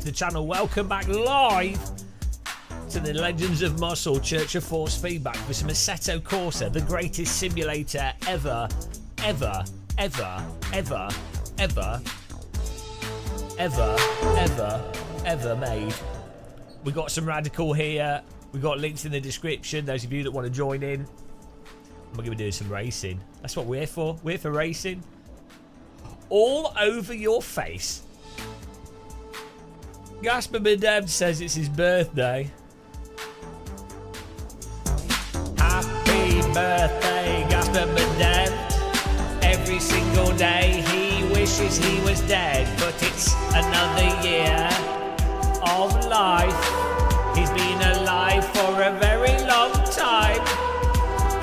to the channel. Welcome back live to the Legends of Muscle Church of Force feedback with some Assetto Corsa, the greatest simulator ever made. We got some radical here. We got links in the description. Those of you that want to join in, we're going to be doing some racing. That's what we're for. We're for racing. All over your face. Gasper Madame says it's his birthday. Happy birthday, Gasper Madame. Every single day he wishes he was dead, but it's another year of life. He's been alive for a very long time.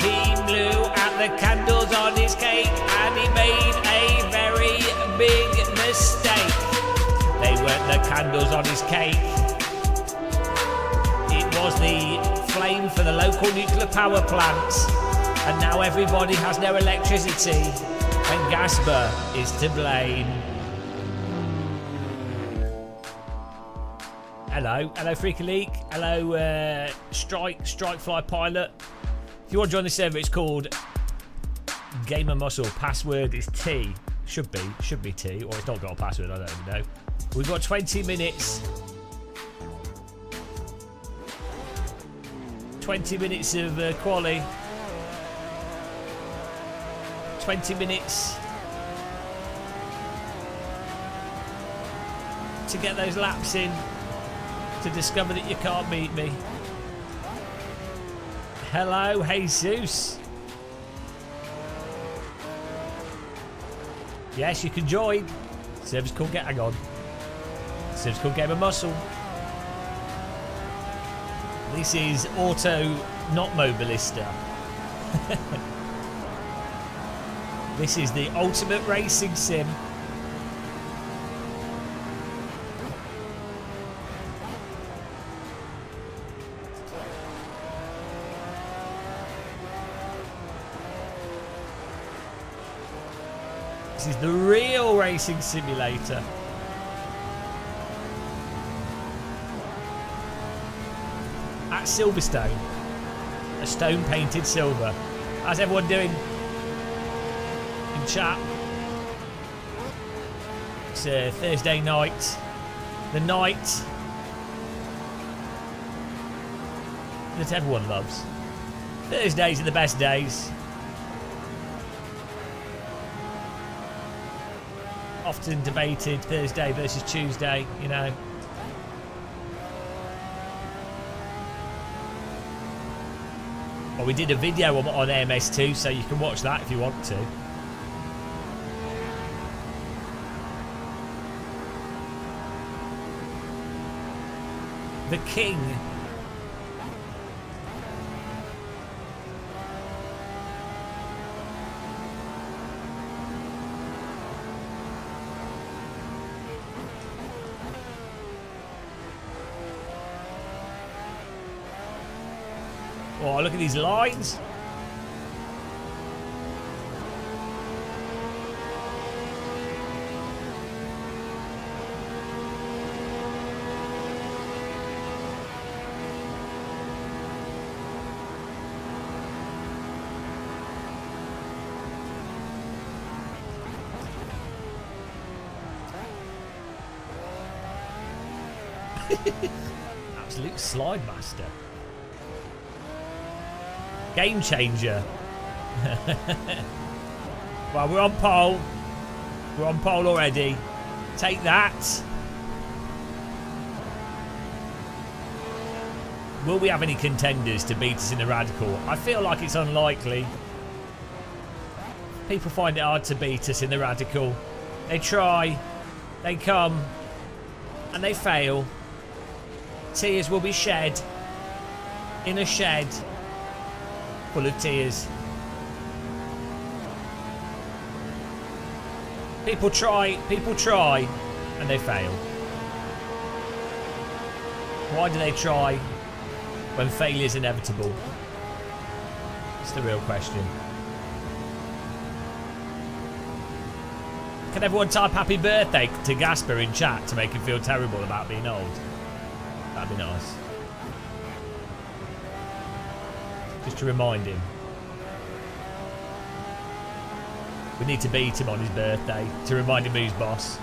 He blew out the candles on his cake and he made a very big mistake. They weren't the candles on his cake. It was the flame for the local nuclear power plants. And now everybody has no electricity. And Gasper is to blame. Hello Freaky Leak. Hello Strike Fly Pilot. If you want to join the server, it's called Gamer Muscle. Password is T. Should be T, or it's not got a password, I don't even know. We've got 20 minutes. 20 minutes of quali. 20 minutes to get those laps in, to discover that you can't beat me. Hello, Jesus. Yes, you can join. Server's called Hang on. Server's called Gamer Muscle. This is Auto Not Mobilista. This is the ultimate racing sim. This is the real racing simulator. At Silverstone. A stone painted silver. How's everyone doing? In chat. It's Thursday night. The night that everyone loves. Thursdays are the best days. Often debated Thursday versus Tuesday, you know. Well, we did a video on MS2, so you can watch that if you want to. The King. Oh, look at these lines. Absolute slide master. Game changer. Well, we're on pole. We're on pole already. Take that. Will we have any contenders to beat us in the radical? I feel like it's unlikely. People find it hard to beat us in the radical. They try. They come. And they fail. Tears will be shed. In a shed. Full of tears. People try, and they fail. Why do they try when failure is inevitable? It's the real question. Can everyone type happy birthday to Gasper in chat to make him feel terrible about being old? That'd be nice. Just to remind him. We need to beat him on his birthday to remind him who's boss.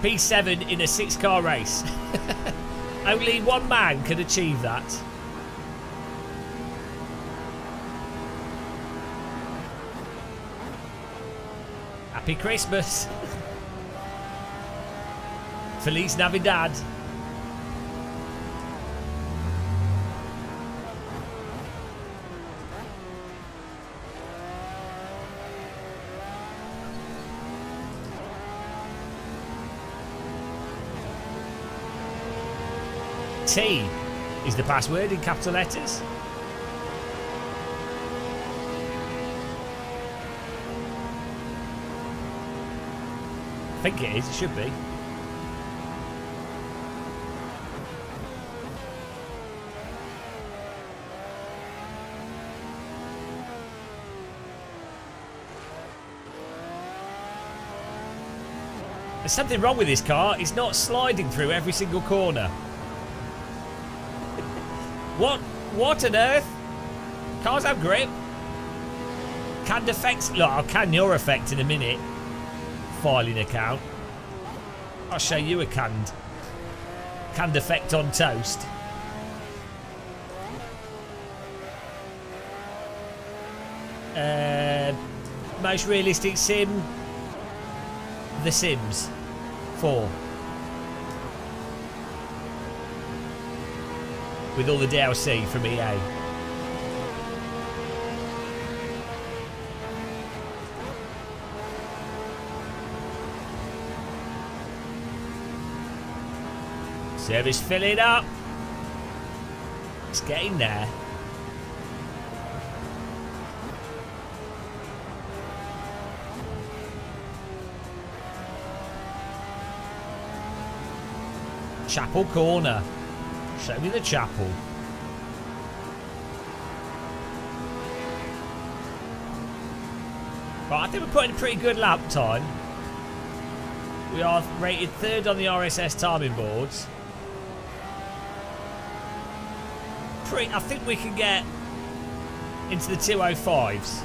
P7 in a 6-car race. Only one man can achieve that. Happy Christmas. Feliz Navidad. T is the password in capital letters. I think it is, it should be. There's something wrong with this car. It's not sliding through every single corner. What on earth? Cars have grip. Canned effects. Look, I'll can your effect in a minute. Filing account. I'll show you a canned effect on toast. Most realistic sim. The Sims 4. With all the DLC from EA. Service filling up. It's getting there. Chapel Corner. Show me the chapel. Right, I think we're putting a pretty good lap time. We are rated 3rd on the RSS timing boards. I think we can get into the 205s.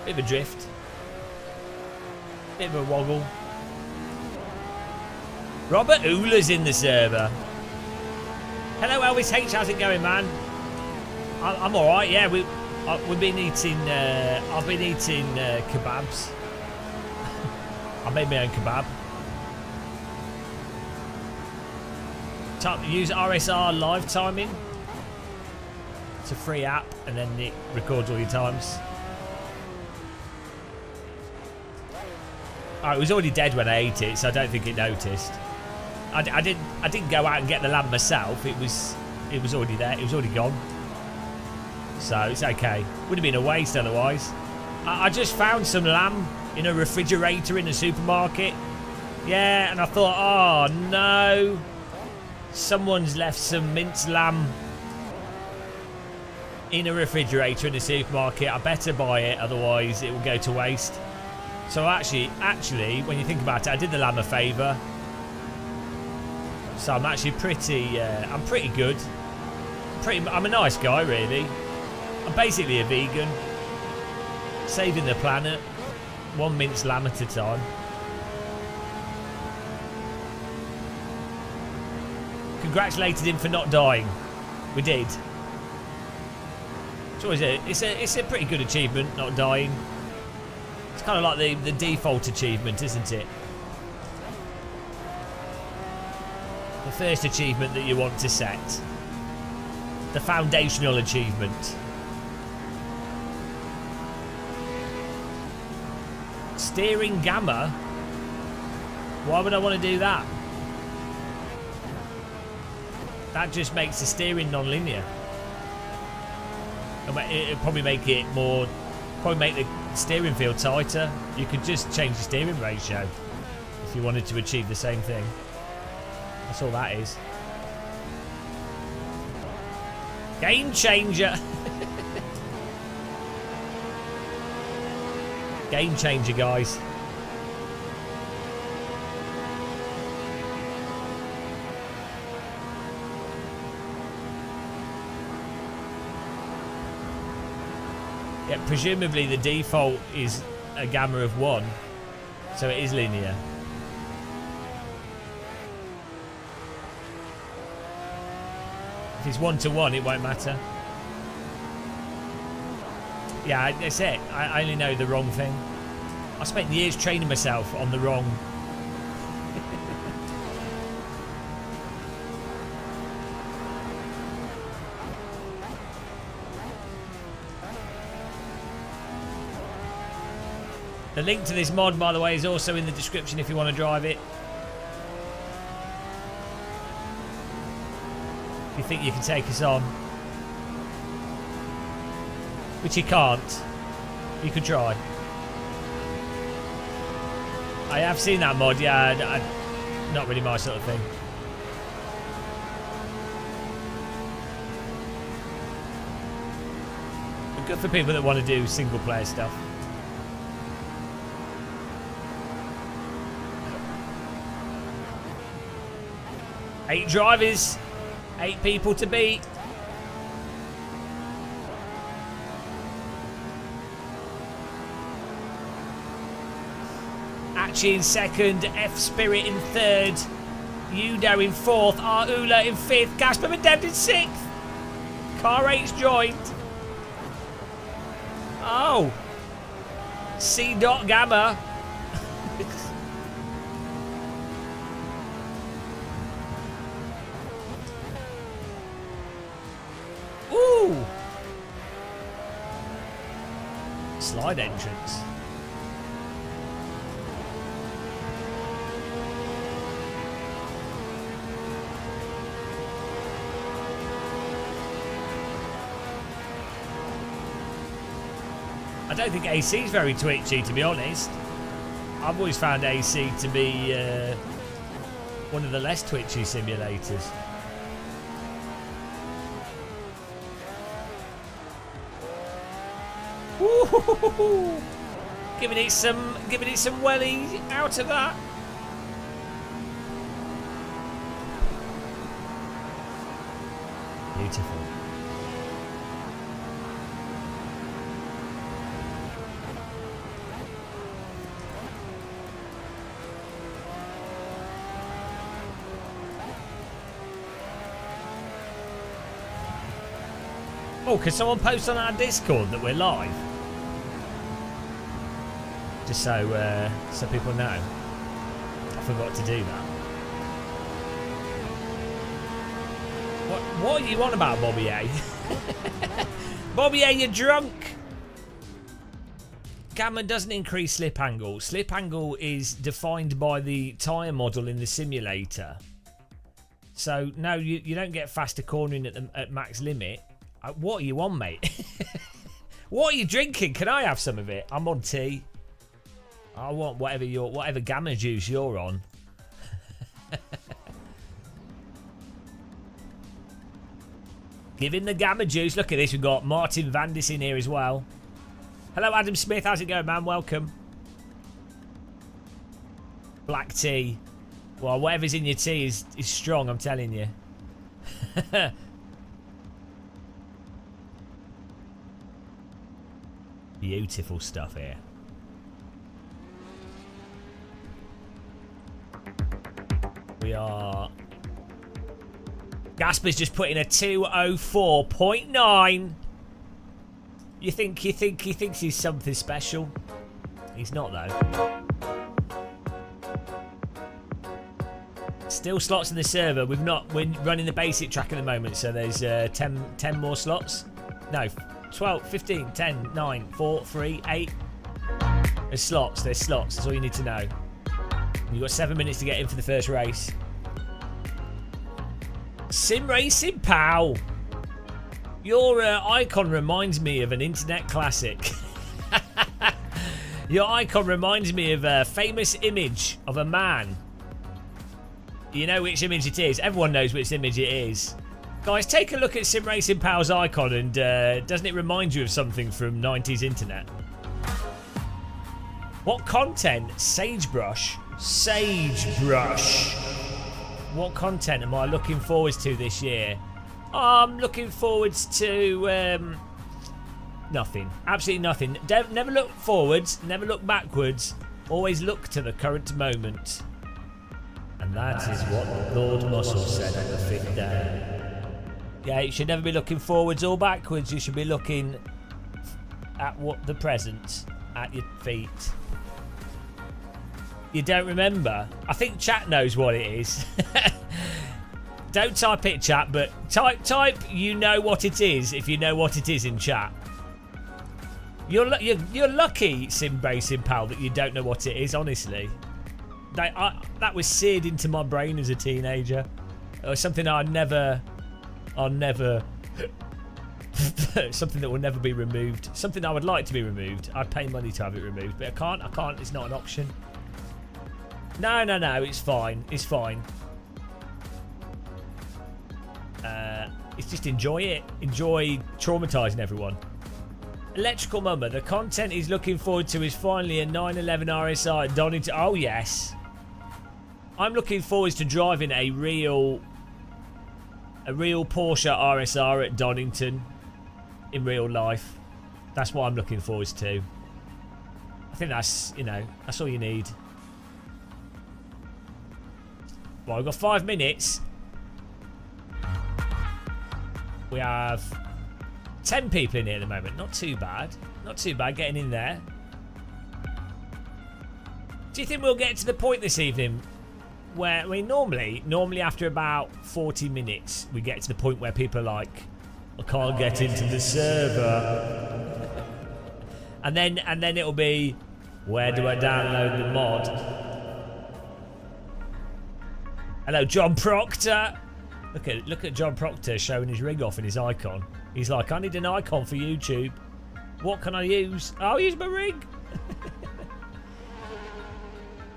Bit of a drift. Bit of a woggle. Robert Oola's in the server. Hello Elvis H, how's it going, man? I'm alright, yeah. We've been eating, I've been eating kebabs. I made my own kebab. Use RSR live timing. It's a free app and then it records all your times. Oh, it was already dead when I ate it, so I don't think it noticed. I didn't go out and get the lamb myself. It was already there. It was already gone. So it's okay. Would have been a waste otherwise. I just found some lamb in a refrigerator in a supermarket. Yeah, and I thought, oh no, someone's left some minced lamb in a refrigerator in a supermarket. I better buy it, otherwise it will go to waste. So actually, when you think about it, I did the lamb a favour. So I'm actually pretty, I'm pretty good. I'm a nice guy, really. I'm basically a vegan. Saving the planet. One minced lamb at a time. Congratulated him for not dying. We did. It's a pretty good achievement, not dying. It's kind of like the default achievement, isn't it? The first achievement that you want to set. The foundational achievement. Steering gamma? Why would I want to do that? That just makes the steering non-linear. It'll probably make it more... Probably make the steering feel tighter. You could just change the steering ratio if you wanted to achieve the same thing. That's all that is. Game changer. Game changer, guys. Yeah, presumably the default is a gamma of 1, so it is linear. If it's 1-to-1, it won't matter. Yeah, that's it. I only know the wrong thing. I spent years training myself on the wrong. The link to this mod, by the way, is also in the description if you want to drive it. If you think you can take us on. Which you can't. You could try. I have seen that mod, yeah. Not really my sort of thing. But good for people that want to do single player stuff. Eight drivers, 8 people to beat. Achi in second, F Spirit in third, Udo in fourth, Arula in fifth, Gasper and Deb in sixth. Car 8's joined. Oh, C. Gamma. Ooh! Slide entrance. I don't think AC is very twitchy, to be honest. I've always found AC to be one of the less twitchy simulators. Woo-hoo-hoo-hoo-hoo. Giving it some welly out of that. Beautiful. Oh, can someone post on our Discord that we're live? Just so people know. I forgot to do that. What are you on about, Bobby A? Bobby A, you're drunk. Gamma doesn't increase slip angle. Slip angle is defined by the tyre model in the simulator. So no, you don't get faster cornering at max limit. What are you on, mate? What are you drinking? Can I have some of it? I'm on tea. I want whatever gamma juice you're on. Give him the gamma juice. Look at this. We've got Martin Vandis in here as well. Hello, Adam Smith. How's it going, man? Welcome. Black tea. Well, whatever's in your tea is strong, I'm telling you. Beautiful stuff here. We are... Gasper's just put in a 2:04.9. You think he thinks he's something special? He's not, though. Still slots in the server. We're running the basic track at the moment, so there's 10 more slots. No, 12, 15, 10, 9, 4, 3, 8. There's slots. That's all you need to know. You've got 7 minutes to get in for the first race. Sim Racing Pal. Your icon reminds me of an internet classic. Your icon reminds me of a famous image of a man. You know which image it is. Everyone knows which image it is. Guys, take a look at Sim Racing Pal's icon and doesn't it remind you of something from 90s internet? What content? Sagebrush. Sagebrush. What content am I looking forward to this year? I'm looking forward to nothing. Absolutely nothing. Never look forwards, never look backwards. Always look to the current moment. And that is what Lord Muscle said on the 5th day. Yeah, you should never be looking forwards or backwards. You should be looking at what the present, at your feet. You don't remember? I think chat knows what it is. Don't type it, chat, but type you know what it is if you know what it is in chat. You're lucky, Sim Racing Pal, that you don't know what it is, honestly. That was seared into my brain as a teenager. It was something I'll never something that will never be removed. Something I would like to be removed. I'd pay money to have it removed, but I can't, it's not an option. No, it's fine. It's fine. It's just enjoy it. Enjoy traumatising everyone. Electrical Mummer, the content he's looking forward to is finally a 911 RSR at Donington. Oh, yes. I'm looking forward to driving a real Porsche RSR at Donington in real life. That's what I'm looking forward to. I think that's, that's all you need. Well, we've got 5 minutes. We have 10 people in here at the moment. Not too bad. Not too bad getting in there. Do you think we'll get to the point this evening where, I mean, normally after about 40 minutes, we get to the point where people are like, I can't get into the server. And then it'll be, where do I download the mod? Hello, John Proctor. Look at John Proctor showing his rig off in his icon. He's like, I need an icon for YouTube. What can I use? I'll use my rig.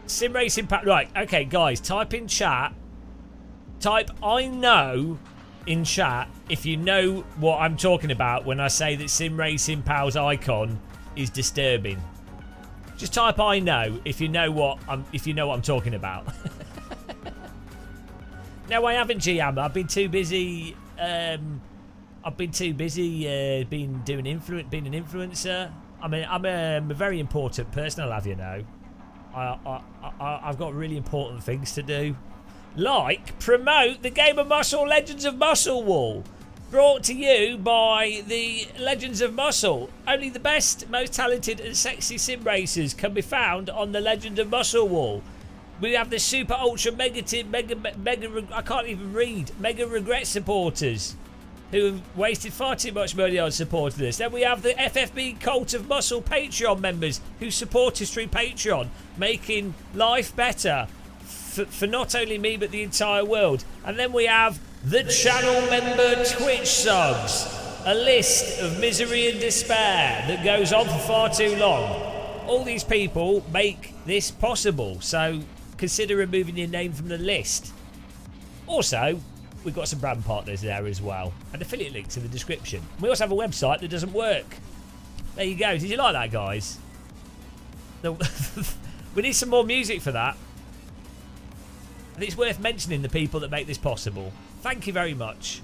Sim Racing Pack. Right, okay, guys, type in chat. Type I know in chat if you know what I'm talking about when I say that Sim Racing Pal's icon is disturbing. Just type I know if you know what I'm talking about. No, I haven't, GM. I've been too busy. Being an influencer. I mean, I'm a very important person. I'll have you know. I've got really important things to do, like promote the game of Muscle, Legends of Muscle Wall, brought to you by the Legends of Muscle. Only the best, most talented, and sexy sim racers can be found on the Legend of Muscle Wall. We have the super ultra mega I can't even read, mega regret supporters who have wasted far too much money on supporting us. Then we have the FFB Cult of Muscle Patreon members who support us through Patreon, making life better for not only me but the entire world. And then we have the channel member Twitch subs, a list of misery and despair that goes on for far too long. All these people make this possible, so consider removing your name from the list. Also, we've got some brand partners there as well. An affiliate links in the description. We also have a website that doesn't work. There you go. Did you like that, guys? We need some more music for that. I think it's worth mentioning the people that make this possible. Thank you very much.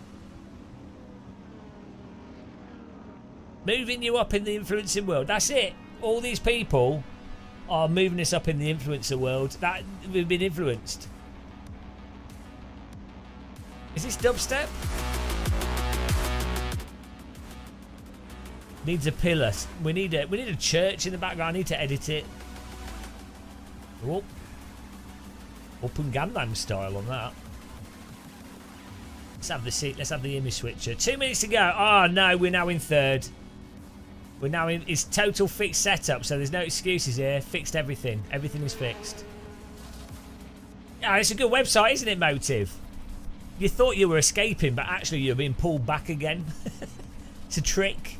Moving you up in the influencing world. That's it. All these people are moving us up in the influencer world. That we've been influenced. Is this dubstep? Needs a pillar. We need a church in the background. I need to edit it. Oh. Open Gangnam style on that. Let's have the seat. Let's have the image switcher. 2 minutes to go. Oh no, we're now in third. We're now in. It's total fixed setup, so there's no excuses here. Fixed everything. Everything is fixed. Yeah, it's a good website, isn't it, Motive? You thought you were escaping, but actually you're being pulled back again. It's a trick.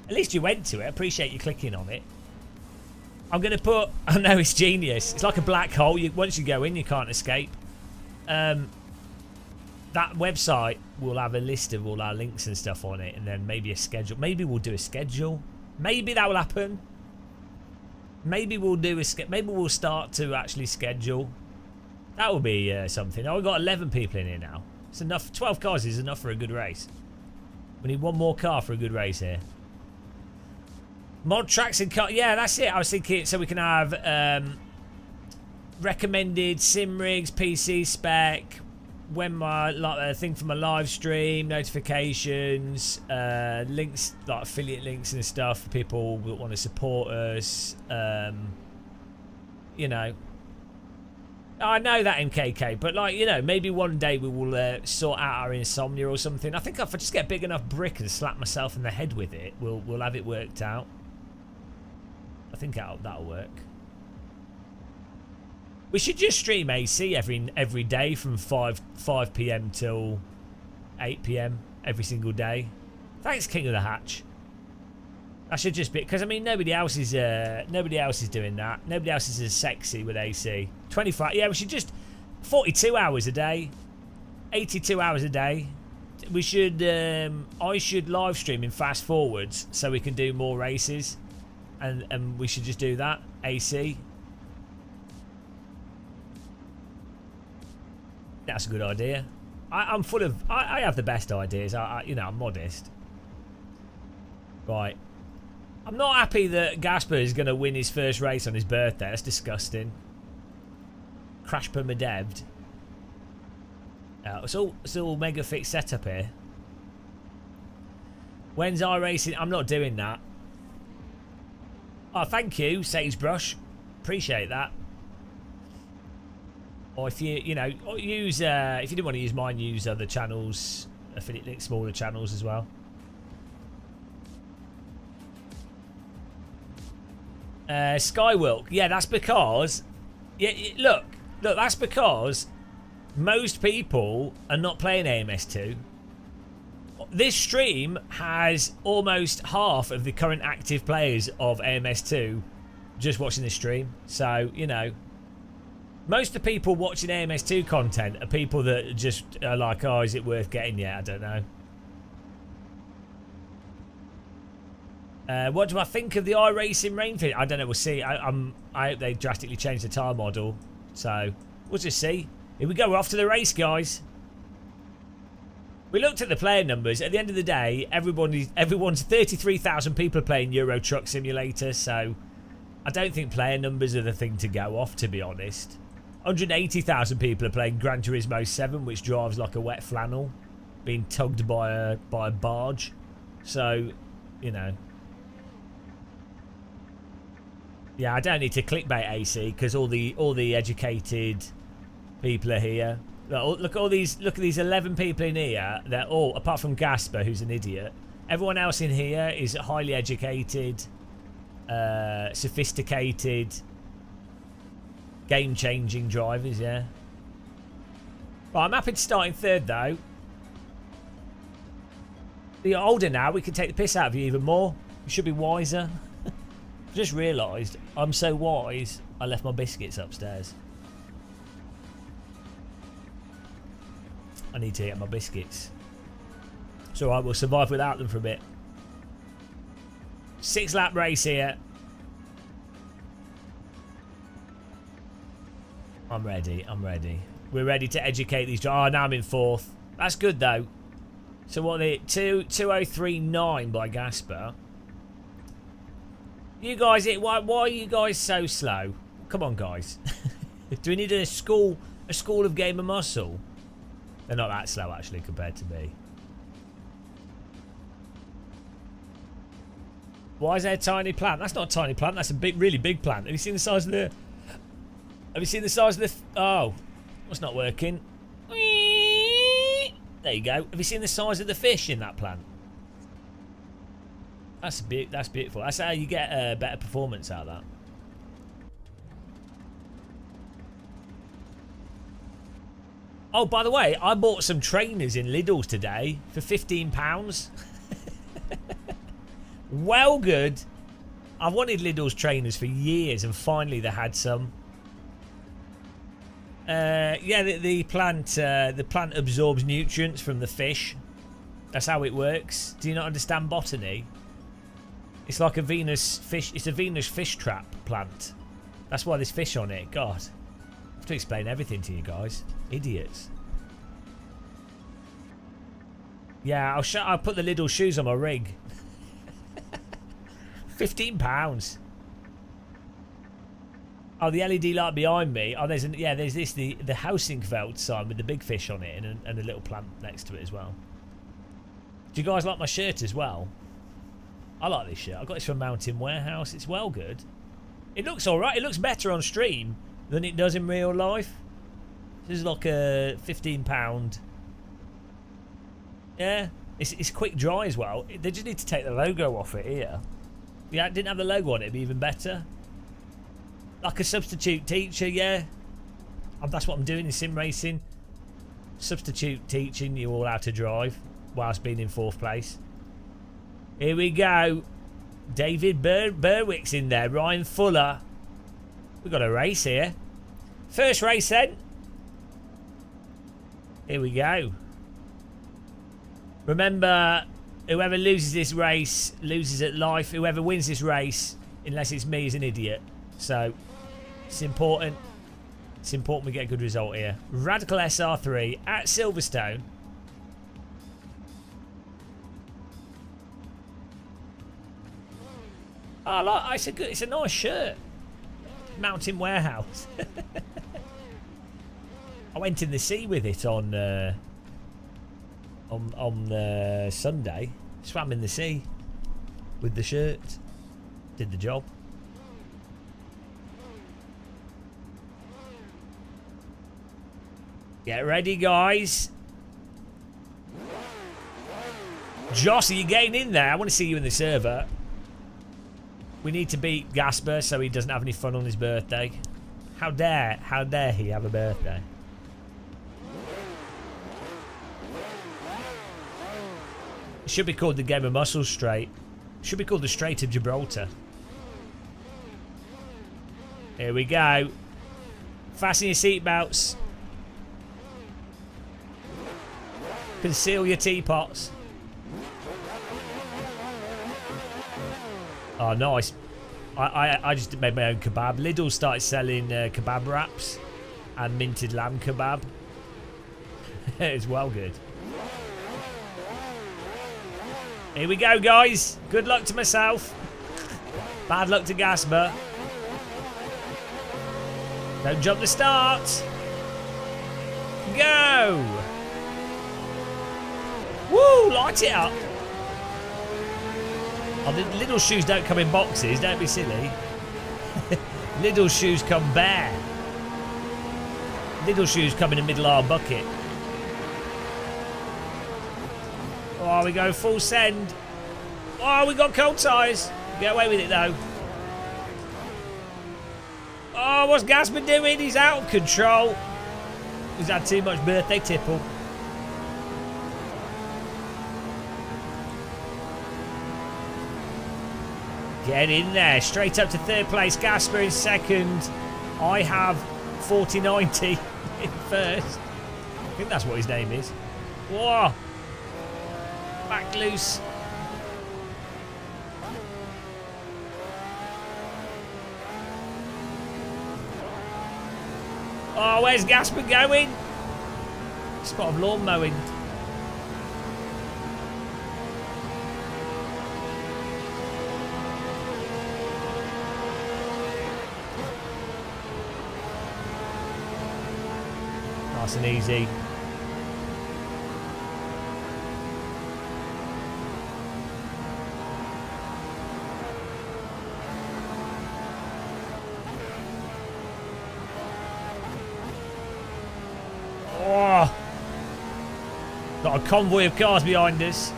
At least you went to it. I appreciate you clicking on it. I'm going to put... I know, it's genius. It's like a black hole. Once you go in, you can't escape. That website will have a list of all our links and stuff on it, and then maybe a schedule. Maybe we'll do a schedule. Maybe that will happen. Maybe we'll do maybe we'll start to actually schedule. That will be something. Oh, we've got 11 people in here now. It's enough. 12 cars is enough for a good race. We need one more car for a good race here. Mod tracks and car. Yeah, that's it. I was thinking so we can have recommended sim rigs, PC spec. When my thing for my live stream, notifications, links like affiliate links and stuff for people that want to support us. You know, I know that MKK, but like you know, maybe one day we will sort out our insomnia or something. I think if I just get a big enough brick and slap myself in the head with it, we'll have it worked out. I think that'll work. We should just stream AC every day from 5 PM till 8 PM every single day. Thanks, King of the Hatch. That should just be because I mean nobody else is doing that. Nobody else is as sexy with AC. 25. Yeah, we should just 42 hours a day, 82 hours a day. We should. I should live stream in fast forwards so we can do more races, and we should just do that AC. That's a good idea. I'm full of. I have the best ideas. You know, I'm modest. Right. I'm not happy that Gasper is going to win his first race on his birthday. That's disgusting. Crash permadeved. It's all mega fixed setup here. When's iRacing? I'm not doing that. Oh, thank you, Sagebrush. Appreciate that. Or if you know, use if you didn't want to use mine, use other channels, affiliate links, smaller channels as well. Skywilk, yeah, that's because, yeah, look, that's because most people are not playing AMS2. This stream has almost half of the current active players of AMS2 just watching this stream, so you know. Most of the people watching AMS2 content are people that just are like, oh, is it worth getting yet? I don't know. What do I think of the iRacing Rainfish? I don't know. We'll see. I hope they drastically change the tyre model. So we'll just see. Here we go. We're off to the race, guys. We looked at the player numbers. At the end of the day, everyone's 33,000 people are playing Euro Truck Simulator. So I don't think player numbers are the thing to go off, to be honest. 180,000 people are playing Gran Turismo 7, which drives like a wet flannel, being tugged by a barge. So, you know. Yeah, I don't need to clickbait AC because all the educated people are here. Look at these 11 people in here. They're all, apart from Gasper, who's an idiot. Everyone else in here is highly educated, sophisticated, game-changing drivers, yeah. Right, I'm happy to start in third, though. You're older now, we can take the piss out of you even more. You should be wiser. Just realised, I'm so wise, I left my biscuits upstairs. I need to get my biscuits. It's alright, we'll survive without them for a bit. 6-lap race here. I'm ready. We're ready to educate these drivers. Oh, now I'm in fourth. That's good, though. So what are they? 2:02:39 by Gasper. You guys, why are you guys so slow? Come on, guys. Do we need a school of gamer muscle? They're not that slow, actually, compared to me. Why is there a tiny plant? That's not a tiny plant. That's a really big plant. Have you seen the size of the... Have you seen the size of the... Oh, it's not working. There you go. Have you seen the size of the fish in that plant? That's beautiful. That's how you get a better performance out of that. Oh, by the way, I bought some trainers in Lidl's today for £15. Well good. I've wanted Lidl's trainers for years and finally they had some. Yeah, the plant absorbs nutrients from the fish. That's how it works. Do you not understand botany? It's like a Venus fish. It's a Venus fish trap. plant. That's why there's fish on it. God. I have to explain everything to you guys. Idiots. Yeah, I'll put the Lidl shoes on my rig. £15. Oh, the LED light behind me. Oh, there's the Housinkveld sign with the big fish on it and a little plant next to it as well. Do you guys like my shirt as well? I like this shirt. I got this from Mountain Warehouse. It's well good. It looks alright. It looks better on stream than it does in real life. This is like a £15. Yeah, it's quick dry as well. They just need to take the logo off it here. Yeah, it didn't have the logo on it. It'd be even better. Like a substitute teacher, yeah. That's what I'm doing in sim racing. Substitute teaching you all how to drive whilst being in 4th place. Here we go. David Berwick's in there. Ryan Fuller. We've got a race here. First race then. Here we go. Remember, whoever loses this race loses at life. Whoever wins this race, unless it's me, is an idiot. So, it's important. It's important we get a good result here. Radical SR3 at Silverstone. Oh, like, it's a nice shirt. Mountain Warehouse. I went in the sea with it on Sunday. Swam in the sea with the shirt. Did the job. Get ready, guys. Joss, are you getting in there? I want to see you in the server. We need to beat Gasper so he doesn't have any fun on his birthday. How dare he have a birthday? It should be called the Game of Muscles Strait. It should be called the Strait of Gibraltar. Here we go. Fasten your seatbelts. Conceal your teapots. Oh, nice. I just made my own kebab. Lidl started selling kebab wraps and minted lamb kebab. It's well good. Here we go, guys. Good luck to myself. Bad luck to Gasper. Don't jump the start. Go. Woo, light it up. Oh, the Lidl shoes don't come in boxes. Don't be silly. Lidl shoes come bare. Lidl shoes come in a middle arm bucket. Oh, we go full send. Oh, we got cold tyres. Get away with it, though. Oh, what's Gasper doing? He's out of control. He's had too much birthday tipple. Get in there. Straight up to 3rd place. Gasper in 2nd. I have 4090 in 1st. I think that's what his name is. Whoa. Back loose. Oh, where's Gasper going? Spot of lawn mowing. Nice and easy. Oh. Got a convoy of cars behind us.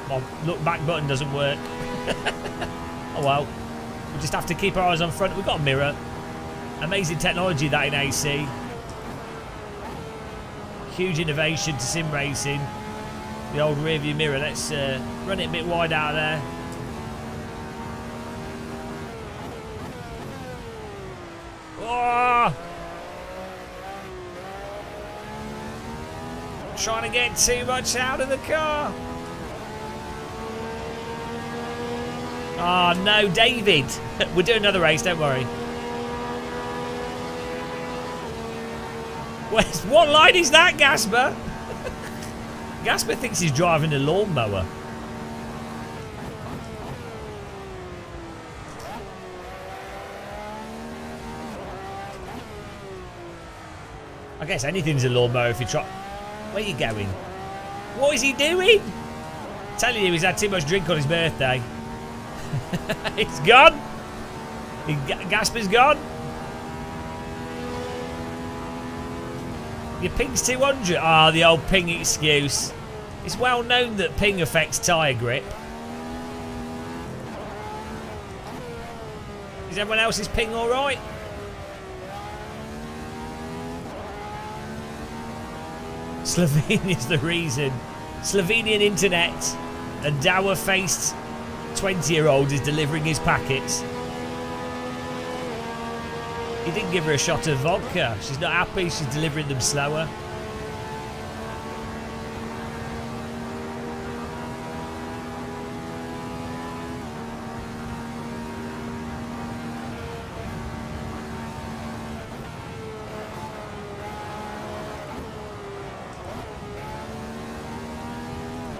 My look back button doesn't work. Oh well. We just have to keep our eyes on front. We've got a mirror. Amazing technology that in AC. Huge innovation to sim racing. The old rear view mirror. Let's run it a bit wide out of there. Oh! Trying to get too much out of the car. Oh, no, David. We'll do another race, don't worry. What line is that, Gasper? Gasper thinks he's driving a lawnmower. I guess anything's a lawnmower if you try... Where are you going? What is he doing? I'm telling you, he's had too much drink on his birthday. It's gone. Gasper's gone. Your ping's 200. Ah, the old ping excuse. It's well known that ping affects tyre grip. Is everyone else's ping alright? Slovenia's the reason. Slovenian internet. A dour-faced 20-year-old is delivering his packets. He didn't give her a shot of vodka. She's not happy. She's delivering them slower.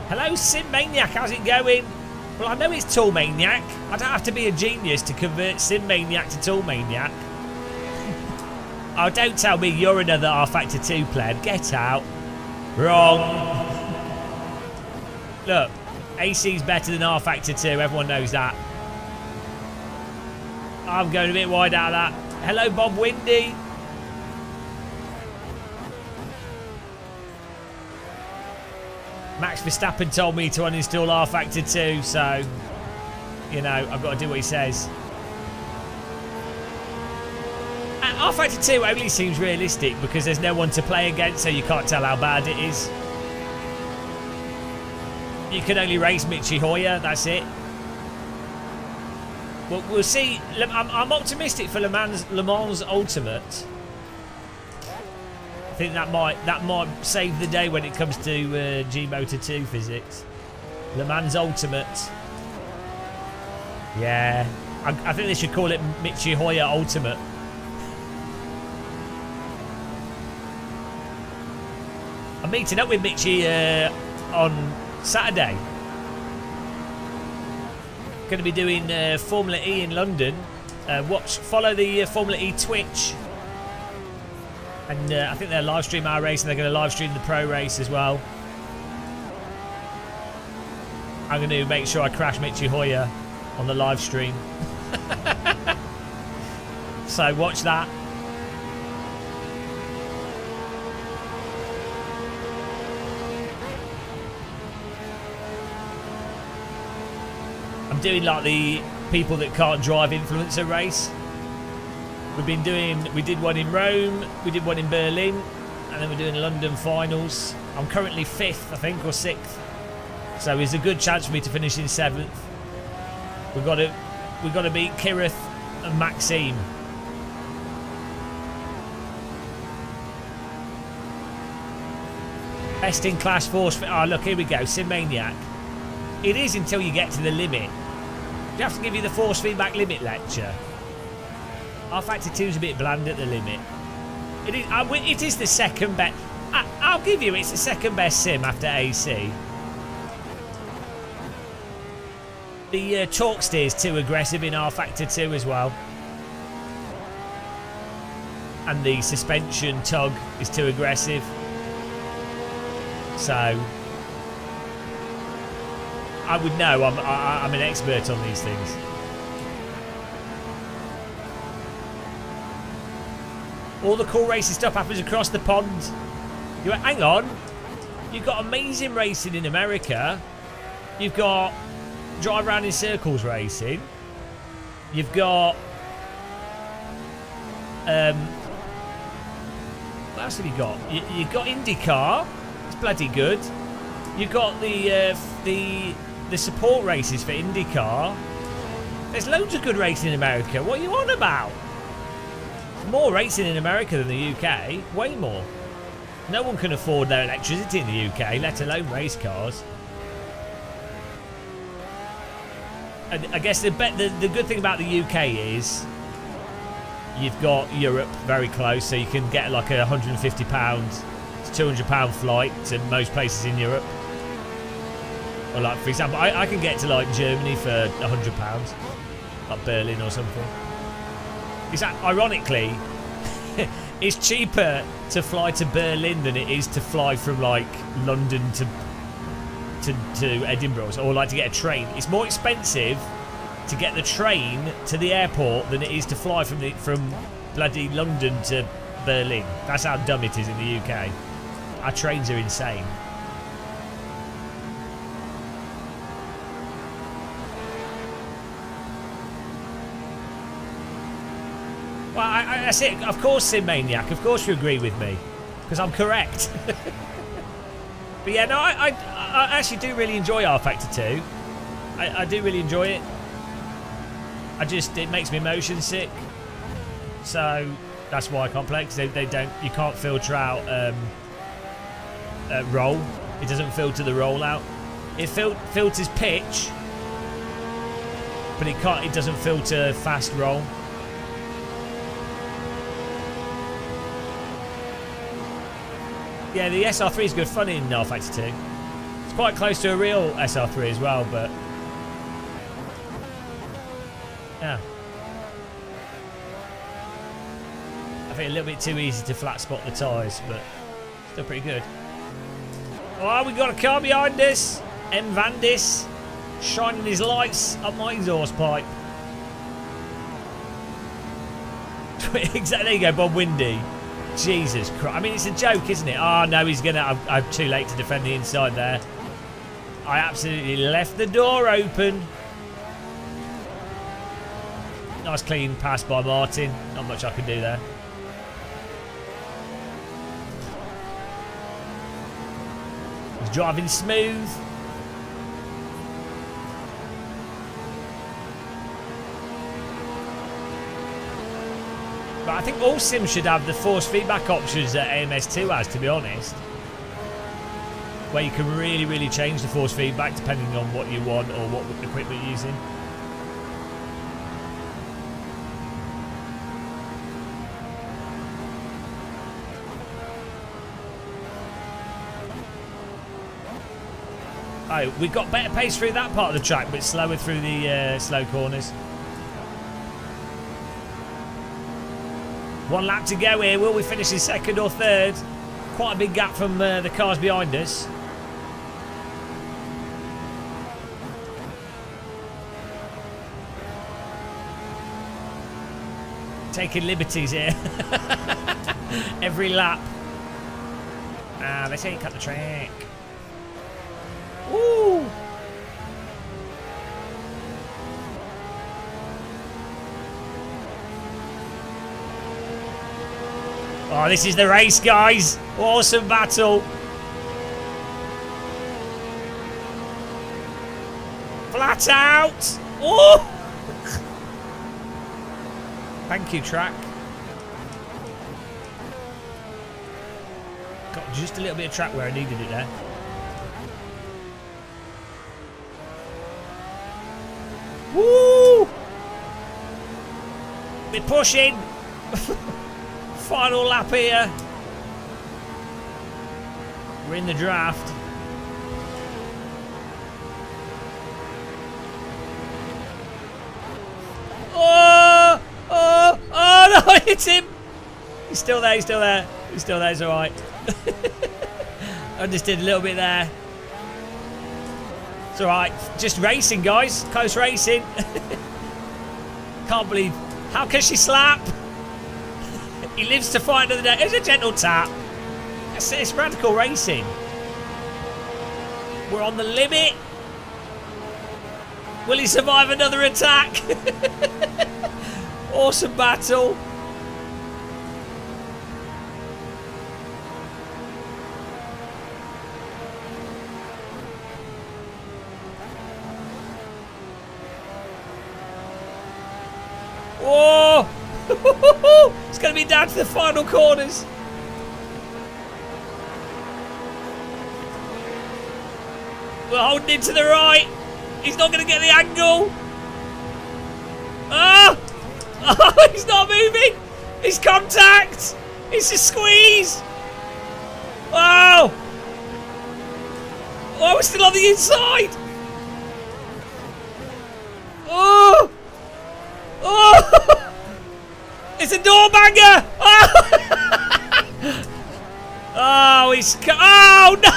Hello, Sim Maniac. How's it going? Well, I know it's Tool Maniac. I don't have to be a genius to convert Sim Maniac to Tool Maniac. Oh, don't tell me you're another R Factor 2 player. Get out. Wrong. Look, AC's better than R Factor 2. Everyone knows that. I'm going a bit wide out of that. Hello, Bob Windy. Max Verstappen told me to uninstall R Factor 2, so, you know, I've got to do what he says. R Factor 2 only seems realistic because there's no one to play against, so you can't tell how bad it is. You can only race Michi Hoyer, that's it. Well, we'll see. I'm optimistic for Le Mans Ultimate. I think that might save the day when it comes to G-Motor 2 physics. Le Mans Ultimate. Yeah. I think they should call it Michi Hoyer Ultimate. I'm meeting up with Michi on Saturday. Going to be doing Formula E in London. Follow the Formula E Twitch. And I think they'll live stream our race and they're going to live stream the pro race as well. I'm going to make sure I crash Michi Hoyer on the live stream. So watch that. I'm doing like the people that can't drive influencer race. We did one in Rome, we did one in Berlin, and then we're doing London finals. I'm currently 5th, I think, or 6th. So there's a good chance for me to finish in 7th. We've got to beat Kirith and Maxime. Best in class force. Oh, look, here we go. Simmaniac. It is until you get to the limit. You have to give you the force feedback limit lecture. R Factor 2 is a bit bland at the limit. It is the second best. I'll give you it's the second best sim after AC. The torque steer is too aggressive in R Factor 2 as well. And the suspension tug is too aggressive. So I would know. I'm an expert on these things. All the cool racing stuff happens across the pond. You went, hang on. You've got amazing racing in America. You've got drive around in circles racing. You've got what else have you got? You've got IndyCar. It's bloody good. You've got the support races for IndyCar. There's loads of good racing in America. What are you on about? More racing in America than the UK. Way more. No one can afford their electricity in the UK, let alone race cars. I guess the good thing about the UK is you've got Europe very close, so you can get like a £150 to £200 flight to most places in Europe. Or like, for example, I can get to like Germany for £100, like Berlin or something. Is that ironically, it's cheaper to fly to Berlin than it is to fly from like London to Edinburgh, or like to get a train. It's more expensive to get the train to the airport than it is to fly from bloody London to Berlin. That's how dumb it is in the UK. Our trains are insane. Well, I say, of course, Simmaniac, of course you agree with me, because I'm correct. But yeah, no, I actually do really enjoy R Factor 2. I do really enjoy it. It makes me motion sick. So that's why I can't play, because you can't filter out roll. It doesn't filter the rollout. It filters pitch, but it doesn't filter fast roll. Yeah, the SR3 is good fun in R Factor 2. It's quite close to a real SR3 as well, but yeah. I think a little bit too easy to flat spot the tyres, but still pretty good. Oh, we got a car behind us. M. Vandis shining his lights up my exhaust pipe. Exactly, there you go, Bob Windy. Jesus Christ. I mean, it's a joke, isn't it? Oh, no, he's going to... I'm too late to defend the inside there. I absolutely left the door open. Nice clean pass by Martin. Not much I can do there. He's driving smooth. But I think all sims should have the force feedback options that AMS2 has, to be honest. Where you can really, really change the force feedback depending on what you want or what equipment you're using. Oh, we've got better pace through that part of the track, but slower through the slow corners. One lap to go here. Will we finish in second or third? Quite a big gap from the cars behind us. Taking liberties here. Every lap. They say you cut the track. Woo! Oh, this is the race, guys. Awesome battle. Flat out. Oh! Thank you, track. Got just a little bit of track where I needed it there. Woo! We're pushing. Final lap here. We're in the draft. Oh! Oh! Oh no! I hit him! He's still there, he's still there. He's still there, it's alright. I just did a little bit there. It's alright. Just racing, guys. Close racing. Can't believe. How can she slap? He lives to fight another day. It's a gentle tap. It's radical racing. We're on the limit. Will he survive another attack? Awesome battle. Whoa! It's going to be down to the final corners. We're holding him to the right. He's not going to get the angle. Oh! Oh, he's not moving! It's contact! It's a squeeze! Oh! Oh, we're still on the inside! Oh! Oh! It's a door banger! Oh! Oh, oh no!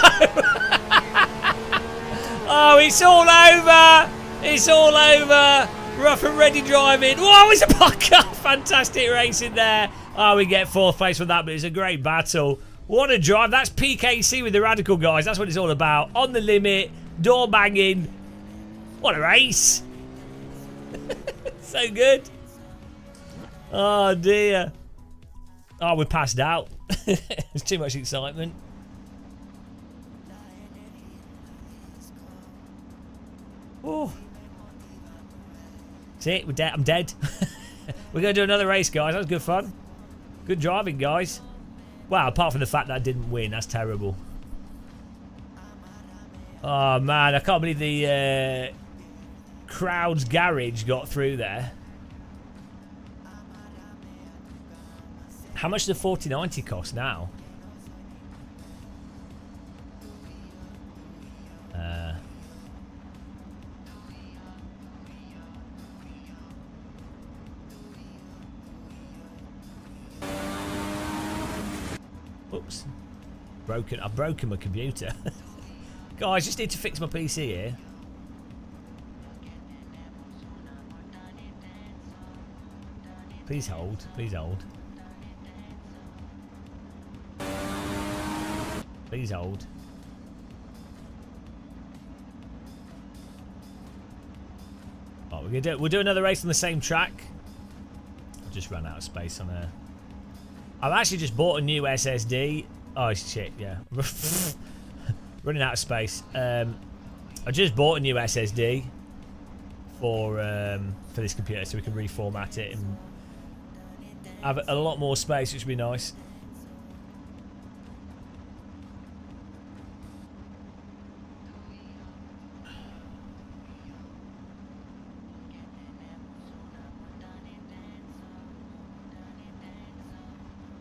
Oh, it's all over! It's all over! Rough and ready driving. Whoa, it's a pucker! Fantastic racing there. Oh, we get 4th place from that, but it's a great battle. What a drive. That's PKC with the Radical, guys. That's what it's all about. On the limit, door banging. What a race. So good. Oh, dear. Oh, we passed out. There's too much excitement. Oh. See, we're dead. I'm dead. We're going to do another race, guys. That was good fun. Good driving, guys. Well, apart from the fact that I didn't win. That's terrible. Oh, man. I can't believe the Crowd's Garage got through there. How much does the 4090 cost now? Oops. I've broken my computer. Guys, just need to fix my PC here. Please hold. Please hold. Please hold. Oh, we'll do another race on the same track. I just ran out of space on there. I've actually just bought a new SSD. Oh shit, yeah. Running out of space. I just bought a new SSD for this computer, so we can reformat it and have a lot more space, which would be nice.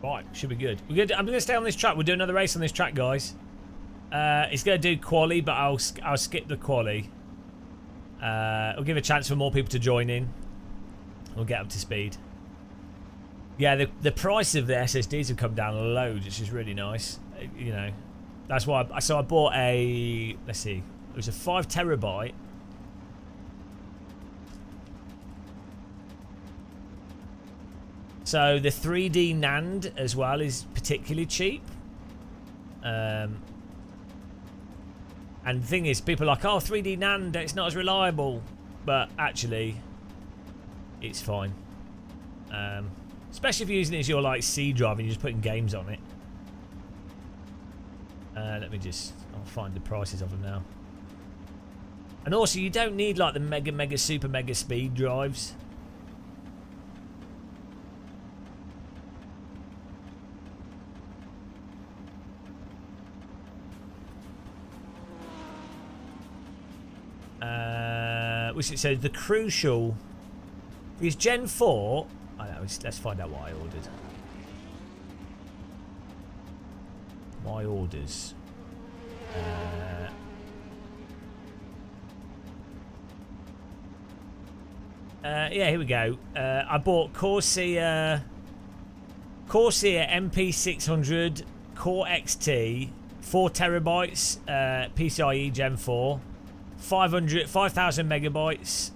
Right, should be good. I'm going to stay on this track. We'll do another race on this track, guys. It's going to do quali, but I'll skip the quali. We'll give a chance for more people to join in. We'll get up to speed. Yeah, the price of the SSDs have come down loads, which is really nice. You know, that's why. I bought a. Let's see. It was a 5 terabyte. So the 3D NAND as well is particularly cheap. And the thing is, people are like, oh, 3D NAND, it's not as reliable. But actually, it's fine. Especially if you're using it as your like C drive and you're just putting games on it. Let me just, I'll find the prices of them now. And also, you don't need like the mega super mega speed drives. Which it says the crucial is Gen 4. I know, let's find out what I ordered. My orders. Yeah, here we go. I bought Corsair MP600 Core XT, 4 terabytes, PCIe Gen 4. 5,000 megabits.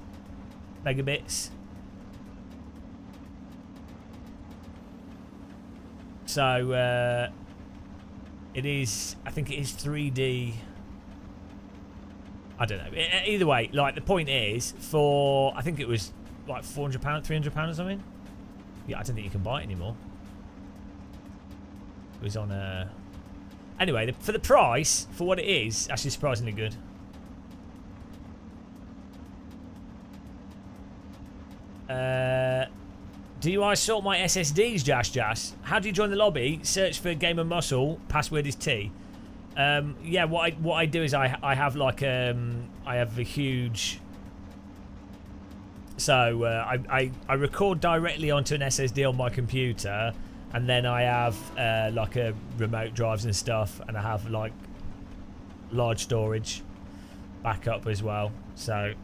So it is. I think it is 3D. I don't know. Either way, like the point is, for I think it was like £400, £300 or something. Yeah, I don't think you can buy it anymore. It was on a. Anyway, for the price, for what it is, actually surprisingly good. Do I sort my SSDs, Jas? How do you join the lobby? Search for Gamer Muscle. Password is T. Yeah, what I do is I have like I have a huge So I record directly onto an SSD on my computer, and then I have like a remote drives and stuff, and I have like large storage backup as well. So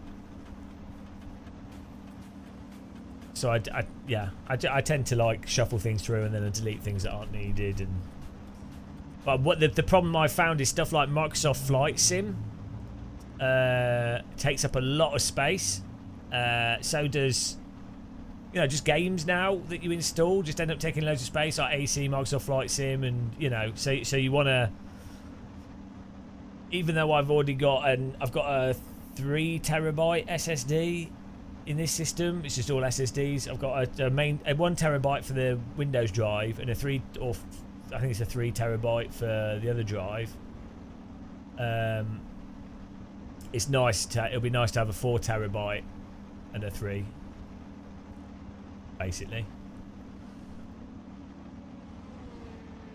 I tend to like shuffle things through and then I delete things that aren't needed. But what the problem I found is stuff like Microsoft Flight Sim takes up a lot of space. So does, you know, just games now that you install just end up taking loads of space, like AC, Microsoft Flight Sim, and you know, so you want to, even though I've got a 3 terabyte SSD in this system, it's just all SSDs. I've got a 1 terabyte for the Windows drive and I think it's a 3 terabyte for the other drive. It's nice it'll be nice to have a 4 terabyte and a 3, basically.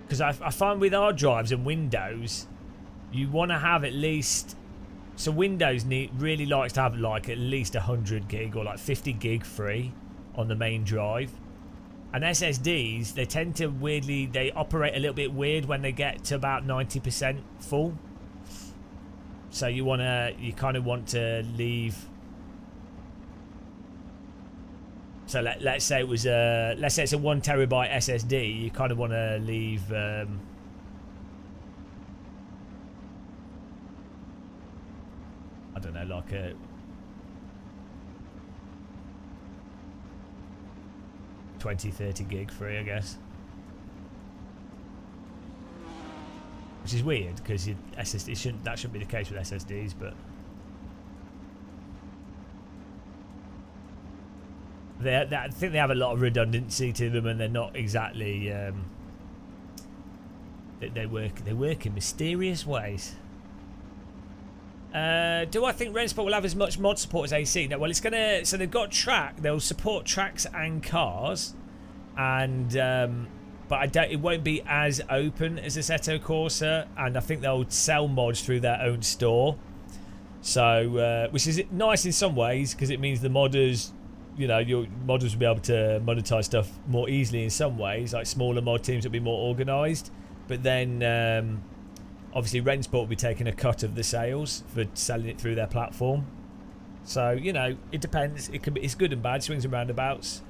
Because I find with hard drives and Windows, you want to have at least, so Windows really likes to have like at least 100 gig or like 50 gig free on the main drive. And SSDs, they tend to they operate a little bit weird when they get to about 90% full. So you kind of want to leave. So let's say it's a 1 terabyte SSD. You kind of want to leave. I don't know, like a 20-30 gig free, I guess. Which is weird because that shouldn't be the case with SSDs, but I think they have a lot of redundancy to them, and they're not exactly they work in mysterious ways. Do I think Rennsport will have as much mod support as AC? No, well, it's gonna. So they've got they'll support tracks and cars, and but I doubt it won't be as open as Assetto Corsa, and I think they'll sell mods through their own store. So, which is nice in some ways because it means the modders, you know, your modders will be able to monetize stuff more easily in some ways. Like smaller mod teams will be more organised, but then. Obviously, Rennsport will be taking a cut of the sales for selling it through their platform. So, you know, it depends. It's good and bad, swings and roundabouts.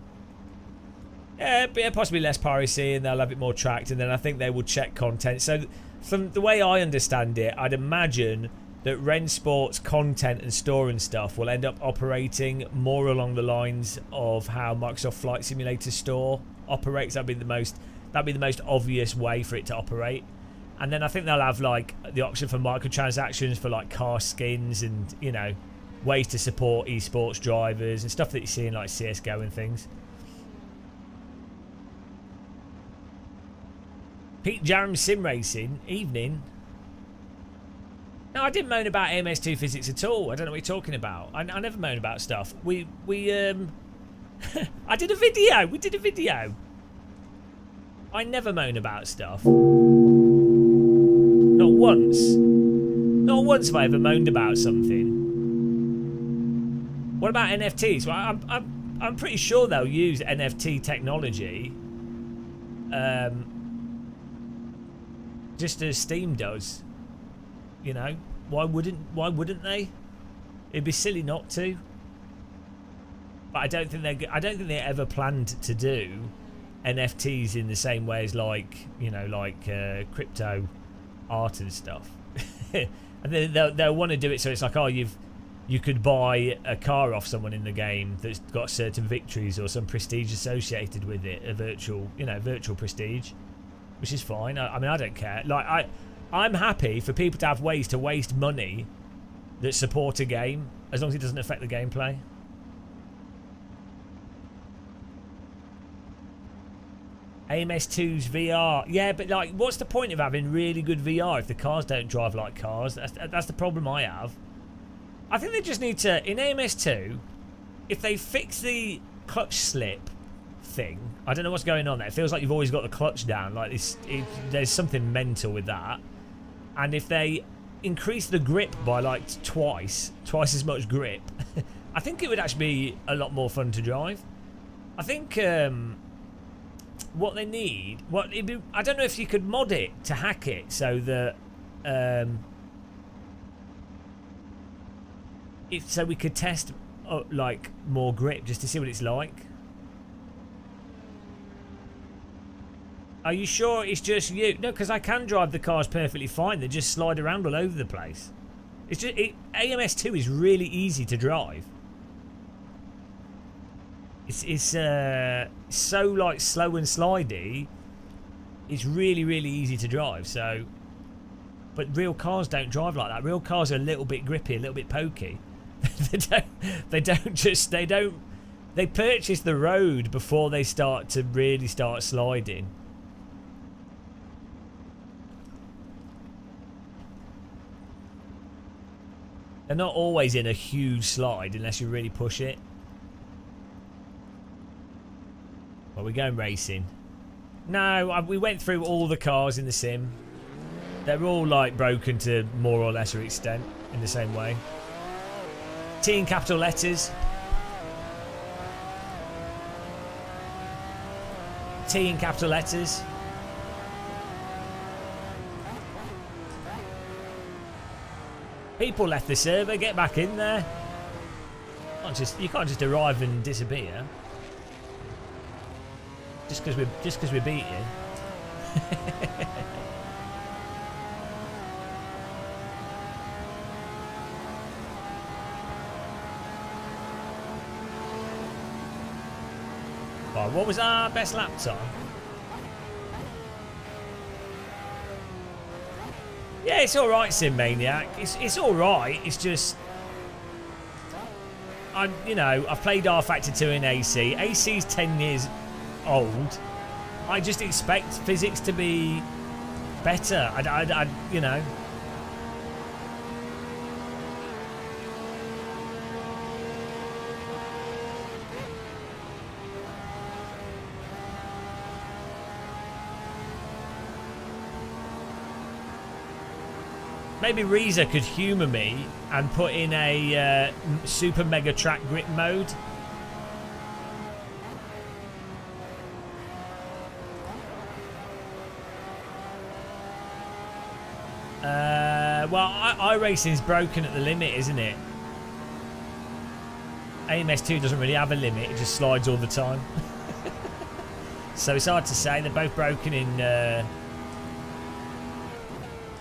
Yeah, but possibly less piracy, and they'll have it more tracked, and then I think they will check content. So, from the way I understand it, I'd imagine that Rennsport's content and store and stuff will end up operating more along the lines of how Microsoft Flight Simulator Store operates. That'd be the most obvious way for it to operate. And then I think they'll have like the option for microtransactions for like car skins and, you know, ways to support esports drivers and stuff that you see in like CSGO and things. Pete Jarram Sim Racing, evening. No, I didn't moan about AMS2 physics at all. I don't know what you're talking about. I never moan about stuff. I did a video. We did a video. I never moan about stuff. Not once. Not once have I ever moaned about something. What about NFTs? Well, I'm pretty sure they'll use NFT technology, just as Steam does. You know, why wouldn't they? It'd be silly not to. But I don't think they ever planned to do NFTs in the same way as like, you know, like crypto art and stuff. And then they'll want to do it so it's like, oh, you could buy a car off someone in the game that's got certain victories or some prestige associated with it, a virtual prestige, which is fine. I mean, I don't care. Like I'm happy for people to have ways to waste money that support a game as long as it doesn't affect the gameplay. AMS2's VR. Yeah, but like, what's the point of having really good VR if the cars don't drive like cars? That's the problem I have. I think they just need to, in AMS2, if they fix the clutch slip thing, I don't know what's going on there. It feels like you've always got the clutch down. Like there's something mental with that. And if they increase the grip by like twice as much grip, I think it would actually be a lot more fun to drive. I think what they need, I don't know if you could mod it to hack it so that so we could test like more grip just to see what it's like. Are you sure it's just you? No, because I can drive the cars perfectly fine. They just slide around all over the place. It's just AMS2 is really easy to drive. It's so like slow and slidey. It's really easy to drive. So, but real cars don't drive like that. Real cars are a little bit grippy, a little bit pokey. They purchase the road before they start to really start sliding. They're not always in a huge slide unless you really push it. Well, we're going racing. No, we went through all the cars in the sim. They're all like broken to more or lesser extent in the same way. T in capital letters. T in capital letters. People left the server, get back in there. You can't just arrive and disappear. Just because we beat you. Right, what was our best lap time? Yeah, it's all right, Sim Maniac. It's all right. It's just I've played R Factor 2 in AC. AC's 10 years old. I just expect physics to be better. I maybe Reza could humour me and put in a super mega track grip mode. Well, iRacing's broken at the limit, isn't it? AMS2 doesn't really have a limit, it just slides all the time. So it's hard to say, they're both broken in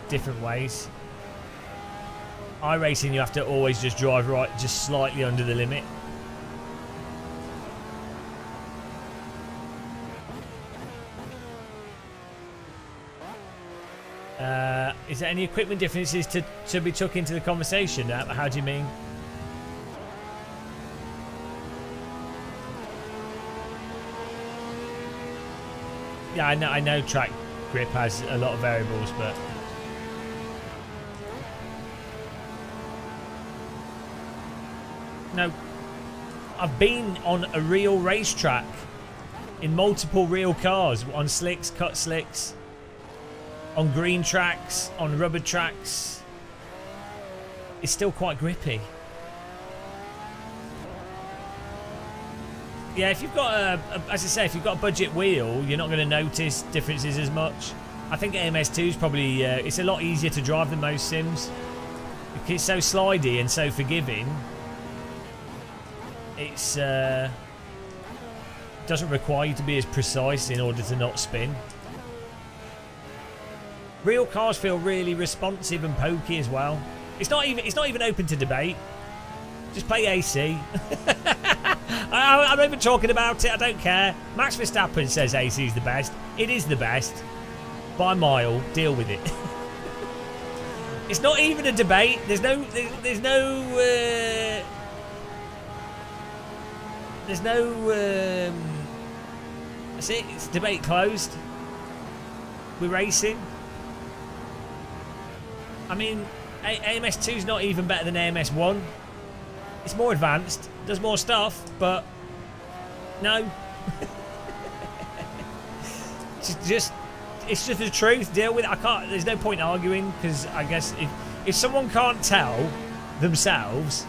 different ways. iRacing, you have to always just drive right, just slightly under the limit. Is there any equipment differences to be took into the conversation? How do you mean? Yeah, I know track grip has a lot of variables, but no, I've been on a real racetrack in multiple real cars, on slicks, cut slicks, on green tracks, on rubber tracks. It's still quite grippy. Yeah, if you've got as I say, if you've got a budget wheel, you're not going to notice differences as much. I think AMS2 is probably it's a lot easier to drive than most sims. It's so slidey and so forgiving. It's doesn't require you to be as precise in order to not spin. Real cars feel really responsive and pokey as well. It's not even open to debate. Just play AC. I'm not even talking about it. I don't care. Max Verstappen says AC is the best. It is the best by a mile. Deal with it. It's not even a debate. There's no that's it. It's debate closed. We're racing. I mean, AMS2 is not even better than AMS1. It's more advanced, does more stuff, but no. it's just the truth. Deal with it. I can't. There's no point arguing, because I guess if someone can't tell themselves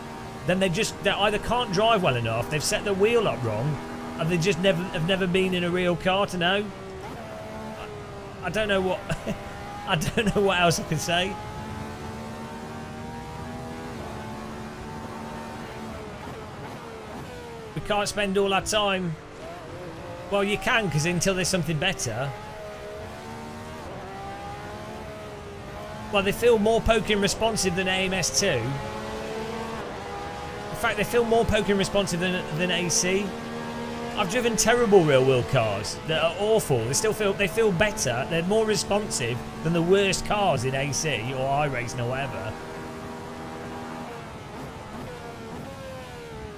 then they either can't drive well enough, they've set the wheel up wrong, and they just have never been in a real car to know. I don't know what I don't know what else I can say. We can't spend all our time. Well, you can, because until there's something better. Well, they feel more poking responsive than AMS2. In fact, they feel more poking responsive than AC. I've driven terrible real-world cars that are awful. They feel better. They're more responsive than the worst cars in AC or iRacing or whatever.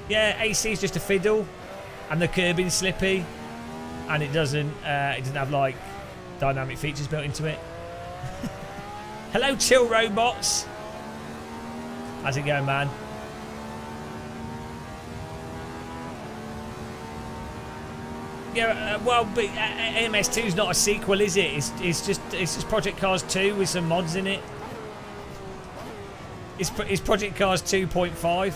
Yeah, AC is just a fiddle, and the curbing's slippy, and it doesn't have like dynamic features built into it. Hello, chill robots. How's it going, man? Yeah, well, but AMS2 is not a sequel, is it? It's just Project Cars 2 with some mods in it. It's Project Cars 2.5.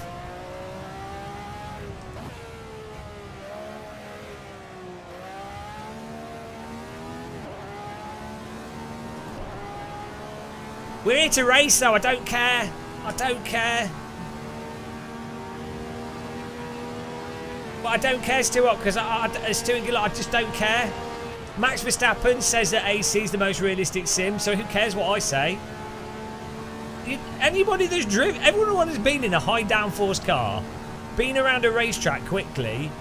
We're here to race, though. I don't care. I don't care. But I don't care, Stuart, because Stuart Gillett, I just don't care. Max Verstappen says that AC is the most realistic sim, so who cares what I say? Anybody that's driven, everyone that's been in a high downforce car, been around a racetrack quickly,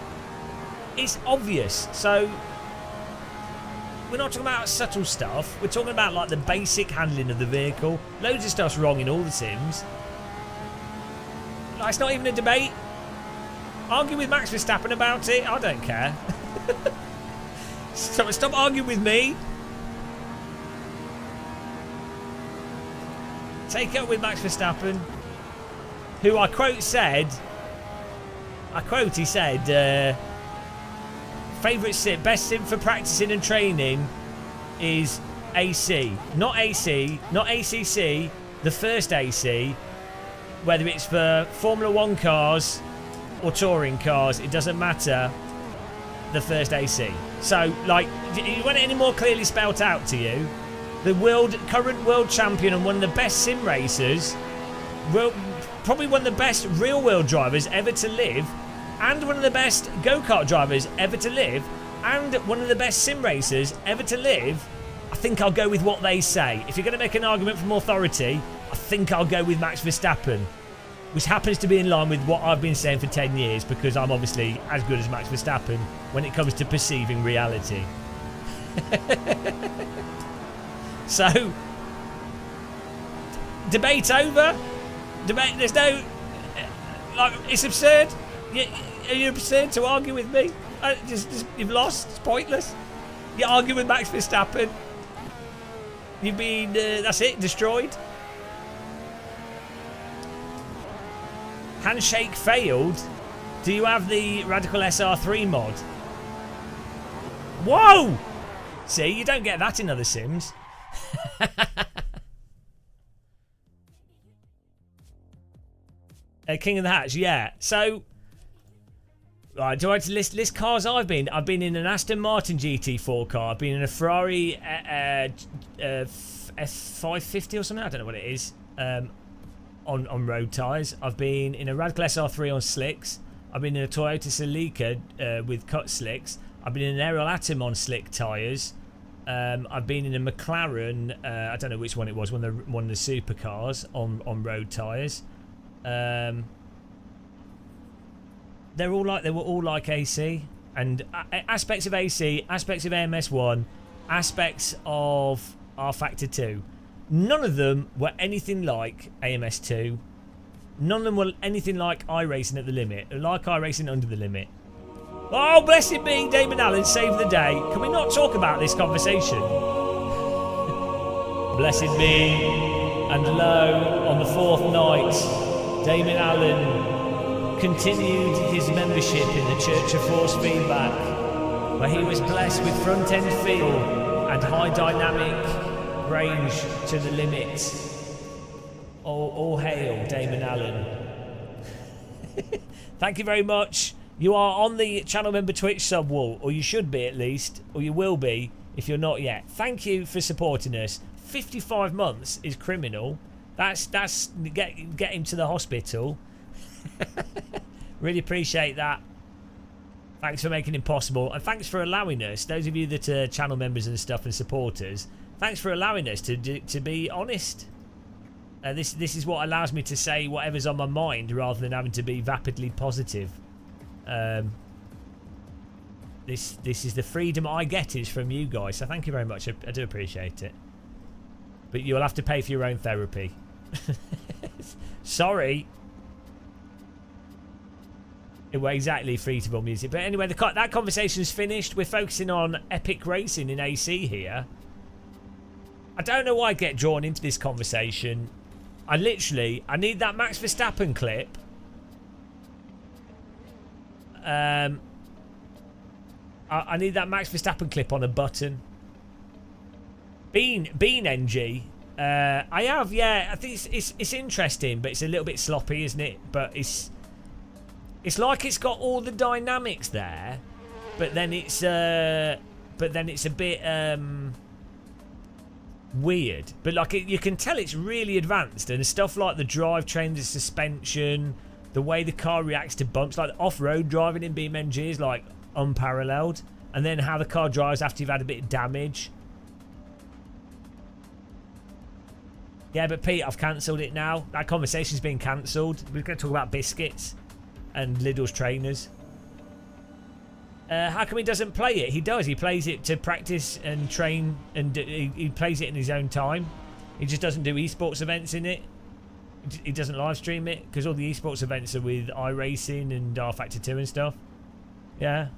it's obvious. So we're not talking about subtle stuff. We're talking about like the basic handling of the vehicle. Loads of stuff's wrong in all the sims. Like, it's not even a debate. Argue with Max Verstappen about it. I don't care. Stop arguing with me. Take it up with Max Verstappen, who I quote he said, favourite sim, best sim for practicing and training is AC. Not AC, not ACC, the first AC, whether it's for Formula 1 cars or touring cars, it doesn't matter, the first AC. So, like, you want it any more clearly spelt out to you? The current world champion and one of the best sim racers, probably one of the best real-world drivers ever to live, and one of the best go-kart drivers ever to live, and one of the best sim racers ever to live, I think I'll go with what they say. If you're going to make an argument from authority, I think I'll go with Max Verstappen, which happens to be in line with what I've been saying for 10 years, because I'm obviously as good as Max Verstappen when it comes to perceiving reality. So, debate over. Debate. There's no, like, it's absurd. Are you absurd to argue with me? You've lost. It's pointless. You argue with Max Verstappen. You've been, that's it, destroyed. Handshake failed. Do you have the Radical SR3 mod? Whoa! See, you don't get that in other sims. King of the Hatch, yeah. So, right, do I have to list cars I've been? I've been in an Aston Martin GT4 car. I've been in a Ferrari F550 or something. I don't know what it is. On road tyres. I've been in a Radical SR3 on slicks. I've been in a Toyota Celica with cut slicks. I've been in an Aerial Atom on slick tyres. I've been in a McLaren, I don't know which one it was, one of the supercars on road tyres. They were all like AC, and aspects of AC, aspects of AMS1, aspects of R Factor 2. None of them were anything like AMS2. None of them were anything like iRacing at the limit, like iRacing under the limit. Oh, blessed be Damon Allen, save the day. Can we not talk about this conversation? Blessed be, and lo, on the fourth night, Damon Allen continued his membership in the Church of Force Feedback, where he was blessed with front-end feel and high dynamic range to the limit. All hail Damon Allen. Thank you very much. You are on the channel member Twitch sub wall, or you should be at least, or you will be if you're not yet. Thank you for supporting us. 55 months is criminal. That's get him to the hospital. Really appreciate that. Thanks for making it possible, and thanks for allowing us, those of you that are channel members and stuff and supporters, thanks for allowing us to be honest. This is what allows me to say whatever's on my mind rather than having to be vapidly positive. This is the freedom I get is from you guys, so thank you very much. I do appreciate it. But you'll have to pay for your own therapy. Sorry. It was exactly free-to-roll music. But anyway, that conversation's finished. We're focusing on epic racing in AC here. I don't know why I get drawn into this conversation. I need that Max Verstappen clip. I need that Max Verstappen clip on a button. Bean NG. I have, yeah. I think it's interesting, but it's a little bit sloppy, isn't it? But it's like it's got all the dynamics there, but then it's a bit weird. But like you can tell it's really advanced, and stuff like the drivetrain, the suspension, the way the car reacts to bumps, like off-road driving in BeamNG is like unparalleled, and then how the car drives after you've had a bit of damage. Yeah, but Pete, I've cancelled it now. That conversation's been cancelled. We're going to talk about biscuits and Lidl's trainers. How come he doesn't play it? He does. He plays it to practice and train, and he plays it in his own time. He just doesn't do esports events in it. He doesn't live stream it because all the esports events are with iRacing and R-Factor 2 and stuff. Yeah.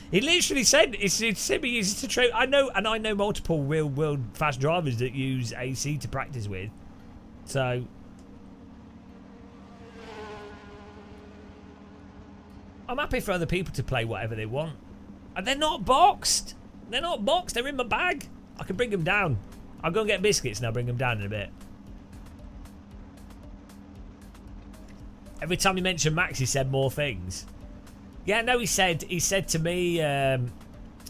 He literally said it's he uses to train. I know multiple real world fast drivers that use AC to practice with. So I'm happy for other people to play whatever they want. And they're not boxed. They're not boxed. They're in my bag. I can bring them down. I'll go and get biscuits and I'll bring them down in a bit. Every time you mention Max, he said more things. Yeah, no, he said to me,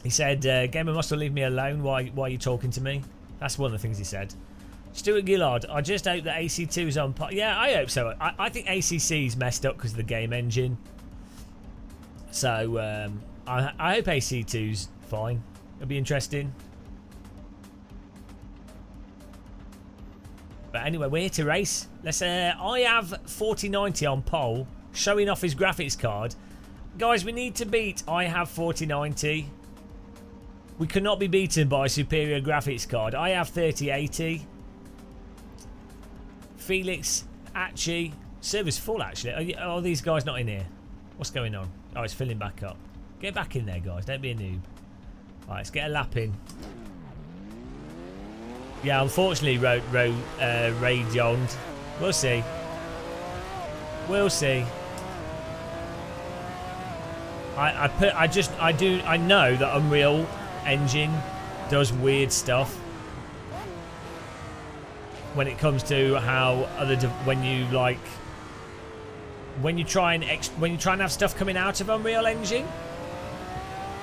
he said, Gamer must leave me alone. Why are you talking to me? That's one of the things he said. Stuart Gillard, I just hope that AC2 is on par. Yeah, I hope so. I think ACC's messed up because of the game engine. So, I hope AC2's fine. It'll be interesting. But anyway, we're here to race. Let's. I have 4090 on pole, showing off his graphics card. Guys, we need to beat I have 4090. We cannot be beaten by a superior graphics card. I have 3080. Felix, Achi, server's full actually. Are these guys not in here? What's going on? Oh, it's filling back up. Get back in there, guys. Don't be a noob. Alright, let's get a lap in. Yeah, unfortunately, Ray John. We'll see. We'll see. I know that Unreal Engine does weird stuff when it comes to how when you try and have stuff coming out of Unreal Engine,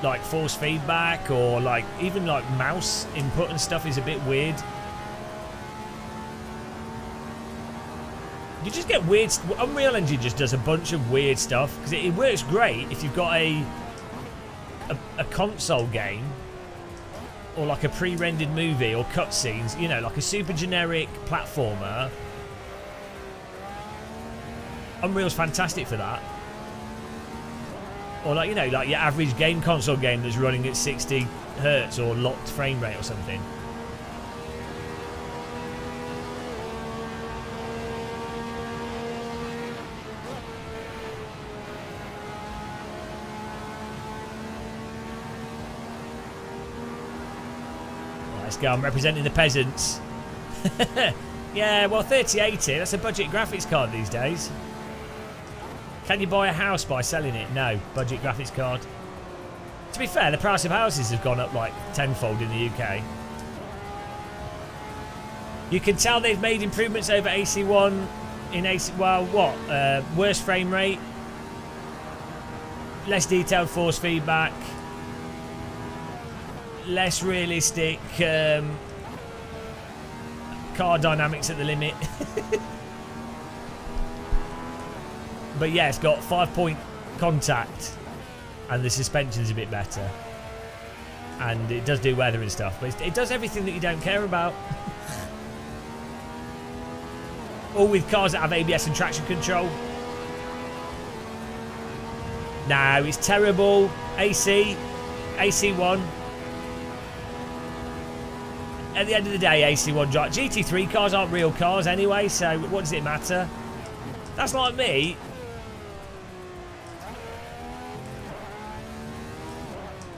like force feedback or like even like mouse input and stuff is a bit weird. You just get weird. Unreal Engine just does a bunch of weird stuff because it works great if you've got a console game or like a pre-rendered movie or cutscenes, you know, like a super generic platformer. Unreal's fantastic for that. Or like, you know, like your average game console game that's running at 60 hertz or locked frame rate or something. Let's go, I'm representing the peasants. Yeah, well, 3080, that's a budget graphics card these days. Can you buy a house by selling it? No, budget graphics card. To be fair, the price of houses have gone up like tenfold in the UK. You can tell they've made improvements over AC1 in AC. Well, what? Worse frame rate, less detailed force feedback, less realistic car dynamics at the limit. But yeah, it's got 5-point contact, and the suspension's a bit better, and it does do weather and stuff, but it does everything that you don't care about. All with cars that have ABS and traction control. No, it's terrible. AC1. At the end of the day, AC1 drive. GT3 cars aren't real cars anyway, so what does it matter? That's like me.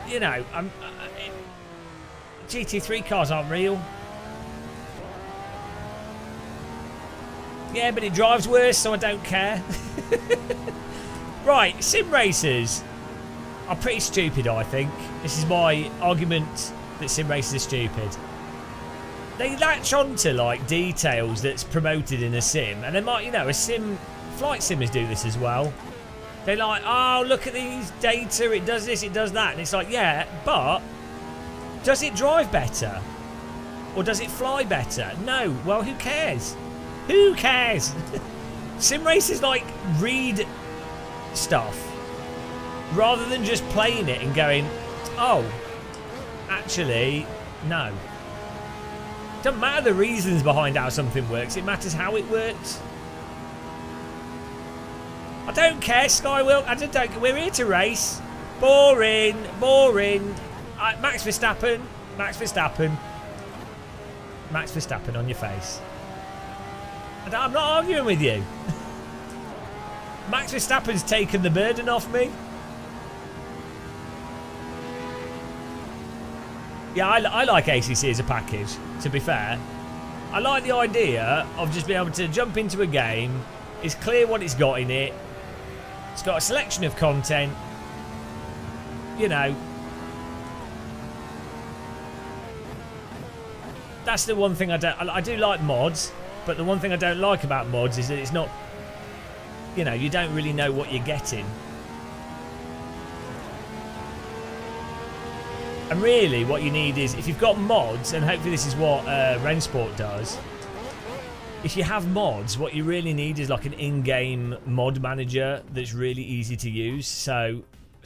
You know, GT3 cars aren't real. Yeah, but it drives worse, so I don't care. Right, sim racers are pretty stupid, I think. This is my argument that sim racers are stupid. They latch on to, like, details that's promoted in a sim, and they might, you know, flight simmers do this as well. They're like, oh, look at these data, it does this, it does that. And it's like, yeah, but does it drive better? Or does it fly better? No. Well, who cares? Who cares? Sim racers, like, read stuff rather than just playing it and going, oh, actually, no. Doesn't matter the reasons behind how something works, it matters how it works. I don't care, Skywill. I just don't. We're here to race. Boring, boring. Max Verstappen, Max Verstappen, Max Verstappen on your face. I'm not arguing with you. Max Verstappen's taken the burden off me. Yeah, I like ACC as a package, to be fair. I like the idea of just being able to jump into a game. It's clear what it's got in it. It's got a selection of content. You know. That's the one thing I don't... I do like mods, but the one thing I don't like about mods is that it's not... You know, you don't really know what you're getting. And really, what you need is, if you've got mods, and hopefully this is what Rensport does, if you have mods, what you really need is like an in-game mod manager that's really easy to use. So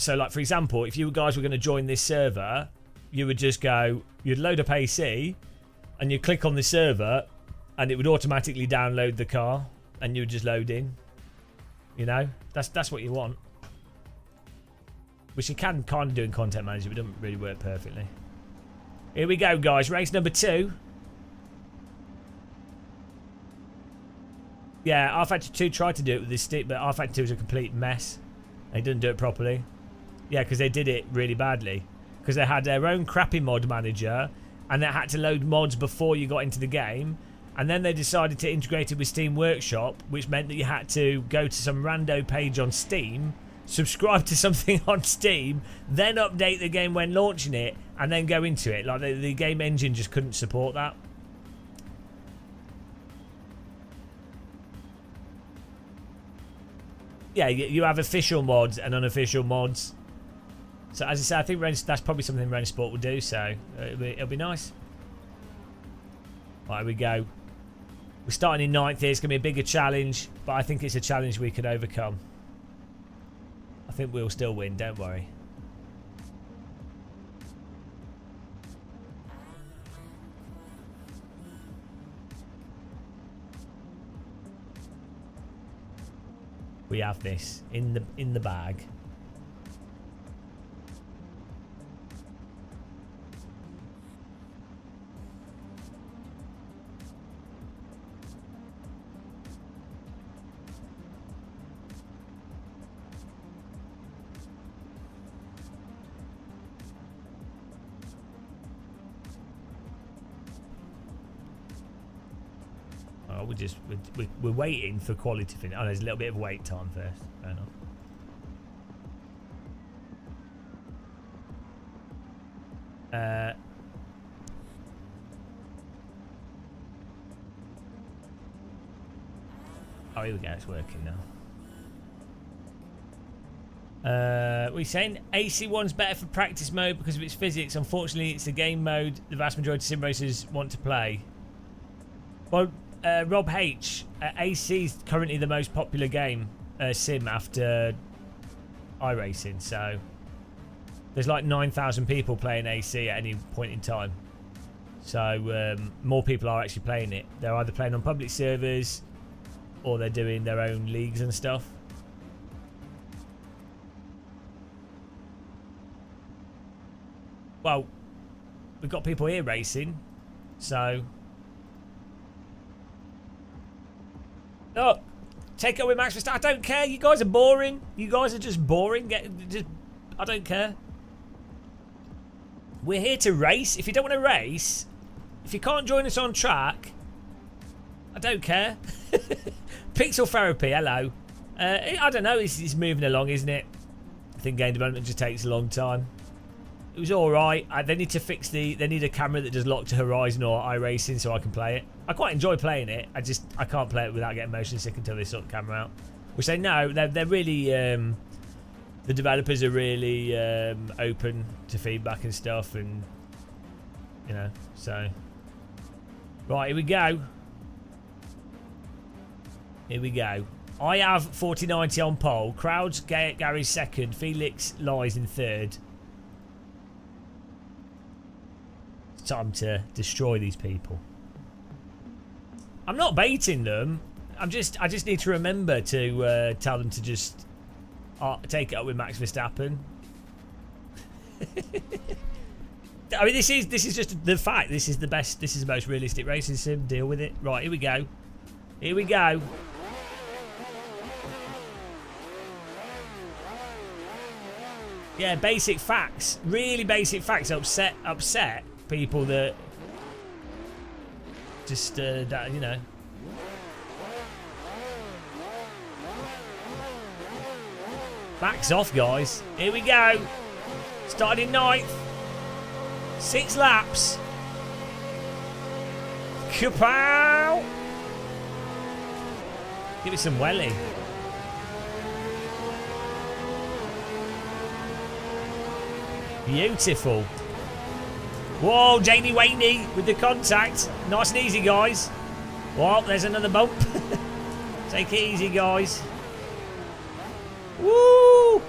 like, for example, if you guys were going to join this server, you would just go, you'd load up AC, and you'd click on the server, and it would automatically download the car, and you would just load in. You know, that's what you want. Which you can kind of do in Content Manager, but it doesn't really work perfectly. Here we go, guys. Race number 2. Yeah, R-Factor 2 tried to do it with this stick, but R-Factor 2 is a complete mess. They didn't do it properly. Yeah, because they did it really badly. Because they had their own crappy mod manager, and they had to load mods before you got into the game. And then they decided to integrate it with Steam Workshop, which meant that you had to go to some rando page on Steam, subscribe to something on Steam, then update the game when launching it, and then go into it. Like, the game engine just couldn't support that. Yeah, you have official mods and unofficial mods. So, as I say, I think that's probably something Rensport will do, so it'll be nice. Right, here we go. We're starting in 9th here. It's going to be a bigger challenge, but I think it's a challenge we can overcome. I think we'll still win, don't worry. We have this in the bag. We're waiting for quality to finish. Oh, there's a little bit of wait time first. Fair enough. Oh, here we go. It's working now. We're saying AC1's better for practice mode because of its physics. Unfortunately, it's the game mode the vast majority of sim racers want to play. Well, Rob H, AC is currently the most popular game sim after iRacing. So there's like 9,000 people playing AC at any point in time. So more people are actually playing it. They're either playing on public servers or they're doing their own leagues and stuff. Well, we've got people here racing, so... Oh, take it with Max Verstappen. I don't care. You guys are boring. You guys are just boring. I don't care. We're here to race. If you don't want to race, if you can't join us on track, I don't care. Pixel therapy, hello. I don't know. It's moving along, isn't it? I think game development just takes a long time. It was alright. They need to fix they need a camera that does lock to horizon or iRacing so I can play it. I quite enjoy playing it. I can't play it without getting motion sick until they sort the camera out. Which they know. They're really the developers are really open to feedback and stuff, and you know, so right, here we go. Here we go. I have 4090 on pole. Crowds, Gary's second. Felix lies in third. Time to destroy these people. I'm not baiting them. I just need to remember to tell them to just take it up with Max Verstappen. I mean, this is just the fact. This is the best. This is the most realistic racing sim. Deal with it. Right, here we go. Here we go. Yeah, basic facts. Really basic facts. Upset people that just that, you know. Backs off, guys. Here we go. Started in 9th. 6 laps. Kapow! Give it some welly. Beautiful. Whoa, Janey Waney with the contact. Nice and easy, guys. Well, there's another bump. Take it easy, guys. Woo!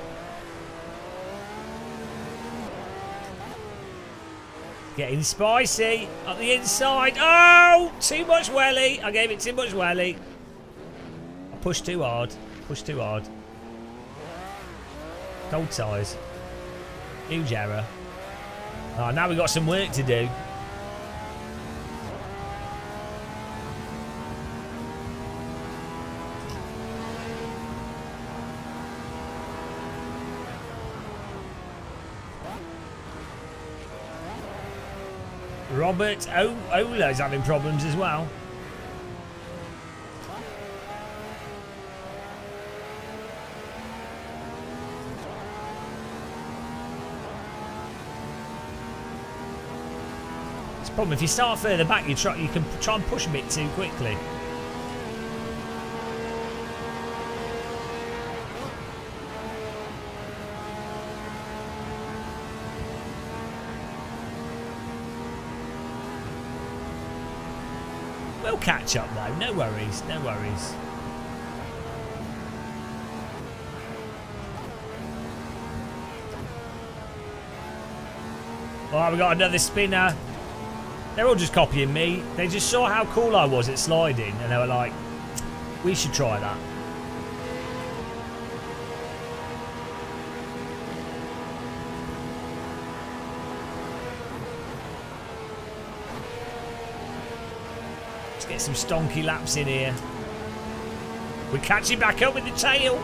Getting spicy. Up the inside. Oh! Too much welly. I gave it too much welly. I pushed too hard. Pushed too hard. Cold tyres. Huge error. Oh, now we've got some work to do. Robert Ola's having problems as well. Problem if you start further back, you can try and push a bit too quickly. We'll catch up though. No worries. No worries. Oh, we got another spinner. They're all just copying me. They just saw how cool I was at sliding and they were like, we should try that. Let's get some stonky laps in here. We're catching back up with the tail.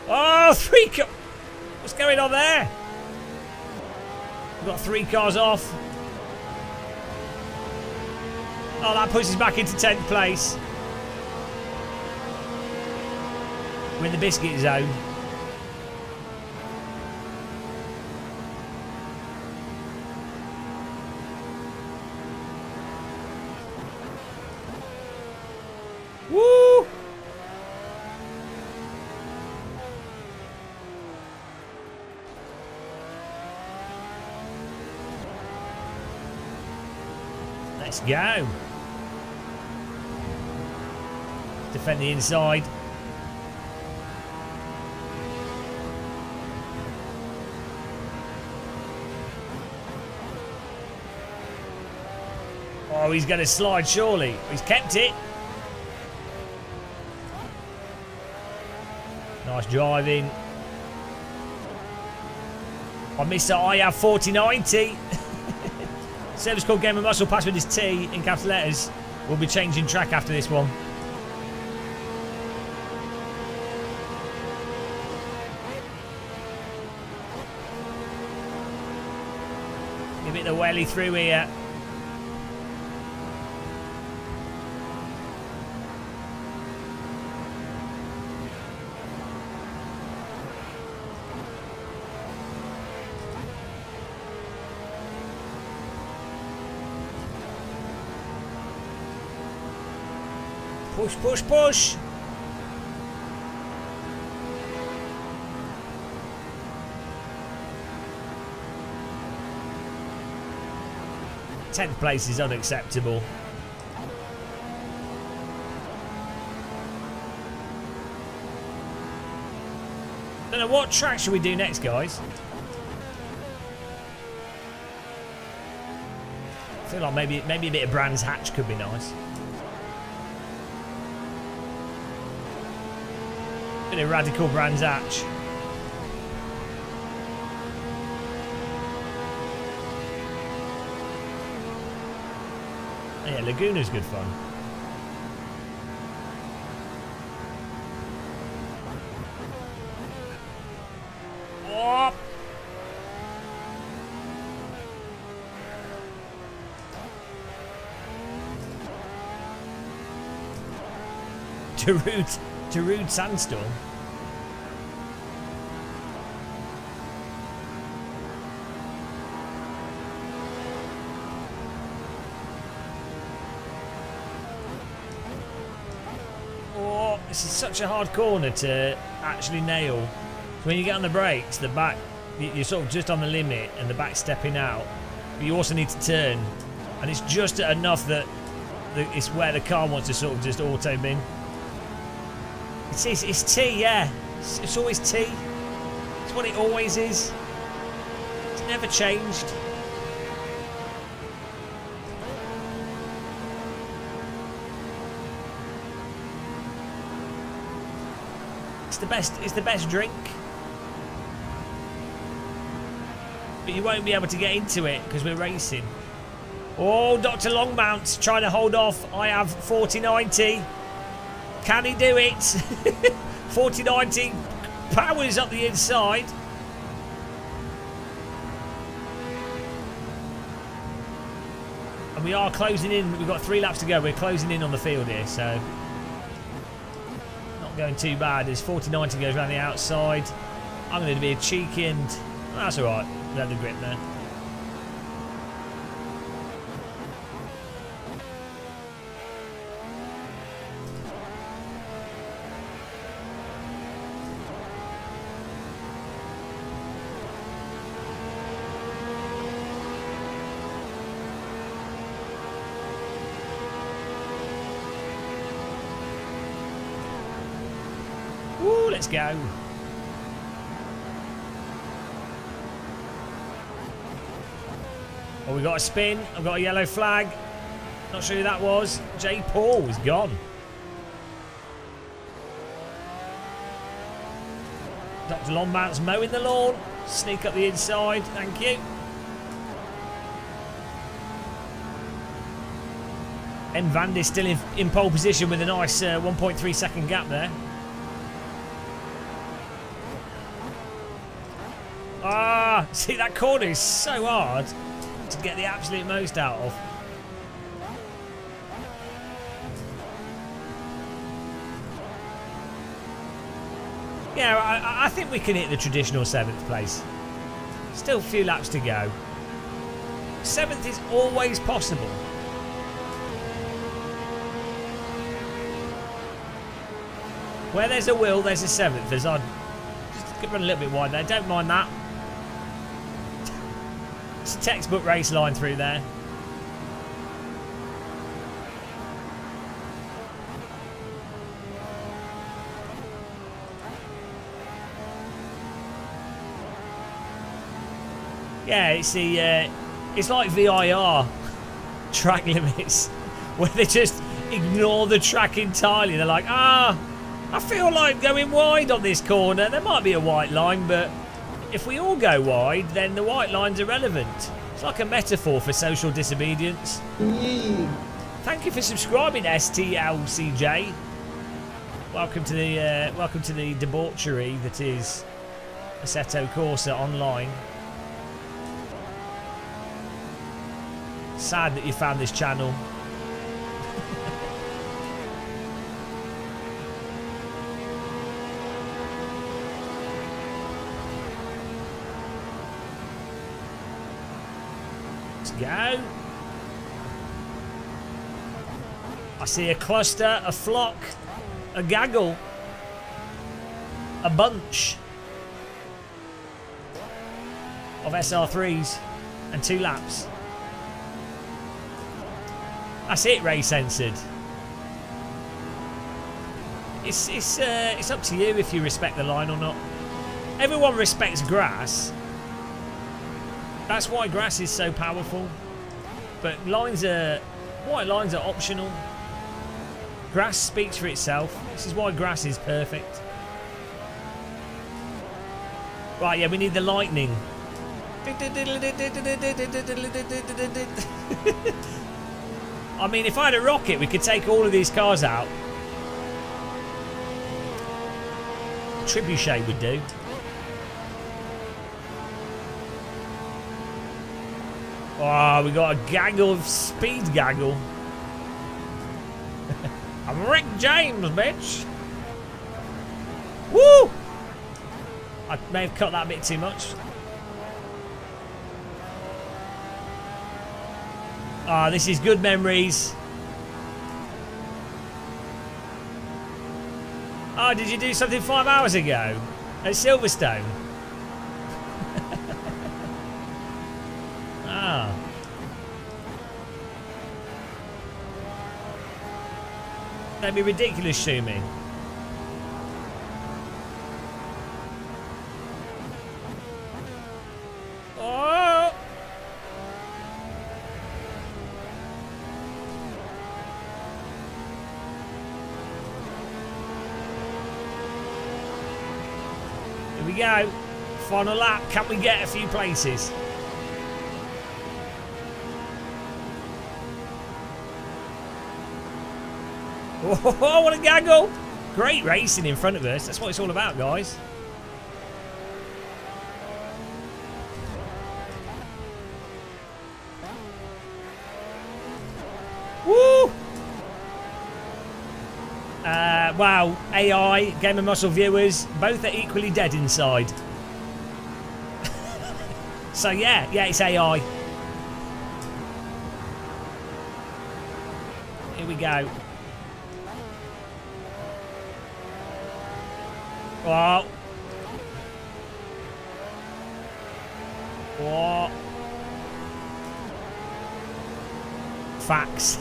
Oh, 3 cars. What's going on there? We've got 3 cars off. Oh, that pushes back into 10th place. We're in the biscuit zone. Let's go. Defend the inside. Oh, he's going to slide, surely. He's kept it. Nice driving. I missed the IER 4090. Service called Game of Muscle. Password is T in capital letters. We'll be changing track after this one. Give it the welly through here. Push, push, push. Tenth place is unacceptable. Don't know what track should we do next, guys. I feel like maybe a bit of Brands Hatch could be nice. Bit of radical Brands Hatch. Yeah, Laguna's good fun. Oh. Darude Sandstorm. Oh, this is such a hard corner to actually nail. So when you get on the brakes, the back, you're sort of just on the limit and the back stepping out. But you also need to turn. And it's just enough that it's where the car wants to sort of just auto bin. It's T, yeah. It's always T. It's what it always is. It's never changed. It's the best drink. But you won't be able to get into it because we're racing. Oh, Dr. Longmount's trying to hold off. I have 4090. Can he do it? 4090 powers up the inside. And we are closing in. We've got 3 laps to go. We're closing in on the field here, so not going too bad. As 4090 goes around the outside, I'm going to be a cheeky and that's all right. We had the grip there. Woo, let's go. Oh, we got a spin. I've got a yellow flag. Not sure who that was. J. Paul is gone. Dr. Longmount's mowing the lawn. Sneak up the inside. Thank you. M. Vandy's still in pole position with a nice 1.3 second gap there. Ah, see, that corner is so hard to get the absolute most out of. Yeah, I think we can hit the traditional 7th place. Still a few laps to go. 7th is always possible. Where there's a will, there's a 7th. As I just run a little bit wide there. Don't mind that. It's a textbook race line through there. Yeah, it's the it's like VIR track limits, where they just ignore the track entirely. They're like, I feel like going wide on this corner. There might be a white line, but if we all go wide, then the white line's irrelevant. It's like a metaphor for social disobedience. Thank you for subscribing, STLCJ. Welcome to the debauchery that is Assetto Corsa online. Sad that you found this channel. Let's go. I see a cluster, a flock, a gaggle, a bunch of SR3s and 2 laps. That's it, Ray Censored. It's up to you if you respect the line or not. Everyone respects grass. That's why grass is so powerful. But white lines are optional. Grass speaks for itself. This is why grass is perfect. Right, yeah, we need the lightning. I mean, if I had a rocket, we could take all of these cars out. Trebuchet would do. Oh, we got a gaggle of speed gaggle. I'm Rick James, bitch. Woo! I may have cut that a bit too much. Ah, this is good memories. Oh, did you do something 5 hours ago at Silverstone? Ah. Don't be ridiculous, Shumi. Oh! Here we go. Final lap. Can we get a few places? Oh, what a gaggle! Great racing in front of us. That's what it's all about, guys. Woo! Wow, AI, Game of Muscle viewers, both are equally dead inside. So yeah, it's AI. Here we go. Wow. What? Facts.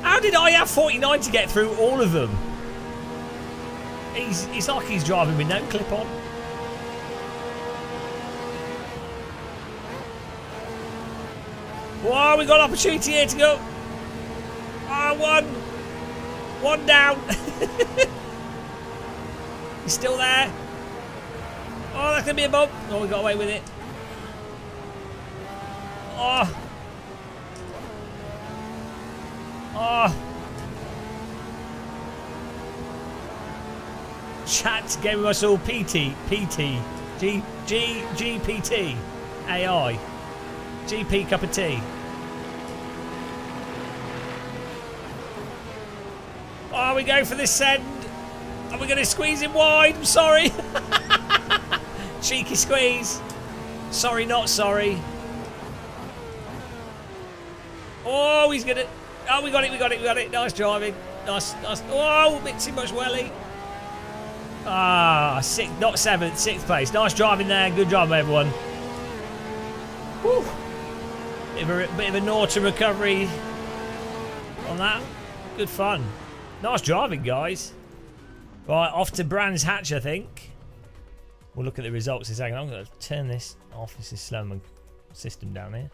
How did I have 49 to get through all of them? It's like he's driving with no clip on. Whoa, we got an opportunity here to go. Oh, one down. He's still there. Oh, that's going to be a bump. Oh, we got away with it. Oh. Oh. Chat Game of Us All PT. GPT. AI. GP cup of tea. Oh, we go for this send. Are we going to squeeze him wide? I'm sorry. Cheeky squeeze. Sorry, not sorry. Oh, he's going to... Oh, we got it. Nice driving. Nice. Oh, a bit too much welly. Ah, sixth, not seventh, 6th place. Nice driving there. Good job, everyone. Whew. Bit of a Norton recovery on that. Good fun. Nice driving, guys. Right, off to Brands Hatch, I think. We'll look at the results in a second. I'm going to turn this off. This is slow my system down here.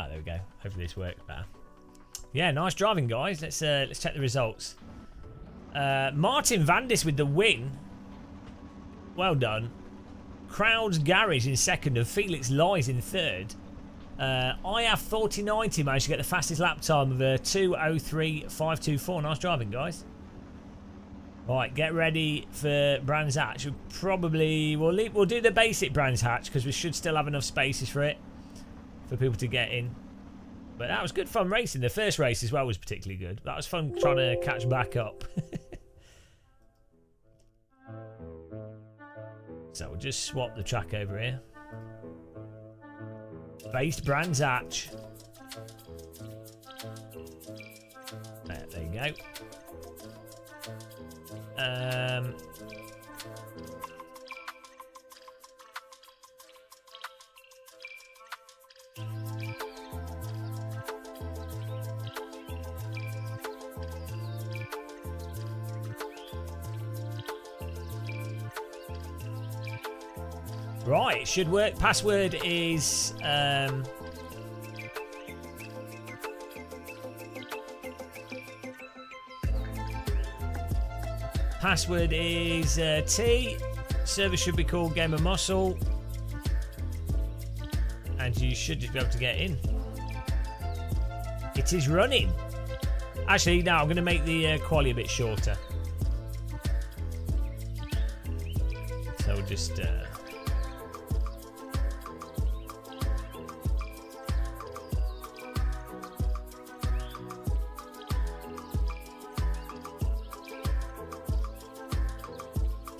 Ah, there we go. Hopefully this works better. Yeah, nice driving, guys. Let's check the results. Martin Vandis with the win. Well done. Crowds Garage in second and Felix Lies in third. IER 4090 managed to get the fastest lap time of 2:03.524. Nice driving, guys. Right, get ready for Brands Hatch. We'll do the basic Brands Hatch because we should still have enough spaces for it. For people to get in. But that was good fun racing. The first race as well was particularly good. That was fun trying to catch back up. So we'll just swap the track over here. Based Brands Hatch. There you go. Right, it should work. Password is T. Server should be called Game of Muscle, and you should just be able to get in. It is running. Actually, no, I'm going to make the quali a bit shorter. So we'll just.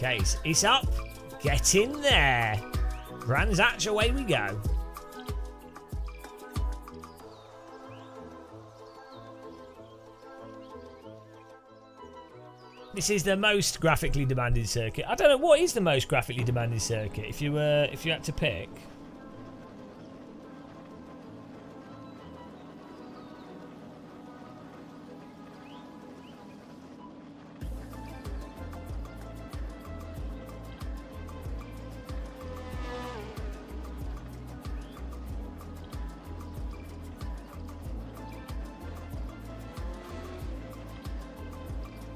Okay, it's up. Get in there. Brands Hatch, away we go. This is the most graphically demanding circuit. I don't know what is the most graphically demanding circuit if you had to pick.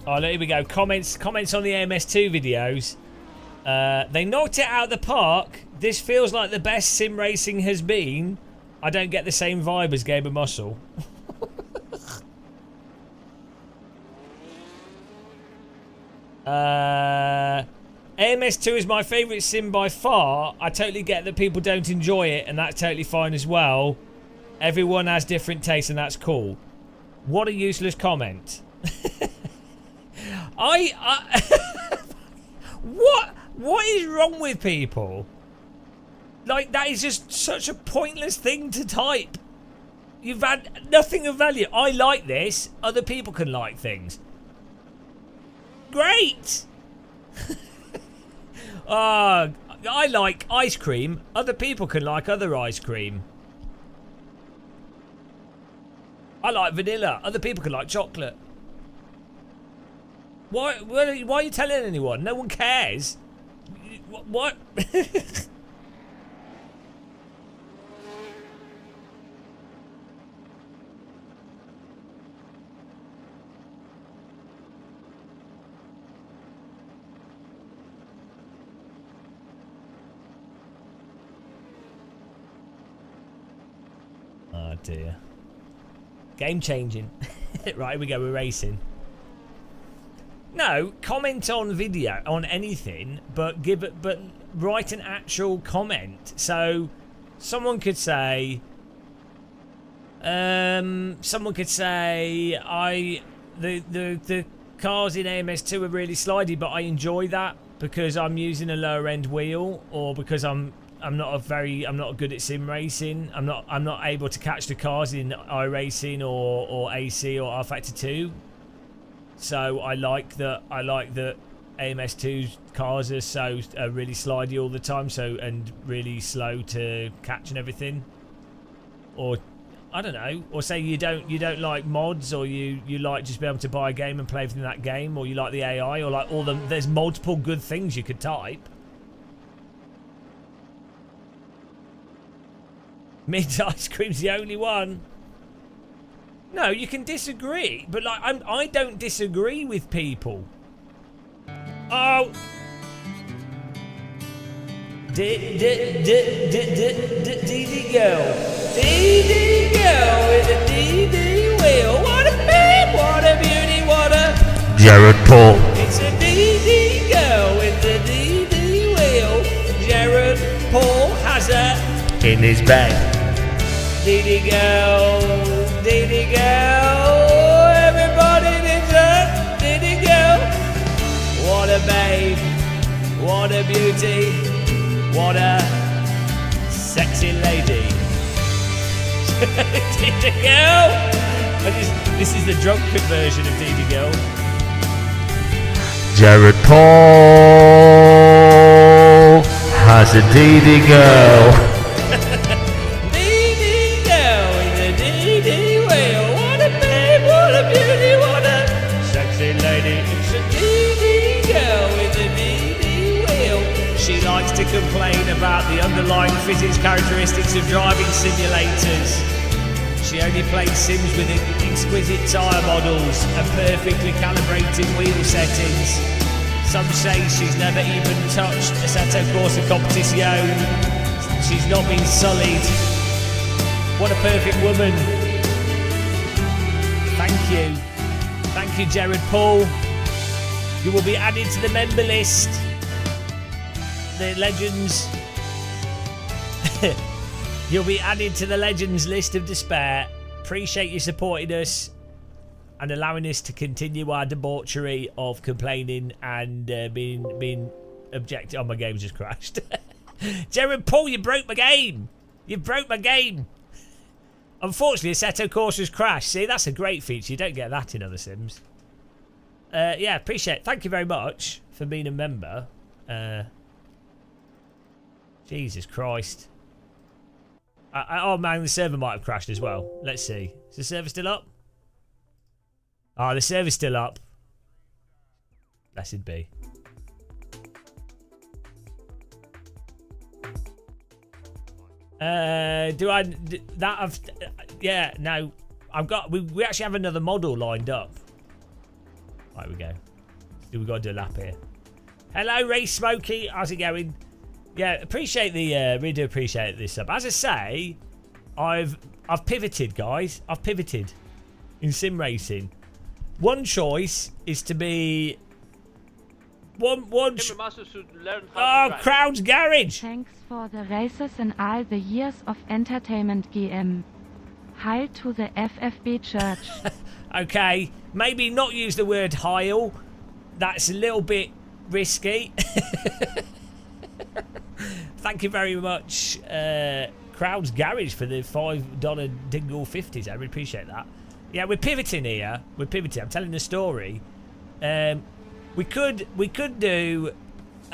Oh, here we go. Comments on the AMS2 videos. They knocked it out of the park. This feels like the best sim racing has been. I don't get the same vibe as Game of Muscle. AMS2 is my favourite sim by far. I totally get that people don't enjoy it, and that's totally fine as well. Everyone has different tastes, and that's cool. What a useless comment. What is wrong with people? Like, that is just such a pointless thing to type. You've had nothing of value. I like this. Other people can like things. Great. I like ice cream. Other people can like other ice cream. I like vanilla. Other people can like chocolate. Why are you telling anyone? No one cares. What? Oh dear. Game changing. Right, here we go, we're racing. No, comment on video, on anything, but write an actual comment. So someone could say the cars in AMS2 are really slidey, but I enjoy that. because I'm using a lower end wheel, or because I'm not good at sim racing. I'm not able to catch the cars in iRacing or AC or R Factor 2. So I like that AMS2's cars are really slidey all the time, and really slow to catch and everything. Or I don't know, or say you don't like mods, or you like just be able to buy a game and play within that game, or you like the AI, or like there's multiple good things you could type. Mint ice cream's the only one. No, you can disagree, but like I don't disagree with people. Oh. DD girl. DD girl with a DD wheel. What a babe, what a beauty, what a Jared Paul. It's a DD girl with the DD wheel. Jared Paul has a in his bag. DD girl, DD girl. Everybody needs a DD girl. What a babe, what a beauty, what a sexy lady. DD girl. This is the drunken version of DD girl. Jared Paul has a DD girl. DD girl with a DD wheel. What a babe, what a beauty, what a sexy lady. It's a DD girl with a DD wheel. She likes to complain about the underlying physics characteristics of driving simulators. She only plays sims with exquisite tyre models and perfectly calibrated wheel settings. Some say she's never even touched Assetto Corsa competition. She's not been sullied. What a perfect woman. Thank you. Thank you, Jared Paul. You will be added to the member list. The legends. You'll be added to the legends list of despair. Appreciate you supporting us and allowing us to continue our debauchery of complaining and being objective. Oh, my game just crashed. Jared Paul, you broke my game. You broke my game. Unfortunately, Assetto Corsa's crashed. See, that's a great feature. You don't get that in other sims. Yeah, appreciate it. Thank you very much for being a member. Jesus Christ. Oh man, the server might have crashed as well. Let's see. Is the server still up? Oh, the server's still up. Blessed be. Yeah, no. We actually have another model lined up. Right, we go. We've got to do a lap here. Hello, Ray Smokey. How's it going? Yeah, appreciate the really do appreciate this sub. As I say, I've pivoted, guys. I've pivoted in sim racing. One choice is to be Crowd's Garage. Thanks for the races and all the years of entertainment GM. Heil to the FFB Church. Okay, maybe not use the word heil. That's a little bit risky. Thank you very much, Crowd's Garage, for the $5 dingle 50s. I really appreciate that. Yeah, we're pivoting here. We're pivoting. I'm telling the story. We could do,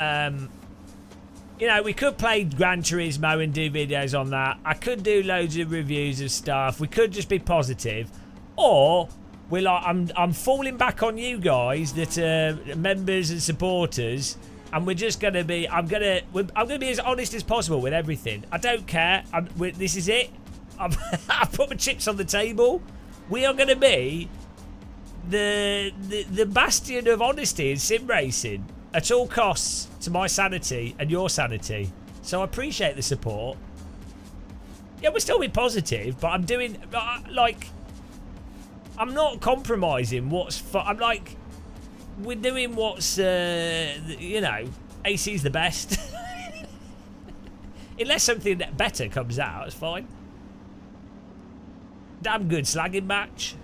you know, we could play Gran Turismo and do videos on that. I could do loads of reviews of stuff. We could just be positive, or we're like, I'm falling back on you guys that are members and supporters. And we're just gonna be. I'm gonna be as honest as possible with everything. I don't care. This is it. I've put my chips on the table. We are gonna be the bastion of honesty in sim racing at all costs, to my sanity and your sanity. So I appreciate the support. Yeah, we'll still be positive, but I'm doing like, I'm not compromising what's I'm like. We're doing what's, you know, AC's the best. Unless something better comes out, it's fine. Damn good slagging match.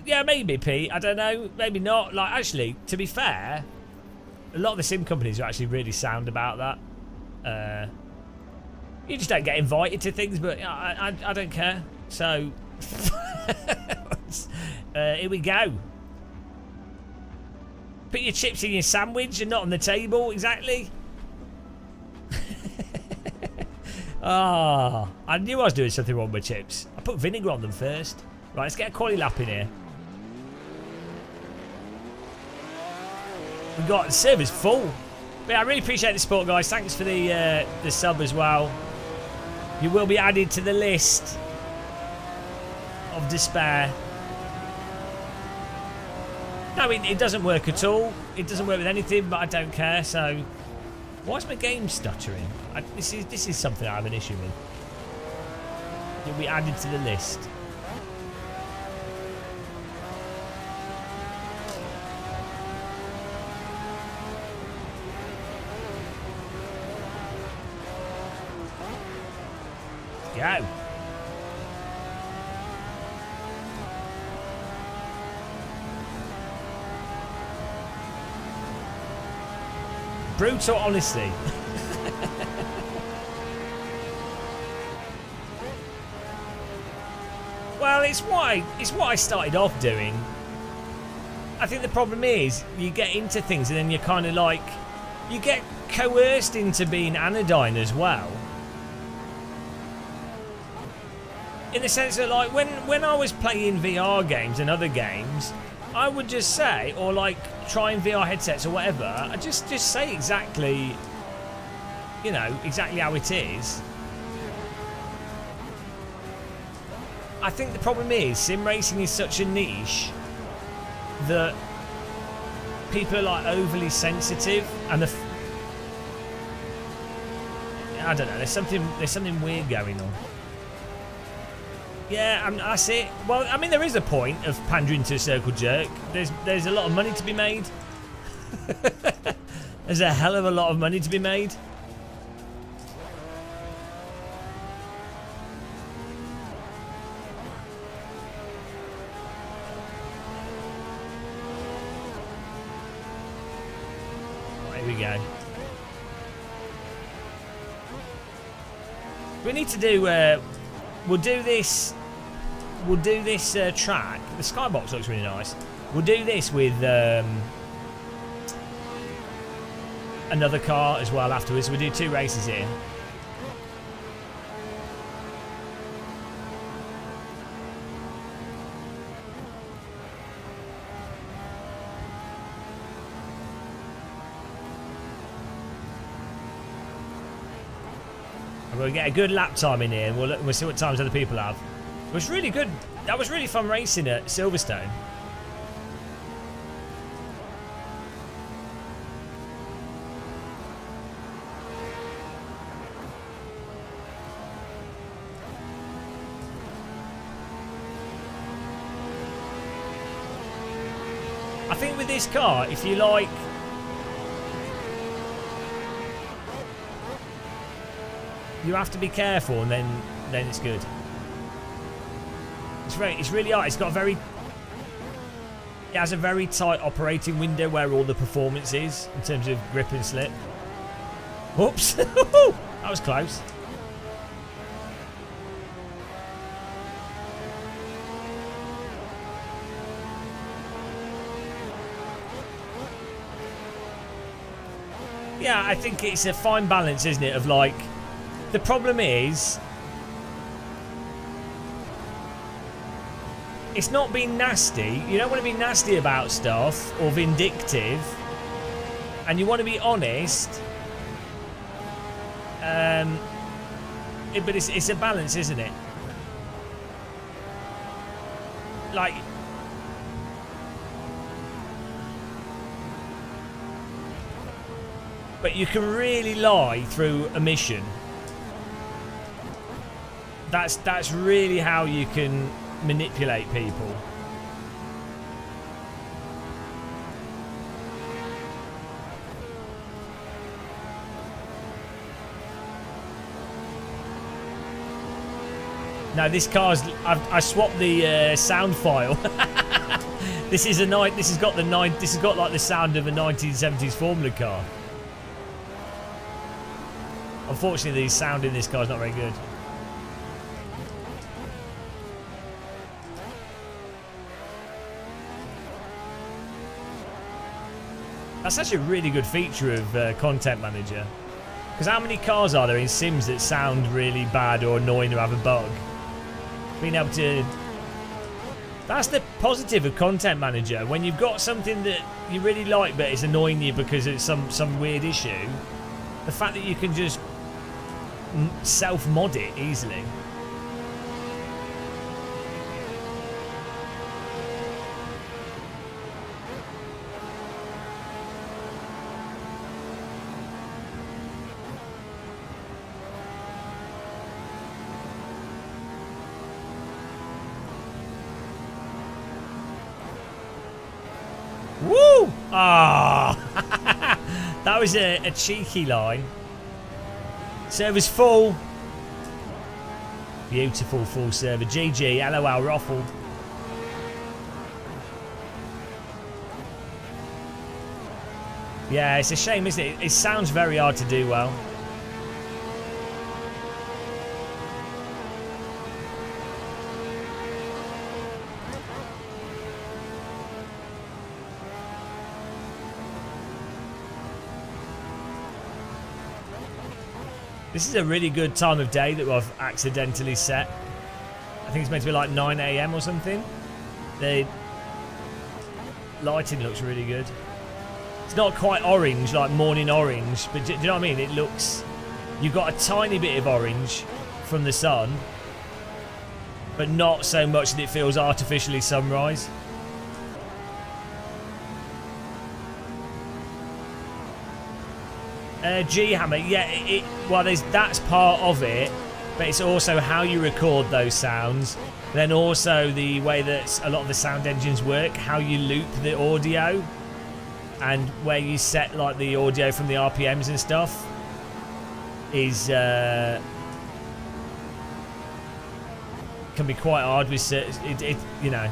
Yeah, maybe, Pete. I don't know. Maybe not. Like, actually, to be fair, a lot of the sim companies are actually really sound about that. You just don't get invited to things, but I don't care. So, here we go. Put your chips in your sandwich and not on the table, exactly. Ah, I knew I was doing something wrong with chips. I put vinegar on them first. Right, let's get a quality lap in here. We got the server's full. But yeah, I really appreciate the support, guys. Thanks for the sub as well. You will be added to the list of despair. No, it doesn't work at all. It doesn't work with anything, but I don't care. So, why is my game stuttering? This is something I have an issue with. You'll be added to the list. Go. Brutal honesty. Well, it's what I started off doing. I think the problem is you get into things and then you're kind of like, you get coerced into being anodyne as well. In the sense that, like, when I was playing VR games and other games, I would just say, or like trying VR headsets or whatever, I just say exactly, you know, exactly how it is. I think the problem is sim racing is such a niche that people are like overly sensitive, and I don't know. There's something weird going on. Yeah, that's it. Well, I mean, there is a point of pandering to a circle jerk. There's a lot of money to be made. There's a hell of a lot of money to be made. Right, here we go. We need to do. We'll do this track. The skybox looks really nice. We'll do this with another car as well afterwards. We'll do 2 races here. And we'll get a good lap time in here, and we'll see what times other people have. It was really good. That was really fun racing at Silverstone. I think with this car, if you like, you have to be careful, and then it's good. It's really hard. It has a very tight operating window where all the performance is in terms of grip and slip. Whoops. That was close. Yeah, I think it's a fine balance, isn't it, of like, the problem is it's not being nasty. You don't want to be nasty about stuff or vindictive, and you want to be honest. But it's a balance, isn't it? Like, but you can really lie through a mission. That's really how you can manipulate people. No, this car's... I swapped the sound file. This is a night. This has got like the sound of a 1970s Formula car. Unfortunately, the sound in this car is not very good. That's actually a really good feature of Content Manager. Because how many cars are there in Sims that sound really bad or annoying or have a bug? Being able to... That's the positive of Content Manager. When you've got something that you really like but it's annoying you because it's some weird issue, the fact that you can just self-mod it easily. Woo! Ah! That was a cheeky line. Server's full. Beautiful full server. GG, LOL, Ruffle. Yeah, it's a shame, isn't it? It sounds very hard to do well. This is a really good time of day that I've accidentally set. I think it's meant to be like 9 AM or something. The lighting looks really good. It's not quite orange, like morning orange, but do you know what I mean? It looks... You've got a tiny bit of orange from the sun, but not so much that it feels artificially sunrise. G-Hammer, yeah, well, that's part of it, but it's also how you record those sounds. Then also the way that a lot of the sound engines work, how you loop the audio, and where you set like the audio from the RPMs and stuff is can be quite hard with it, you know.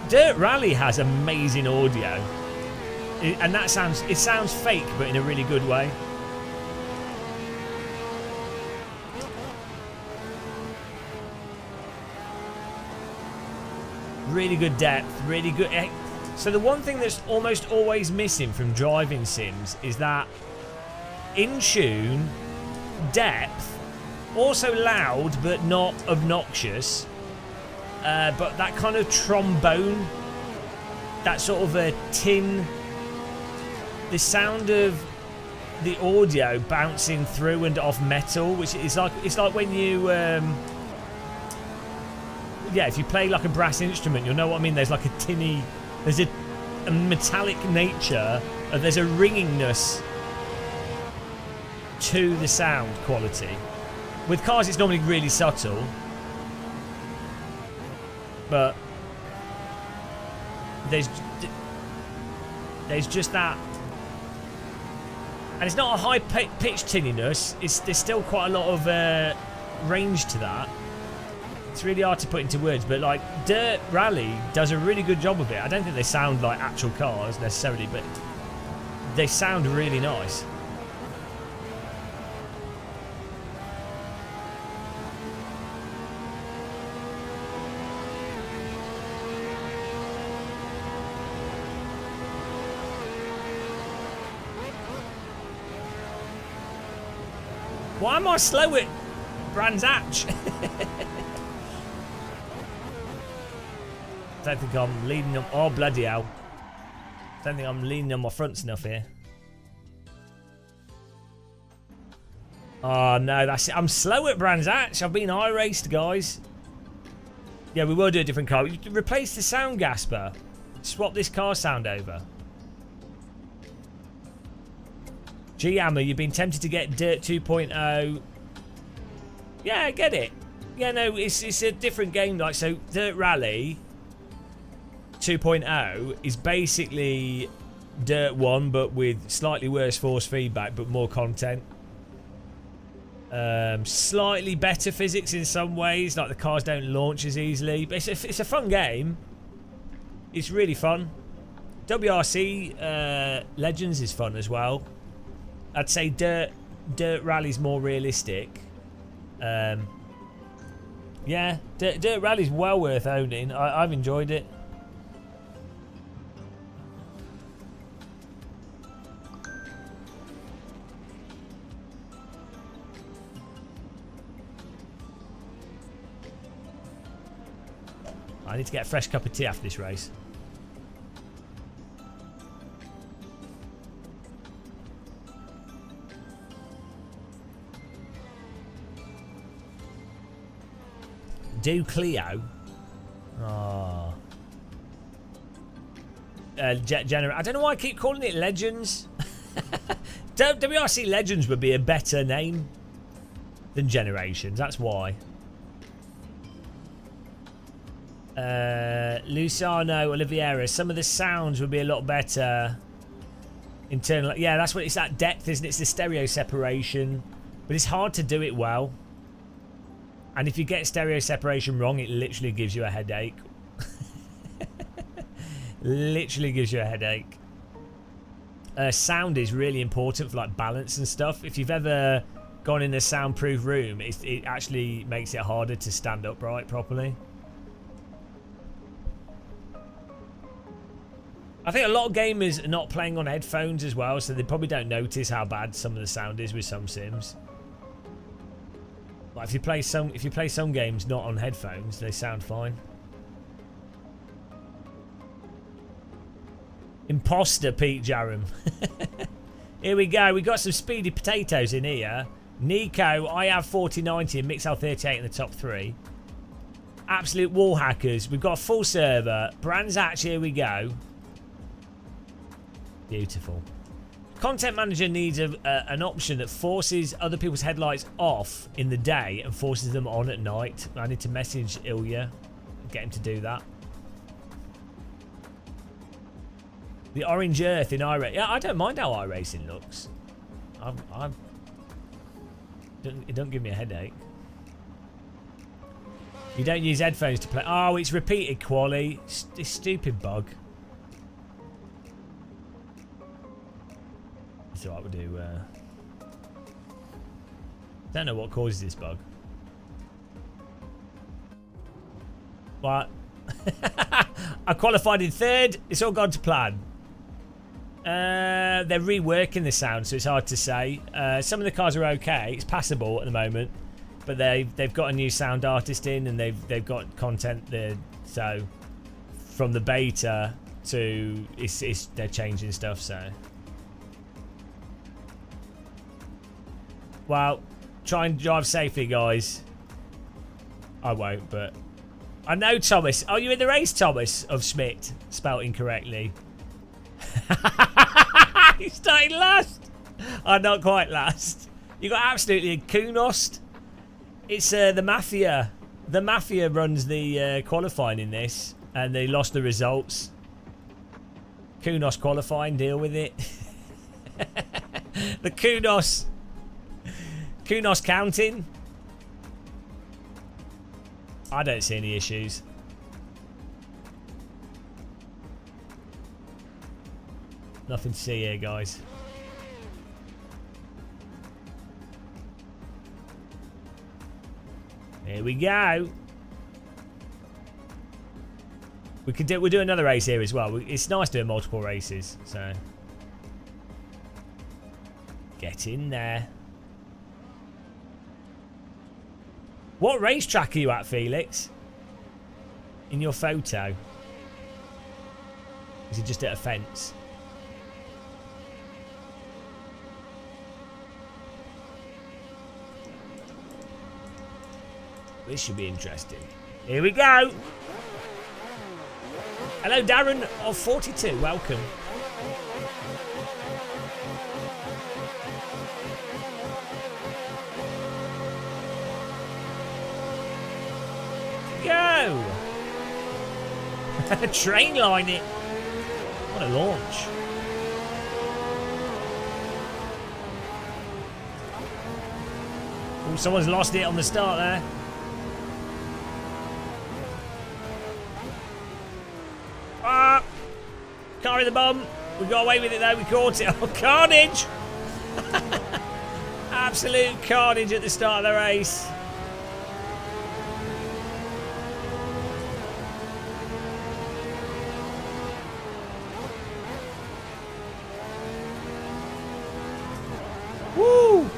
Dirt Rally has amazing audio, and that sounds fake, but in a really good way. Really good depth, really good. So the one thing that's almost always missing from driving sims is that in tune, depth, also loud but not obnoxious. But that kind of trombone, that sort of a tin, the sound of the audio bouncing through and off metal, which is like, it's like when you, yeah, if you play like a brass instrument, you'll know what I mean. There's like a tinny, there's a metallic nature, and there's a ringingness to the sound quality. With cars, it's normally really subtle. But there's just that, and it's not a high-pitched tinniness. There's still quite a lot of range to that. It's really hard to put into words, but like Dirt Rally does a really good job of it. I don't think they sound like actual cars necessarily, but they sound really nice. Why am I slow at Brands Hatch? Don't think I'm leaning them. Oh, bloody hell. Don't think I'm leaning on my fronts enough here. Oh, no, that's it. I'm slow at Brands Hatch. I've been I-raced, guys. Yeah, we will do a different car. You can replace the sound gasper. Swap this car sound over. G-Hammer, you've been tempted to get Dirt 2.0. Yeah, I get it. Yeah, no, it's a different game. Like, so Dirt Rally 2.0 is basically Dirt 1, but with slightly worse force feedback, but more content. Slightly better physics in some ways, like the cars don't launch as easily. But it's a fun game. It's really fun. WRC Legends is fun as well. I'd say Dirt Rally's more realistic. Yeah, Dirt Rally's well worth owning. I've enjoyed it. I need to get a fresh cup of tea after this race. Do Clio? Oh. I don't know why I keep calling it Legends. WRC Legends would be a better name than Generations. That's why. Luciano Oliveira. Some of the sounds would be a lot better. Internal. Yeah, that's what it's that depth, isn't it? It's the stereo separation. But it's hard to do it well. And if you get stereo separation wrong, it literally gives you a headache. Literally gives you a headache. Sound is really important for like balance and stuff. If you've ever gone in a soundproof room, it actually makes it harder to stand upright properly. I think a lot of gamers are not playing on headphones as well, so they probably don't notice how bad some of the sound is with some sims. Like if you play some games not on headphones, they sound fine. Imposter Pete Jarum. Here we go. We got some speedy potatoes in here. Nico, I have 4090 and Mixel 38 in the top 3. Absolute wall hackers. We've got a full server. Brands Hatch, here we go. Beautiful. Content Manager needs an option that forces other people's headlights off in the day and forces them on at night. I need to message Ilya and get him to do that. The orange earth in iRacing. Yeah, I don't mind how iRacing looks. It don't give me a headache. You don't use headphones to play. Oh, it's repeated quality. This stupid bug. It's alright, we'll do. Don't know what causes this bug. What? I qualified in 3rd. It's all gone to plan. They're reworking the sound, so it's hard to say. Some of the cars are okay. It's passable at the moment, but they've got a new sound artist in, and they've got content there. So from the beta to they're changing stuff. So. Well, try and drive safely, guys. I won't, but... I know, Thomas. Oh, you in the race, Thomas? Of Schmidt. Spelt incorrectly. You started last. Oh, not quite last. You got absolutely kunos. It's the Mafia. The Mafia runs the qualifying in this, and they lost the results. Kunos qualifying, deal with it. The kunos... Kunos counting. I don't see any issues. Nothing to see here, guys. Here we go. We'll do another race here as well. It's nice doing multiple races, so get in there. What racetrack are you at, Felix? In your photo? Is it just at a fence? This should be interesting. Here we go. Hello, Darren of 42. Welcome. Train line it. What a launch. Oh, someone's lost it on the start there. Ah! Car in the bum. We got away with it though. We caught it. Oh, carnage! Absolute carnage at the start of the race. Woo!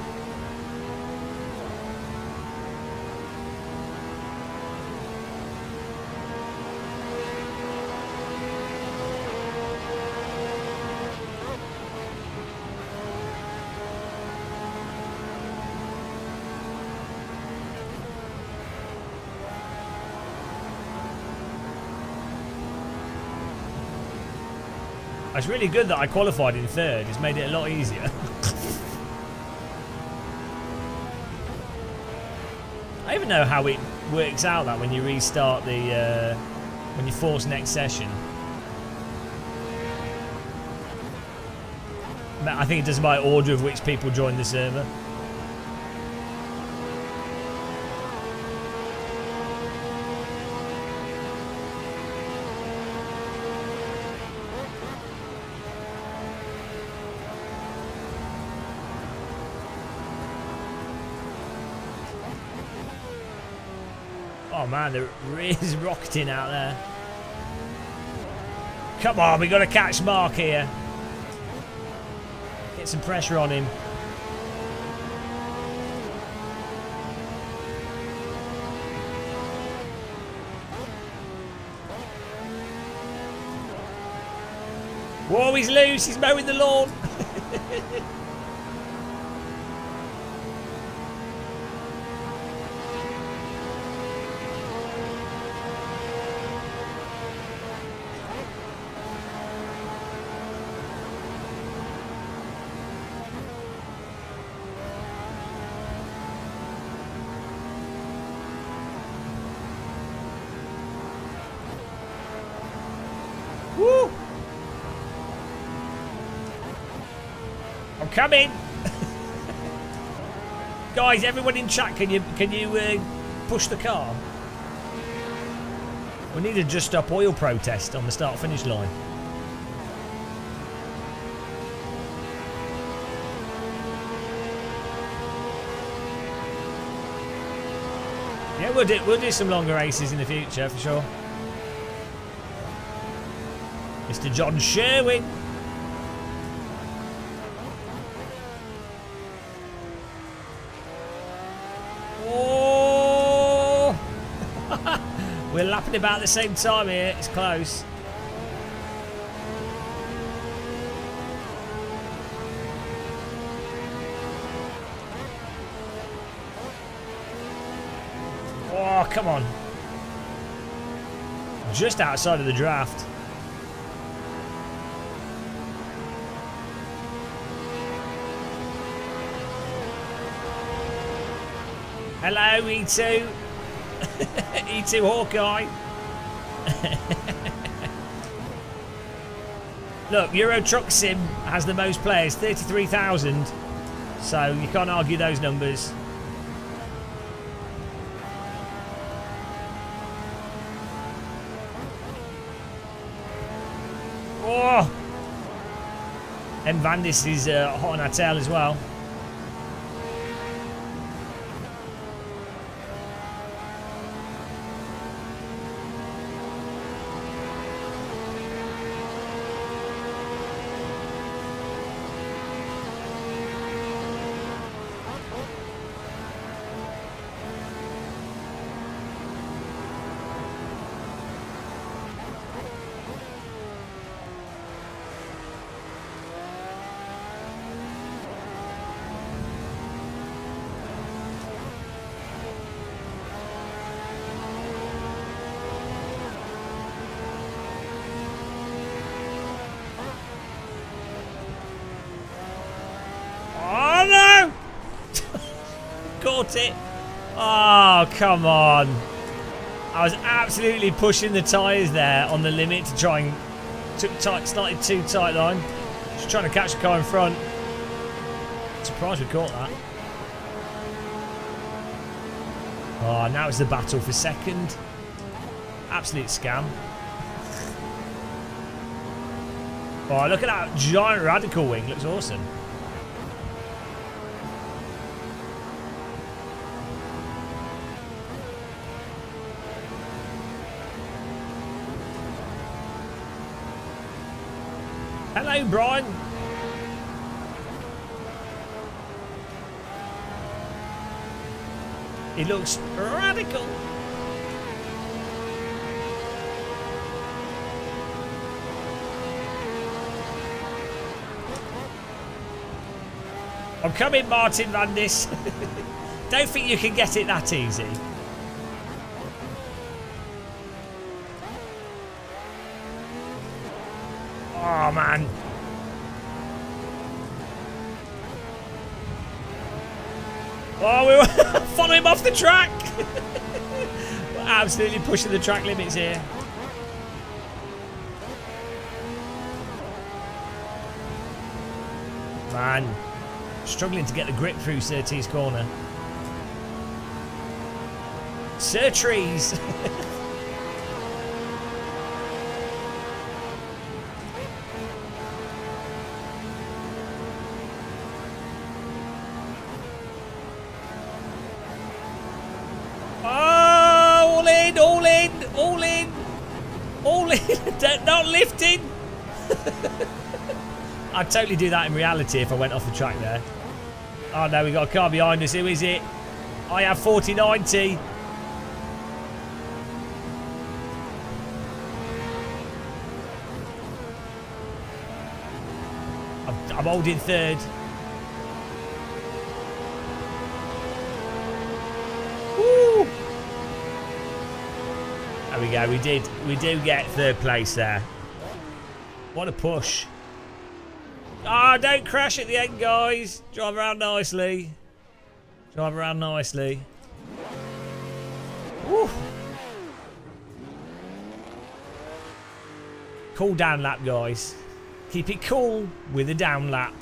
It's really good that I qualified in third. It's made it a lot easier. I even know how it works out that when you restart the when you force next session. I think it does by order of which people join the server. Oh man, there is rocketing out there. Come on, we got to catch Mark here. Get some pressure on him. Whoa, he's loose. He's mowing the lawn. Woo! I'm coming. Guys, everyone in chat, can you push the car? We need a just stop oil protest on the start finish line. Yeah, we'll do some longer races in the future for sure. Mr. John Sherwin. Oh! We're lapping about the same time here. It's close. Oh, come on. Just outside of the draft. Hello, E2. E2 Hawkeye. Look, Euro Truck Sim has the most players, 33,000. So you can't argue those numbers. Oh! M. Vandis is hot on our tail as well. Caught it. Oh, come on. I was absolutely pushing the tyres there on the limit to try and slightly too tight line. Just trying to catch the car in front. Surprised we caught that. Oh, now it's the battle for second. Absolute scam. Oh, look at that giant radical wing. Looks awesome. Hello, Brian. He looks radical. I'm coming, Martin Vandis. Don't think you can get it that easy. Oh, man. Oh, we were following him off the track. We're absolutely pushing the track limits here. Man, struggling to get the grip through Surtees corner. Sir Trees. Not lifting. I'd totally do that in reality if I went off the track there. Oh no, we got a car behind us. Who is it? I have 4090. I'm holding third. Woo! There we go. We do get third place there. What a push. Ah, don't crash at the end, guys. Drive around nicely. Drive around nicely. Woo. Cool down lap, guys. Keep it cool with a down lap.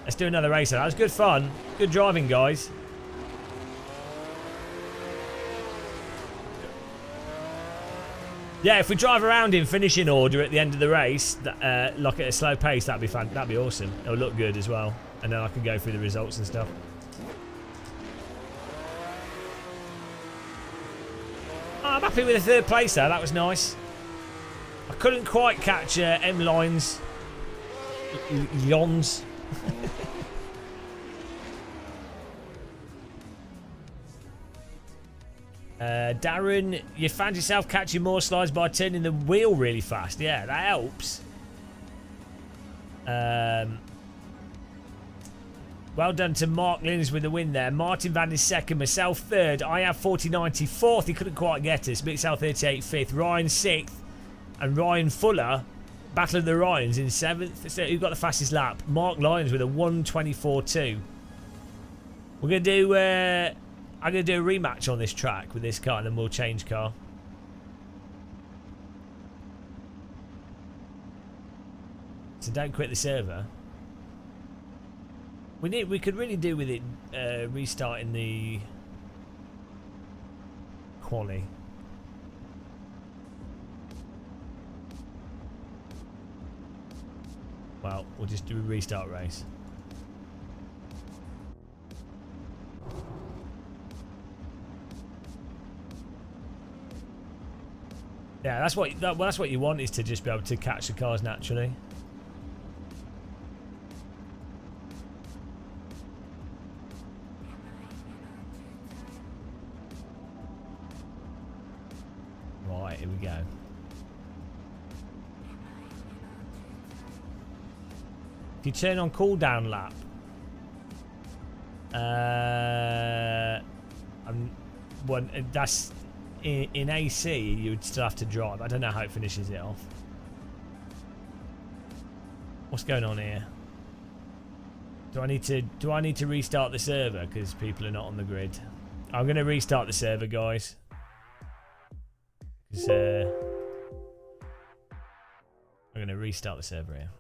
Let's do another race. That was good fun. Good driving, guys. Yeah, if we drive around in finishing order at the end of the race, like at a slow pace, that'd be fun. That'd be awesome. It'll look good as well, and then I can go through the results and stuff. Oh, I'm happy with the third place there. That was nice. I couldn't quite catch M Lines. Lyons. Darren, you found yourself catching more slides by turning the wheel really fast. Yeah, that helps. Well done to Mark Lins with the win there. Martin Van is second, myself third. I have 4090 fourth. He couldn't quite get us. Big South 38 fifth. Ryan sixth. And Ryan Fuller, Battle of the Ryans, in seventh. So who got the fastest lap? Mark Lyons with a 1:24.2. We're going to do... I'm going to do a rematch on this track with this car, and then we'll change car. So don't quit the server. We could really do with it restarting the quali. Well, we'll just do a restart race. Yeah, that's what you want, is to just be able to catch the cars naturally. Right, here we go. If you turn on cooldown lap, that's in AC. You would still have to drive. I don't know how it finishes it off. What's going on here? Do I need to restart the server because people are not on the grid? I'm going to restart the server, guys. Because I'm going to restart the server here.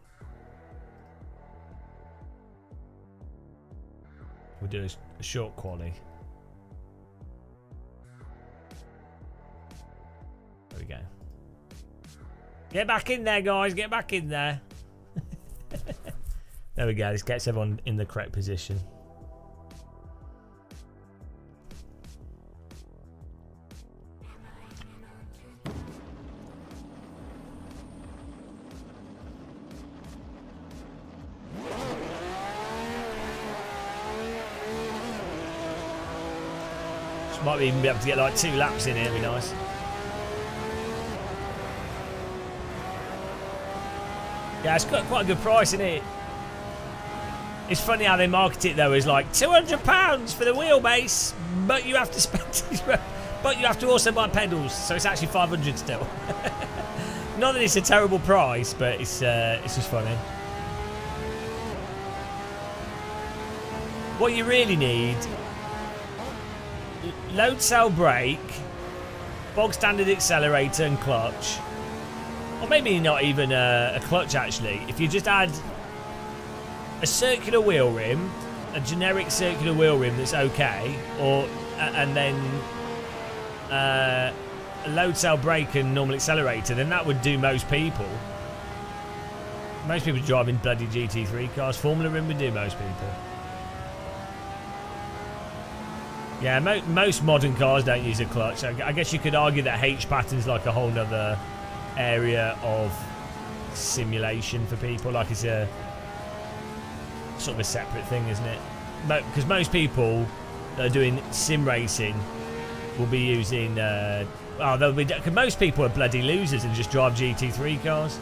We'll do a short quali. There we go. Get back in there, guys. Get back in there. There we go. This gets everyone in the correct position. Might even be able to get like 2 laps in here, it'd be nice. Yeah, it's got quite a good price, isn't it? It's funny how they market it though as like £200 for the wheelbase, but you have to spend, but you have to also buy pedals, so it's actually 500 still. Not that it's a terrible price, but it's just funny. What you really need: load cell brake, bog standard accelerator and clutch, or maybe not even a clutch actually. If you just add a circular wheel rim, a generic circular wheel rim that's okay, or and then a load cell brake and normal accelerator, then that would do most people. Most people driving bloody GT3 cars. Formula rim would do most people. Yeah, most modern cars don't use a clutch. I guess you could argue that H pattern's like a whole nother area of simulation for people. Like it's a sort of a separate thing, isn't it? Because most people that are doing sim racing will be using. Cause most people are bloody losers and just drive GT3 cars.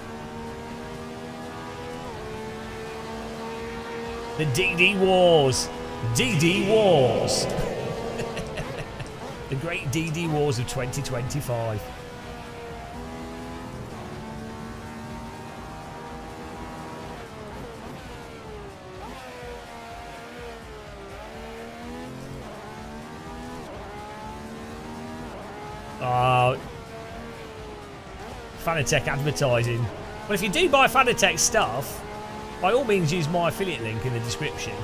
The DD Wars. DD Wars. The great DD Wars of 2025. Fanatec advertising. Well, if you do buy Fanatec stuff, by all means use my affiliate link in the description.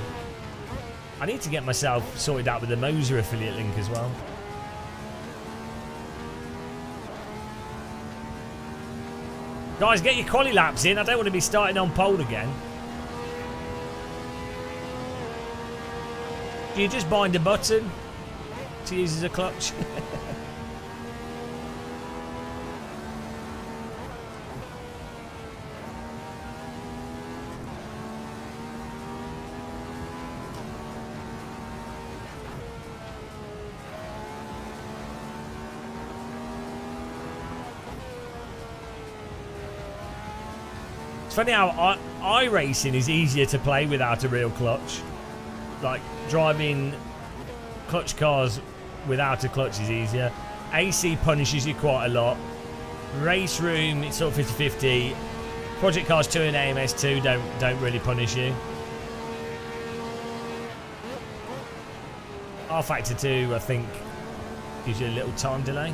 I need to get myself sorted out with the Moser affiliate link as well. Guys, get your quali laps in. I don't want to be starting on pole again. Do you just bind a button to use as a clutch? It's funny how iRacing is easier to play without a real clutch. Like, driving clutch cars without a clutch is easier. AC punishes you quite a lot. Race Room, it's sort of 50-50. Project Cars 2 and AMS 2 don't really punish you. R Factor 2, I think, gives you a little time delay.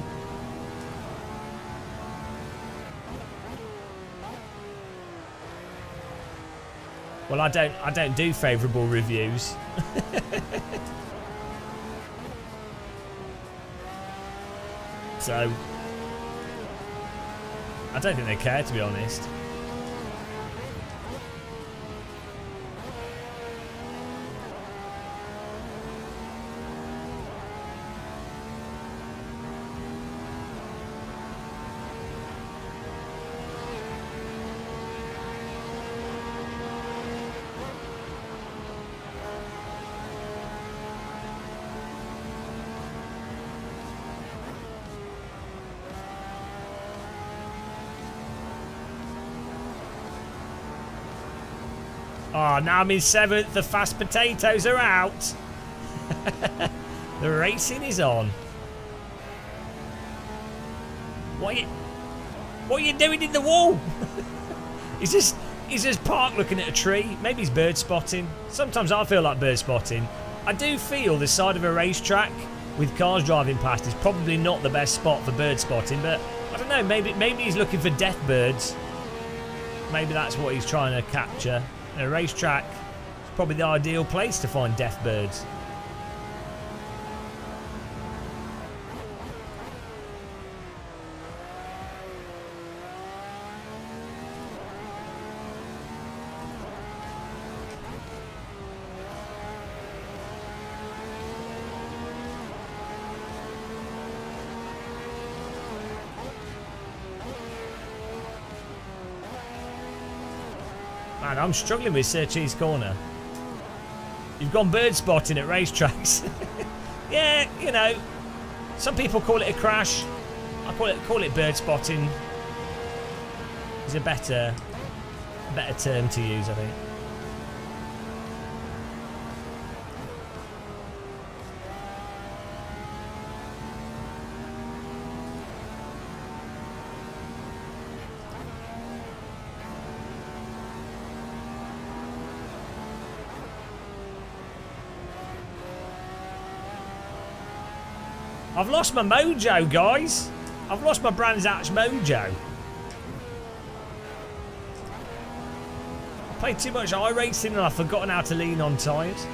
Well, I don't do favourable reviews. So I don't think they care, to be honest. Oh, now I'm in 7th. The fast potatoes are out. The racing is on. What are you doing in the wall? He's just parked looking at a tree. Maybe he's bird spotting. Sometimes I feel like bird spotting. I do feel the side of a racetrack with cars driving past is probably not the best spot for bird spotting, but don't know, maybe he's looking for death birds. Maybe that's what he's trying to capture. And a racetrack is probably the ideal place to find death birds. Man, I'm struggling with Sir Cheese Corner. You've gone bird spotting at racetracks. Yeah, you know, some people call it a crash. I call it bird spotting. Is a better term to use, I think. I've lost my mojo, guys. I've lost my Brands Hatch mojo. I played too much iRacing and I've forgotten how to lean on tyres.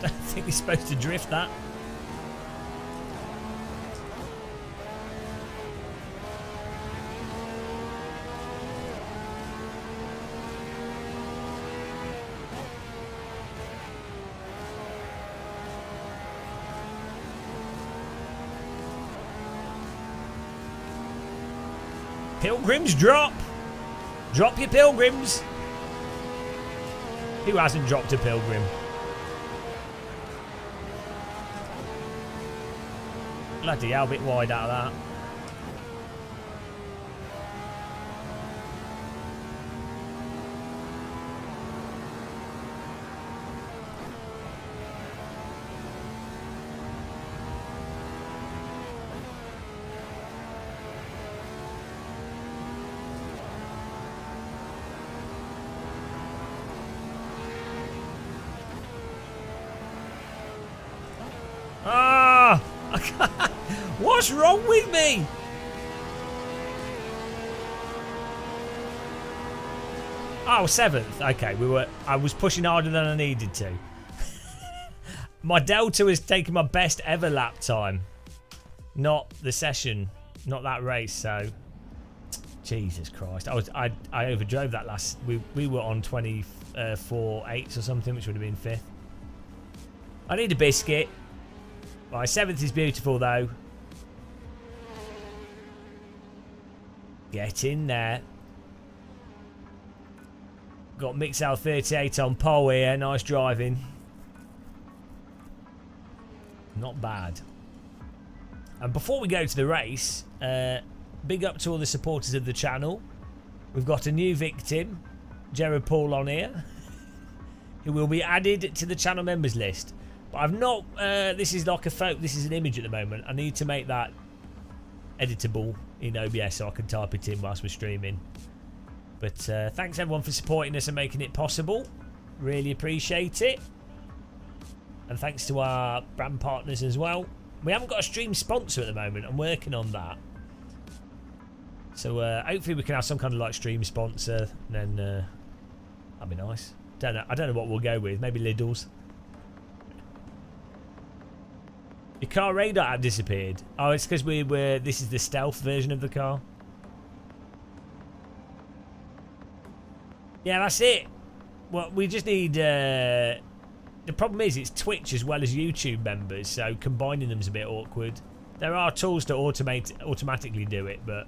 I think he's supposed to drift that. Pilgrims drop! Drop your pilgrims! Who hasn't dropped a pilgrim? Bloody hell, a bit wide out of that. Ah! What's wrong with me? Oh, 7th. Okay, I was pushing harder than I needed to. My Delta was taking my best ever lap time. Not the session, not that race, so Jesus Christ. I overdrove that last. We were on 24.8s or something, which would have been 5th. I need a biscuit. My 7th is beautiful though. Get in there. Got Mixel 38 on pole here. Nice driving. Not bad. And before we go to the race, big up to all the supporters of the channel. We've got a new victim, Jared Paul, on here, who will be added to the channel members list. But I've not. This is like a photo. This is an image at the moment. I need to make that editable in OBS so I can type it in whilst we're streaming. But thanks everyone for supporting us and making it possible. Really appreciate it. And thanks to our brand partners as well. We haven't got a stream sponsor at the moment. I'm working on that. So hopefully we can have some kind of like stream sponsor. And then that'd be nice. I don't know what we'll go with. Maybe Lidl's. Your car radar app disappeared. Oh, it's because this is the stealth version of the car. Yeah, that's it. Well, we just need... the problem is it's Twitch as well as YouTube members, so combining them is a bit awkward. There are tools to automatically do it, but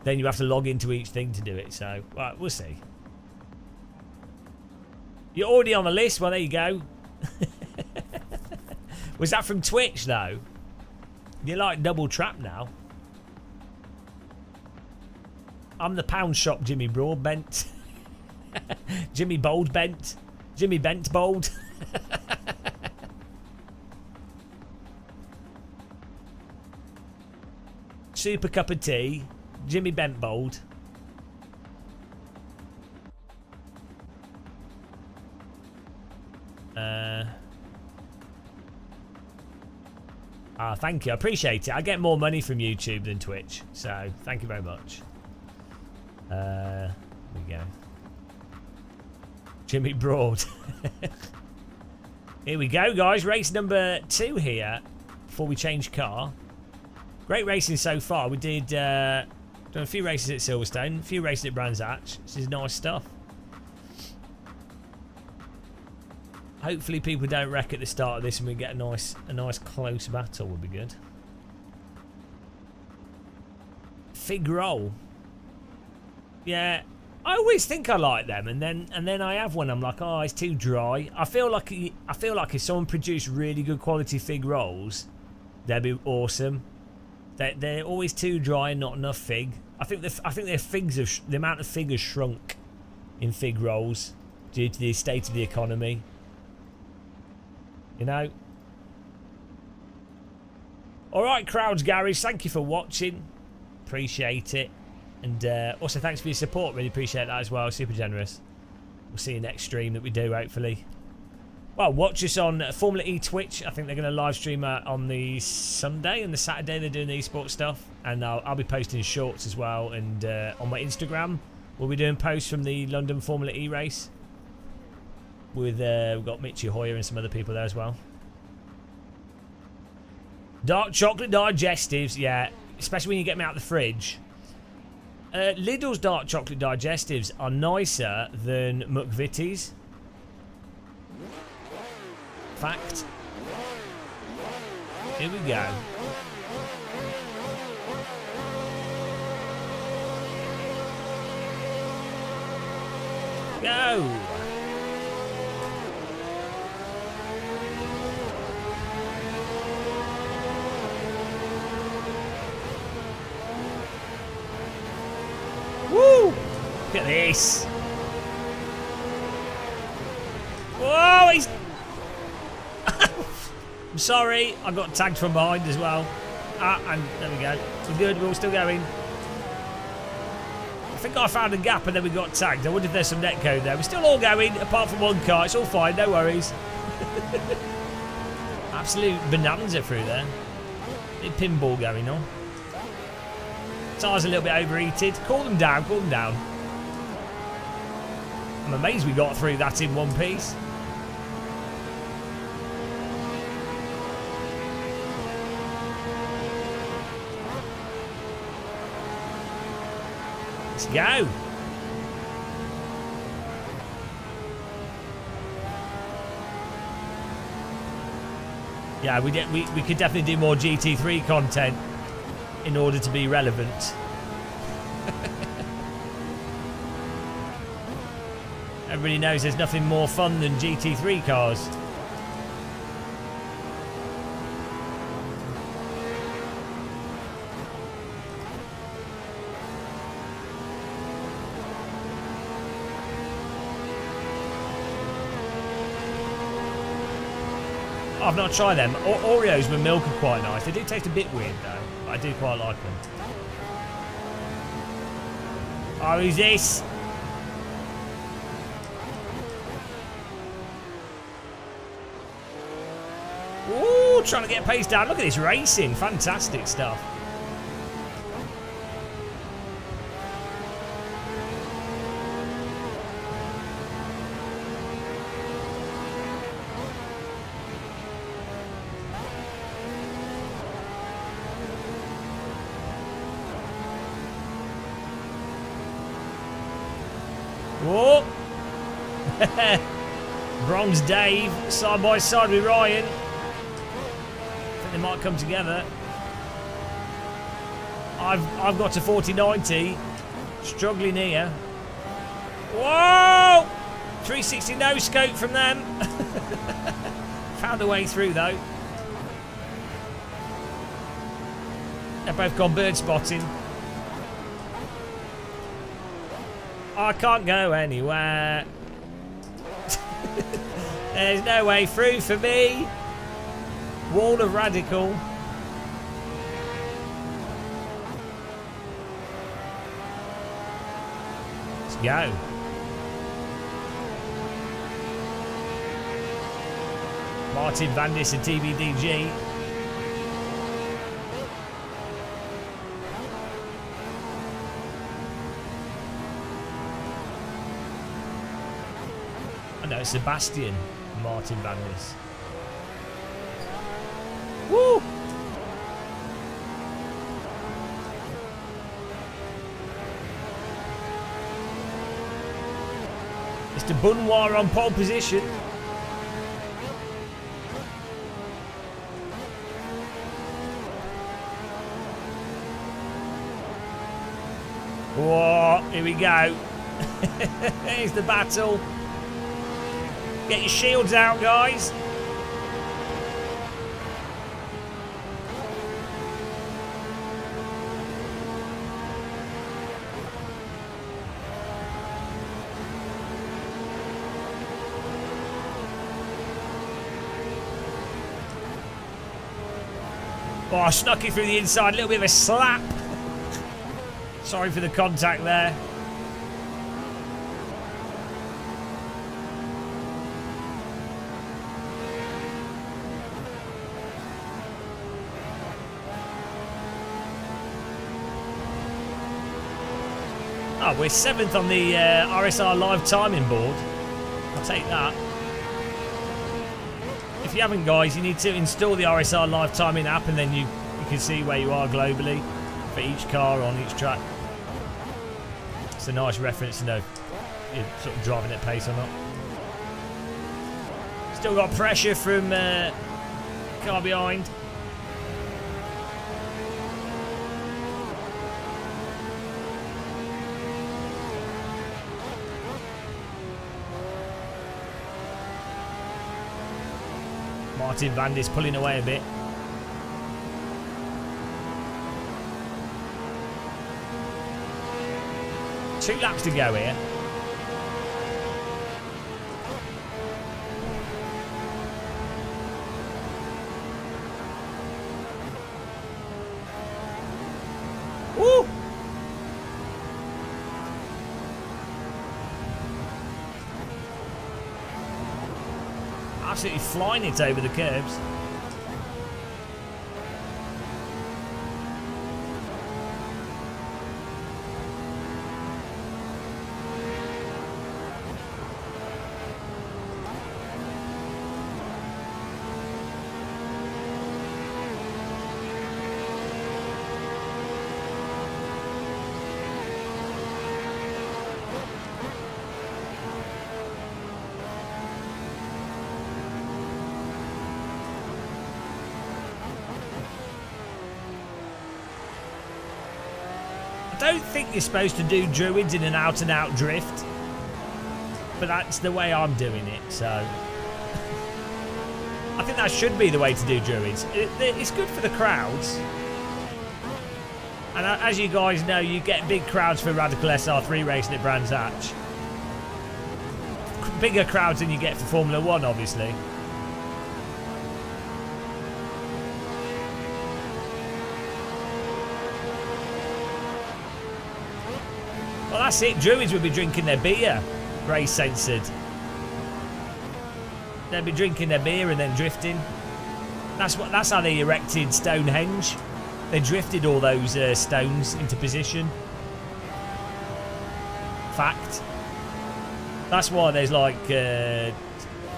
then you have to log into each thing to do it, so right, we'll see. You're already on the list. Well, there you go. Was that from Twitch, though? You're like double trapped now. I'm the pound shop Jimmy Broadbent. Jimmy Boldbent. Jimmy Bent Bold. Super cup of tea. Jimmy Bentbold. Thank you. I appreciate it. I get more money from YouTube than Twitch. So, thank you very much. There we go. Jimmy Broad. Here we go, guys. Race number 2 here before we change car. Great racing so far. We did done a few races at Silverstone, a few races at Brands Hatch. This is nice stuff. Hopefully people don't wreck at the start of this and we get a nice close battle would be good. Fig roll. Yeah, I always think I like them, and then I have one. I'm like, oh, it's too dry. I feel like if someone produced really good quality fig rolls, they'd be awesome. They're always too dry and not enough fig. I think their figs have the amount of fig has shrunk in fig rolls due to the state of the economy. You know. All right, Crowds Garage. Thank you for watching. Appreciate it. And also thanks for your support. Really appreciate that as well. Super generous. We'll see you next stream that we do, hopefully. Well, watch us on Formula E Twitch. I think they're going to live stream on the Sunday and the Saturday. They're doing the esports stuff. And I'll be posting shorts as well. And on my Instagram, we'll be doing posts from the London Formula E race. With we've got Mitchie Hoyer and some other people there as well. Dark chocolate digestives, yeah. Especially when you get them out of the fridge. Lidl's dark chocolate digestives are nicer than McVitie's. Fact. Here we go. Go! Woo! Look at this. Whoa, he's... I'm sorry, I got tagged from behind as well. And there we go. We're good, we're all still going. I think I found a gap and then we got tagged. I wonder if there's some netcode there. We're still all going, apart from one car. It's all fine, no worries. Absolute bonanza through there. Bit pinball going on. Tyres a little bit overheated. Cool them down, cool them down. I'm amazed we got through that in one piece. Let's go. Yeah, we could definitely do more GT3 content in order to be relevant. Everybody knows there's nothing more fun than GT3 cars. I've not tried them. Oreos with milk are quite nice. They do taste a bit weird though, but I do quite like them. Oh, who's this? Ooh, trying to get pace down. Look at this racing. Fantastic stuff. Whoa! Bronze Dave, side by side with Ryan. I think they might come together. I've got to 4090. Struggling here. Whoa! 360 no scope from them. Found a way through though. They've both gone bird spotting. I can't go anywhere. There's no way through for me. Wall of Radical. Let's go. Martin Vandis and TBDG. I know, Sebastian and Martin Vandis. Woo! Mr. Bunwar on pole position. Whoa, here we go. Here's the battle. Get your shields out, guys. Oh, I snuck it through the inside, a little bit of a slap. Sorry for the contact there. Oh, we're 7th on the RSR live timing board. I'll take that. If you haven't, guys, you need to install the RSR live timing app, and then you can see where you are globally for each car on each track. It's a nice reference to know if you're sort of driving at pace or not. Still got pressure from car behind. Martin Vandis pulling away a bit. Two laps to go here. Woo! Absolutely flying it over the curbs. I don't think you're supposed to do druids in an out-and-out drift, but that's the way I'm doing it, so I think that should be the way to do druids. It's good for the crowds, and as you guys know, you get big crowds for Radical SR3 racing at Brands Hatch. Bigger crowds than you get for Formula 1, obviously. Well, that's it. Druids would be drinking their beer, race censored. They'd be drinking their beer and then drifting. That's how they erected Stonehenge. They drifted all those stones into position. Fact. That's why there's like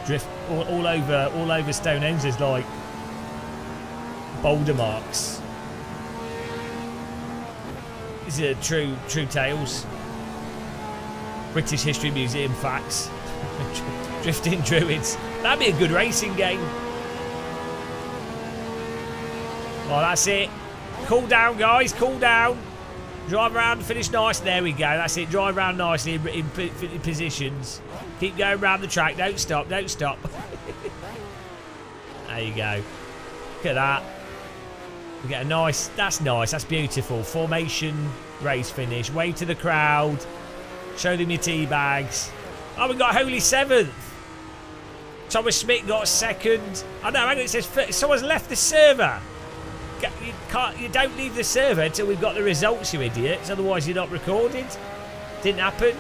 drift all over Stonehenge. There's like boulder marks. These are true tales. British History Museum facts. Drifting druids. That'd be a good racing game. Well, that's it. Cool down, guys. Cool down. Drive around and finish nice. There we go. That's it. Drive around nicely in positions. Keep going around the track. Don't stop. Don't stop. There you go. Look at that. We get a nice. That's nice. That's beautiful. Formation race finish. Wave to the crowd. Show them your tea bags. Oh, we got Holy 7th. Thomas Smith got 2nd. Oh no, hang on, it says someone's left the server. You don't leave the server until we've got the results, you idiots. Otherwise, you're not recorded. Didn't happen.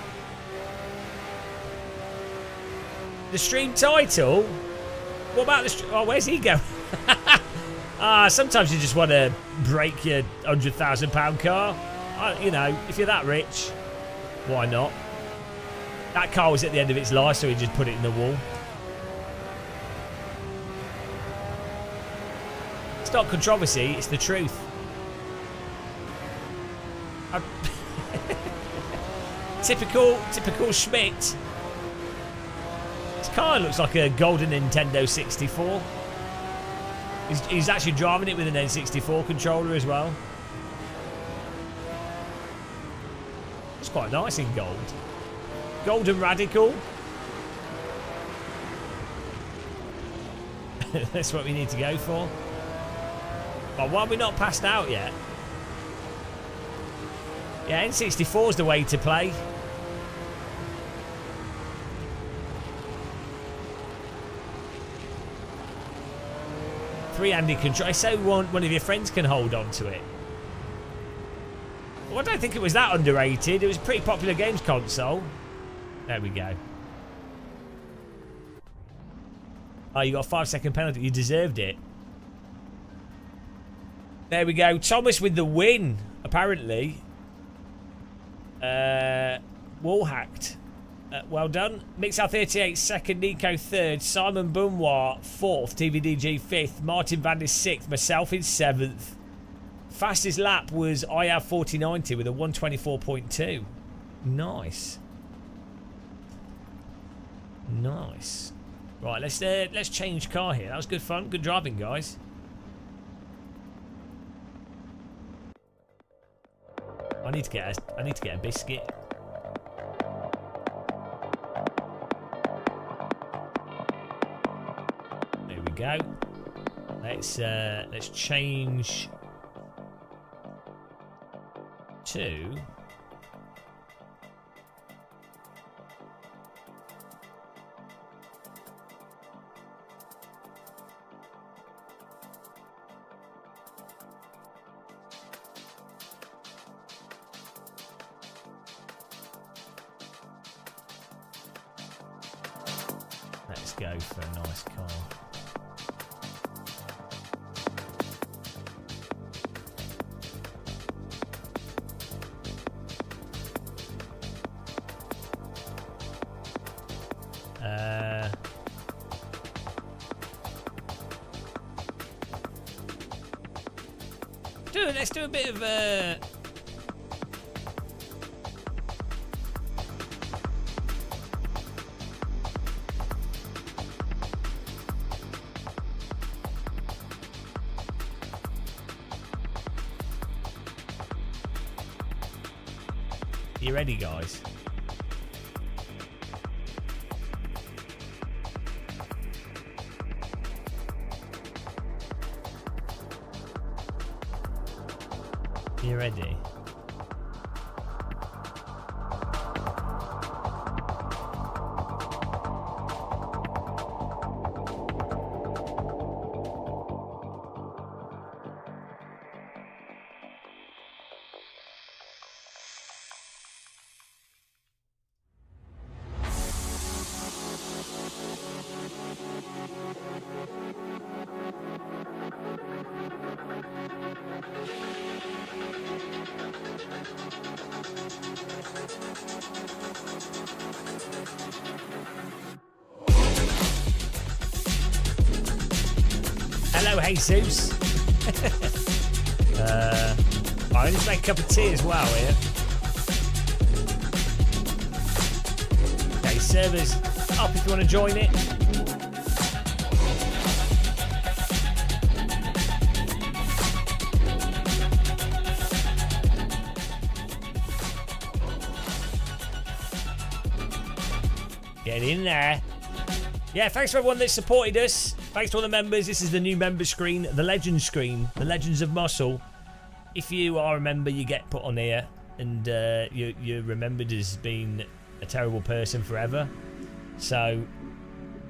The stream title? What about the stream? Oh, where's he going? Sometimes you just want to break your £100,000 car. You know, if you're that rich, why not? That car was at the end of its life, so he just put it in the wall. It's not controversy, it's the truth. Typical Schmidt. This car looks like a golden Nintendo 64. He's actually driving it with an N64 controller as well. It's quite nice in gold. Golden Radical. That's what we need to go for. But why are we not passed out yet? Yeah, N64 is the way to play. Three-handed control. So one of your friends can hold on to it. Well, I don't think it was that underrated. It was a pretty popular games console. There we go. Oh, you got a 5-second penalty. You deserved it. There we go. Thomas with the win, apparently. Wall hacked. Well done. Mixel 38 second, Nico third, Simon Bunwar fourth, TVDG fifth, Martin Vandis sixth, myself in seventh. Fastest lap was IER 4090 with a 124.2. Nice. Nice. Right, let's change car here. That was good fun. Good driving, guys. I need to get a biscuit. There we go. Let's change to let's go for a nice car. Let's do a bit of You ready, guys? You ready? Hello, Jesus. I just make a cup of tea as well here. Okay, servers up if you want to join it. Get in there. Yeah, thanks for everyone that supported us. Thanks to all the members. This is the new member screen, the Legends screen, the Legends of Muscle. If you are a member, you get put on here, and you're remembered as being a terrible person forever. So,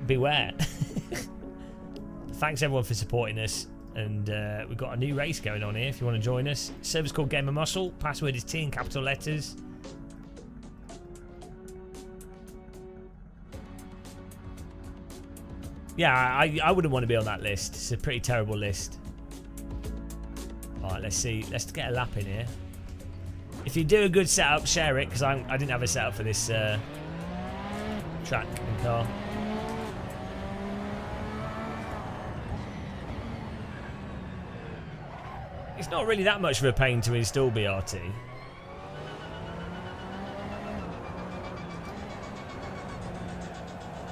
beware. Thanks everyone for supporting us, and we've got a new race going on here if you want to join us. Server's called Game of Muscle. Password is T in capital letters. Yeah, I wouldn't want to be on that list. It's a pretty terrible list. Alright, let's see. Let's get a lap in here. If you do a good setup, share it, because I didn't have a setup for this track and car. It's not really that much of a pain to install BRT.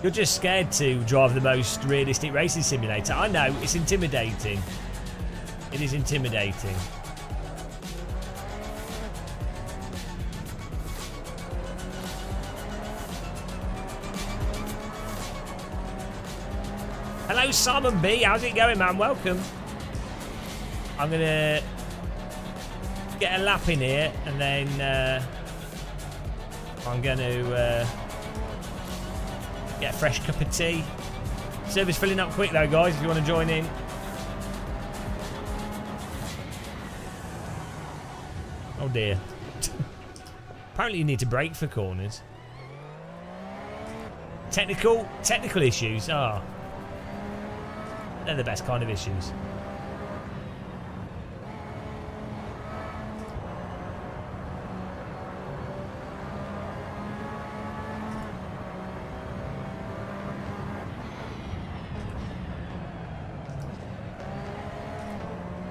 You're just scared to drive the most realistic racing simulator. I know, it's intimidating. It is intimidating. Hello, Simon B. How's it going, man? Welcome. I'm going to get a lap in here, and then I'm going to get a fresh cup of tea. Service filling up quick, though, guys, if you want to join in. Oh, dear. Apparently you need to brake for corners. Technical issues. Ah. They're the best kind of issues.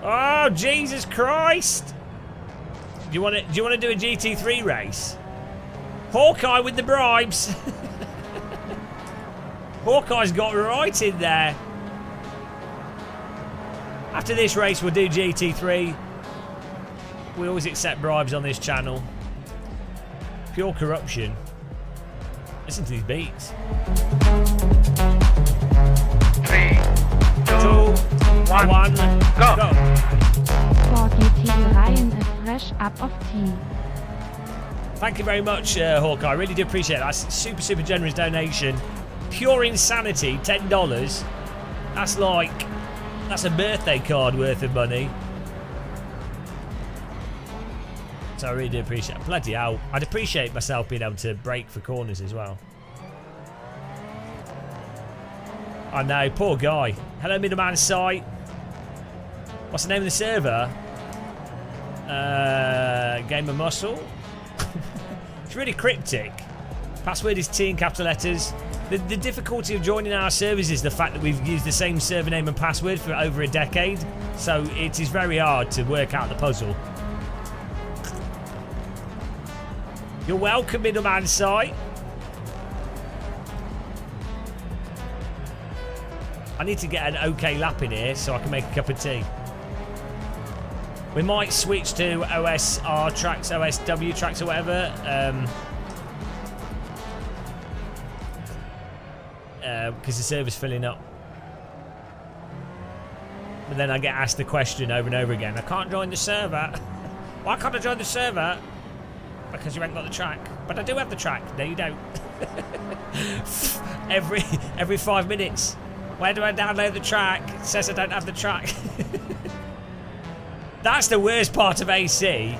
Oh, Jesus Christ! Do you want to do a GT3 race? Hawkeye with the bribes. Hawkeye's got right in there. After this race, we'll do GT3. We always accept bribes on this channel. Pure corruption. Listen to these beats. 3, 2, 1, go! For GT3 a fresh up of tea. Thank you very much, Hawkeye. I really do appreciate it. That's super, super generous donation. Pure insanity, $10. That's a birthday card worth of money. So I really do appreciate it. Bloody hell. I'd appreciate myself being able to brake for corners as well. I know, poor guy. Hello, middleman site. What's the name of the server? Game of Muscle. It's really cryptic. Password is T in capital letters. The difficulty of joining our servers is the fact that we've used the same server name and password for over a decade. So it is very hard to work out the puzzle. You're welcome, middleman site. I need to get an okay lap in here so I can make a cup of tea. We might switch to OSR tracks, OSW tracks or whatever. Because the server's filling up. But then I get asked the question over and over again. I can't join the server. Why can't I join the server? Because you haven't got the track. But I do have the track. No, you don't. every 5 minutes. Where do I download the track? It says I don't have the track. That's the worst part of AC.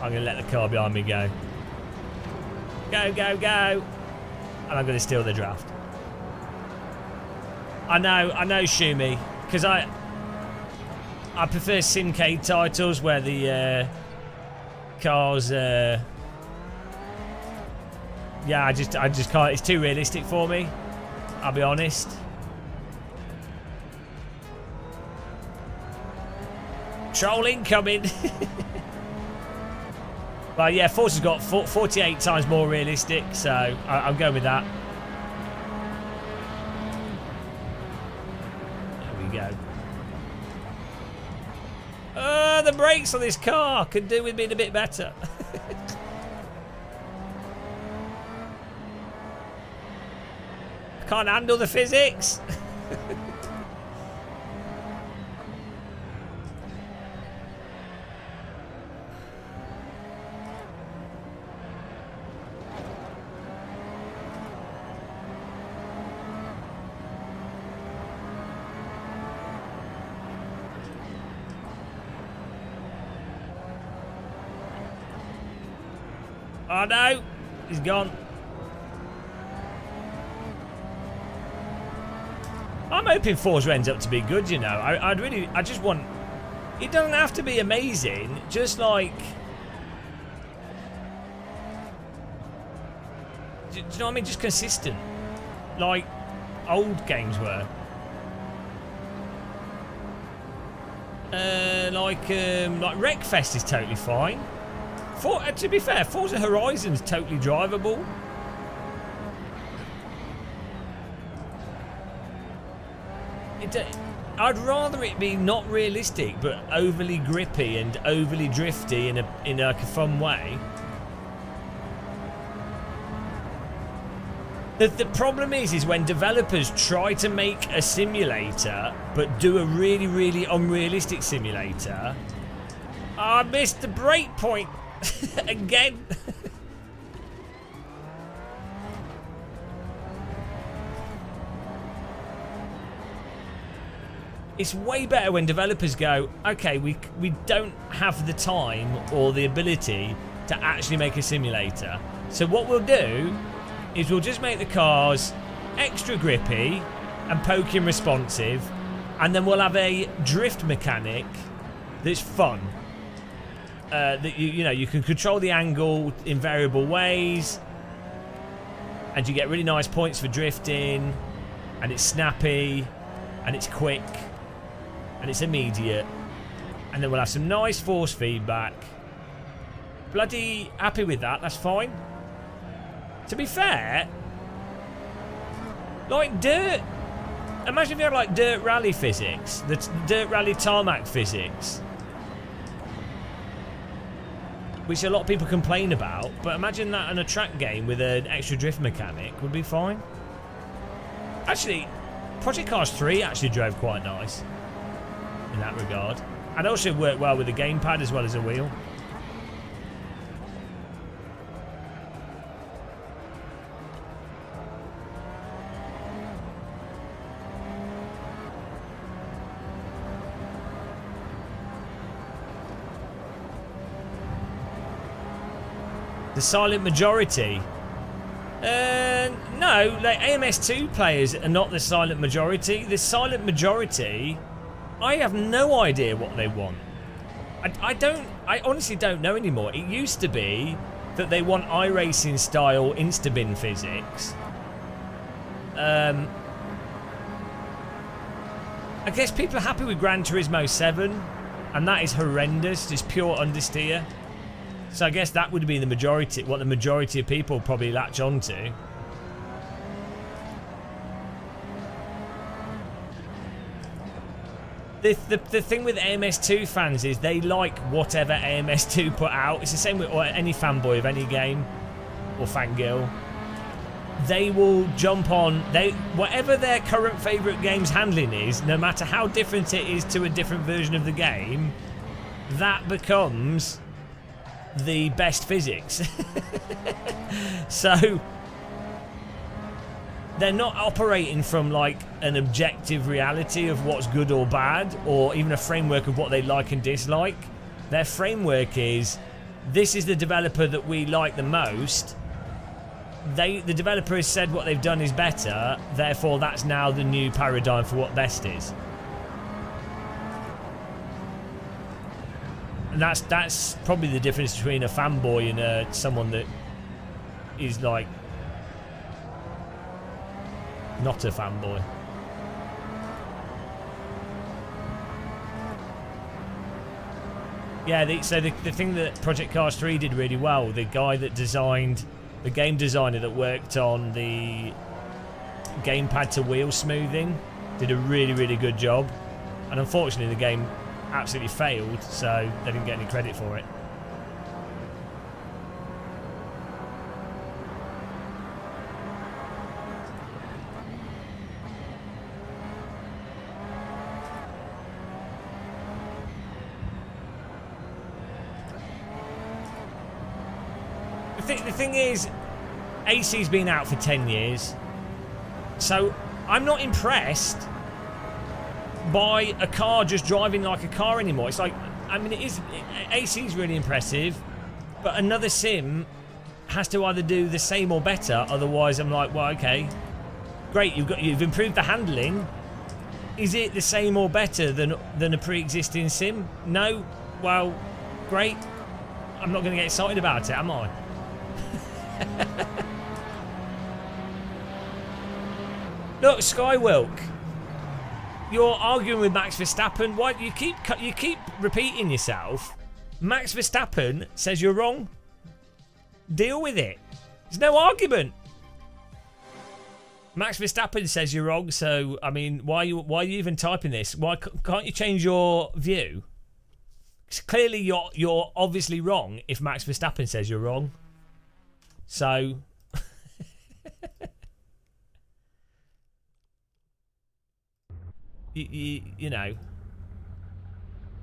I'm going to let the car behind me go. Go, go, go. And I'm going to steal the draft. I know, Shumi. Because I prefer Simcade titles where the cars... yeah, I just can't. It's too realistic for me. I'll be honest. Troll incoming. But yeah, Forza's got 48 times more realistic, so I'm going with that. There we go. The brakes on this car could do with being a bit better. I can't handle the physics. Oh no, he's gone. I'm hoping Forza ends up to be good, you know. I just want... It doesn't have to be amazing, just like... Do you know what I mean? Just consistent. Like old games were. Like Wreckfest is totally fine. To be fair, Forza Horizon's totally drivable. I'd rather it be not realistic, but overly grippy and overly drifty in like a fun way. The problem is when developers try to make a simulator, but do a really, really unrealistic simulator. I missed the break point again. It's way better when developers go, okay, we don't have the time or the ability to actually make a simulator. So what we'll do is we'll just make the cars extra grippy and poking responsive, and then we'll have a drift mechanic that's fun. That you know you can control the angle in variable ways, and you get really nice points for drifting, and it's snappy, and it's quick, and it's immediate, and then we'll have some nice force feedback. Bloody happy with that. That's fine. To be fair, like dirt. Imagine if you had like dirt rally physics, the dirt rally tarmac physics, which a lot of people complain about. But imagine that in a track game with an extra drift mechanic would be fine. Actually, Project Cars 3 actually drove quite nice in that regard, and also worked well with the gamepad as well as a wheel. The silent majority. No, like AMS2 players are not the silent majority. The silent majority, I have no idea what they want. I honestly don't know anymore. It used to be that they want iRacing style instabin physics. I guess people are happy with Gran Turismo 7, and that is horrendous, just pure understeer. So I guess that would be the majority, what the majority of people probably latch onto. The thing with AMS2 fans is they like whatever AMS2 put out. It's the same with any fanboy of any game or fangirl. They will jump on whatever their current favourite game's handling is, no matter how different it is to a different version of the game, that becomes the best physics. So they're not operating from like an objective reality of what's good or bad, or even a framework of what they like and dislike. Their framework is, this is the developer that we like the most. The developer has said what they've done is better, therefore that's now the new paradigm for what best is. And that's probably the difference between a fanboy and someone that is like not a fanboy. Yeah, so the thing that Project Cars 3 did really well, the guy that designed, the game designer that worked on the gamepad to wheel smoothing, did a really, really good job. And unfortunately the game absolutely failed, so they didn't get any credit for it. The thing is, AC's been out for 10 years, so I'm not impressed by a car just driving like a car anymore. It's like, I mean, AC's really impressive, but another sim has to either do the same or better. Otherwise, I'm like, well, okay, great. You've improved the handling. Is it the same or better than a pre-existing sim? No. Well, great. I'm not going to get excited about it, am I? Look, Skywilk. You're arguing with Max Verstappen. Why you keep repeating yourself? Max Verstappen says you're wrong. Deal with it. There's no argument. Max Verstappen says you're wrong. So I mean, why are you even typing this? Why can't you change your view? 'Cause clearly you're obviously wrong if Max Verstappen says you're wrong. So. You know.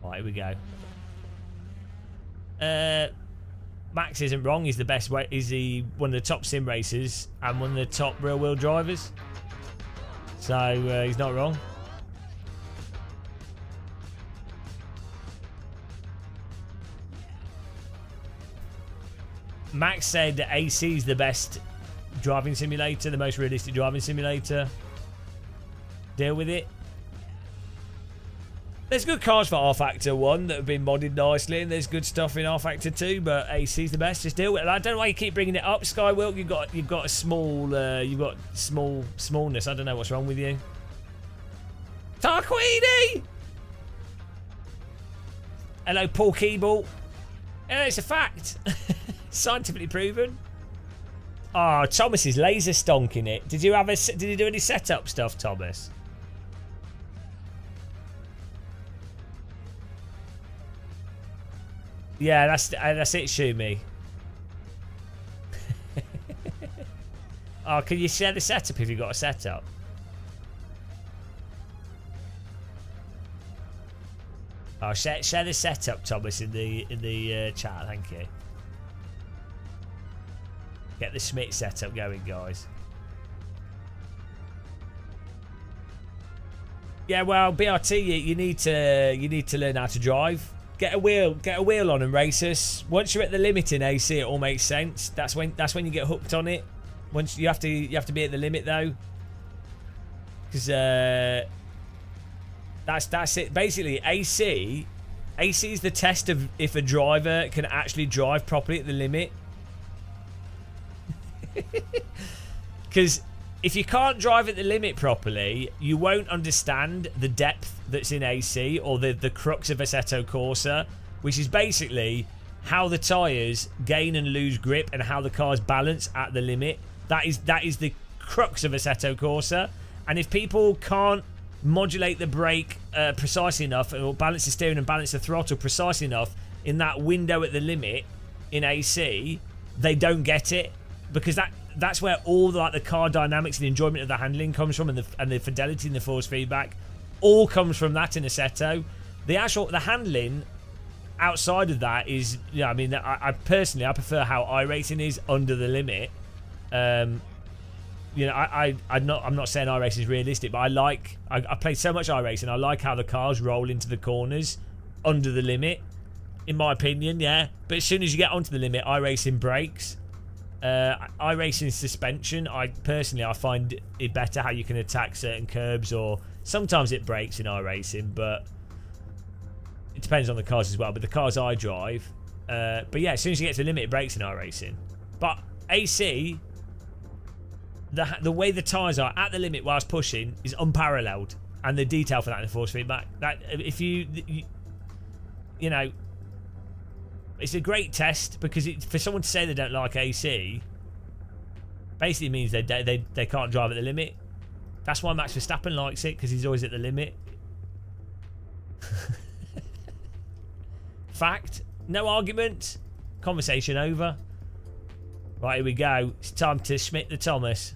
Right, here we go. Max isn't wrong. He's the best way. He's one of the top sim racers and one of the top real wheel drivers. So he's not wrong. Max said that AC is the best driving simulator, the most realistic driving simulator. Deal with it. There's good cars for R-Factor 1 that have been modded nicely, and there's good stuff in R-Factor 2, but AC's the best. Just deal with it. I don't know why you keep bringing it up, Skywilk. You've got a smallness. I don't know what's wrong with you. Tarquini! Hello, Paul Keeble. Yeah, it's a fact. Scientifically proven. Oh, Thomas is laser stonking it. Did you do any setup stuff, Thomas? Yeah, that's it, Shumi. Oh, can you share the setup if you've got a setup? Oh, share the setup, Thomas, in the chat. Thank you. Get the Schmidt setup going, guys. Yeah, well, BRT, you need to learn how to drive. Get a wheel on and race us. Once you're at the limit in AC, it all makes sense. That's when you get hooked on it. Once you have to be at the limit though, because that's it. Basically, AC is the test of if a driver can actually drive properly at the limit. Because if you can't drive at the limit properly, you won't understand the depth that's in AC or the crux of Assetto Corsa, which is basically how the tyres gain and lose grip and how the cars balance at the limit. That is the crux of Assetto Corsa. And if people can't modulate the brake precisely enough, or balance the steering and balance the throttle precisely enough in that window at the limit in AC, they don't get it, because that's where all the car dynamics and enjoyment of the handling comes from, and the fidelity and the force feedback all comes from that in Assetto. The handling outside of that is, I mean, I personally prefer how iRacing is under the limit. I'm not saying iRacing is realistic, but I play so much iRacing. I like how the cars roll into the corners under the limit, in my opinion. Yeah, but as soon as you get onto the limit, iRacing breaks. iRacing suspension, I find it better how you can attack certain curbs, or sometimes it breaks in iRacing, but it depends on the cars as well. But the cars I drive, but yeah, as soon as you get to the limit, it breaks in iRacing. But AC, the way the tyres are at the limit whilst pushing is unparalleled, and the detail for that in the force feedback. That if you know. It's a great test, because for someone to say they don't like AC basically means they can't drive at the limit. That's why Max Verstappen likes it, because he's always at the limit. Fact. No argument. Conversation over. Right, here we go. It's time to Schmidt the Thomas.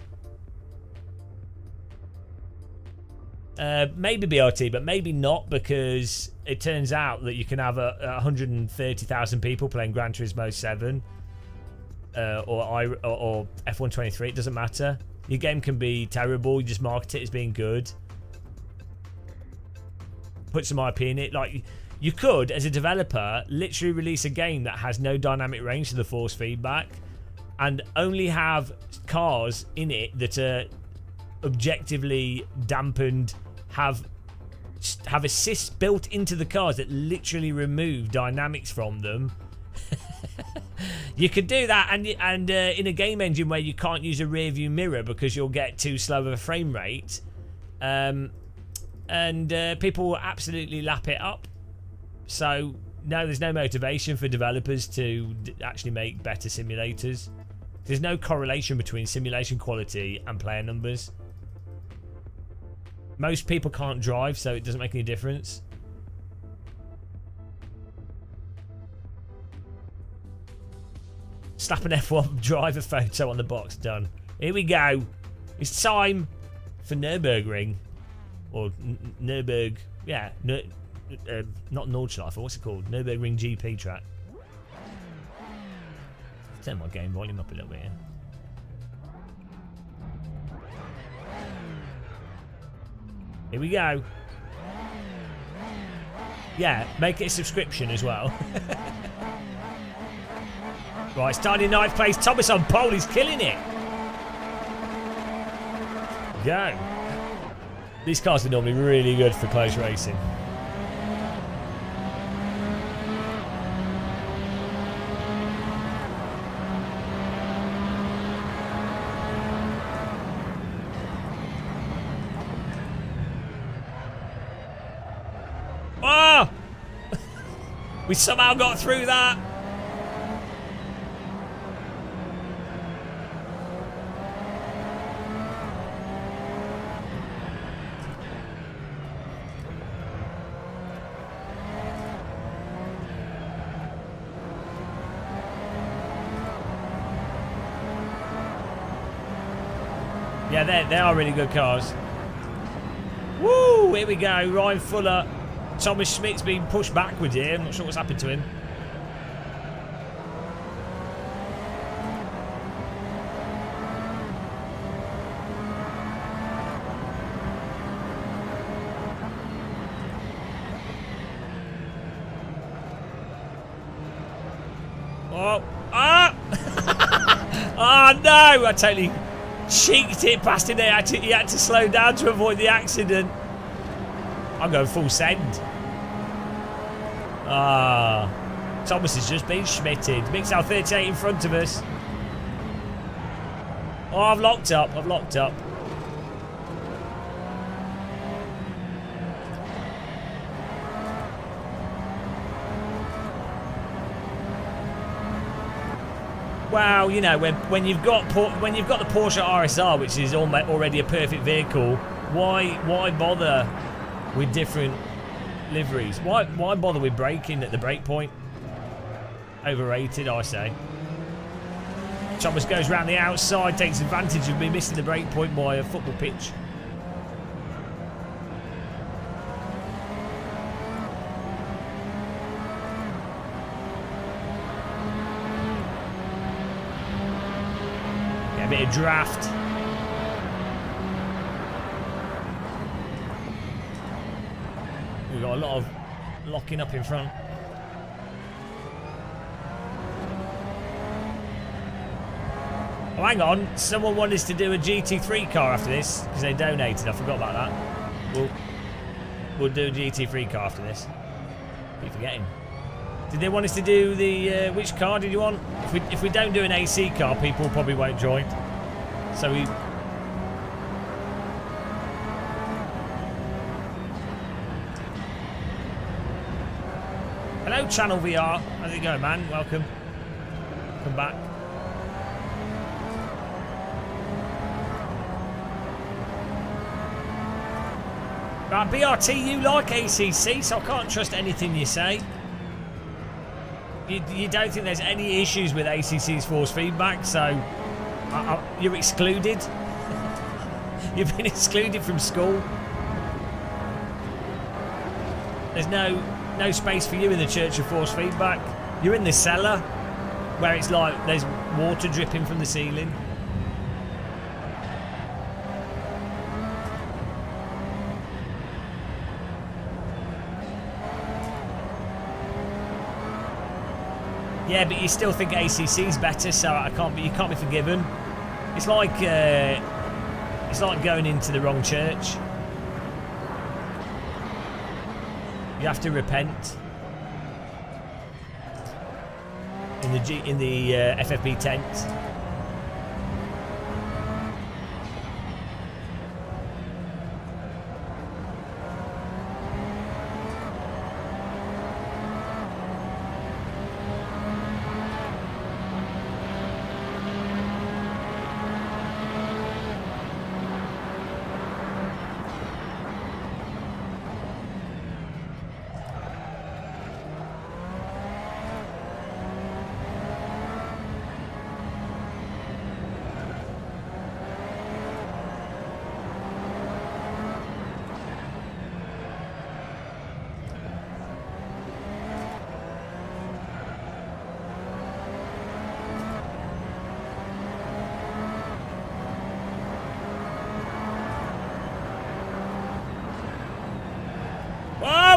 Maybe BRT, but maybe not, because it turns out that you can have 130,000 people playing Gran Turismo 7 or F123. It doesn't matter. Your game can be terrible. You just market it as being good. Put some IP in it. Like, you could, as a developer, literally release a game that has no dynamic range to the force feedback, and only have cars in it that are objectively dampened, have assists built into the cars that literally remove dynamics from them. You could do that, and in a game engine where you can't use a rear view mirror because you'll get too slow of a frame rate, and people will absolutely lap it up. So no, there's no motivation for developers to actually make better simulators. There's no correlation between simulation quality and player numbers. Most people can't drive, so it doesn't make any difference. Slap an F1 driver photo on the box. Done. Here we go. It's time for Nürburgring. Or Nürburg. Yeah. Not Nordschleife. What's it called? Nürburgring GP track. Turn my game volume up a little bit here. Here we go. Yeah, make it a subscription as well. Right, starting in 9th place. Thomas on pole. He's killing it. Go. These cars are normally really good for close racing. Oh! We somehow got through that. Yeah, they are really good cars. Woo! Here we go. Ryan Fuller. Thomas Schmidt's being pushed backwards here. I'm not sure what's happened to him. Oh! Ah! Oh no! I totally cheeked it past him there. He had to slow down to avoid the accident. I'm going full send. Ah, Thomas has just been schmitted. Mixel 38 in front of us. Oh, I've locked up. I've locked up. Wow, you know, when you've got the Porsche RSR, which is already a perfect vehicle, why bother with different liveries? Why bother with braking at the brake point? Overrated, I say. Thomas goes round the outside, takes advantage of me missing the brake point by a football pitch. Get a bit of draft. We've got a lot of locking up in front. Oh, hang on. Someone wanted us to do a GT3 car after this because they donated. I forgot about that. We'll do a GT3 car after this. Keep forgetting. Did they want us to do the... which car did you want? If we don't do an AC car, people probably won't join. So we... Hello, Channel VR. How's it going, man? Welcome. Come back. Right, BRT, you like ACC, so I can't trust anything you say. You don't think there's any issues with ACC's force feedback, so you're excluded. You've been excluded from school. There's no space for you in the Church of Force Feedback. You're in the cellar, where it's like there's water dripping from the ceiling. Yeah, but you still think ACC's better, so you can't be forgiven. It's like going into the wrong church. You have to repent. In the FFP tent.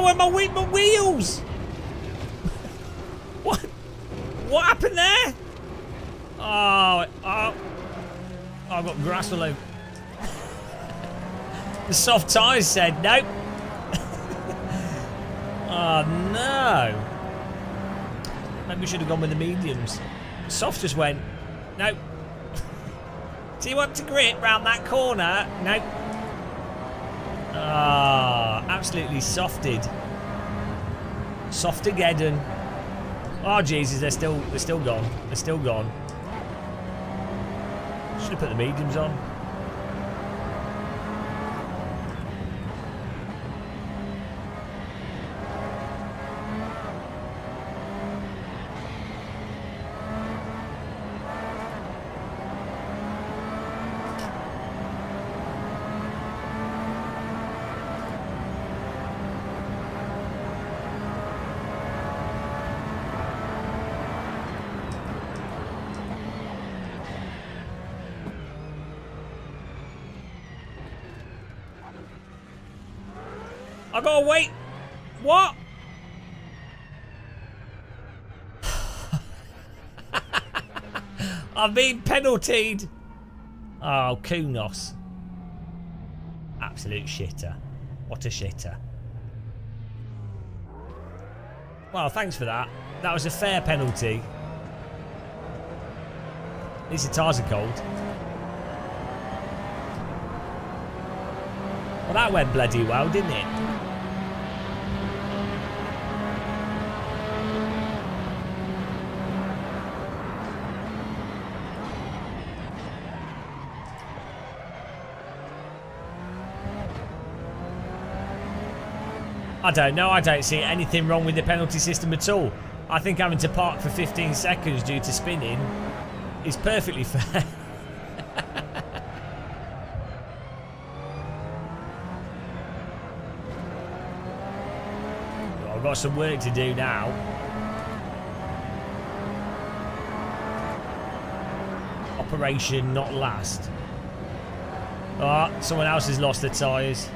Where my wheels? What happened there? Oh, I got grass all over. The soft tyres said nope. Oh no. Maybe we should have gone with the mediums. Soft just went nope. Do you want to grip round that corner? Nope. Ah, absolutely softed. Softageddon. Oh Jesus, they're still gone. They're still gone. Should have put the mediums on. I gotta wait. What? I've been penaltied. Oh, kunos. Absolute shitter. What a shitter. Well, thanks for that. That was a fair penalty. At least the tyres are cold. Well, that went bloody well, didn't it? I don't know. I don't see anything wrong with the penalty system at all. I think having to park for 15 seconds due to spinning is perfectly fair. I've got some work to do now. Operation not last. Oh, someone else has lost their tyres.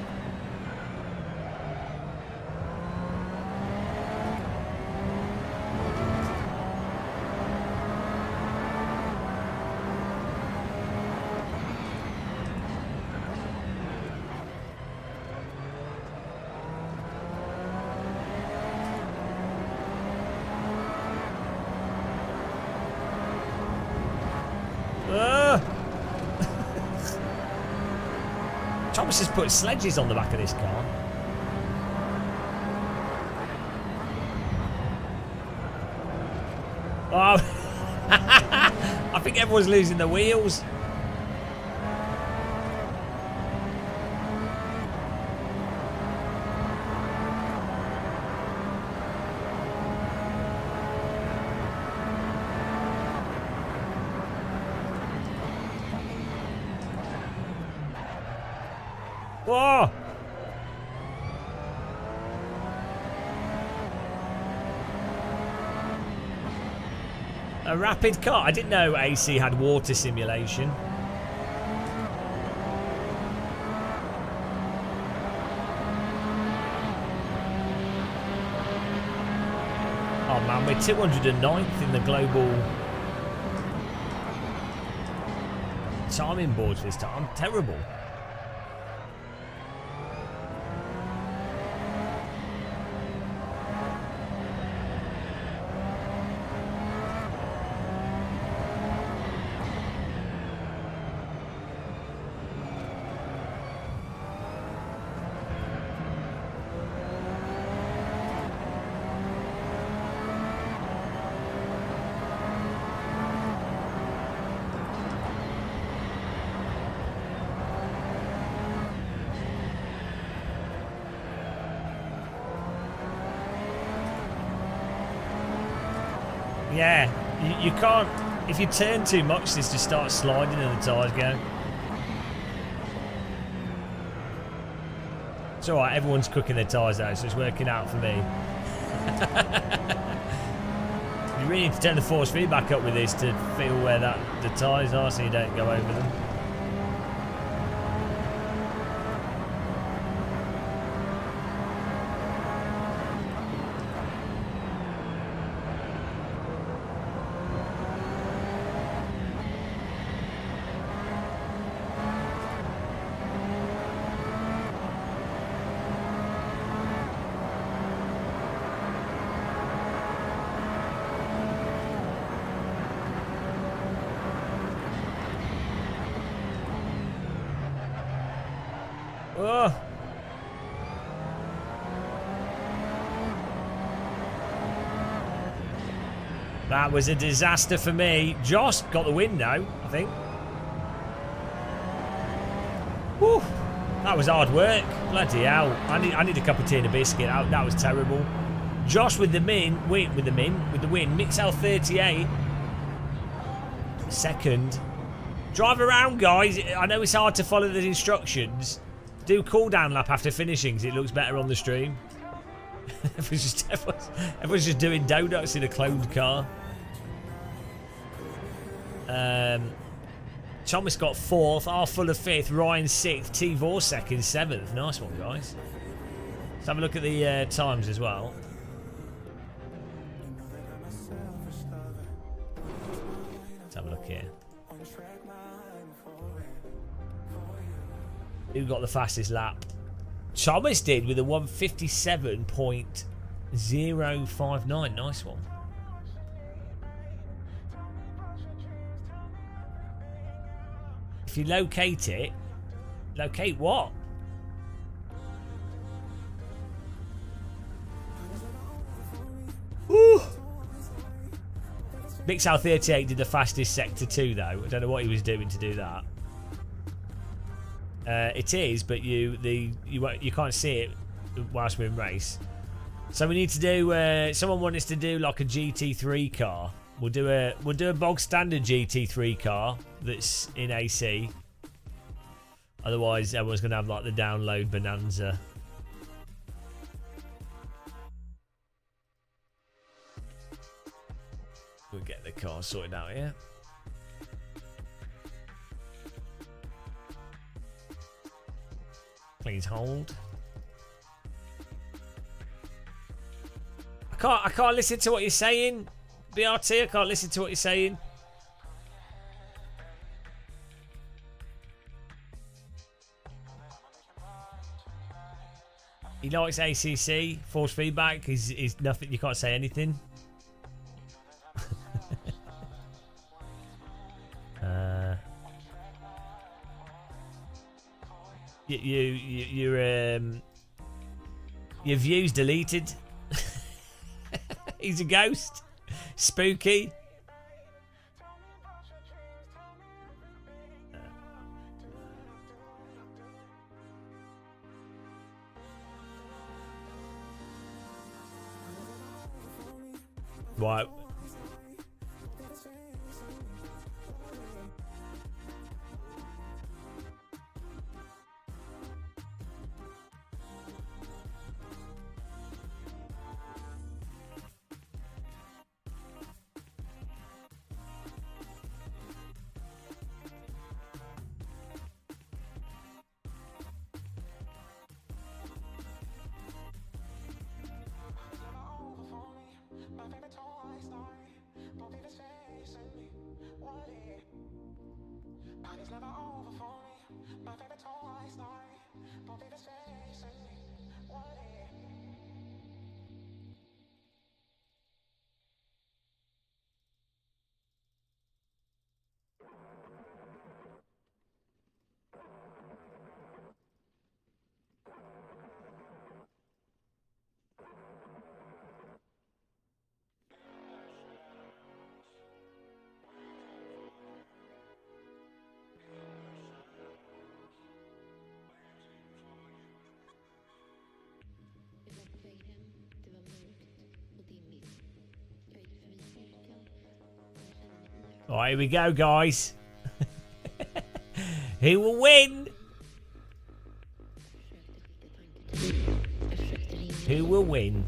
Thomas has put sledges on the back of this car. Oh, I think everyone's losing their wheels. Whoa! A rapid car. I didn't know AC had water simulation. Oh, Oh man, we're 209th in the global timing boards this time. Terrible. Yeah, you can't, if you turn too much, this just starts sliding and the tyres go. It's alright, everyone's cooking their tyres out, so it's working out for me. You really need to turn the force feedback up with this to feel where the tyres are so you don't go over them. Oh. That was a disaster for me. Josh got the win now, I think. Whew. That was hard work. Bloody hell. I need a cup of tea and a biscuit. That was terrible. Josh with the win. Mixel 38. Second. Drive around, guys. I know it's hard to follow the instructions. Do cooldown lap after finishing because it looks better on the stream. everyone's just doing donuts in a cloned car. Thomas got 4th, Arfuller 5th, Ryan 6th, T4 2nd, 7th. Nice one, guys. Let's have a look at the times as well. Let's have a look here. Who got the fastest lap? Thomas did with a 157.059. Nice one. If you locate it, locate what? Woo! Mixel 38 did the fastest sector 2 though. I don't know what he was doing to do that. It is, but you can't see it whilst we're in race. So we need to do. Someone wanted us to do like a GT3 car. We'll do a bog standard GT3 car that's in AC. Otherwise, everyone's gonna have like the download bonanza. We'll get the car sorted out here. Please hold. I can't listen to what you're saying. BRT, I can't listen to what you're saying. He likes ACC, force feedback is nothing, you can't say anything. Your view's deleted. He's a ghost. Spooky. Right. Alright, here we go, guys. Who will win? Who will win?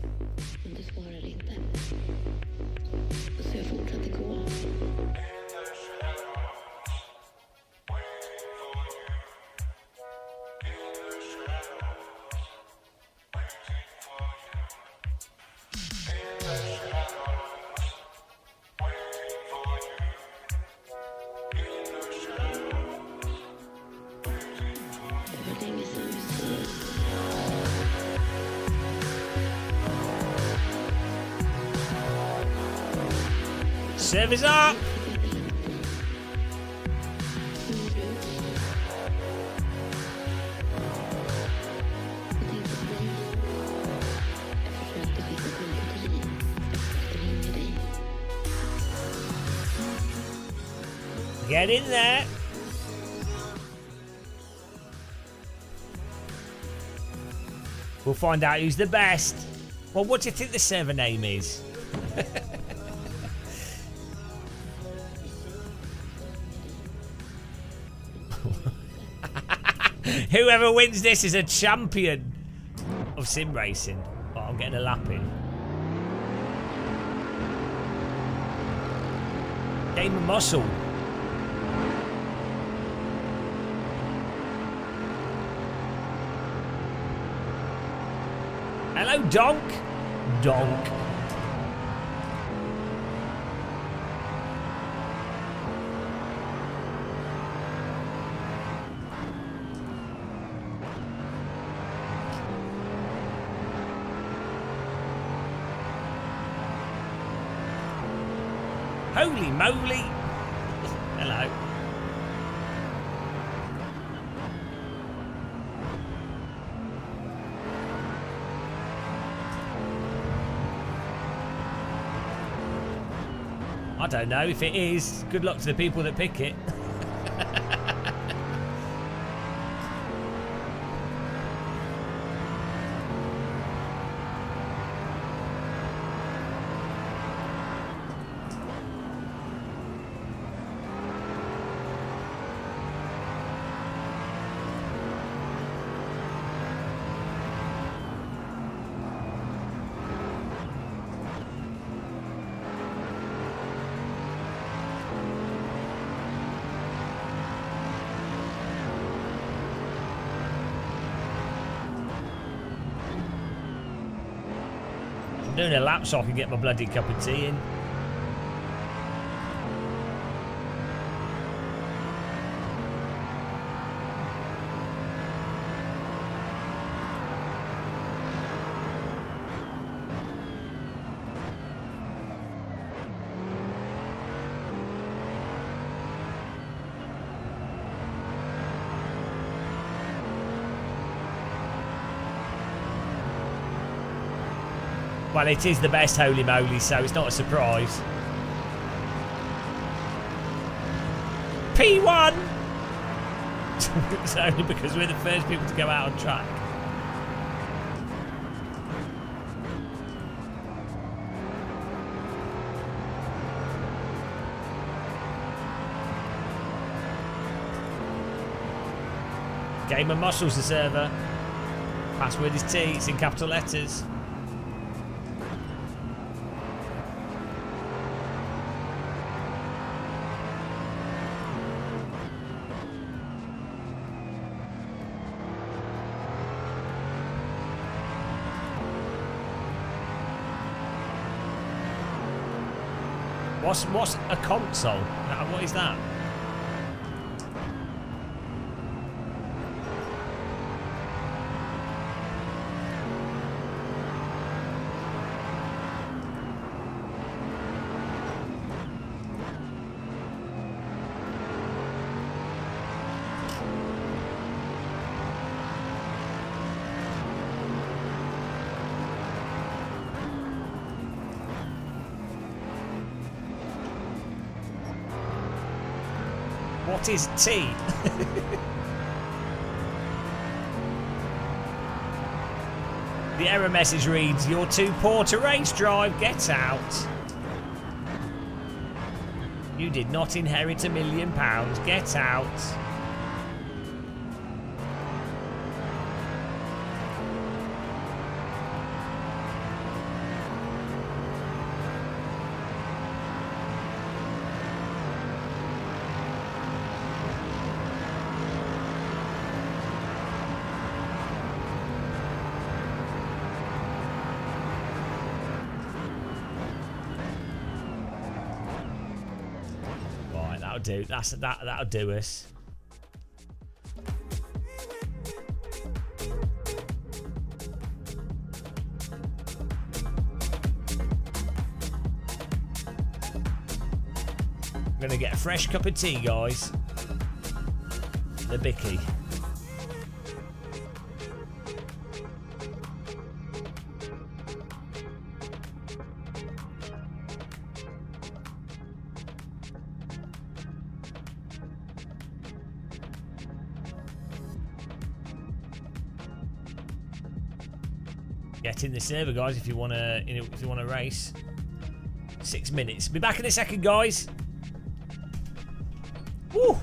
Service up! Get in there! We'll find out who's the best. Well, what do you think the server name is? Whoever wins this is a champion of sim racing. Oh, I'm getting a lap in. Game of muscle. Hello, Donk. Donk. Holy moly! Hello. I don't know if it is. Good luck to the people that pick it. I'm doing a lap so I can get my bloody cup of tea in. Well, it is the best holy moly, so it's not a surprise. P1! It's only because we're the first people to go out on track. Game of muscles, the server. Password is T, it's in capital letters. What's a console? What is that? What is T? The error message reads, "You're too poor to race drive, get out." You did not inherit £1 million. Get out. Do that'll do us. I'm gonna get a fresh cup of tea, guys. The bicky. Get in the server, guys, if you wanna race. 6 minutes. Be back in a second, guys. Woo!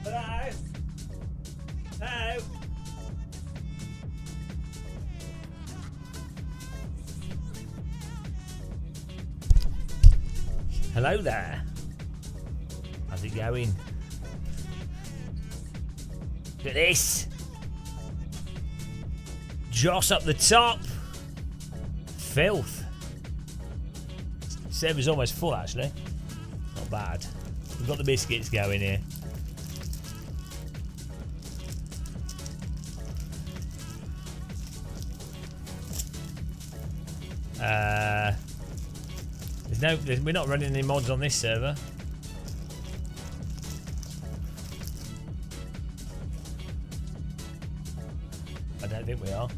Hello? Hello? Hello there. How's it going? Look at this. Joss up the top. Filth. Server's almost full, actually. Not bad. We've got the biscuits going here. We're not running any mods on this server. I don't think we are.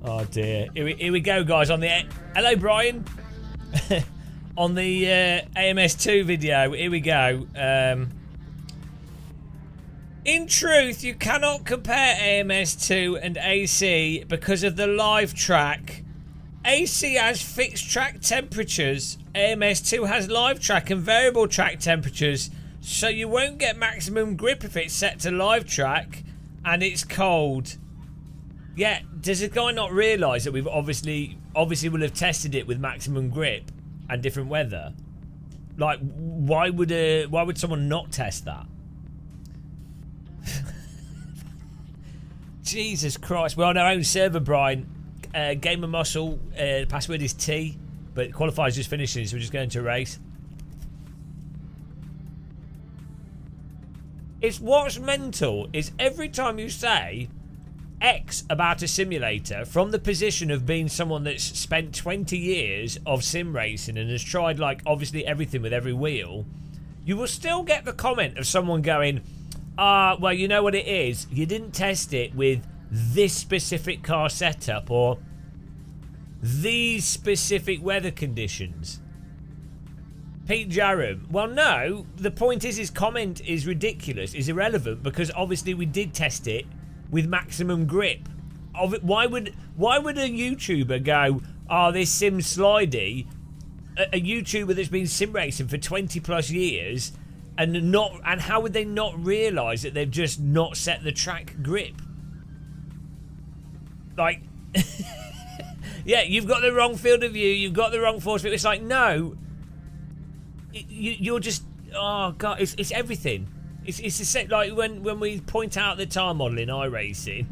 Oh dear. Here we go, guys. On the hello, Brian. On the AMS2 video. Here we go. In truth, you cannot compare AMS2 and AC because of the live track. AC has fixed track temperatures. AMS2 has live track and variable track temperatures, so you won't get maximum grip if it's set to live track and it's cold. Yeah, does a guy not realise that we've obviously will have tested it with maximum grip and different weather? Like, why would someone not test that? Jesus Christ, we're on our own server, Brian. Gamer Muscle, password is T, but qualifiers just finishing, so we're just going to race. It's what's mental is every time you say X about a simulator from the position of being someone that's spent 20 years of sim racing and has tried like obviously everything with every wheel, you will still get the comment of someone going, well, you know what it is, you didn't test it with this specific car setup or these specific weather conditions. Pete Jarham, well no, the point is his comment is ridiculous, is irrelevant, because obviously we did test it with maximum grip. Why would a YouTuber go, oh, this sim slidey, a YouTuber that's been sim racing for 20 plus years, and how would they not realise that they've just not set the track grip? Like, yeah, you've got the wrong field of view, you've got the wrong force field. It's like, no, you're just, oh god, it's everything. It's the same, like when we point out the time model in iRacing,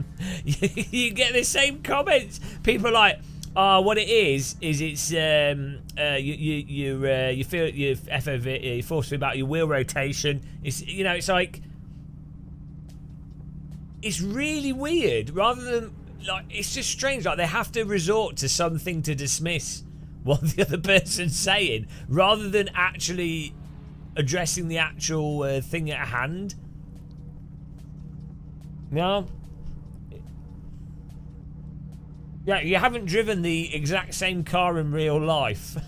you get the same comments. People are like, oh, what it is it's you feel your FOV, your force about your wheel rotation. It's, you know, it's like, it's really weird. Rather than, like, it's just strange. Like, they have to resort to something to dismiss what the other person's saying, rather than actually addressing the actual thing at hand. No. Yeah, you haven't driven the exact same car in real life.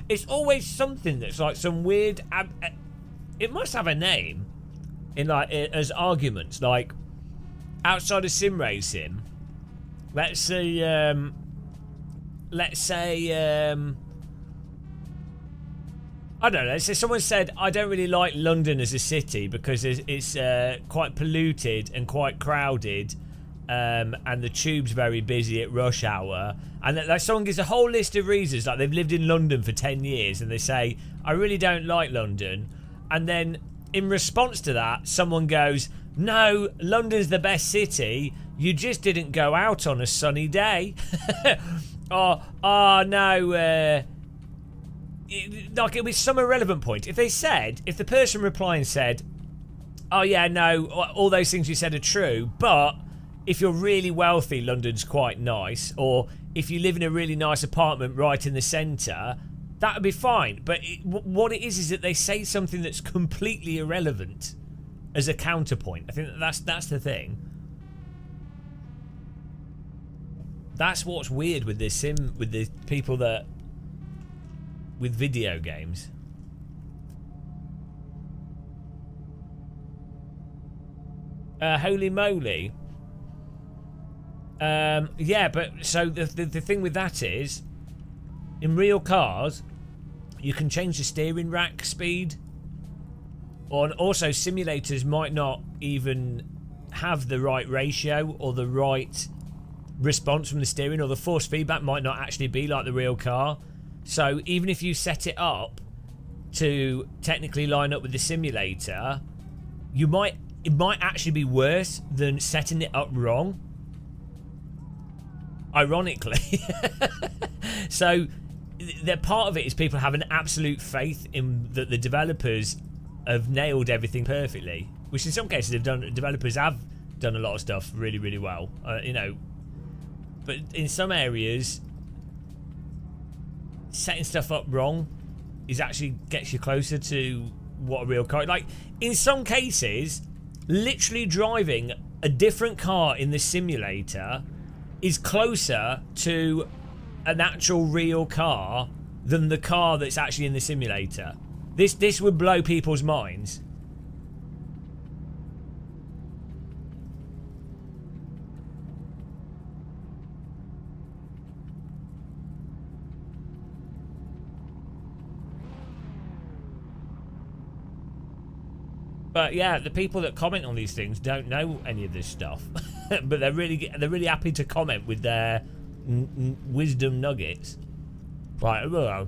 It's always something that's like some weird it must have a name in like as arguments, like outside of sim racing. Let's say I don't know. So someone said, I don't really like London as a city because it's quite polluted and quite crowded, and the tube's very busy at rush hour. And like someone gives a whole list of reasons, like they've lived in London for 10 years, and they say, I really don't like London. And then in response to that, someone goes, no, London's the best city. You just didn't go out on a sunny day. No. Like, it was some irrelevant point. If the person replying said, Oh yeah, no, all those things you said are true, but if you're really wealthy, London's quite nice, or if you live in a really nice apartment right in the centre, that would be fine. But what it is that they say something that's completely irrelevant as a counterpoint. I think that's the thing. That's what's weird with this with the people that with video games. Holy moly. Yeah, but so the thing with that is, in real cars, you can change the steering rack speed. Or also simulators might not even have the right ratio or the right response from the steering, or the force feedback might not actually be like the real car. So even if you set it up to technically line up with the simulator, it might actually be worse than setting it up wrong, ironically. So the part of it is people have an absolute faith in that the developers have nailed everything perfectly, which in some cases developers have done a lot of stuff really, really well, you know. But in some areas, setting stuff up wrong is actually gets you closer to what a real car. Like in some cases, literally driving a different car in the simulator is closer to an actual real car than the car that's actually in the simulator. This would blow people's minds. But yeah, the people that comment on these things don't know any of this stuff, but they're really happy to comment with their wisdom nuggets. Right, hello.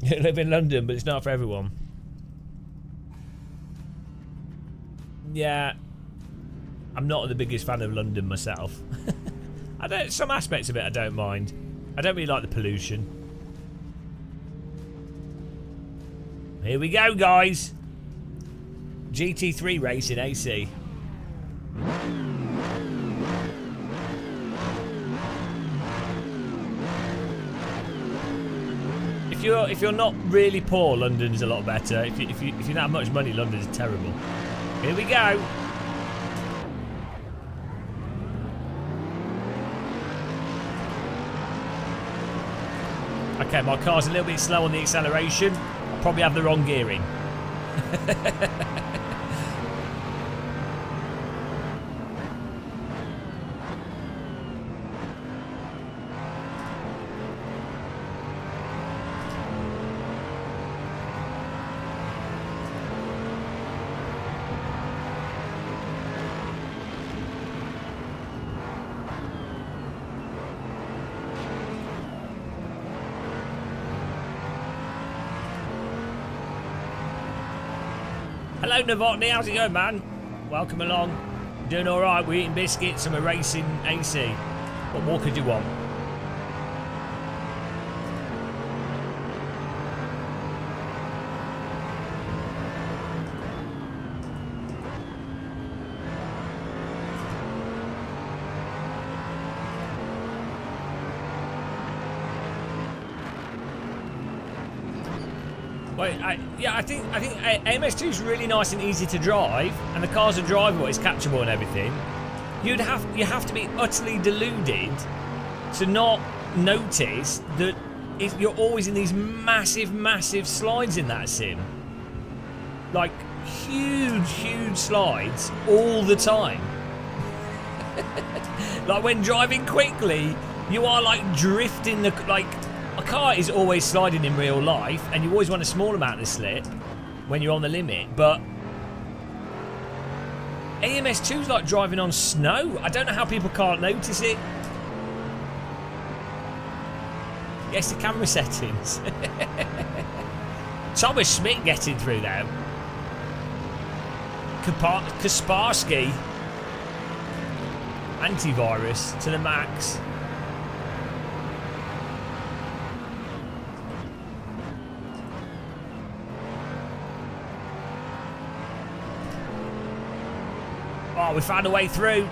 You live in London, but it's not for everyone. Yeah, I'm not the biggest fan of London myself. Some aspects of it I don't mind. I don't really like the pollution. Here we go, guys. GT3 race in AC. If you're not really poor, London's a lot better. If you don't have much money, London's terrible. Here we go. Okay, my car's a little bit slow on the acceleration. I probably have the wrong gearing. Hello Novotny, how's it going, man? Welcome along. Doing alright, we're eating biscuits and we're racing AC. What more could you want? I think AMS2 is really nice and easy to drive, and the cars are drivable, it's catchable and everything. You have to be utterly deluded to not notice that you're always in these massive slides in that sim. Like huge slides all the time. Like when driving quickly, you are like drifting a car is always sliding in real life, and you always want a small amount of slip when you're on the limit, but AMS2 is like driving on snow. I don't know how people can't notice it. Yes, the camera settings. Thomas Schmidt getting through there. Kaspersky. Antivirus to the max. Oh, we found a way through.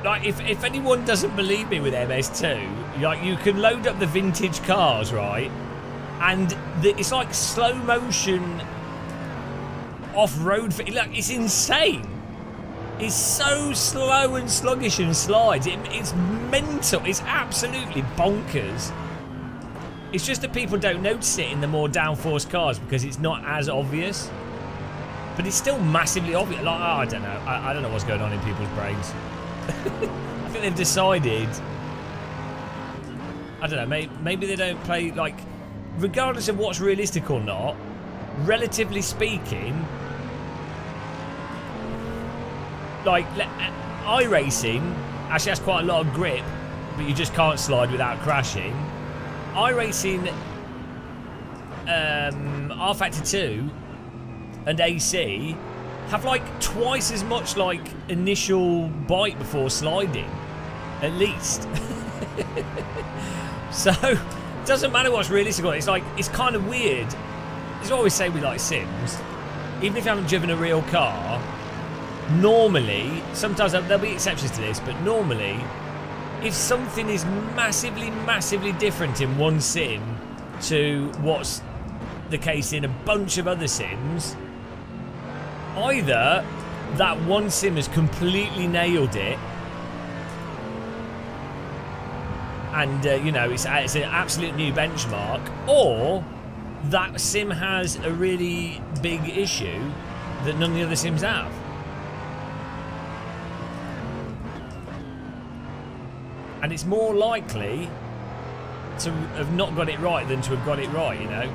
Like, if anyone doesn't believe me with MS2, like, you can load up the vintage cars, right? And it's like slow motion off-road. Like, it's insane. It's so slow and sluggish and slides. It's mental. It's absolutely bonkers. It's just that people don't notice it in the more downforce cars because it's not as obvious. But it's still massively obvious. Like, oh, I don't know. I don't know what's going on in people's brains. I think they've decided, I don't know, maybe they don't play, like, regardless of what's realistic or not, relatively speaking, like, iRacing actually has quite a lot of grip, but you just can't slide without crashing. iRacing, R Factor 2 and AC have like twice as much like initial bite before sliding, at least. So it doesn't matter what's realistic on it. It's like, it's kind of weird. This is what I always say with like sims. Even if you haven't driven a real car, normally, sometimes there'll be exceptions to this, but normally, if something is massively different in one sim to what's the case in a bunch of other sims, either that one sim has completely nailed it and you know, it's an absolute new benchmark, or that sim has a really big issue that none of the other sims have. And it's more likely to have not got it right than to have got it right, you know.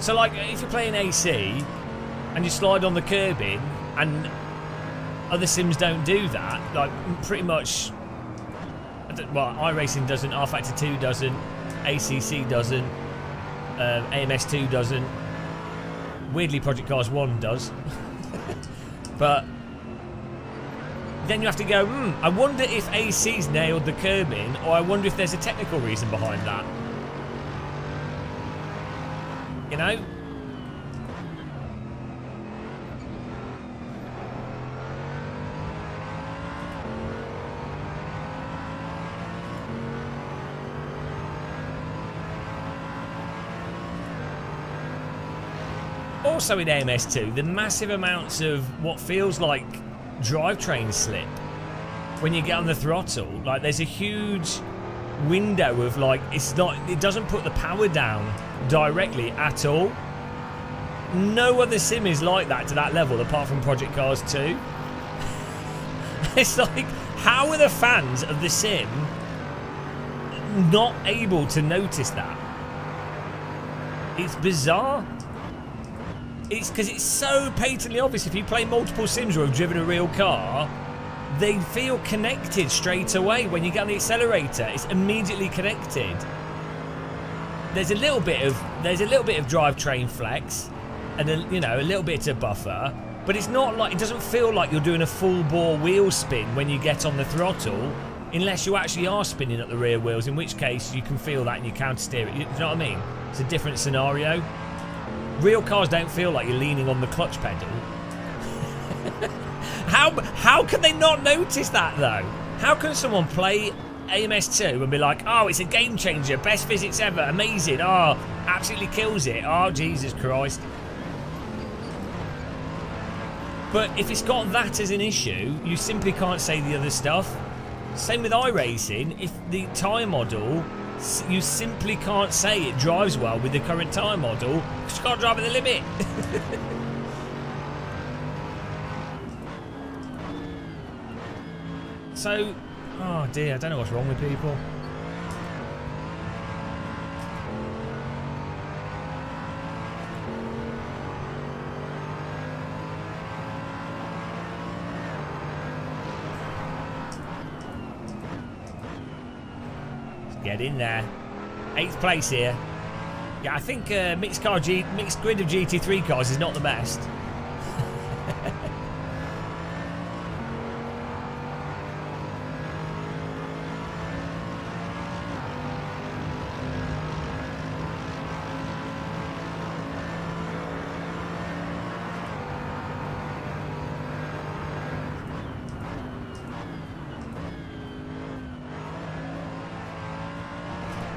So like, if you're playing AC and you slide on the curbing, and other sims don't do that, like pretty much, well, iRacing doesn't, R Factor 2 doesn't, ACC doesn't, AMS2 doesn't, weirdly Project Cars 1 does, but then you have to go, I wonder if AC's nailed the curbing, or I wonder if there's a technical reason behind that, you know? Also in AMS2, the massive amounts of what feels like drivetrain slip when you get on the throttle. Like, there's a huge window of like, it doesn't put the power down directly at all. No other sim is like that to that level apart from Project Cars 2. It's like, how are the fans of the sim not able to notice that? It's bizarre. It's because it's so patently obvious. If you play multiple sims or have driven a real car, they feel connected straight away. When you get on the accelerator, it's immediately connected. There's a little bit of drivetrain flex, and a little bit of buffer, but it's not like, it doesn't feel like you're doing a full bore wheel spin when you get on the throttle, unless you actually are spinning up the rear wheels, in which case you can feel that and you counter steer it. You know what I mean? It's a different scenario. Real cars don't feel like you're leaning on the clutch pedal. How can they not notice that though? How can someone play AMS2 and be like, oh, it's a game changer, best physics ever, amazing, oh, absolutely kills it, oh, Jesus Christ. But if it's got that as an issue, you simply can't say the other stuff. Same with iRacing. If the tyre model, you simply can't say it drives well with the current tyre model because you can't drive at the limit. So, oh dear, I don't know what's wrong with people. Get in there. 8th place here. Yeah, I think mixed grid of GT3 cars is not the best.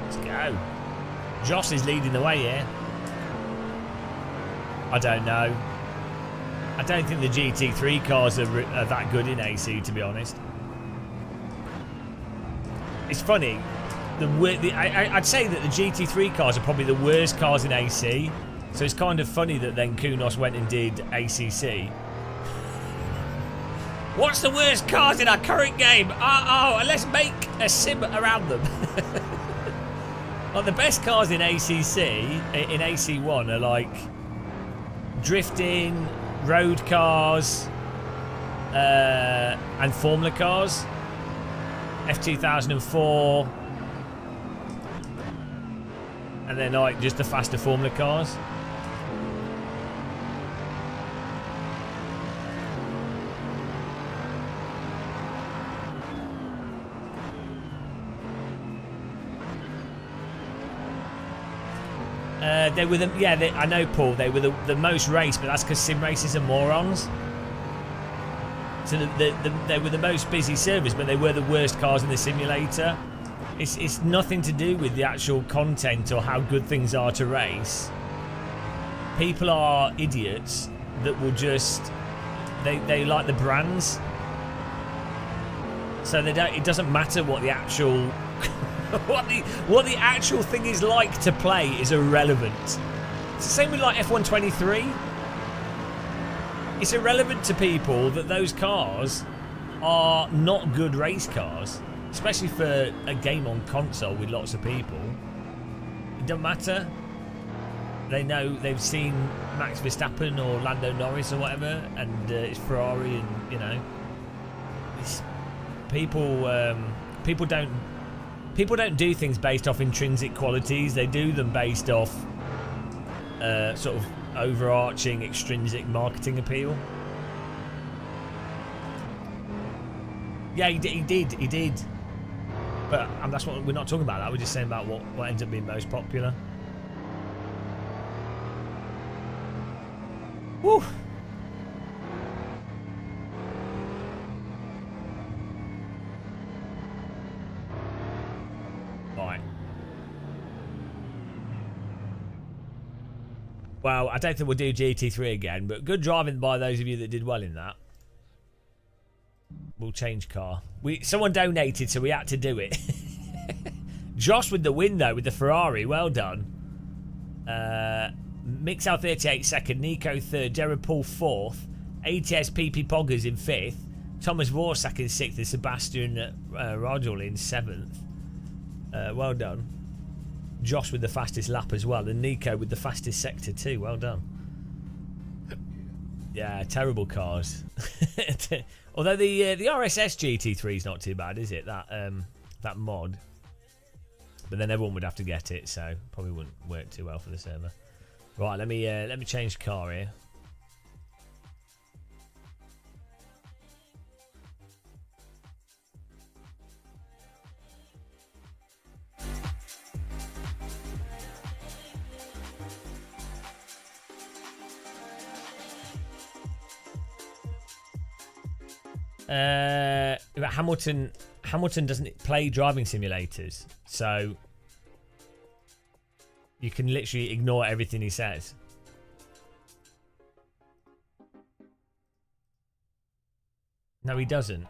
Let's go. Joss is leading the way here. I don't know. I don't think the GT3 cars are that good in AC, to be honest. It's funny. I'd say that the GT3 cars are probably the worst cars in AC. So it's kind of funny that then Kunos went and did ACC. What's the worst cars in our current game? Oh, let's make a sim around them. Like the best cars in ACC, in AC1 are like drifting, road cars, and Formula cars. F2004. And then like just the faster Formula cars. They were the, yeah, I know, Paul. They were the most raced, but that's because sim races are morons. So they were the most busy servers, but they were the worst cars in the simulator. It's nothing to do with the actual content or how good things are to race. People are idiots that will just they like the brands, so they don't. It doesn't matter what the actual. what the actual thing is like to play is irrelevant. It's the same with like F123. It's irrelevant to people that those cars are not good race cars, especially for a game on console with lots of people. It doesn't matter. They know, they've seen Max Verstappen or Lando Norris or whatever, and it's Ferrari, and you know, it's, people don't do things based off intrinsic qualities. They do them based off sort of overarching extrinsic marketing appeal. Yeah, he did. But that's what we're not talking about. That we're just saying about what ends up being most popular. Woo. Right. Well, I don't think we'll do GT3 again, but good driving by those of you that did well in that. We'll change car. Someone donated, so we had to do it. Josh with the win, though, with the Ferrari. Well done. Mixel 38 second, Nico third, Derek Paul fourth, ATS PP Poggers in fifth, Thomas Warsack in sixth, and Sebastian Rajol in seventh. Well done. Josh with the fastest lap as well, and Nico with the fastest sector too. Well done. Yeah, terrible cars. Although the RSS GT3 is not too bad, is it? That mod. But then everyone would have to get it, so probably wouldn't work too well for the server. Right, let me change car here. But Hamilton doesn't play driving simulators, so you can literally ignore everything he says. No, he doesn't.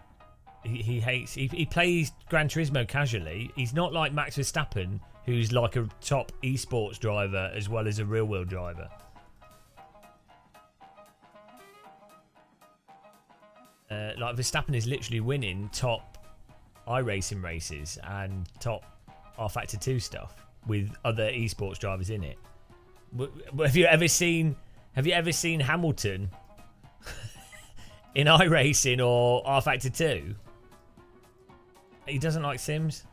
He hates. He plays Gran Turismo casually. He's not like Max Verstappen, who's like a top esports driver as well as a real world driver. Like Verstappen is literally winning top iRacing races and top R-Factor 2 stuff with other esports drivers in it. Have you ever seen Hamilton in iRacing or R-Factor 2? He doesn't like Sims.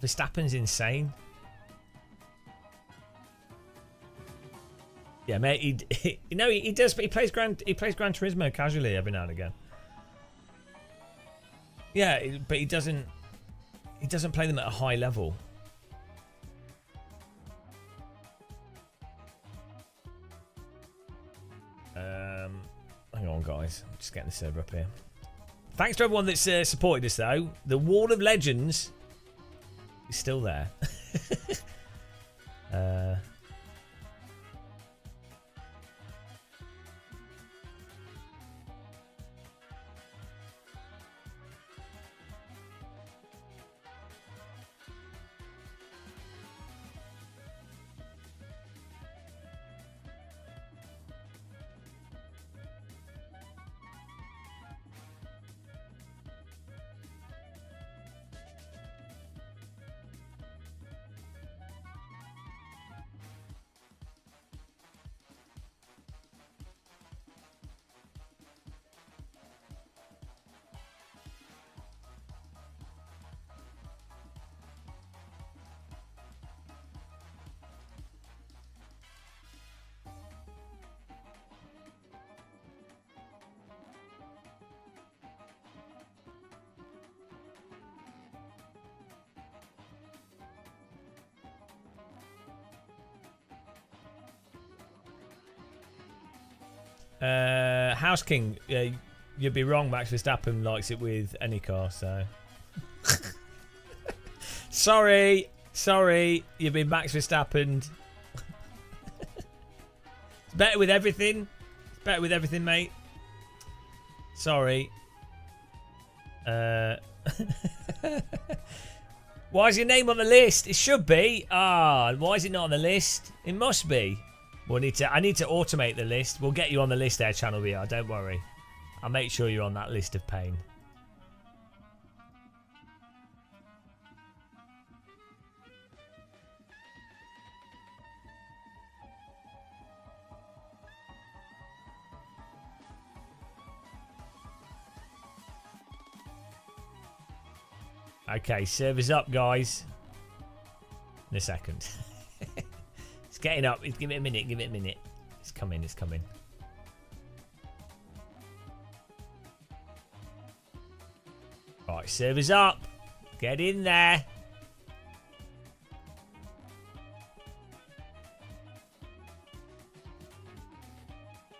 Verstappen's insane. Yeah, mate. He does. But he plays Gran Turismo casually every now and again. Yeah, but he doesn't play them at a high level. Hang on, guys. I'm just getting the server up here. Thanks to everyone that's supported us, though. The Wall of Legends is still there. House King, you'd be wrong. Max Verstappen likes it with any car, so sorry, you've been Max Verstappen. It's better with everything. It's better with everything, mate. Sorry. Why is your name on the list? It should be. Why is it not on the list? It must be. I need to automate the list. We'll get you on the list there, Channel VR. Don't worry. I'll make sure you're on that list of pain. Okay, server's up, guys. In a second. It's getting up. Give it a minute. Give it a minute. It's coming. It's coming. Right, server's up. Get in there.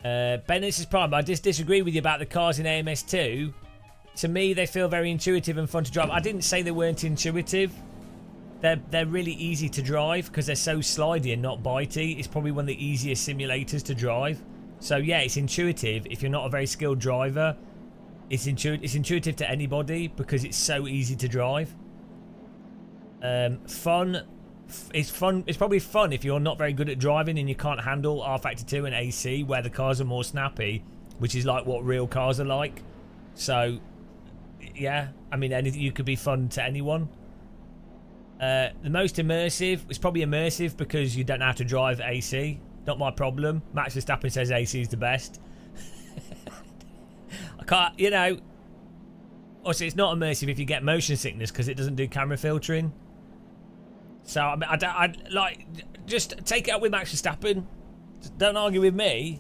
Bennett's Prime. I just disagree with you about the cars in AMS2. To me, they feel very intuitive and fun to drive. I didn't say they weren't intuitive. They're really easy to drive because they're so slidey and not bitey. It's probably one of the easiest simulators to drive. So yeah, it's intuitive. If you're not a very skilled driver, it's intuitive to anybody because it's so easy to drive. Fun. It's fun. It's probably fun if you're not very good at driving and you can't handle R Factor 2 and AC, where the cars are more snappy, which is like what real cars are like. So yeah, I mean, anything you could be fun to anyone. The most immersive is probably immersive because you don't have to drive AC. Not my problem. Max Verstappen says AC is the best. I can't, you know. Also, it's not immersive if you get motion sickness because it doesn't do camera filtering. So I mean, I'd like just take it up with Max Verstappen. Just don't argue with me.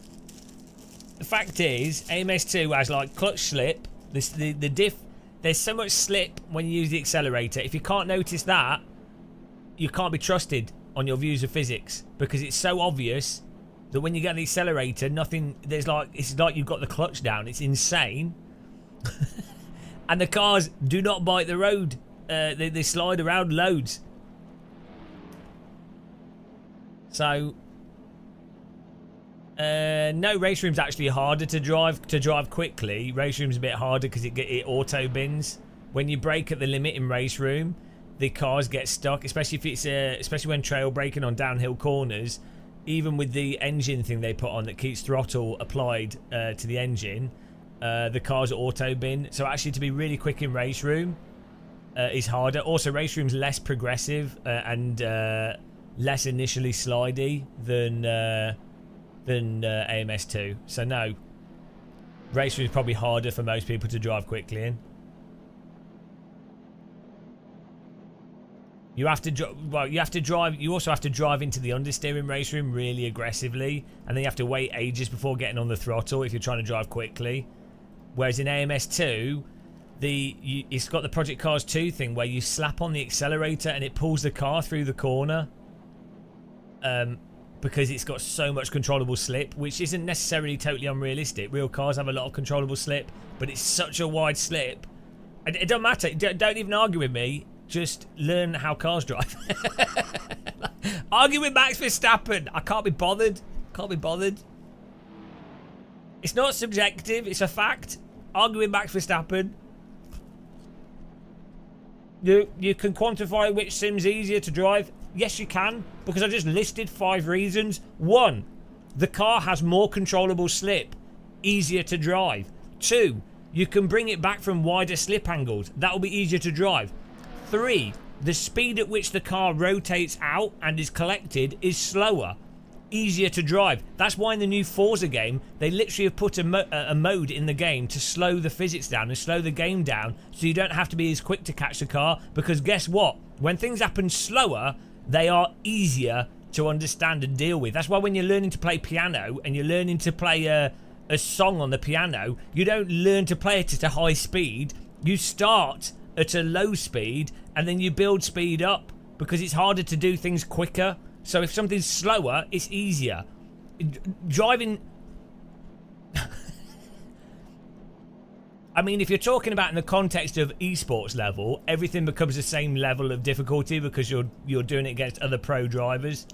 The fact is, AMS2 has like clutch slip. The diff. There's so much slip when you use the accelerator. If you can't notice that, you can't be trusted on your views of physics because it's so obvious that when you get the accelerator, nothing. It's like you've got the clutch down. It's insane, and the cars do not bite the road. They slide around loads. So. No, race room's actually harder to drive quickly. Race room's a bit harder because it auto bins. When you brake at the limit in race room, the cars get stuck, especially if it's especially when trail braking on downhill corners. Even with the engine thing they put on that keeps throttle applied to the engine, the cars auto bin. So actually, to be really quick in race room is harder. Also, race room's less progressive and less initially slidey than AMS2. So no, race room is probably harder for most people to drive quickly in. You have to you have to drive. You also have to drive into the understeering race room really aggressively, and then you have to wait ages before getting on the throttle if you're trying to drive quickly. Whereas in AMS2, it's got the Project Cars 2 thing where you slap on the accelerator and it pulls the car through the corner. Because it's got so much controllable slip, which isn't necessarily totally unrealistic. Real cars have a lot of controllable slip, but it's such a wide slip. It don't matter. Don't even argue with me. Just learn how cars drive. Argue with Max Verstappen. I can't be bothered. Can't be bothered. It's not subjective. It's a fact. Argue with Max Verstappen. You can quantify which sim's easier to drive. Yes, you can, because I just listed 5 reasons. 1, the car has more controllable slip, easier to drive. 2, you can bring it back from wider slip angles. That will be easier to drive. 3, the speed at which the car rotates out and is collected is slower, easier to drive. That's why in the new Forza game, they literally have put a mode in the game to slow the physics down and slow the game down so you don't have to be as quick to catch the car, because guess what? When things happen slower, they are easier to understand and deal with. That's why when you're learning to play piano and you're learning to play a song on the piano, you don't learn to play it at a high speed. You start at a low speed and then you build speed up, because it's harder to do things quicker. So if something's slower, it's easier. Driving... I mean, if you're talking about in the context of esports level, everything becomes the same level of difficulty because you're doing it against other pro drivers.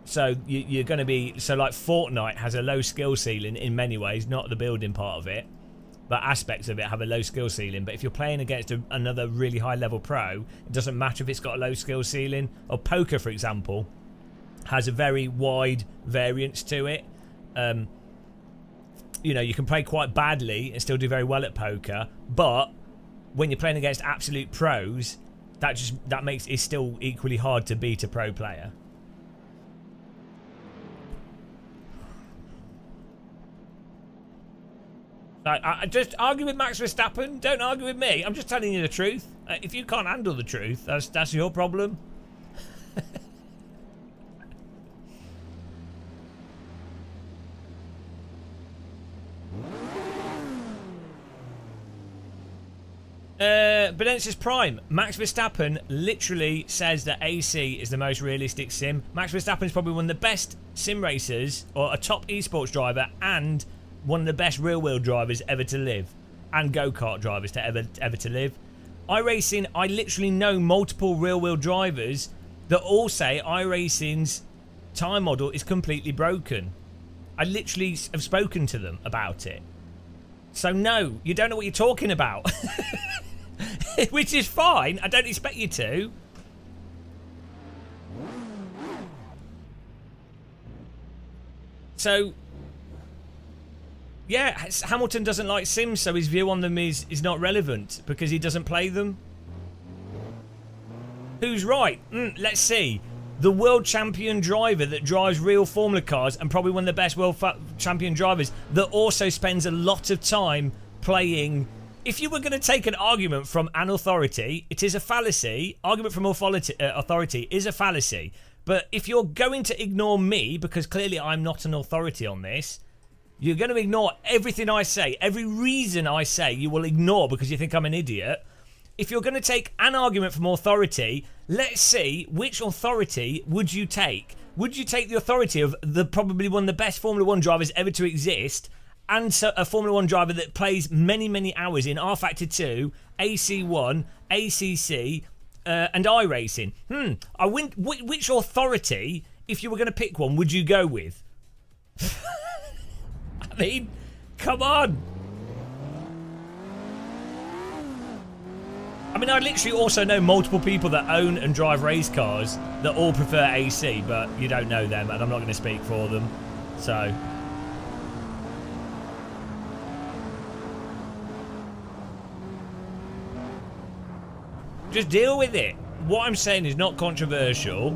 So you're going to be... So like Fortnite has a low skill ceiling in many ways, not the building part of it, but aspects of it have a low skill ceiling. But if you're playing against another really high level pro, it doesn't matter if it's got a low skill ceiling. Or poker, for example, has a very wide variance to it. You know, you can play quite badly and still do very well at poker, but when you're playing against absolute pros, that makes it still equally hard to beat a pro player. I just argue with Max Verstappen. Don't argue with me. I'm just telling you the truth. If you can't handle the truth, that's your problem. Benetis Prime. Max Verstappen literally says that AC is the most realistic sim. Max Verstappen is probably one of the best sim racers, or a top esports driver, and one of the best rear-wheel drivers ever to live, and go-kart drivers to ever to live. iRacing, I literally know multiple rear-wheel drivers that all say iRacing's tyre model is completely broken. I literally have spoken to them about it. So no, you don't know what you're talking about. Which is fine. I don't expect you to. So, yeah, Hamilton doesn't like Sims, so his view on them is not relevant because he doesn't play them. Who's right? Let's see. The world champion driver that drives real Formula cars and probably one of the best world champion drivers that also spends a lot of time playing. If you were going to take an argument from an authority, it is a fallacy. Argument from authority is a fallacy. But if you're going to ignore me, because clearly I'm not an authority on this, you're going to ignore everything I say. Every reason I say you will ignore because you think I'm an idiot. If you're going to take an argument from authority, let's see which authority would you take. Would you take the authority of probably one of the best Formula 1 drivers ever to exist, and a Formula 1 driver that plays many, many hours in R Factor 2, AC1, ACC, and iRacing? Which authority, if you were going to pick one, would you go with? I mean, come on. I mean, I literally also know multiple people that own and drive race cars that all prefer AC, but you don't know them, and I'm not going to speak for them. So... just deal with it. What I'm saying is not controversial.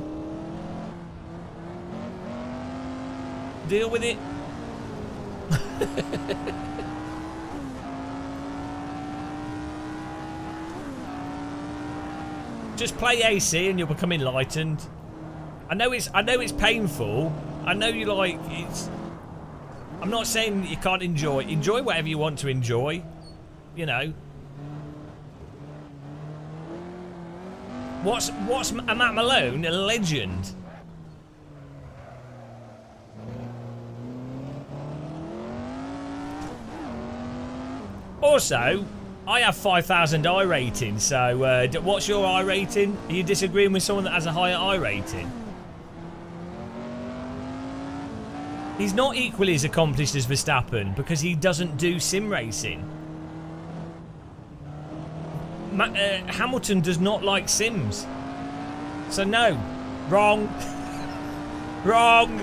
Deal with it. Just play AC and you'll become enlightened. I know it's painful. I know you like it's. I'm not saying you can't enjoy. Enjoy whatever you want to enjoy. You know. What's a Matt Malone? A legend. Also, I have 5,000 I rating, so what's your I rating? Are you disagreeing with someone that has a higher I rating? He's not equally as accomplished as Verstappen because he doesn't do sim racing. Hamilton does not like sims. So no, wrong. Wrong.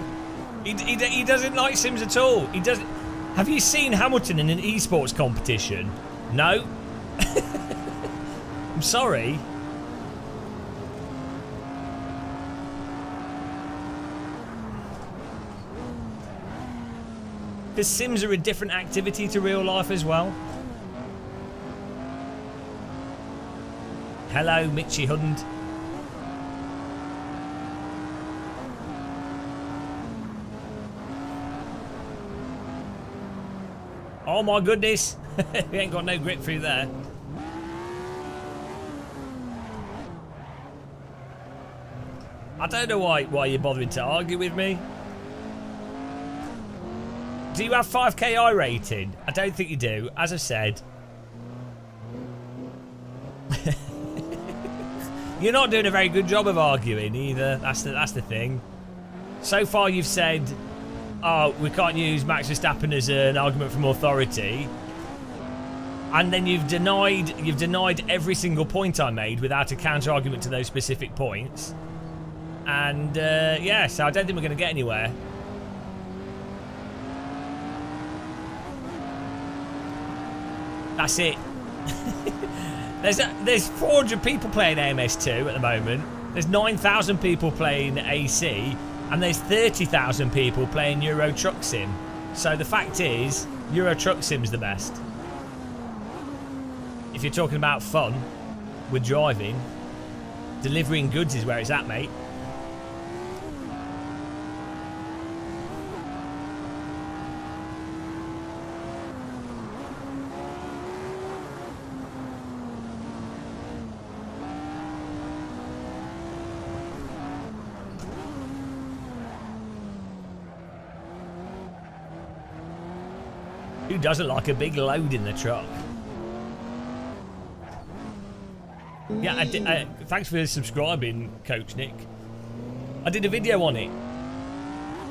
He doesn't like sims at all. He doesn't. Have you seen Hamilton in an esports competition? No. I'm sorry. Because sims are a different activity to real life as well. Hello, Mitchy Hund. Oh my goodness. We ain't got no grip through there. I don't know why you're bothering to argue with me. Do you have 5k I rating? I don't think you do. As I said, you're not doing a very good job of arguing either. That's the thing. So far you've said, oh, we can't use Max Verstappen as an argument from authority. And then you've denied every single point I made without a counter argument to those specific points. And yeah, so I don't think we're going to get anywhere. That's it. There's 400 people playing AMS2 at the moment. There's 9,000 people playing AC, and there's 30,000 people playing Euro Truck Sim. So the fact is, Euro Truck Sim's the best. If you're talking about fun with driving, delivering goods is where it's at, mate. Who doesn't like a big load in the truck? Yeah, thanks for subscribing, Coach Nick. I did a video on it.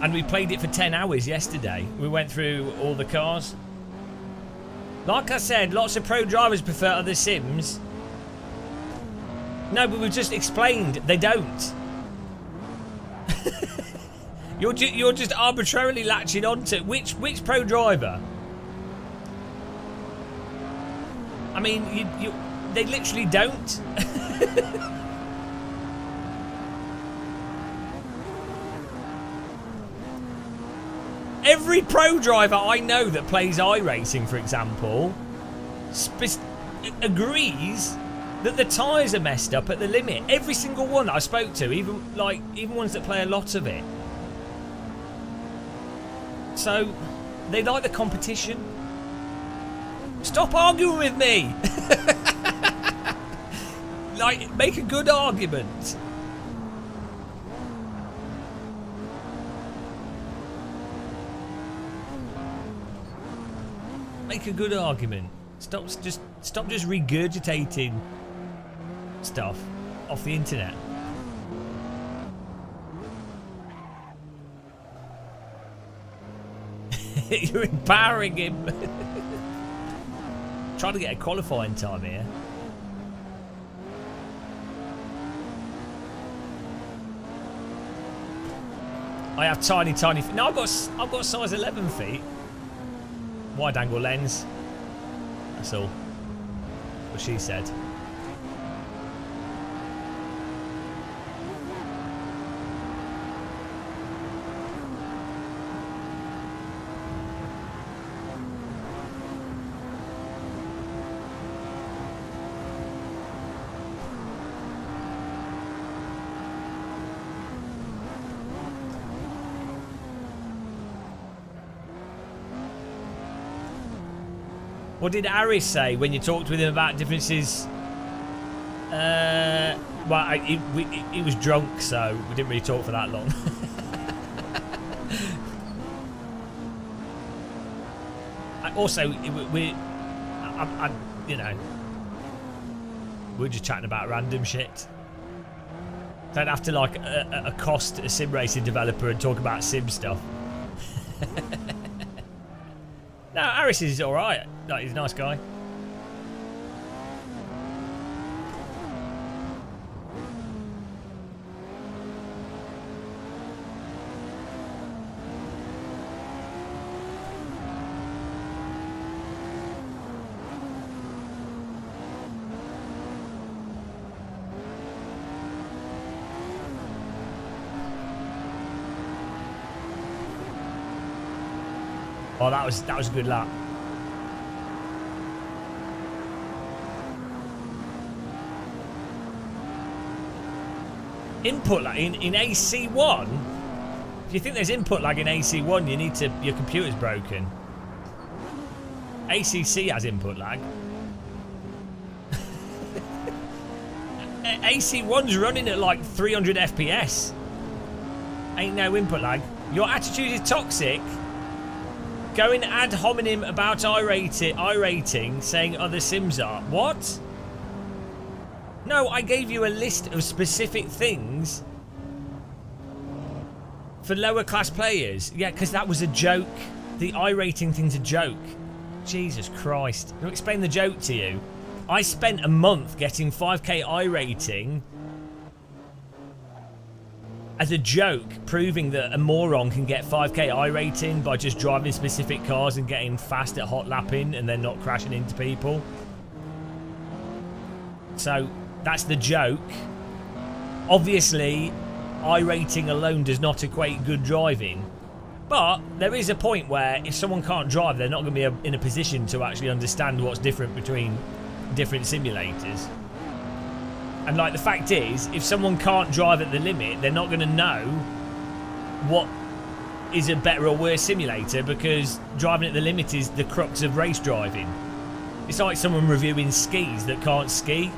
And we played it for 10 hours yesterday. We went through all the cars. Like I said, lots of pro drivers prefer other sims. No, but we've just explained they don't. You're just arbitrarily latching onto which pro driver? I mean, they literally don't. Every pro driver I know that plays iRacing, for example, agrees that the tyres are messed up at the limit. Every single one I spoke to, even ones that play a lot of it. So, they like the competition. Stop arguing with me! Like, make a good argument. Make a good argument. Stop just regurgitating stuff off the internet. You're empowering him. Trying to get a qualifying time here. I have tiny feet. No, I've got size 11 feet. Wide angle lens. That's all. What she said. What did Aris say when you talked with him about differences? Well, he was drunk, so we didn't really talk for that long. Also, you know, we're just chatting about random shit. Don't have to like accost a sim racing developer and talk about sim stuff. No, Aris is all right. Like, he's a nice guy. Oh, that was a good lap. Input lag in AC1. If you think there's input lag in AC1, you need to. Your computer's broken. ACC has input lag. AC1's running at like 300 FPS. Ain't no input lag. Your attitude is toxic. Going ad hominem about iRating, saying other sims are. What? No, I gave you a list of specific things for lower class players. Yeah, because that was a joke. The iRating thing's a joke. Jesus Christ. I'll explain the joke to you. I spent a month getting 5k iRating as a joke, proving that a moron can get 5k iRating by just driving specific cars and getting fast at hot lapping and then not crashing into people. So that's the joke. Obviously, iRating alone does not equate good driving. But there is a point where if someone can't drive, they're not going to be in a position to actually understand what's different between different simulators. And like the fact is, if someone can't drive at the limit, they're not going to know what is a better or worse simulator, because driving at the limit is the crux of race driving. It's like someone reviewing skis that can't ski.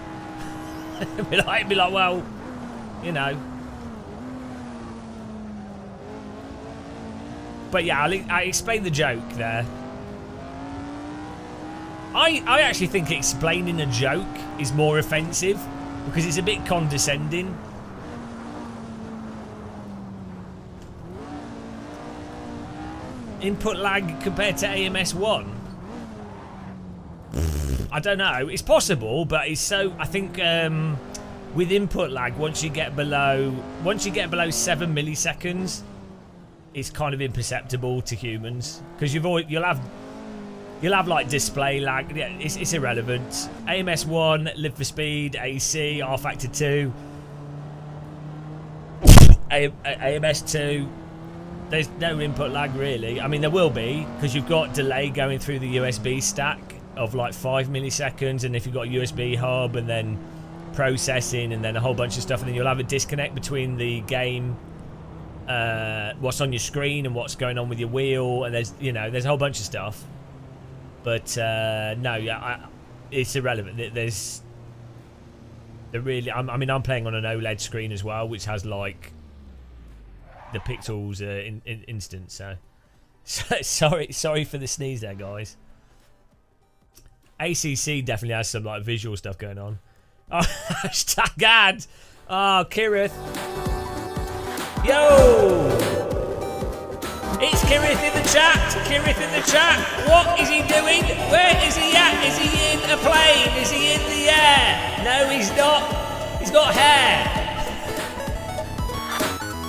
It'd be like, well, you know. But yeah, I explained the joke there. I actually think explaining a joke is more offensive because it's a bit condescending. Input lag compared to AMS1? I don't know. It's possible, but it's so. I think with input lag, once you get below 7 milliseconds, it's kind of imperceptible to humans because you'll have like display lag. Yeah, it's irrelevant. AMS1, live for speed, AC, R factor 2, AMS2. There's no input lag really. I mean, there will be because you've got delay going through the USB stack of like 5 milliseconds, and if you've got a USB hub and then processing and then a whole bunch of stuff, and then you'll have a disconnect between the game, what's on your screen and what's going on with your wheel, and there's a whole bunch of stuff. But no, yeah, it's irrelevant. I mean, I'm playing on an OLED screen as well, which has like the pixels instant. So sorry for the sneeze there, guys. ACC definitely has some like visual stuff going on. Oh, hashtag ad. Oh, Kirith. Yo! It's Kirith in the chat. Kirith in the chat. What is he doing? Where is he at? Is he in a plane? Is he in the air? No, he's not. He's got hair.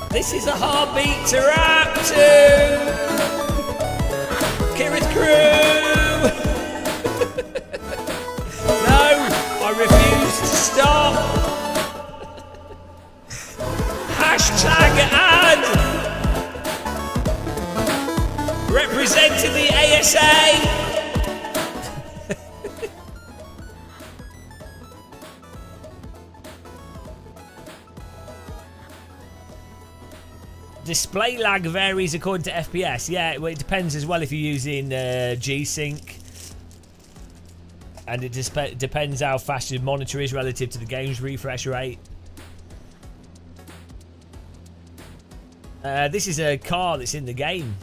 This is a hard beat to rap to. Kirith crew. No, I refuse to stop. Hashtag ad. Representing the ASA. Display lag varies according to FPS. Yeah, well, it depends as well if you're using G-Sync. And it depends how fast your monitor is relative to the game's refresh rate. This is a car that's in the game.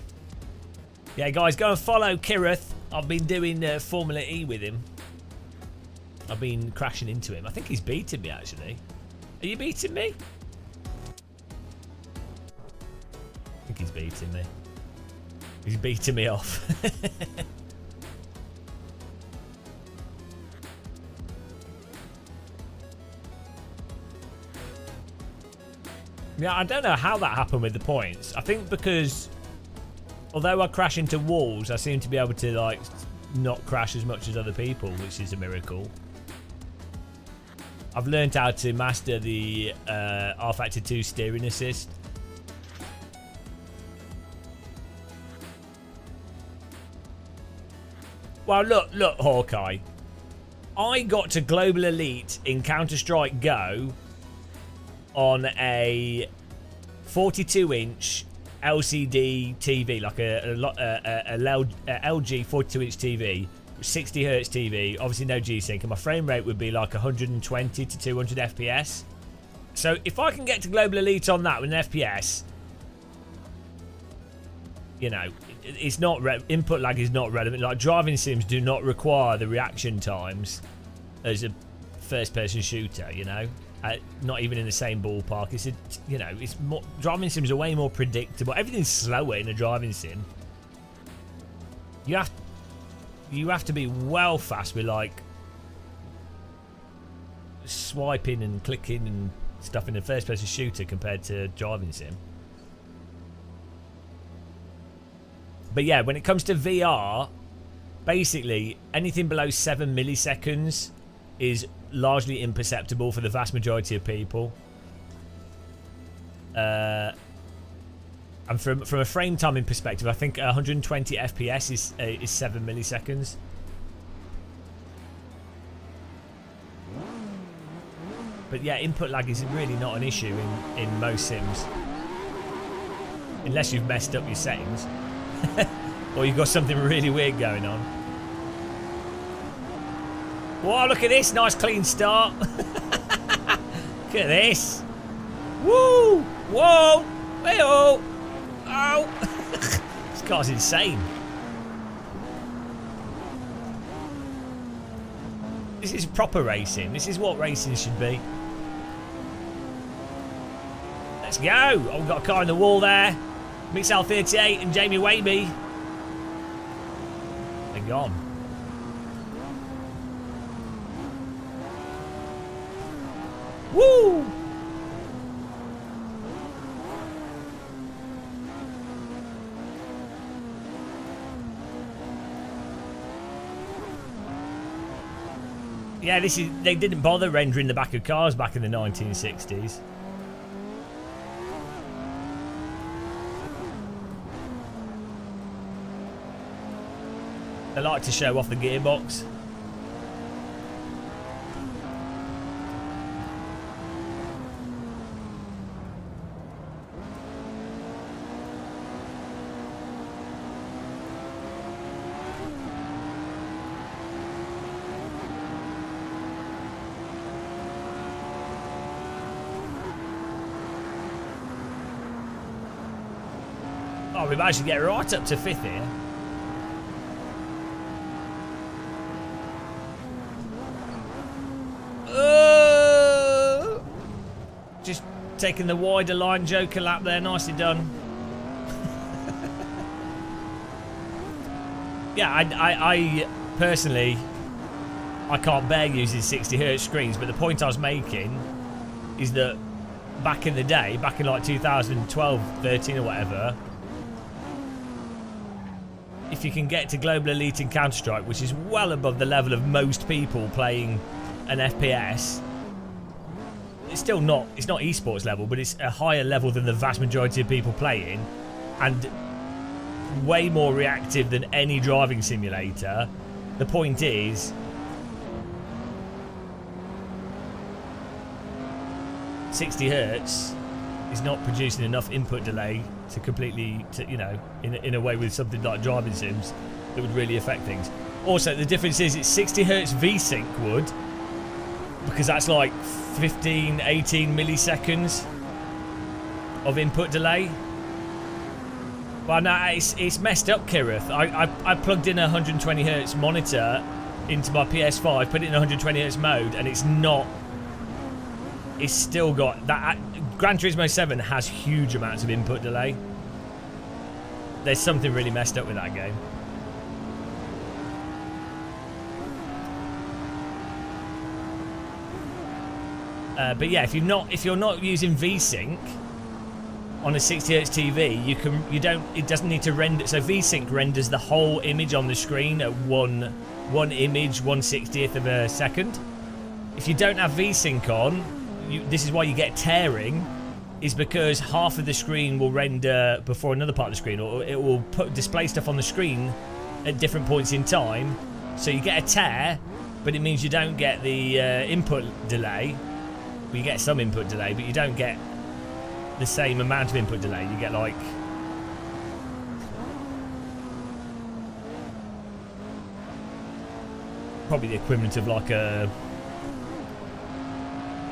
Yeah, guys, go and follow Kirith. I've been doing Formula E with him. I've been crashing into him. I think he's beating me, actually. Are you beating me? I think he's beating me. He's beating me off. Yeah, I don't know how that happened with the points. I think because although I crash into walls, I seem to be able to like not crash as much as other people, which is a miracle. I've learned how to master the R-Factor 2 steering assist. Well, look, Hawkeye. I got to Global Elite in Counter-Strike Go on a 42-inch LCD TV, like a LG 42-inch TV, 60 hertz TV, obviously no G-Sync, and my frame rate would be like 120 to 200 FPS. So if I can get to Global Elite on that with an FPS, you know, it's not input lag is not relevant. Like driving sims do not require the reaction times as a first-person shooter, you know. Not even in the same ballpark. It's you know, it's more, driving sims are way more predictable. Everything's slower in a driving sim. You have to be well fast with like swiping and clicking and stuff in a first-person shooter compared to driving sim. But yeah, when it comes to VR, basically anything below 7 milliseconds is largely imperceptible for the vast majority of people. And from a frame timing perspective, I think 120 FPS is 7 milliseconds. But yeah, input lag is really not an issue in most sims. Unless you've messed up your settings. Or you've got something really weird going on. Whoa, look at this. Nice clean start. Look at this. Woo! Whoa! Hey-oh! Oh! This car's insane. This is proper racing. This is what racing should be. Let's go! Oh, we've got a car in the wall there. Mixel 38 and Jamie Waby. They're gone. Woo! Yeah, they didn't bother rendering the back of cars back in the 1960s. They like to show off the gearbox. Oh, we managed to get right up to 5th here. Just taking the wider line Joker lap there, nicely done. Yeah, I personally, I can't bear using 60 hertz screens, but the point I was making is that back in the day, back in like 2012, 13 or whatever, if you can get to Global Elite in Counter-Strike, which is well above the level of most people playing an FPS, it's still not, it's not esports level, but it's a higher level than the vast majority of people playing, and way more reactive than any driving simulator. The point is, .60 hertz is not producing enough input delay to completely, you know, in a way with something like driving sims that would really affect things. Also, the difference is it's 60 hertz VSync would, because that's like 15, 18 milliseconds of input delay. Well, no, it's messed up, Kirith. I plugged in a 120 hertz monitor into my PS5, put it in 120 hertz mode, and it's not. It's still got that. Gran Turismo 7 has huge amounts of input delay. There's something really messed up with that game. But yeah, if you're not using VSync on a 60 Hz TV, it doesn't need to render. So VSync renders the whole image on the screen at one image 1/60th of a second. If you don't have VSync on, this is why you get tearing, is because half of the screen will render before another part of the screen, or it will display stuff on the screen at different points in time. So you get a tear, but it means you don't get the input delay. Well, you get some input delay, but you don't get the same amount of input delay. You get like probably the equivalent of like a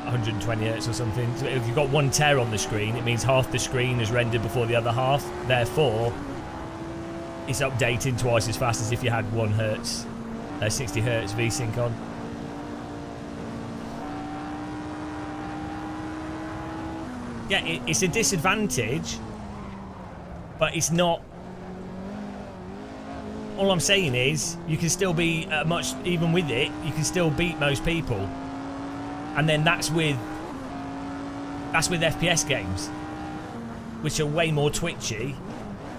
120 hertz or something. So if you've got one tear on the screen, it means half the screen is rendered before the other half. Therefore, it's updating twice as fast as if you had 1 hertz, 60 hertz VSync on. Yeah, it's a disadvantage, but it's not. All I'm saying is, you can still be even with it, you can still beat most people, and then that's with FPS games, which are way more twitchy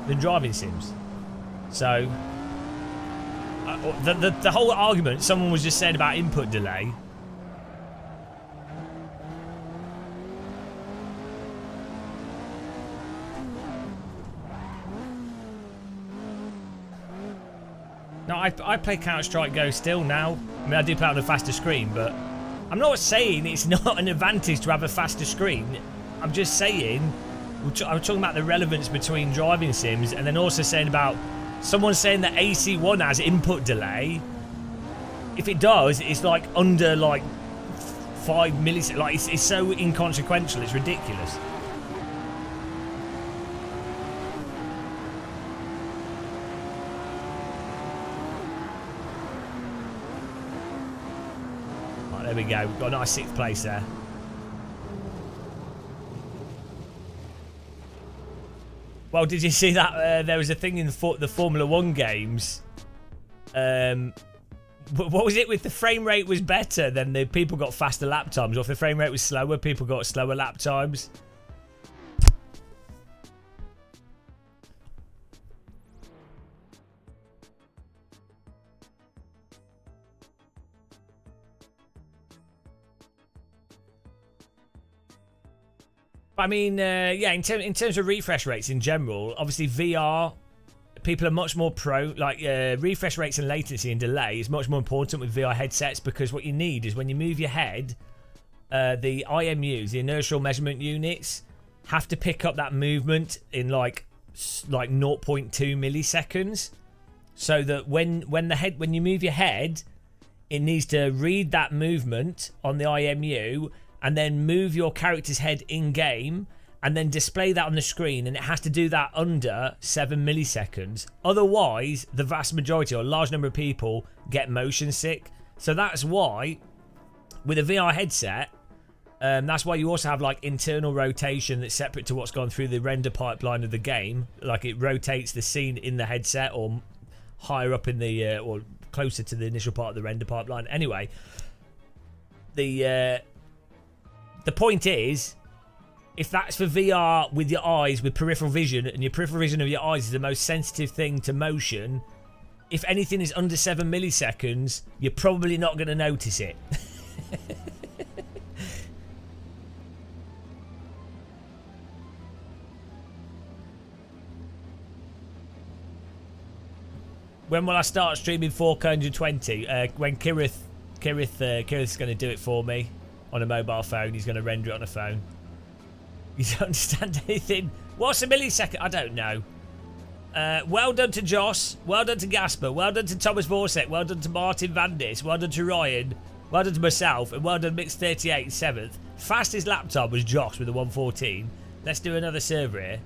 than driving sims. So, the whole argument someone was just saying about input delay. No, I play Counter-Strike Go still now. I mean, I do play on a faster screen, but I'm not saying it's not an advantage to have a faster screen. I'm just saying, I'm talking about the relevance between driving sims, and then also saying about someone saying that AC1 has input delay. If it does, it's like under like 5 milliseconds. Like it's so inconsequential, it's ridiculous. There we go. We've got a nice 6th place there. Well, did you see that? There was a thing in the Formula 1 games. What was it with the frame rate was better, then the people got faster lap times, or if the frame rate was slower, people got slower lap times. I mean, yeah, in terms of refresh rates in general, obviously VR, people are much more like refresh rates and latency and delay is much more important with VR headsets, because what you need is when you move your head, the IMUs, the inertial measurement units, have to pick up that movement in like 0.2 milliseconds, so that when you move your head, it needs to read that movement on the IMU and then move your character's head in-game and then display that on the screen, and it has to do that under 7 milliseconds. Otherwise, the vast majority or a large number of people get motion sick. So that's why, with a VR headset, that's why you also have like internal rotation that's separate to what's gone through the render pipeline of the game. Like it rotates the scene in the headset or higher up in the, or closer to the initial part of the render pipeline. Anyway, the point is, if that's for VR with your eyes, with peripheral vision, and your peripheral vision of your eyes is the most sensitive thing to motion, if anything is under 7 milliseconds, you're probably not going to notice it. When will I start streaming 4K 120? When Kirith's going to do it for me on a mobile phone. He's going to render it on a phone. You don't understand anything? What's a millisecond? I don't know. Well done to Joss. Well done to Gasper. Well done to Thomas Vorsek. Well done to Martin Vandis. Well done to Ryan. Well done to myself. And well done Mix38 7th. Fastest laptop was Joss with a 114. Let's do another server here.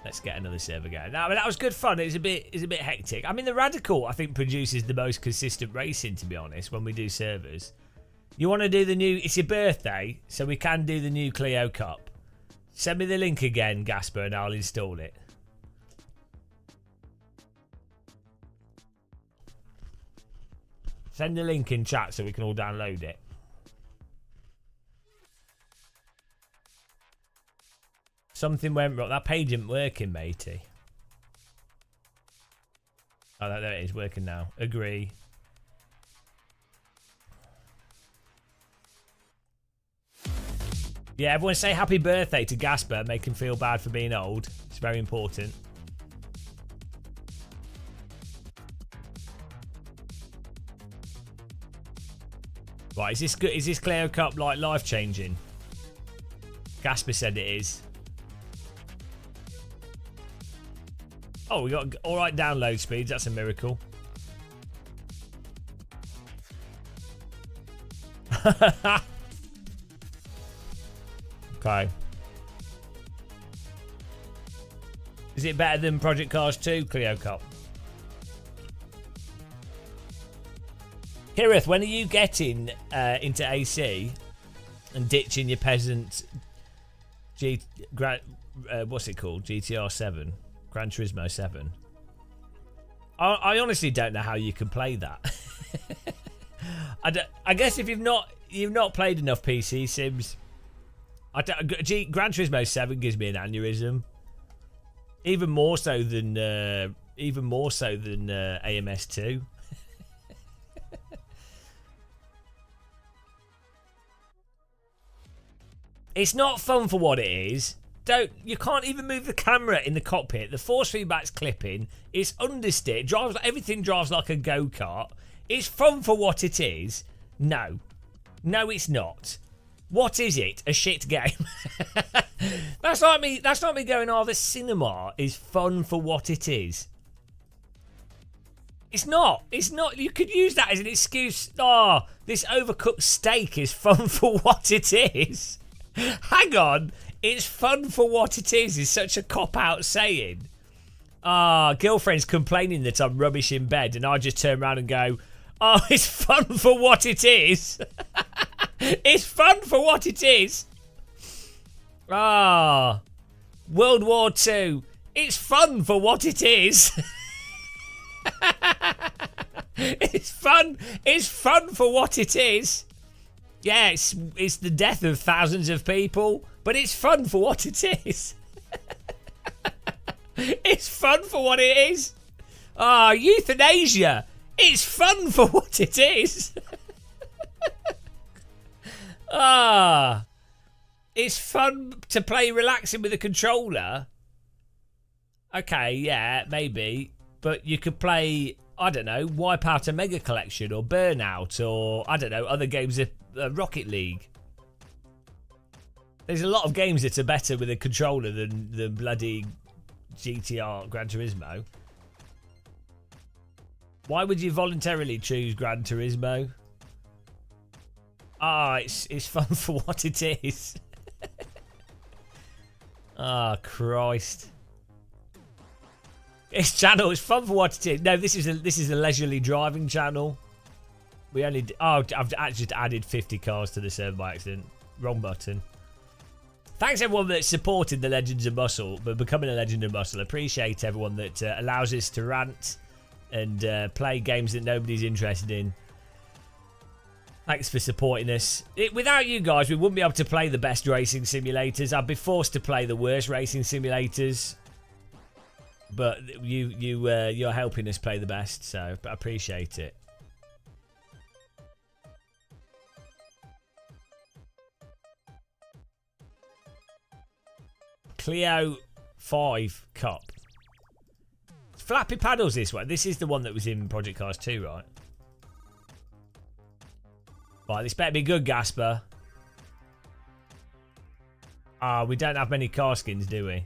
Let's get another server going. Now, I mean, that was good fun. It's a bit hectic. I mean, the Radical, I think, produces the most consistent racing, to be honest, when we do servers. You want to do the new... It's your birthday, so we can do the new Clio Cup. Send me the link again, Gasper, and I'll install it. Send the link in chat so we can all download it. Something went wrong. That page isn't working, matey. Oh, there it is. Working now. Agree. Yeah, everyone say happy birthday to Gasper. Make him feel bad for being old. It's very important. Right, is this good? Is this Clio Cup like life changing? Gasper said it is. Oh, we got all right download speeds. That's a miracle. Okay. Is it better than Project Cars 2 Clio Cup? Kirith, when are you getting into AC and ditching your peasant what's it called? GTR 7? Gran Turismo 7. I honestly don't know how you can play that. I guess if you've not played enough PC sims, Gran Turismo 7 gives me an aneurysm. Even more so than AMS 2. It's not fun for what it is. You can't even move the camera in the cockpit. The force feedback's clipping. It's understeer. Everything drives like a go-kart. It's fun for what it is. No, it's not. What is it? A shit game. That's not me. That's not me going. Oh, the cinema is fun for what it is. It's not. It's not. You could use that as an excuse. Oh, this overcooked steak is fun for what it is. Hang on. It's fun for what it is such a cop-out saying. Girlfriend's complaining that I'm rubbish in bed, and I just turn around and go, oh, it's fun for what it is. It's fun for what it is. World War II. It's fun for what it is. It's fun. It's fun for what it is. Yeah, it's the death of thousands of people, but it's fun for what it is. It's fun for what it is. Euthanasia. It's fun for what it is. It's fun to play relaxing with a controller. Okay, yeah, maybe. But you could play, I don't know, Wipeout a Mega Collection or Burnout or, I don't know, other games of Rocket League. There's a lot of games that are better with a controller than the bloody GTR Gran Turismo. Why would you voluntarily choose Gran Turismo? It's fun for what it is. Christ. This channel is fun for what it is. No, this is a leisurely driving channel. We only I've just added 50 cars to the server by accident. Wrong button. Thanks everyone that supported the Legends of Muscle, but becoming a Legend of Muscle. Appreciate everyone that allows us to rant and play games that nobody's interested in. Thanks for supporting us. Without you guys, we wouldn't be able to play the best racing simulators. I'd be forced to play the worst racing simulators. But you're helping us play the best, so I appreciate it. Clio 5 Cup. Flappy paddles this one. This is the one that was in Project Cars 2, right? Right, this better be good, Gasper. We don't have many car skins, do we?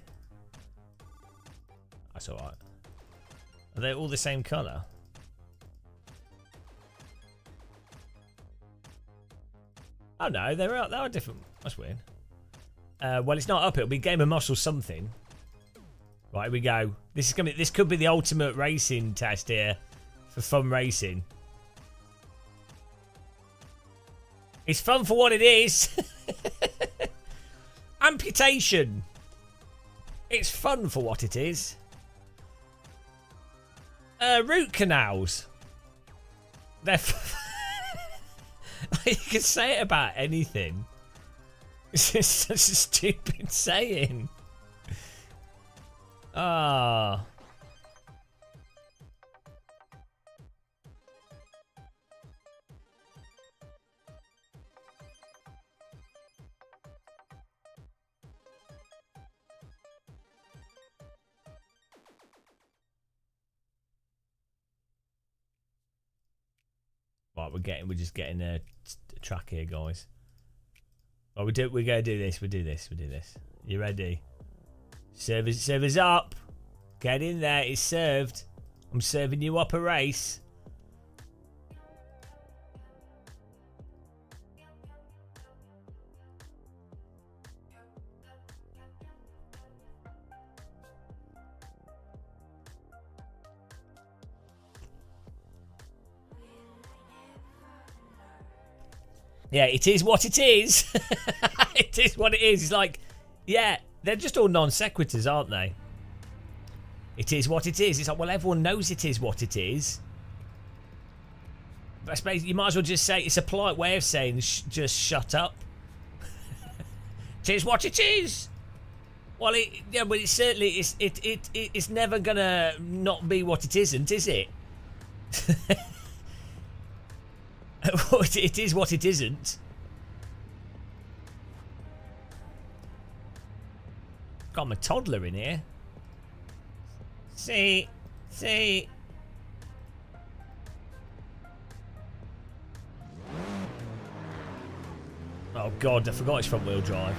That's alright. Are they all the same colour? Oh no, they are different. That's weird. Well, it's not up. It'll be Game of Muscle something. Right, here we go. This could be the ultimate racing test here for fun racing. It's fun for what it is. Amputation. It's fun for what it is. Root canals. They're you can say it about anything. It's just such a stupid saying. Ah. Right, we're just getting a track here, guys. Oh, we're gonna do this. We do this. You ready? Servers up. Get in there. It's served. I'm serving you up a race. Yeah, it is what it is. It is what it is. It's like, yeah, they're just all non sequiturs, aren't they? It is what it is. It's like, well, everyone knows it is what it is. But I suppose you might as well just say, it's a polite way of saying just shut up. It is what it is. Well, yeah, but it certainly it's never gonna not be what it isn't, is it? It is what it isn't. Got my toddler in here. See. Oh god, I forgot it's front wheel drive.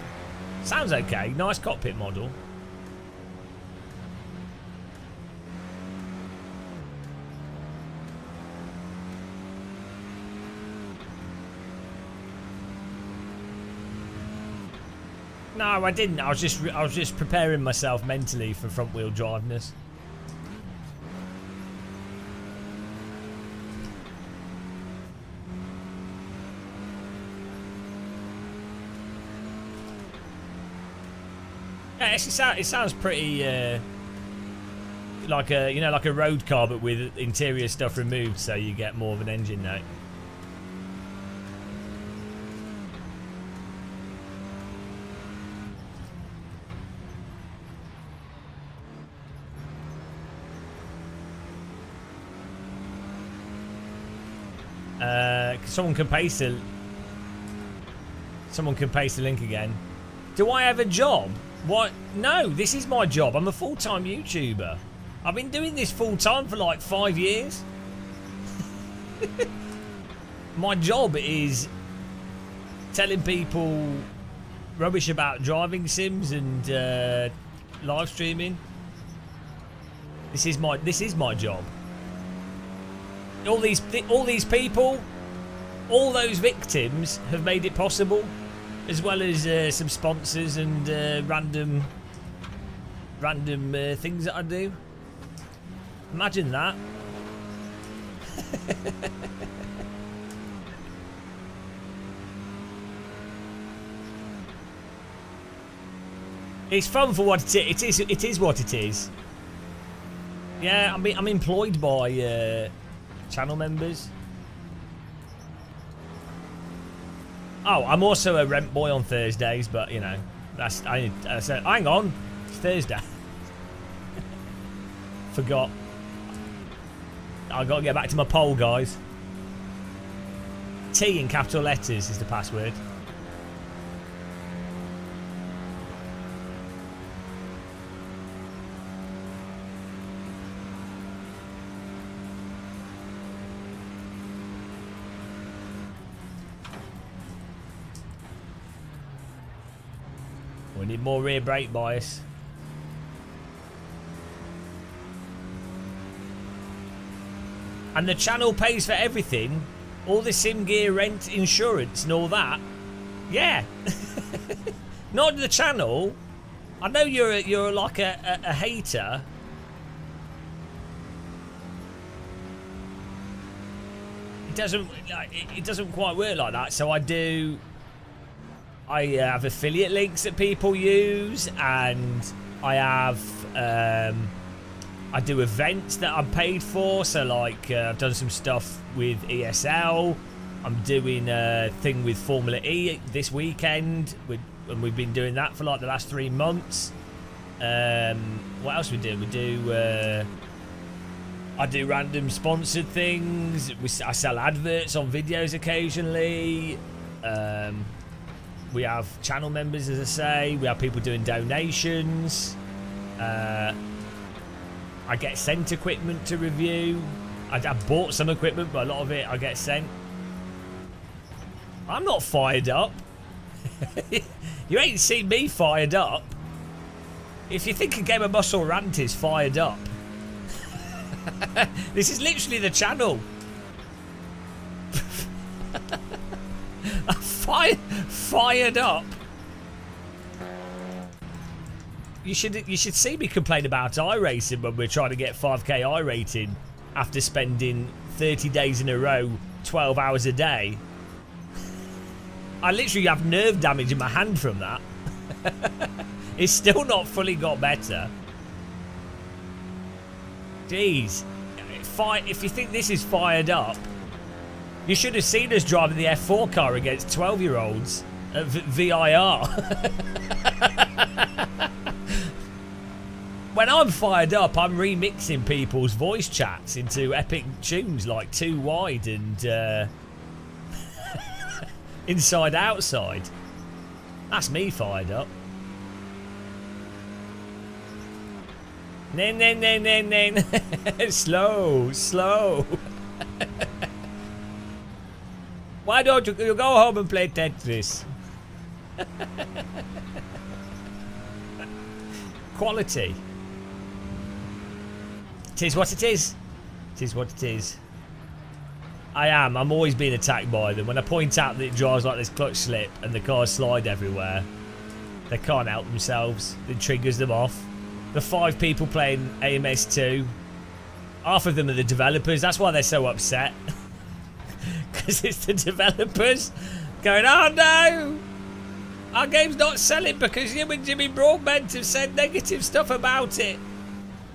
Sounds okay, nice cockpit model. No, I didn't. I was just preparing myself mentally for front wheel driveness. Yeah, it sounds pretty like a road car, but with interior stuff removed, so you get more of an engine note. Someone can paste the link again. Do I have a job? What? No, this is my job. I'm a full-time YouTuber. I've been doing this full-time for like 5 years. My job is telling people rubbish about driving sims and live streaming. This is my job. All these people, all those victims have made it possible, as well as some sponsors and random things that I do. Imagine that. It's fun for what it is. It is what it is. Yeah, I'm employed by channel members. Oh, I'm also a rent boy on Thursdays, but you know, I said, hang on, it's Thursday. Forgot. I got to get back to my poll, guys. T in capital letters is the password. We need more rear brake bias. And the channel pays for everything. All the sim gear, rent, insurance and all that. Yeah. Not the channel. I know you're like a hater. It doesn't quite work like that. So I have affiliate links that people use, and I have I do events that I'm paid for. So like I've done some stuff with ESL. I'm doing a thing with Formula E this weekend, and we've been doing that for like the last 3 months. What else we do? I do random sponsored things. I sell adverts on videos occasionally. We have channel members, as I say. We have people doing donations. I get sent equipment to review. I bought some equipment, but a lot of it I get sent. I'm not fired up. You ain't seen me fired up. If you think a game of Muscle Rant is fired up, this is literally the channel. Fired up. You should see me complain about iRacing when we're trying to get 5k iRating after spending 30 days in a row, 12 hours a day. I literally have nerve damage in my hand from that. It's still not fully got better. Jeez. If you think this is fired up, you should have seen us driving the F4 car against 12-year-olds at VIR. When I'm fired up, I'm remixing people's voice chats into epic tunes like Too Wide and Inside Outside. That's me fired up. Nen. Slow. Why don't you go home and play Tetris? Quality. It is what it is. It is what it is. I'm always being attacked by them. When I point out that it drives like this clutch slip and the cars slide everywhere, they can't help themselves. It triggers them off. The 5 people playing AMS2, half of them are the developers. That's why they're so upset. Because it's the developers going, oh no, our game's not selling because you and Jimmy Broadbent have said negative stuff about it.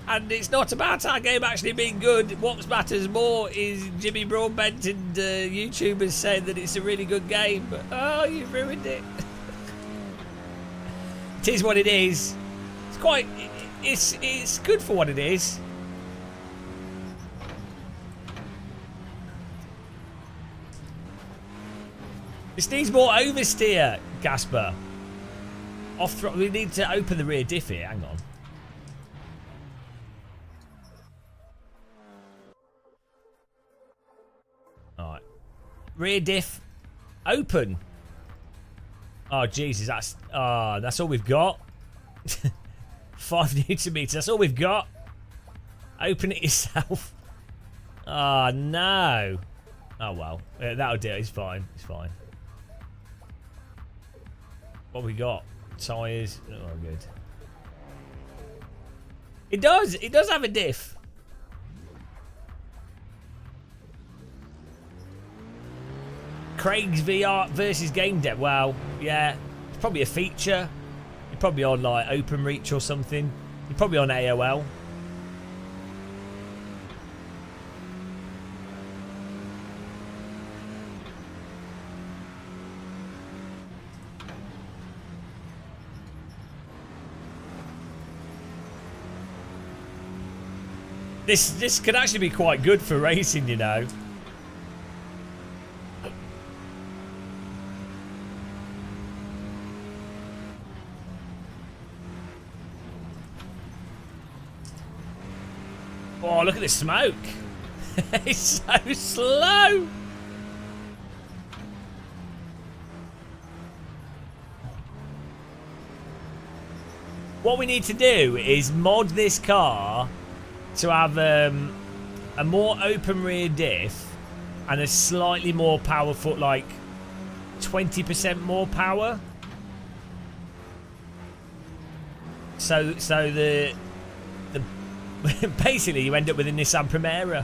And it's not about our game actually being good. What matters more is Jimmy Broadbent and YouTubers saying that it's a really good game. But, oh, you've ruined it. It is what it is. It's good for what it is. This needs more oversteer, Gasper. We need to open the rear diff here. Hang on. Alright. Rear diff open. Oh Jesus, that's all we've got. 5 Newton meters, that's all we've got. Open it yourself. Oh no. Oh well. That'll do it, it's fine. It's fine. What we got? Tyres. Oh good. It does have a diff. Craig's VR versus game dev. Well, yeah, it's probably a feature. You're probably on like OpenReach or something. You're probably on AOL. This could actually be quite good for racing, you know. Oh, look at this smoke. It's so slow. What we need to do is mod this car to have a more open rear diff and a slightly more powerful, like 20% more power. So the basically you end up with a Nissan Primera.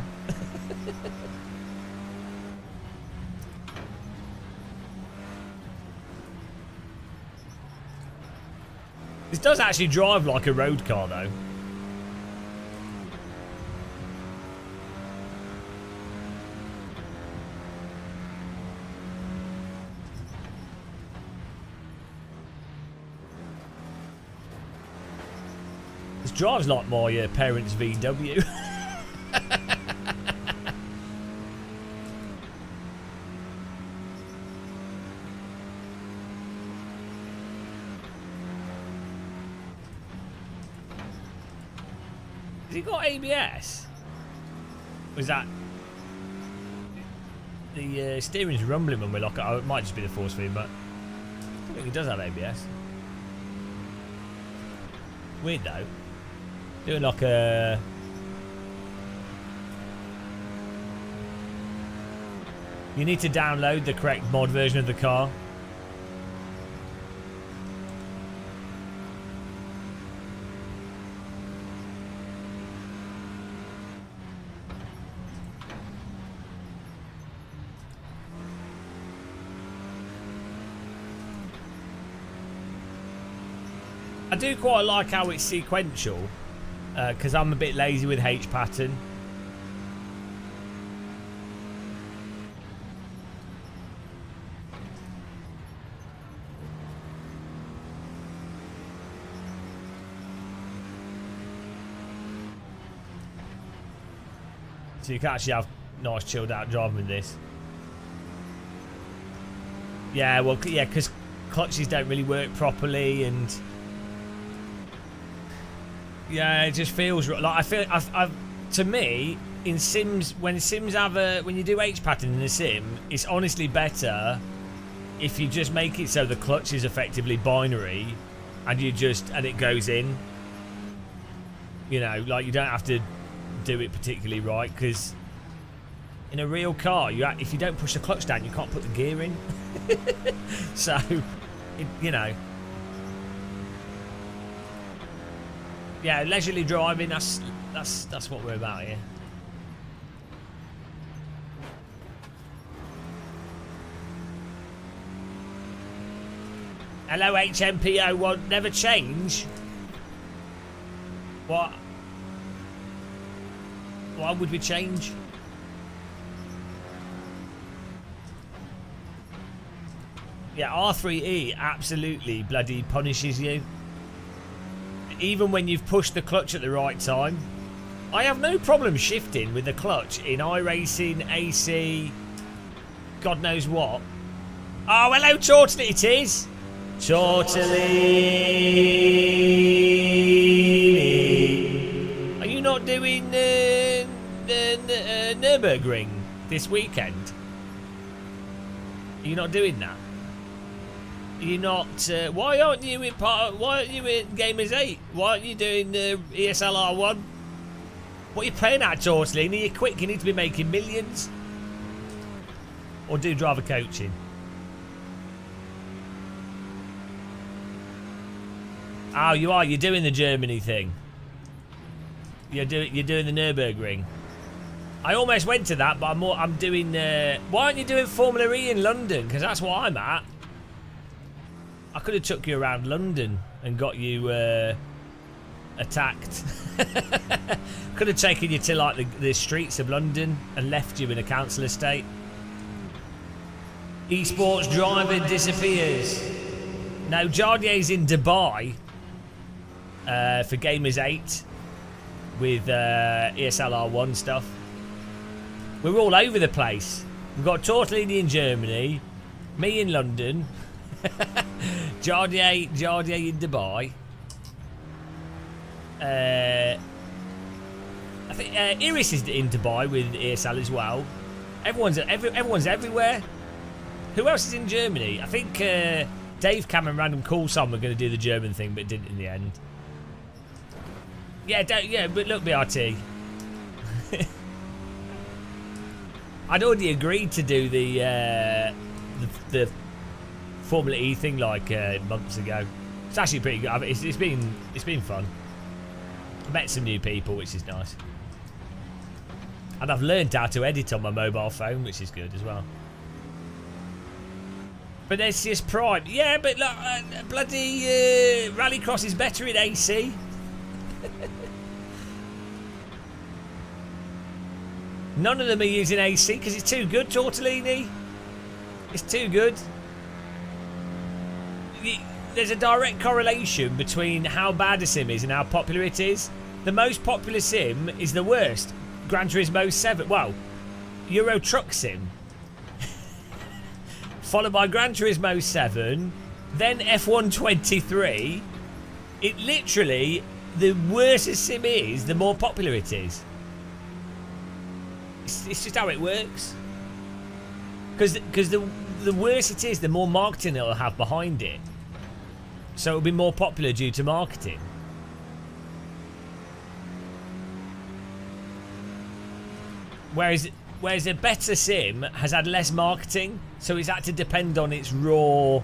This does actually drive like a road car though. This drives like my parents' VW. Has he got ABS? Was that the steering's rumbling when we lock it? Oh, it might just be the force feed, but I think he does have ABS. Weird though. Doing like a... You need to download the correct mod version of the car. I do quite like how it's sequential, because I'm a bit lazy with H pattern. So you can actually have nice chilled out driving with this. Yeah, well, yeah, because clutches don't really work properly, and yeah, it just feels like I feel. To me, in sims, when sims have when you do H pattern in a sim, it's honestly better if you just make it so the clutch is effectively binary, and it goes in. You know, like you don't have to do it particularly right, because in a real car, if you don't push the clutch down, you can't put the gear in. So, you know. Yeah, leisurely driving, that's what we're about here. Hello HMPO1, never change? What? Why would we change? Yeah, R3E absolutely bloody punishes you. Even when you've pushed the clutch at the right time. I have no problem shifting with the clutch in iRacing, AC, God knows what. Oh, hello, Chortley, it is. Chortley. Are you not doing Nürburgring this weekend? Are you not doing that? You're not. Why aren't you in Why aren't you in Gamers 8? Why aren't you doing ESLR 1? What are you playing at, Torsley? Are you quick? You need to be making millions. Or do driver coaching. Oh, you are. You're doing the Germany thing. You're doing the Nürburgring. I almost went to that, but I'm doing. Why aren't you doing Formula E in London? Because that's what I'm at. I could have took you around London and got you attacked. Could have taken you to like the streets of London and left you in a council estate. Esports driver disappears. No, Jardier's in Dubai for Gamers 8 with ESLR 1 stuff. We're all over the place. We've got Tortellini in Germany, me in London. Jardier in Dubai. I think Iris is in Dubai with ESL as well. Everyone's everywhere. Who else is in Germany? I think Dave Cam and Random Coulson were going to do the German thing, but didn't in the end. Yeah, but look, BRT. I'd already agreed to do the Formula E thing like months ago. It's actually pretty good. It's been fun. I met some new people, which is nice. And I've learned how to edit on my mobile phone, which is good as well. But there's this Prime. Yeah, but look, bloody Rallycross is better in AC. None of them are using AC because it's too good, Tortellini. It's too good. There's a direct correlation between how bad a sim is and how popular it is. The most popular sim is the worst. Gran Turismo 7. Well, Euro Truck Sim. Followed by Gran Turismo 7. Then F1 23. It literally, the worse a sim is, the more popular it is. It's just how it works. Because the worse it is, the more marketing it'll have behind it. So it'll be more popular due to marketing. Whereas a better sim has had less marketing, so it's had to depend on its raw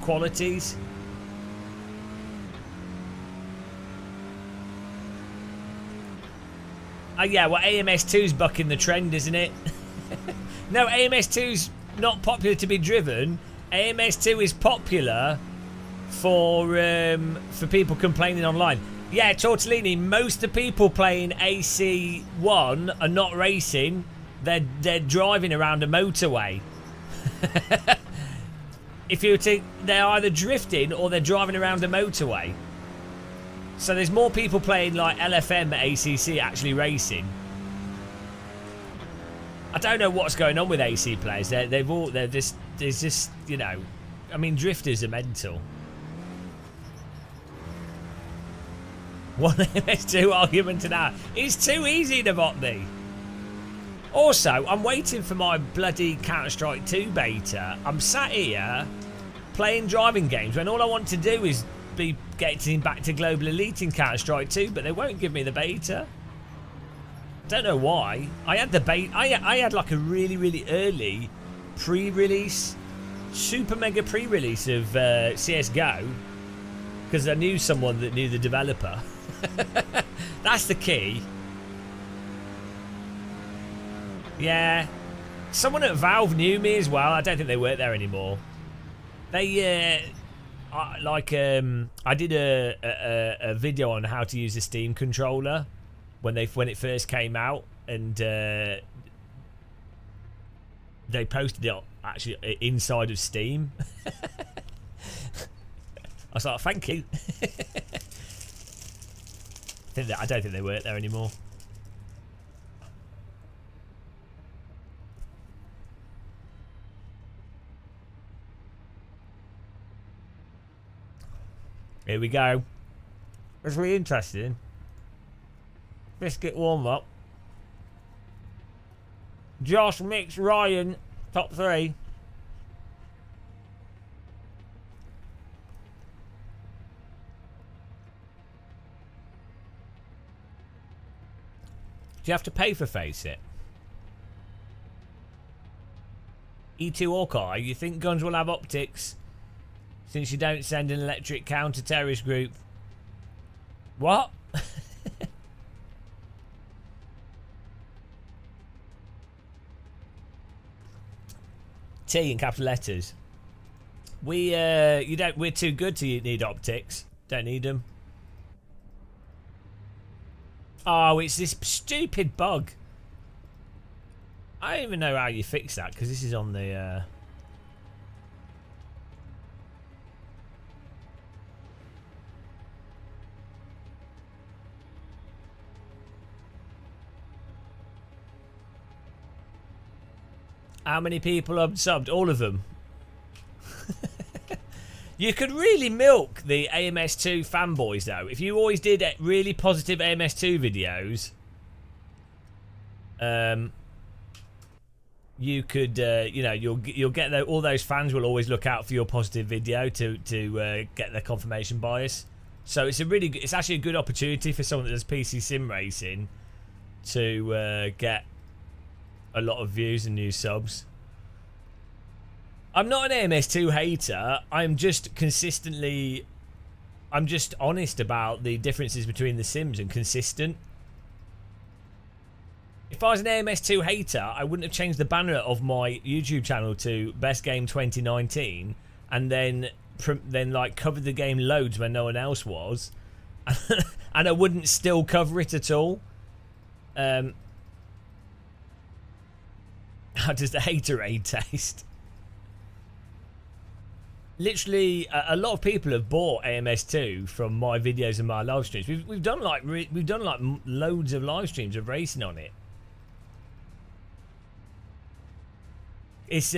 qualities. Oh yeah, well AMS2's bucking the trend, isn't it? No, AMS2's not popular to be driven. AMS2 is popular for people complaining online. Yeah, Tortellini, most of the people playing AC1 are not racing. They're driving around a motorway. If you were to, they're either drifting or they're driving around a motorway. So there's more people playing like LFM at ACC actually racing. I don't know what's going on with AC players. They're just you know, I mean drifters are mental. One MS2 argument and that. It's too easy to bot me. Also, I'm waiting for my bloody Counter-Strike 2 beta. I'm sat here playing driving games when all I want to do is be getting back to Global Elite in Counter-Strike 2, but they won't give me the beta. Don't know why. I had the beta. I had like a really, really early pre-release, super mega pre-release of CSGO because I knew someone that knew the developer. That's the key. Yeah. Someone at Valve knew me as well. I don't think they work there anymore. They I did a video on how to use a Steam controller when it first came out, and they posted it actually inside of Steam. I was like, thank you. I don't think they work there anymore. Here we go. It's really interesting. Biscuit warm up. Josh, Mix, Ryan, top 3. Do you have to pay for Face It? E2 Orkai, you think guns will have optics since you don't send an electric counter-terrorist group? What? T in capital letters. We're too good to need optics. Don't need them. Oh, it's this stupid bug. I don't even know how you fix that because this is on the How many people have subbed? All of them. You could really milk the AMS2 fanboys though. If you always did really positive AMS2 videos, you could, you know, you'll get all those fans will always look out for your positive video to get their confirmation bias. So it's actually a good opportunity for someone that does PC sim racing to get a lot of views and new subs. I'm not an AMS2 hater. I'm just honest about the differences between the sims and consistent. If I was an AMS2 hater, I wouldn't have changed the banner of my YouTube channel to Best Game 2019 and then like covered the game loads when no one else was, and I wouldn't still cover it at all. How does the haterade taste? Literally, a lot of people have bought AMS2 from my videos and my live streams. We've done like loads of live streams of racing on it. It's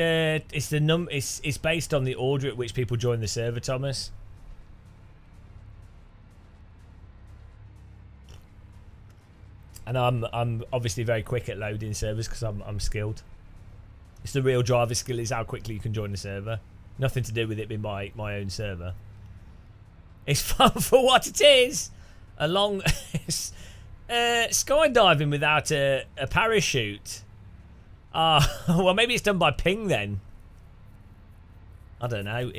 based on the order at which people join the server, Thomas. And I'm obviously very quick at loading servers because I'm skilled. It's the real driver skill is how quickly you can join the server. Nothing to do with it being my own server. It's fun for what it is. Skydiving without a parachute. Well, maybe it's done by ping then. I don't know.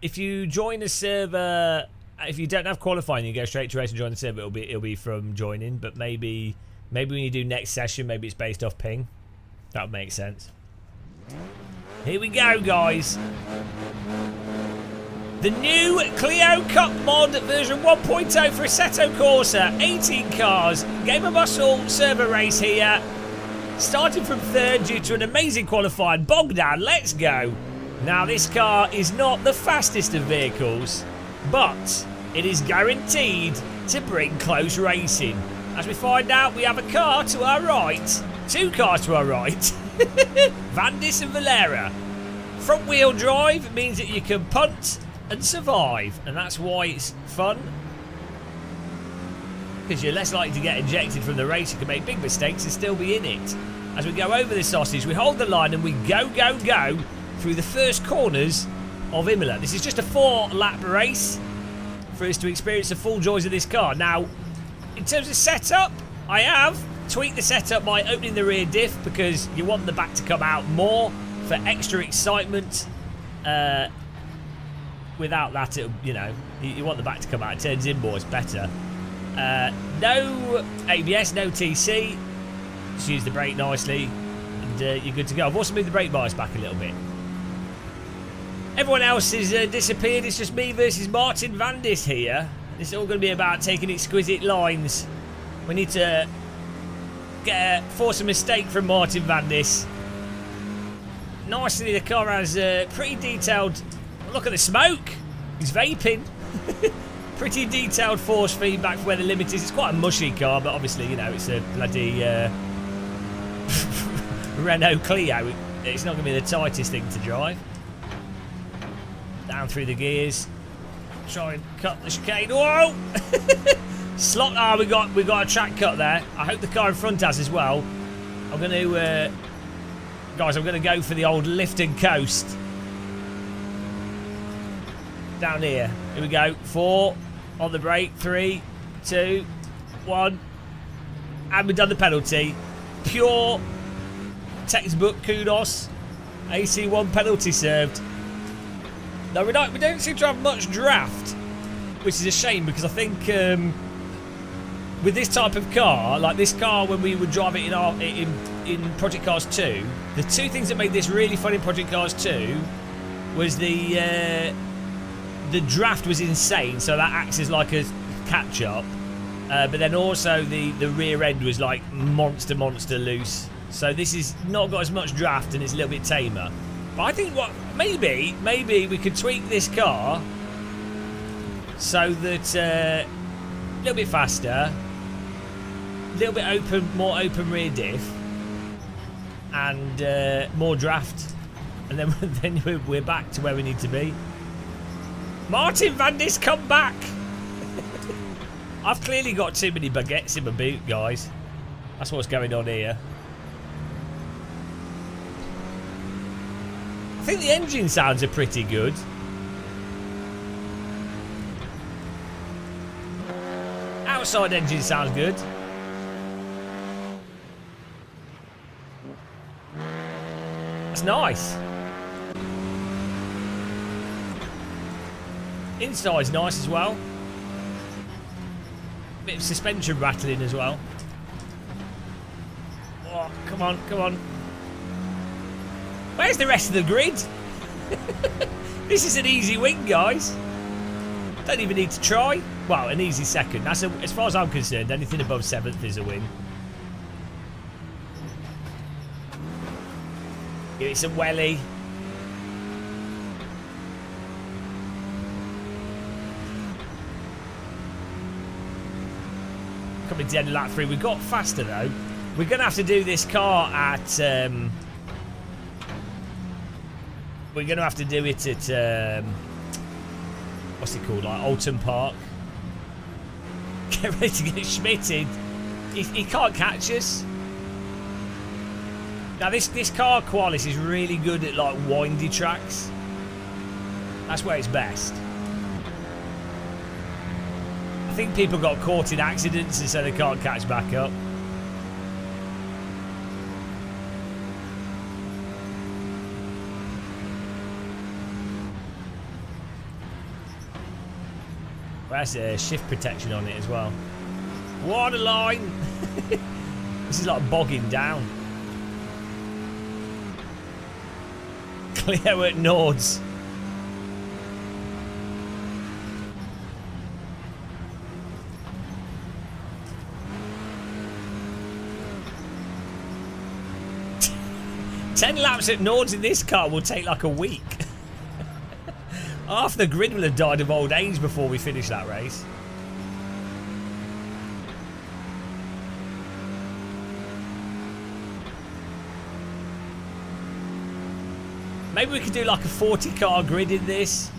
If you join a server, if you don't have qualifying, you go straight to race and join the server. It'll be from joining. But maybe when you do next session, maybe it's based off ping. That would make sense. Here we go, guys. The new Clio Cup mod version 1.0 for Assetto Corsa. 18 cars. Game of Muscle server race here. Starting from third due to an amazing qualifying. Bogdan, let's go. Now, this car is not the fastest of vehicles, but it is guaranteed to bring close racing. As we find out, we have a car to our right. Two cars to our right. Vandis and Valera. Front wheel drive means that you can punt and survive, and that's why it's fun, because you're less likely to get ejected from the race. You can make big mistakes and still be in it. As we go over the sausage, we hold the line and we go through the first corners of Imola. This is just a 4-lap race for us to experience the full joys of this car. Now, in terms of setup, I have tweaked the setup by opening the rear diff because you want the back to come out more for extra excitement. Without that, you want the back to come out. It turns in more, it's better. No ABS, no TC. Just use the brake nicely and you're good to go. I've also moved the brake bias back a little bit. Everyone else has disappeared. It's just me versus Martin Vandis here. It's all going to be about taking exquisite lines. We need to force a mistake from Martin Vandis. Nicely, the car has pretty detailed... Look at the smoke. He's vaping. Pretty detailed force feedback for where the limit is. It's quite a mushy car, but obviously, it's a bloody Renault Clio. It's not going to be the tightest thing to drive. Down through the gears. Try and cut the chicane. Whoa! Slot. Ah, we got a track cut there. I hope the car in front has as well. I'm going to, guys, I'm going to go for the old lift and coast. Down here. Here we go. 4 on the brake. 3, 2, 1. And we've done the penalty. Pure textbook kudos. AC1 penalty served. No, we don't seem to have much draft, which is a shame because I think with this type of car, like this car when we would drive it in Project Cars 2, the two things that made this really fun in Project Cars 2 was the draft was insane, so that acts as like a catch-up. But then also the rear end was like monster loose. So this is not got as much draft and it's a little bit tamer. But I think maybe we could tweak this car so that a little bit faster, a little bit more open rear diff, and more draft, and then we're back to where we need to be. Martin Vandis, come back! I've clearly got too many baguettes in my boot, guys. That's what's going on here. I think the engine sounds are pretty good. Outside engine sounds good. That's nice. Inside's nice as well. Bit of suspension rattling as well. Oh, come on, come on. Where's the rest of the grid? This is an easy win, guys. Don't even need to try. Well, an easy second. That's as far as I'm concerned, anything above 7th is a win. Give it some welly. Coming to the end of lap 3. We got faster though. We're going to have to do this car at... we're going to have to do it at... what's it called? Like Alton Park. Get ready to get schmitted. He can't catch us. Now this car Qualis is really good at like windy tracks. That's where it's best. I think people got caught in accidents and so they can't catch back up. There's a shift protection on it as well. What a line! This is like bogging down. Cleo at Nords. Ten laps at Nords in this car will take like a week. Half the grid will have died of old age before we finish that race. Maybe we could do like a 40 car grid in this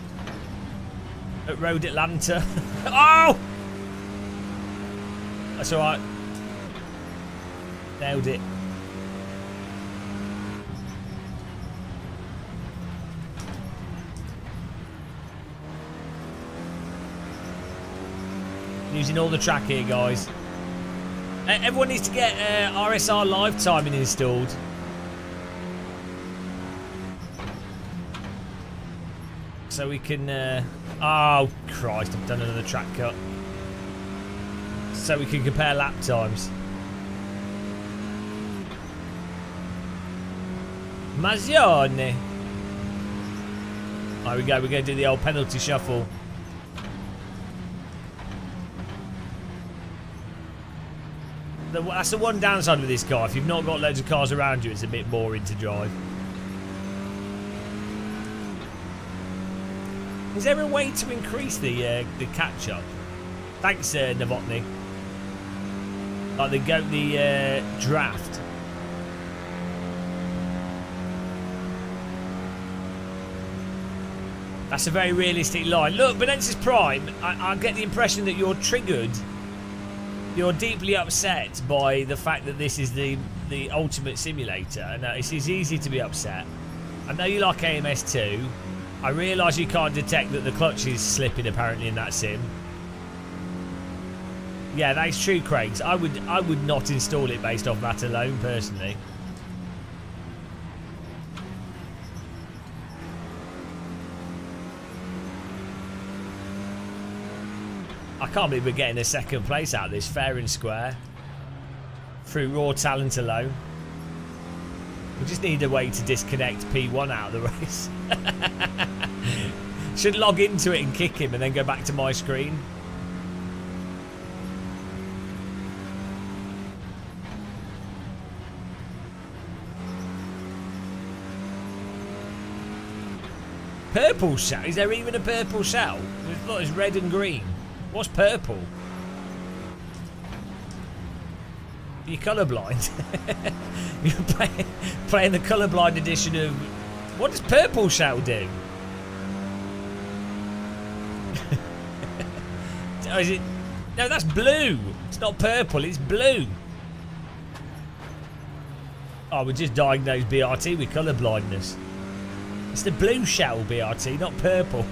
at Road Atlanta. Oh! That's alright. Nailed it. Using all the track here, guys. Everyone needs to get RSR live timing installed. So we can... oh, Christ, I've done another track cut. So we can compare lap times. Mazione. There we go, we're going to do the old penalty shuffle. That's the one downside with this car. If you've not got loads of cars around you, it's a bit boring to drive. Is there a way to increase the catch-up? Thanks, Novotny. Like the draft. That's a very realistic line. Look, Benensis Prime, I get the impression that you're triggered. You're deeply upset by the fact that this is the ultimate simulator. And it's easy to be upset. I know you like AMS too. I realise you can't detect that the clutch is slipping apparently in that sim. Yeah, that is true, Craigs. I would not install it based off that alone, personally. I can't believe we're getting a second place out of this, fair and square. Through raw talent alone. We just need a way to disconnect P1 out of the race. Should log into it and kick him and then go back to my screen. Purple shell? Is there even a purple shell? We thought it was red and green. What's purple? You're colourblind. You're playing the colourblind edition of... What does purple shell do? Oh, is it... No, that's blue. It's not purple, it's blue. Oh, we just diagnosed BRT with colourblindness. It's the blue shell BRT, not purple.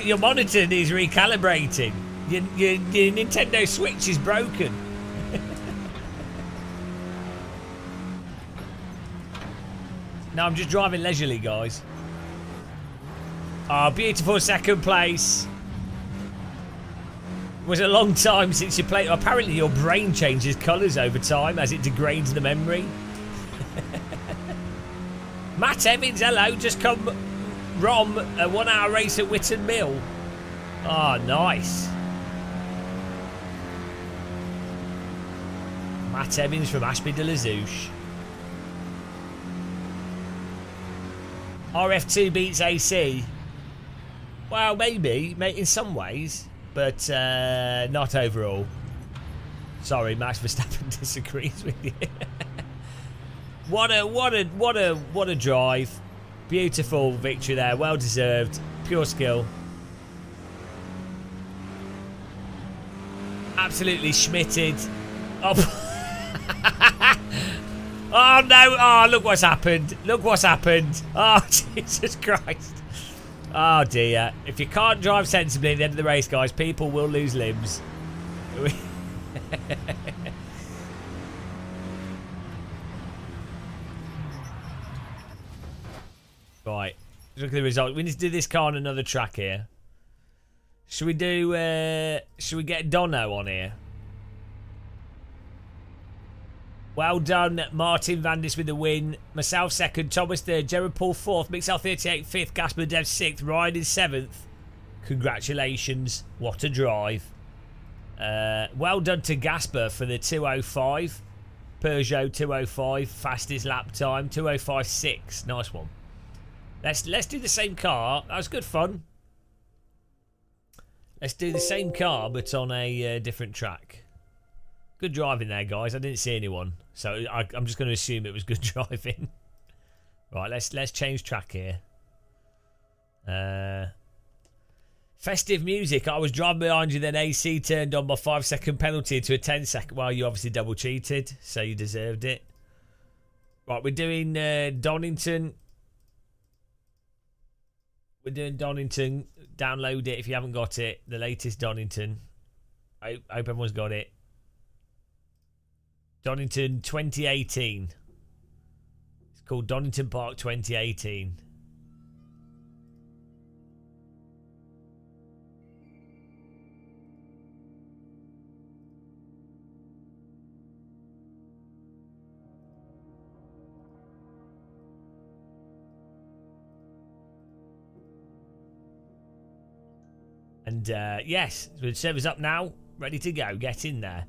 Your monitor needs recalibrating. Your Nintendo Switch is broken. No, I'm just driving leisurely, guys. Oh, beautiful second place. It was a long time since you played. Apparently your brain changes colours over time as it degrades the memory. Matt Evans, hello. Just come from a 1 hour race at Witton Mill. Oh, nice. Matt Evans from Ashby de la Zouche. RF2 beats AC. Well, maybe in some ways, but not overall. Sorry, Max Verstappen disagrees with you. What a drive! Beautiful victory there, well deserved, pure skill. Absolutely schmitted. Oh. Oh no! Oh, look what's happened! Look what's happened! Oh, Jesus Christ! Oh dear! If you can't drive sensibly at the end of the race, guys, people will lose limbs. Right, look at the result. We need to do this car on another track here. Should we do? Should we get Dono on here? Well done, Martin Vandis with the win. Myself second, Thomas third, Gerard Paul fourth, Mixel 38 fifth, Gasper Dev sixth, Ryan is seventh. Congratulations, what a drive. Well done to Gasper for the 205. Peugeot 205, fastest lap time, 205.6. Nice one. Let's do the same car. That was good fun. Let's do the same car but on a different track. Good driving there, guys. I didn't see anyone, so I'm just going to assume it was good driving. Right, let's change track here. Festive music. I was driving behind you, then AC turned on my 5-second penalty to a 10-second. Well, you obviously double cheated, so you deserved it. Right, we're doing Donington. We're doing Donington. Download it if you haven't got it. The latest Donington. I hope everyone's got it. Donington 2018. It's called Donington Park 2018. And yes, the server's up now, ready to go. Get in there.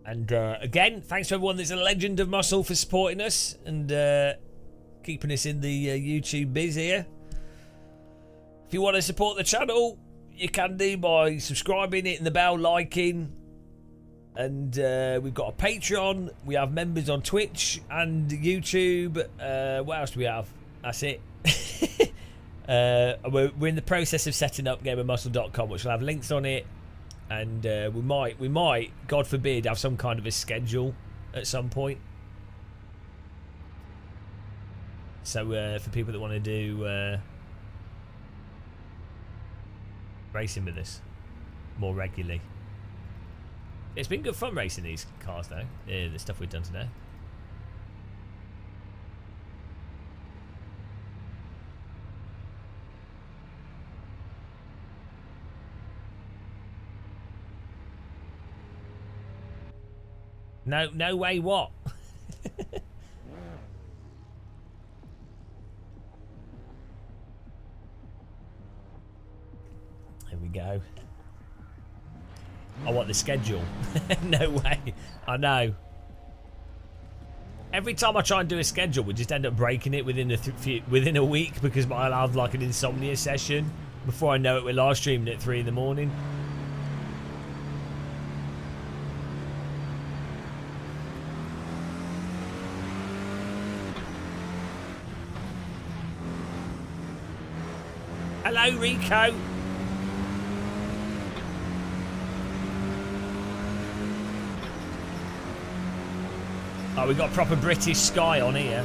And again, thanks to everyone that's a legend of muscle for supporting us and keeping us in the YouTube biz here. If you want to support the channel, you can do by subscribing, hitting the bell, liking. And we've got a Patreon. We have members on Twitch and YouTube. What else do we have? That's it. We're in the process of setting up gamermuscle.com, which will have links on it. And we might, God forbid, have some kind of a schedule at some point. So for people that want to do racing with us more regularly. It's been good fun racing these cars though, the stuff we've done today. No way what? Here we go. I want the schedule. No way. I know. Every time I try and do a schedule, we just end up breaking it within a week because I'll have like an insomnia session. Before I know it, we're live streaming at 3 in the morning. Hello, Rico. Oh, we got proper British sky on here.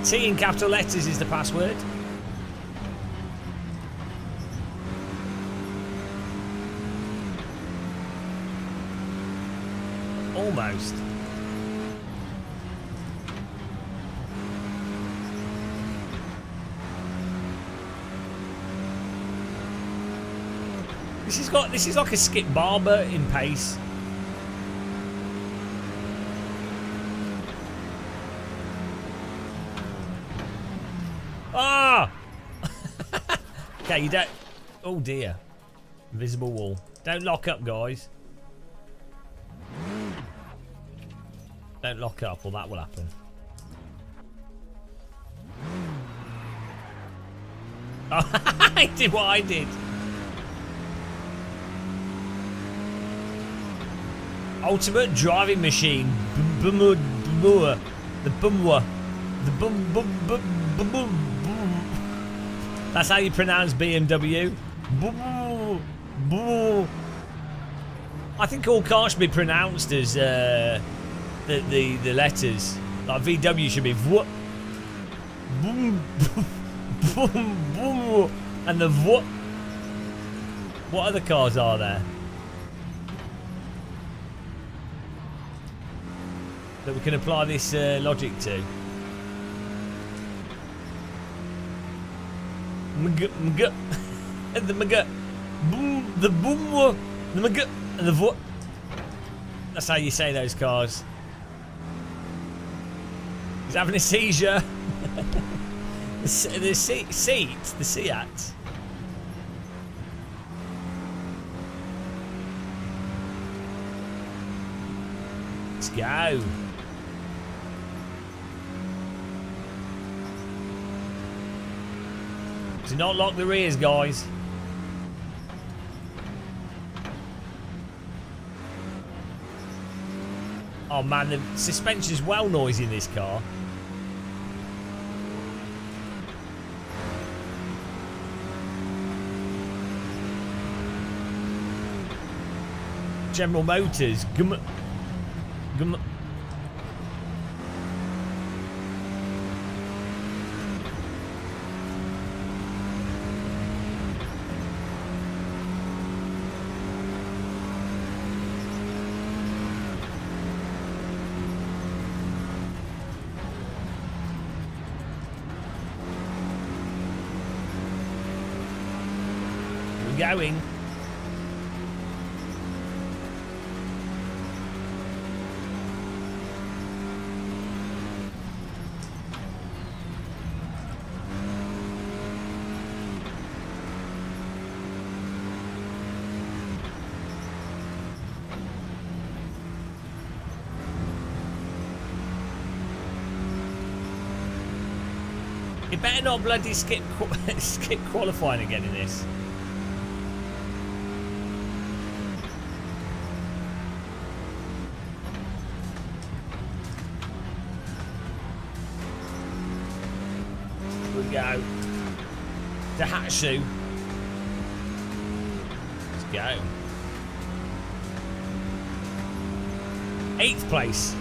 T in capital letters is the password. Almost. This is like a Skip Barber in pace. Ah! Okay, you don't. Oh dear. Invisible wall. Don't lock up, guys. Don't lock up, or that will happen. Oh, I did what I did. Ultimate driving machine. The bumwa. The bum. That's how you pronounce BMW. I think all cars should be pronounced as the letters. Like VW should be v, and the v. What other cars are there that we can apply this logic to? The boom, the boom, the mga, and the vo. That's how you say those cars. He's having a seizure. the seat, the Seat. Let's go. Do not lock the rears, guys. Oh man, the suspension's well noisy in this car. General Motors. Gum. Going. You better not bloody skip qualifying again in this. Go. Daihatsu. Let's go. 8th place.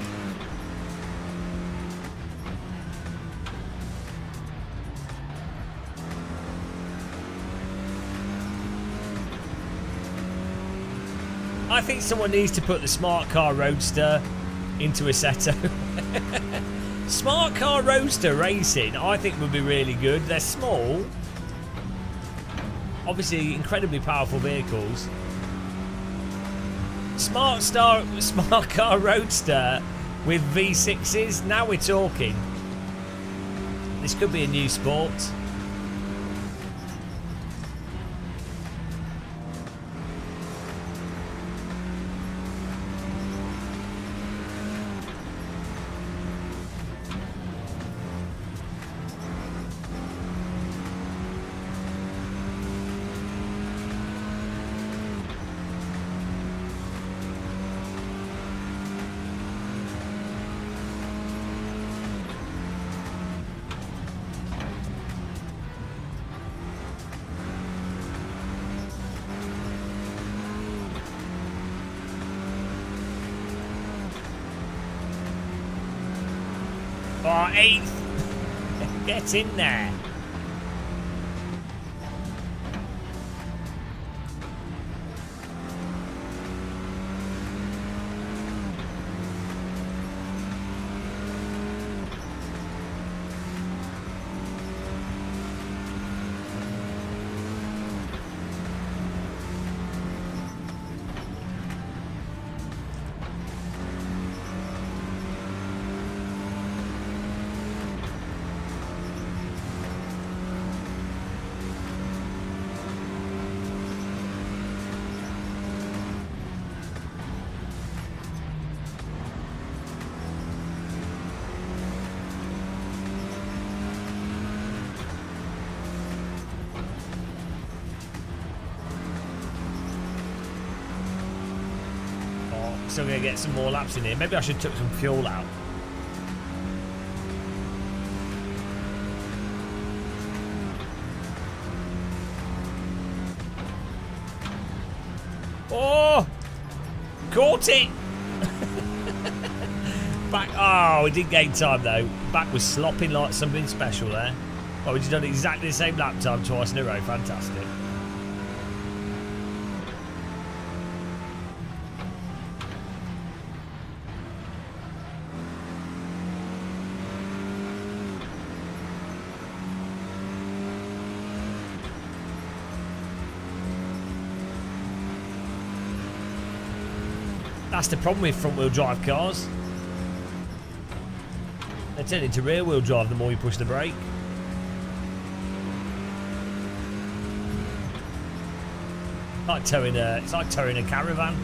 I think someone needs to put the Smart Car Roadster into Assetto. Smart Car Roadster racing, I think, would be really good. They're small, obviously incredibly powerful vehicles. Smart Car Roadster with V6s. Now we're talking. This could be a new sport. Oh, 8th. Get in there. Still gonna get some more laps in here. Maybe I should took some fuel out. Oh, caught it. Back. Oh, we did gain time though. Back was slopping like something special there. Oh, we just done exactly the same lap time twice in a row. Fantastic. That's the problem with front-wheel drive cars. They turn into rear-wheel drive the more you push the brake. It's like towing a caravan.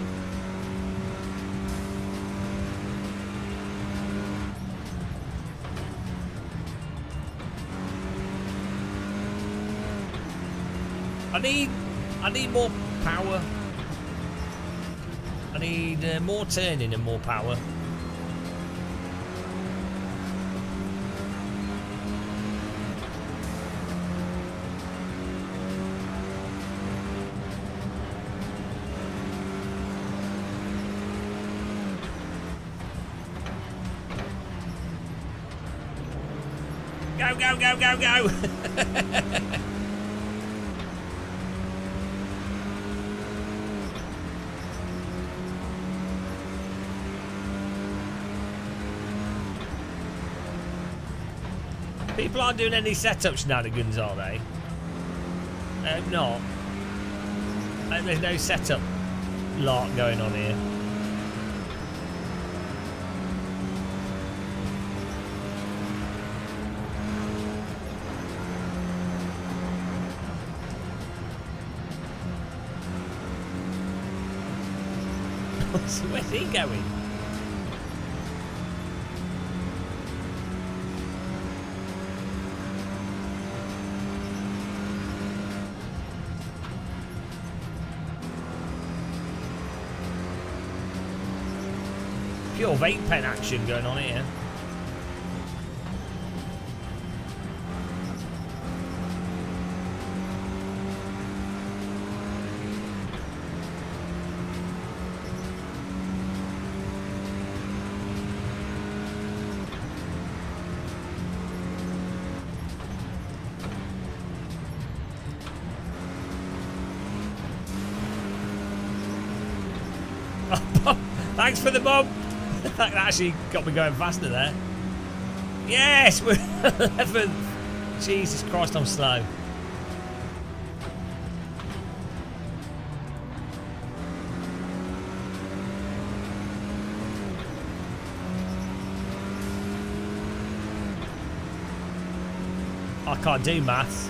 I need more power. I need more turning and more power. Go, go, go, go, go! People aren't doing any setup shenanigans, are they? I hope not. I hope there's no setup lark going on here. Where's he going? Pure vape pen action going on here. Thanks for the bump. That actually got me going faster there. Yes, we're 11th. Jesus Christ, I'm slow. I can't do maths.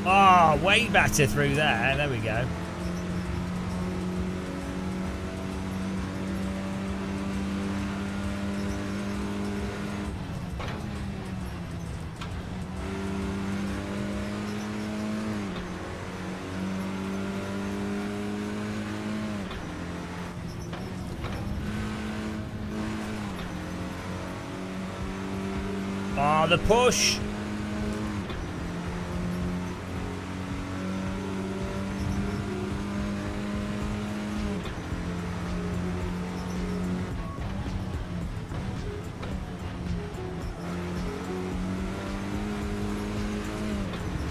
Oh, way better through there. There we go. Oh, the push.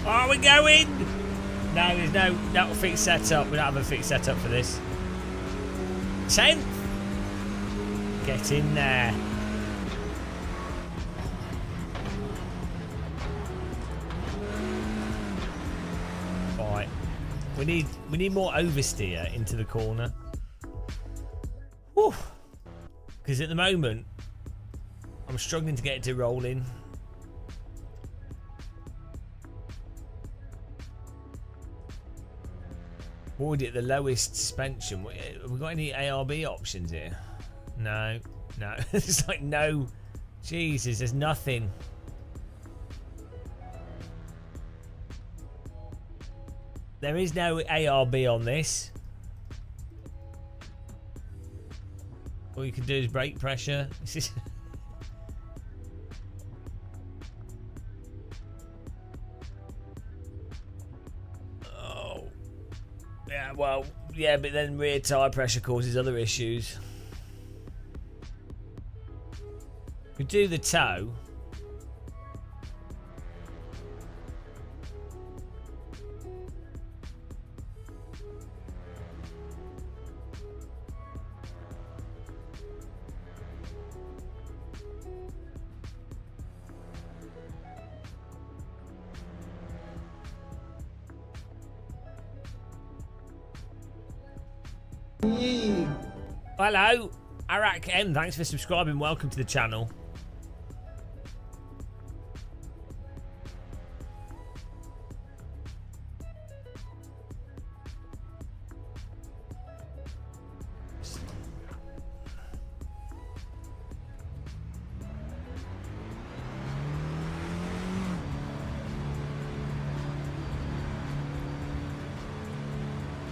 Are we going? No, there's no fixed setup. We don't have a fixed setup for this. 10th. Get in there. Right. We need more oversteer into the corner. Whew. Because at the moment, I'm struggling to get it to roll in. Already at the lowest suspension. Have we got any ARB options here? No. It's like no. Jesus, there's nothing. There is no ARB on this. All you can do is brake pressure. Oh. Yeah, well, yeah, but then rear tyre pressure causes other issues. We do the toe. Hello, Arak M. Thanks for subscribing. Welcome to the channel.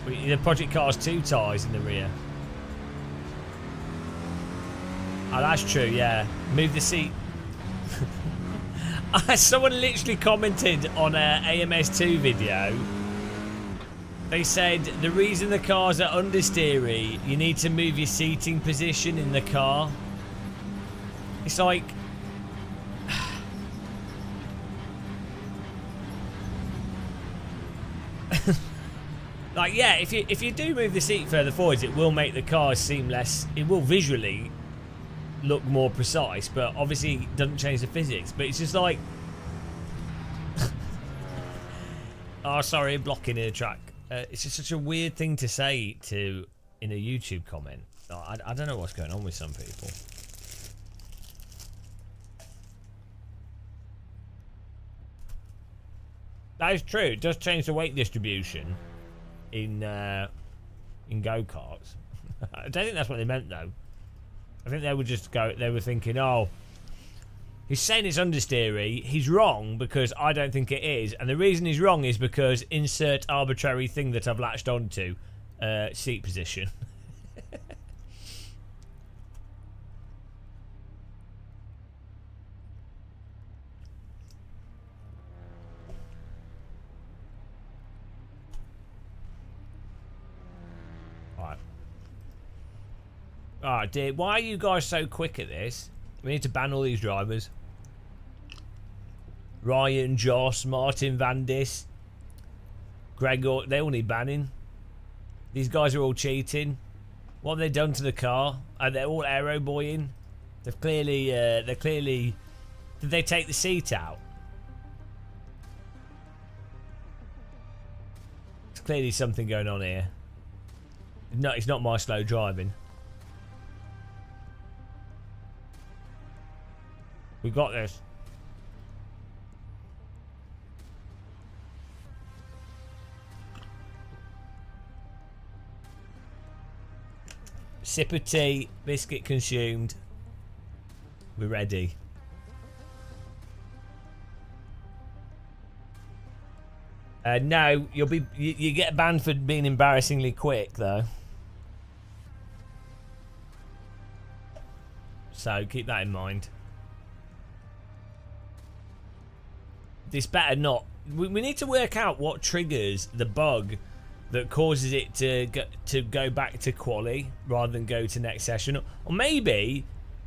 The Project Car's 2 tyres in the rear. Oh, that's true, yeah. Move the seat. Someone literally commented on an AMS2 video. They said the reason the cars are understeery, you need to move your seating position in the car. It's like... Like, yeah, if you do move the seat further forwards, it will make the car seem less... It will visually look more precise, but obviously it doesn't change the physics. But it's just like... Oh, sorry, blocking in a track. It's just such a weird thing to say in a YouTube comment. I don't know what's going on with some people. That is true. It does change the weight distribution in go-karts. I don't think that's what they meant though. I think they were thinking, oh, he's saying it's understeery. He's wrong because I don't think it is, and the reason he's wrong is because insert arbitrary thing that I've latched onto, seat position. Oh dear, why are you guys so quick at this? We need to ban all these drivers. Ryan, Joss, Martin, Vandis, Gregor, they all need banning. These guys are all cheating. What have they done to the car? They're all aero boying. They're clearly, did they take the seat out? There's clearly something going on here. No, it's not my slow driving. We got this. Sip of tea, biscuit consumed. We're ready. No, you get banned for being embarrassingly quick though. So keep that in mind. This better not. We need to work out what triggers the bug that causes it to go back to quali rather than go to next session. Or maybe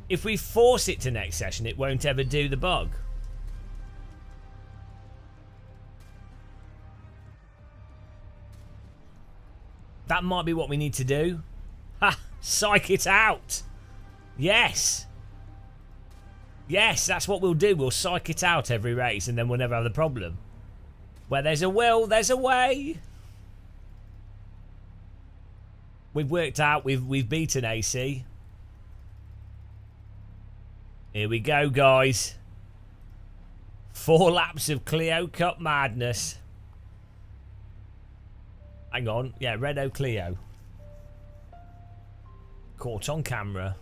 if we force it to next session, it won't ever do the bug. That might be what we need to do. Ha! Psych it out. Yes. Yes, that's what we'll do. We'll psych it out every race and then we'll never have the problem. Where there's a will, there's a way. We've worked out, we've beaten AC. Here we go, guys. 4 laps of Clio Cup madness. Hang on. Yeah, Renault Clio. Caught on camera.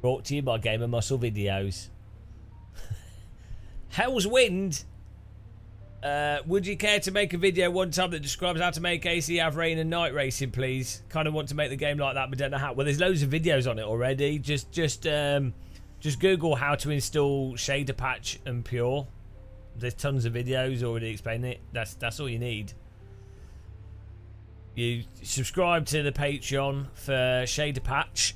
Brought to you by Gamer Muscle Videos. Hell's Wind. Would you care to make a video one time that describes how to make ACF rain and night racing, please? Kind of want to make the game like that, but don't know how. Well, there's loads of videos on it already. Just Google how to install Shader Patch and Pure. There's tons of videos already explaining it. That's all you need. You subscribe to the Patreon for Shader Patch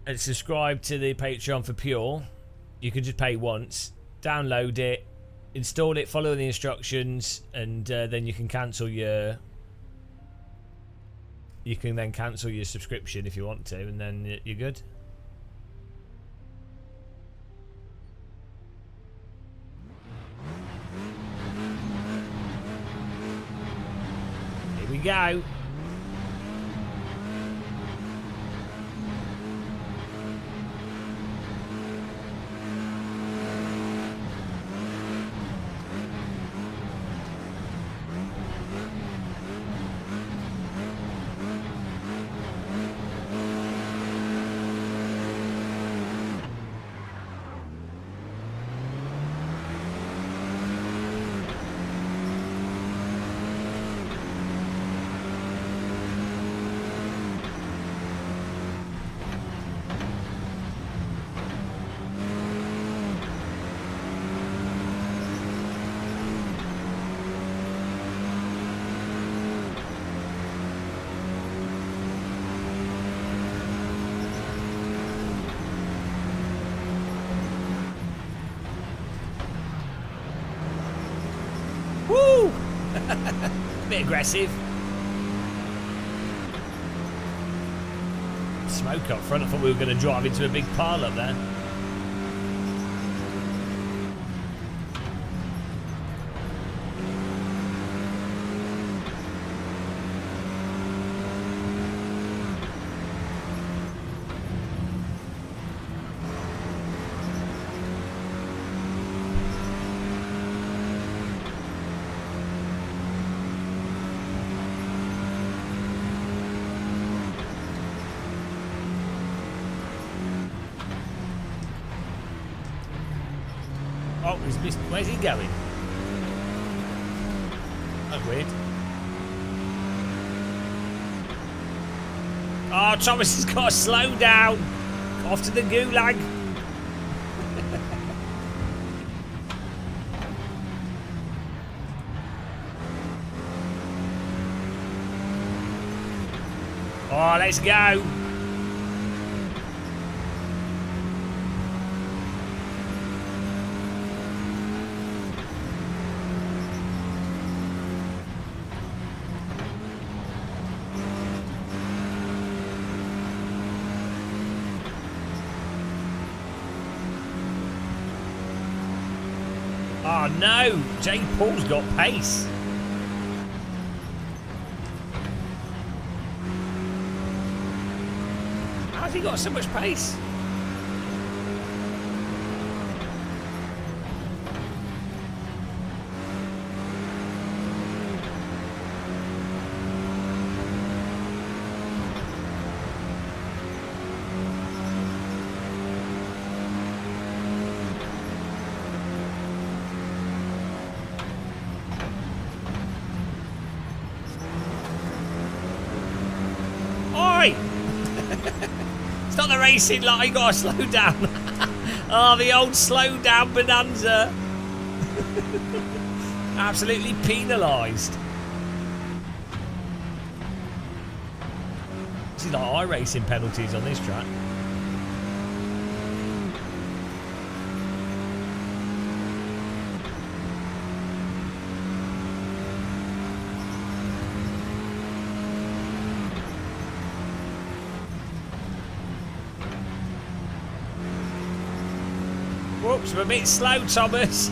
and subscribe to the Patreon for Pure. You can just pay once, download it, install it, follow the instructions, and then you can cancel your. You can then cancel your subscription if you want to, and then you're good. Here we go. Woo! Bit aggressive. Smoke up front. I thought we were going to drive into a big pile up there. Oh, he's missed. Where's he going? That's weird. Oh, Thomas has got to slow down. Off to the gulag. Oh, let's go. Oh no, Jake Paul's got pace. How's he got so much pace? It's not the racing line, you gotta slow down. Oh, the old slow down bonanza. Absolutely penalised. This is like iRacing penalties on this track. Whoops, I'm a bit slow, Thomas.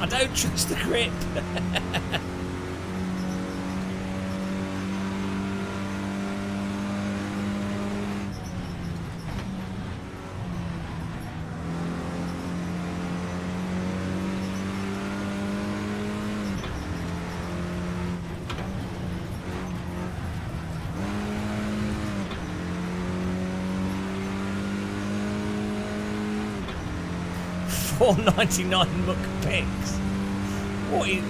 I don't trust the grip. $4.99 muck picks. What is...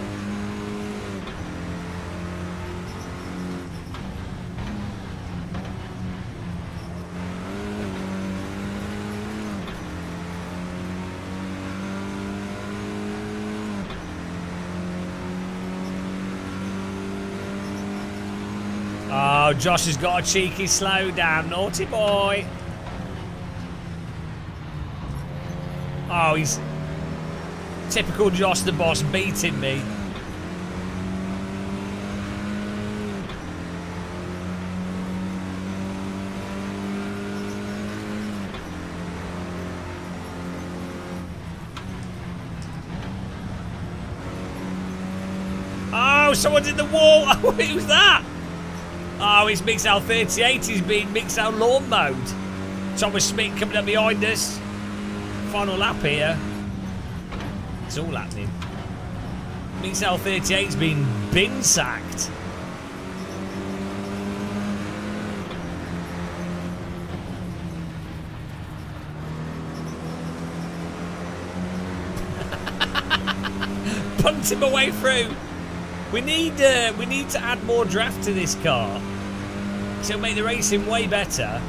Oh, Josh has got a cheeky slowdown. Naughty boy. Oh, he's... Typical Josh the boss beating me. Oh, someone's in the wall. Oh, who's that? Oh, it's Mixel 38. He's been Mixel lawn mode. Thomas Smith coming up behind us. Final lap here. It's all happening. Mixel 38's been bin sacked. Punt him away through. We need to add more draft to this car. So make the racing way better.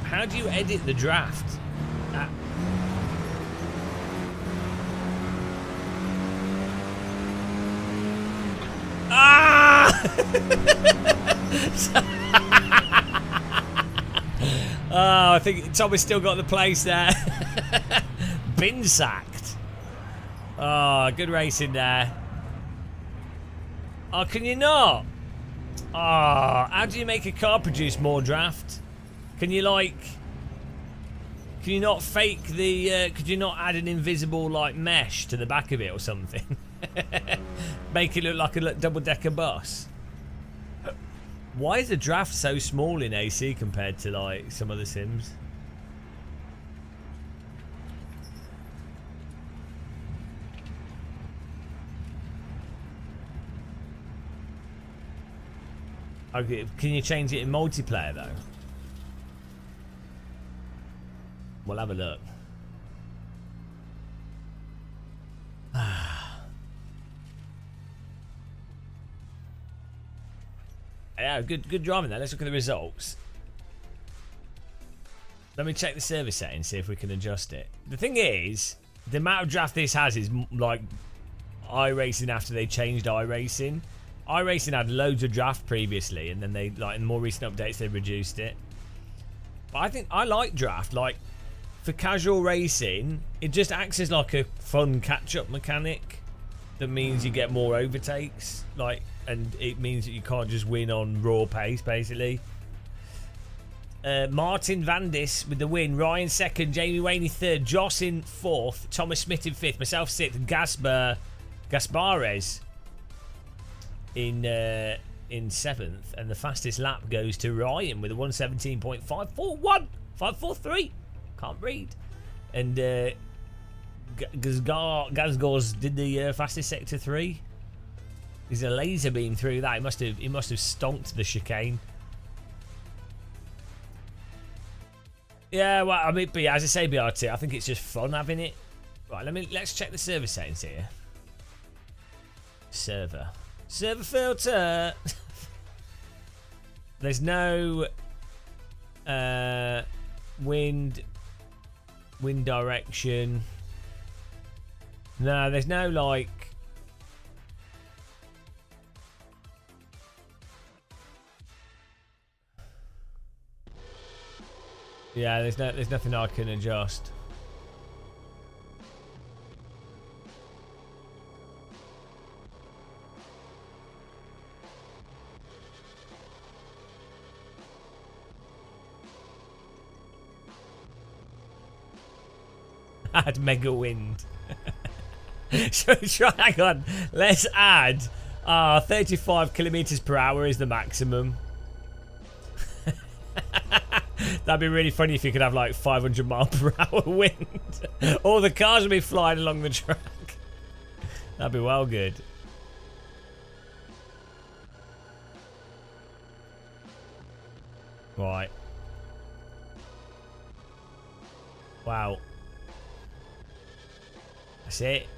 How do you edit the draft? Oh, I think Tommy's still got the place there. Bin sacked. Oh, good racing there. Oh, can you not? Oh, how do you make a car produce more draft? Can you like... Can you not fake the... could you not add an invisible like mesh to the back of it or something? Make it look like a double-decker bus. Why is the draft so small in AC compared to like some other sims? Okay, can you change it in multiplayer though? We'll have a look. Yeah, good driving there. Let's look at the results. Let me check the service settings, see if we can adjust it. The thing is, the amount of draft this has is like iRacing after they changed iRacing. iRacing had loads of draft previously, and then they like in more recent updates they reduced it. But I think I like draft. Like for casual racing, it just acts as like a fun catch-up mechanic that means you get more overtakes. Like. And it means that you can't just win on raw pace, basically. Martin Vandis with the win. Ryan second. Jamie Waney third. Joss in fourth. Thomas Smith in fifth. Myself sixth. Gaspares in seventh. And the fastest lap goes to Ryan with a 1:17.541. 5:43. Can't read. And Gazgors did the fastest sector 3. There's a laser beam through that. He must have stonked the chicane. Yeah, well, I mean, but yeah, as I say, BRT, I think it's just fun having it. Right, let's check the server settings here. Server filter. There's no wind direction. No, there's no like. Yeah, there's nothing I can adjust. Add mega wind. Shall we try? Hang on. Let's add. 35 kilometers per hour is the maximum. That'd be really funny if you could have like 500 mile per hour wind. All the cars would be flying along the track. That'd be well good. Right. Wow. That's it.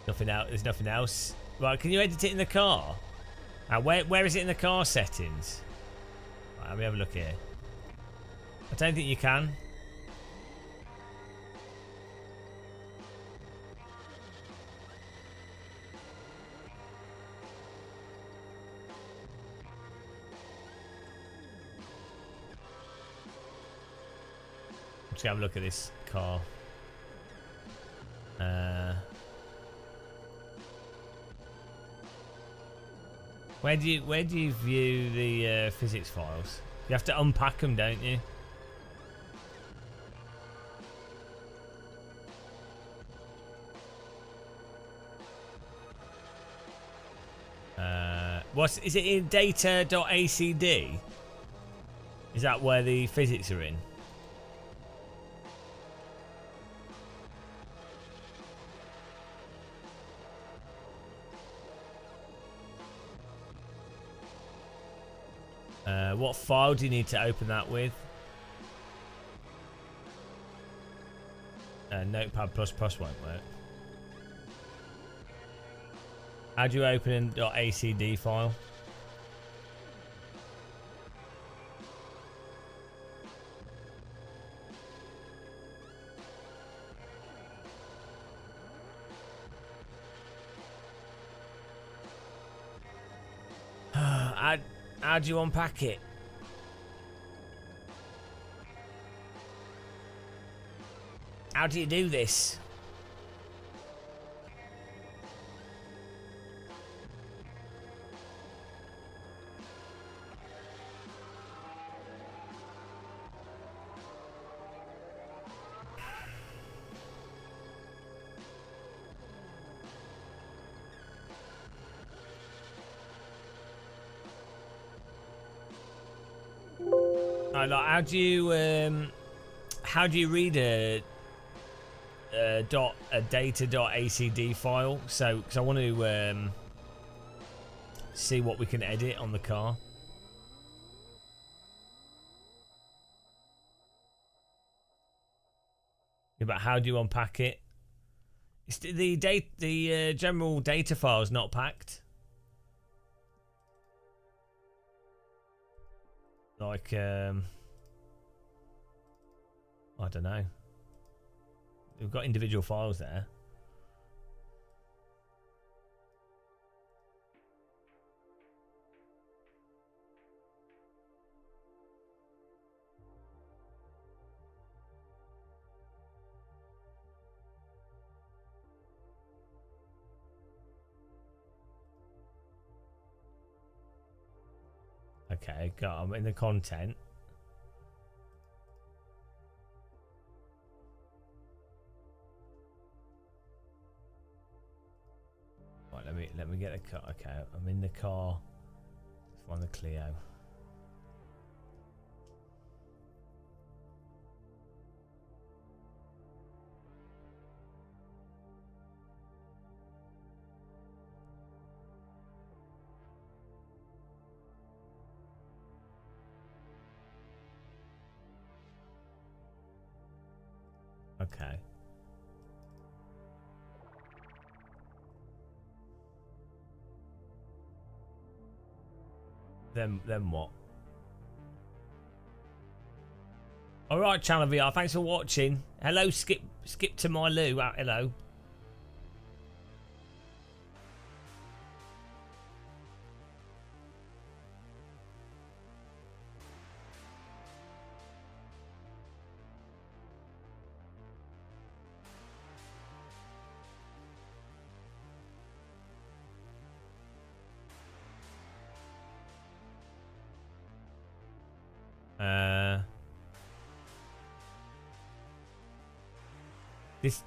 Nothing else. There's nothing else. Right, can you edit it in the car? Where is it in the car settings? Right, let me have a look here. I don't think you can. Let's have a look at this car. Where do you view the physics files? You have to unpack them, don't you? Is it in data.acd? Is that where the physics are in? What file do you need to open that with? Notepad++ won't work. How do you open an .acd file? How do you unpack it? How do you do this? Like, how do you read a data.acd file? So, because I want to see what we can edit on the car. Yeah, but how do you unpack it? It's the general data file is not packed. Like, I don't know. We've got individual files there. Okay, I'm in the content. Right, let me get the car. Okay, I'm in the car. Let's find the Clio. Okay. Then what? All right, Channel VR. Thanks for watching. Hello, skip to my loo. Hello. This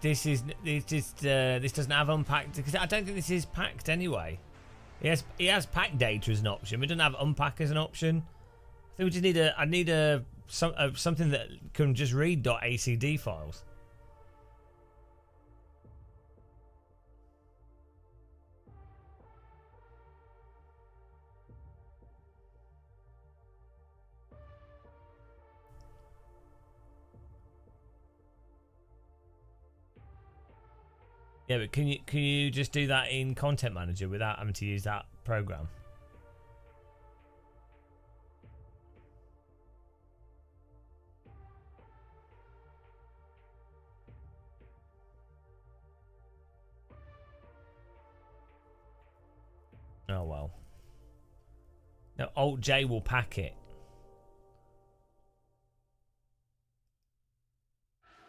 doesn't have unpacked, because I don't think this is packed anyway. He has pack data as an option. We don't have unpack as an option. I think we just need something that can just read .acd files. Yeah, but can you just do that in Content Manager without having to use that program? Oh well. No, Alt J will pack it.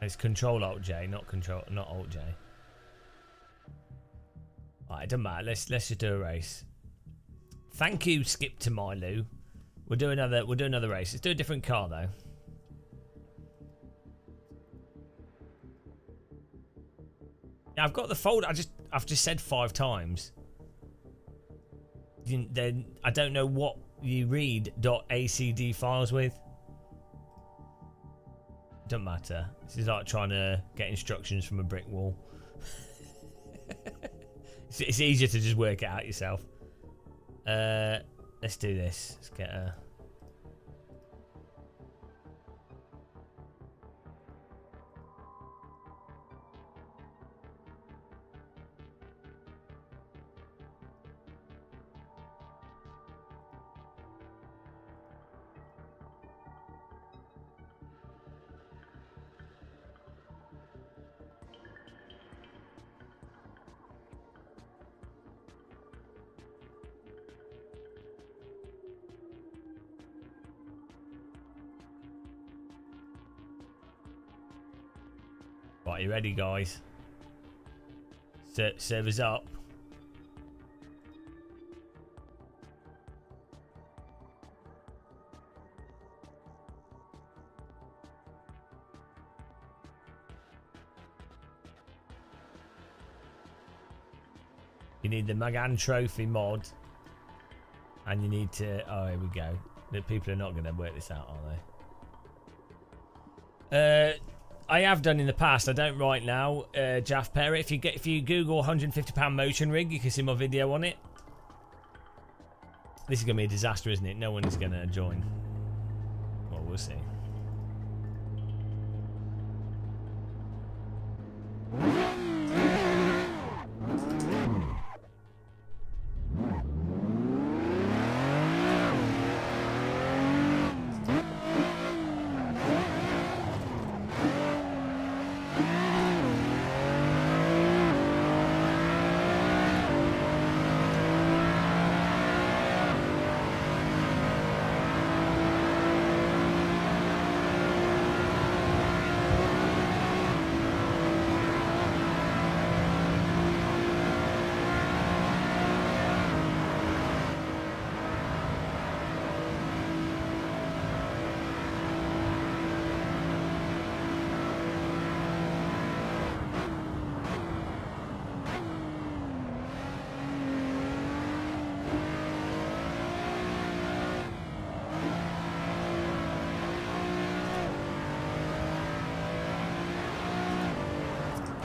It's Control Alt J, not Alt J. Alright, it doesn't matter. Let's just do a race. Thank you, Skip to Milu. We'll do another race. Let's do a different car though. Yeah, I've got the folder. I've just said 5 times. Then I don't know what you read .acd files with. Doesn't matter. This is like trying to get instructions from a brick wall. It's easier to just work it out yourself. Let's do this. Let's get a... Right, you ready, guys? Servers up. You need the Magan Trophy mod, and you need to... Oh, here we go. The people are not going to work this out, are they? I have done in the past. I don't right now. Jaff Perry. If you Google £150 motion rig, you can see my video on it. This is gonna be a disaster, isn't it? No one is gonna join. Well, we'll see.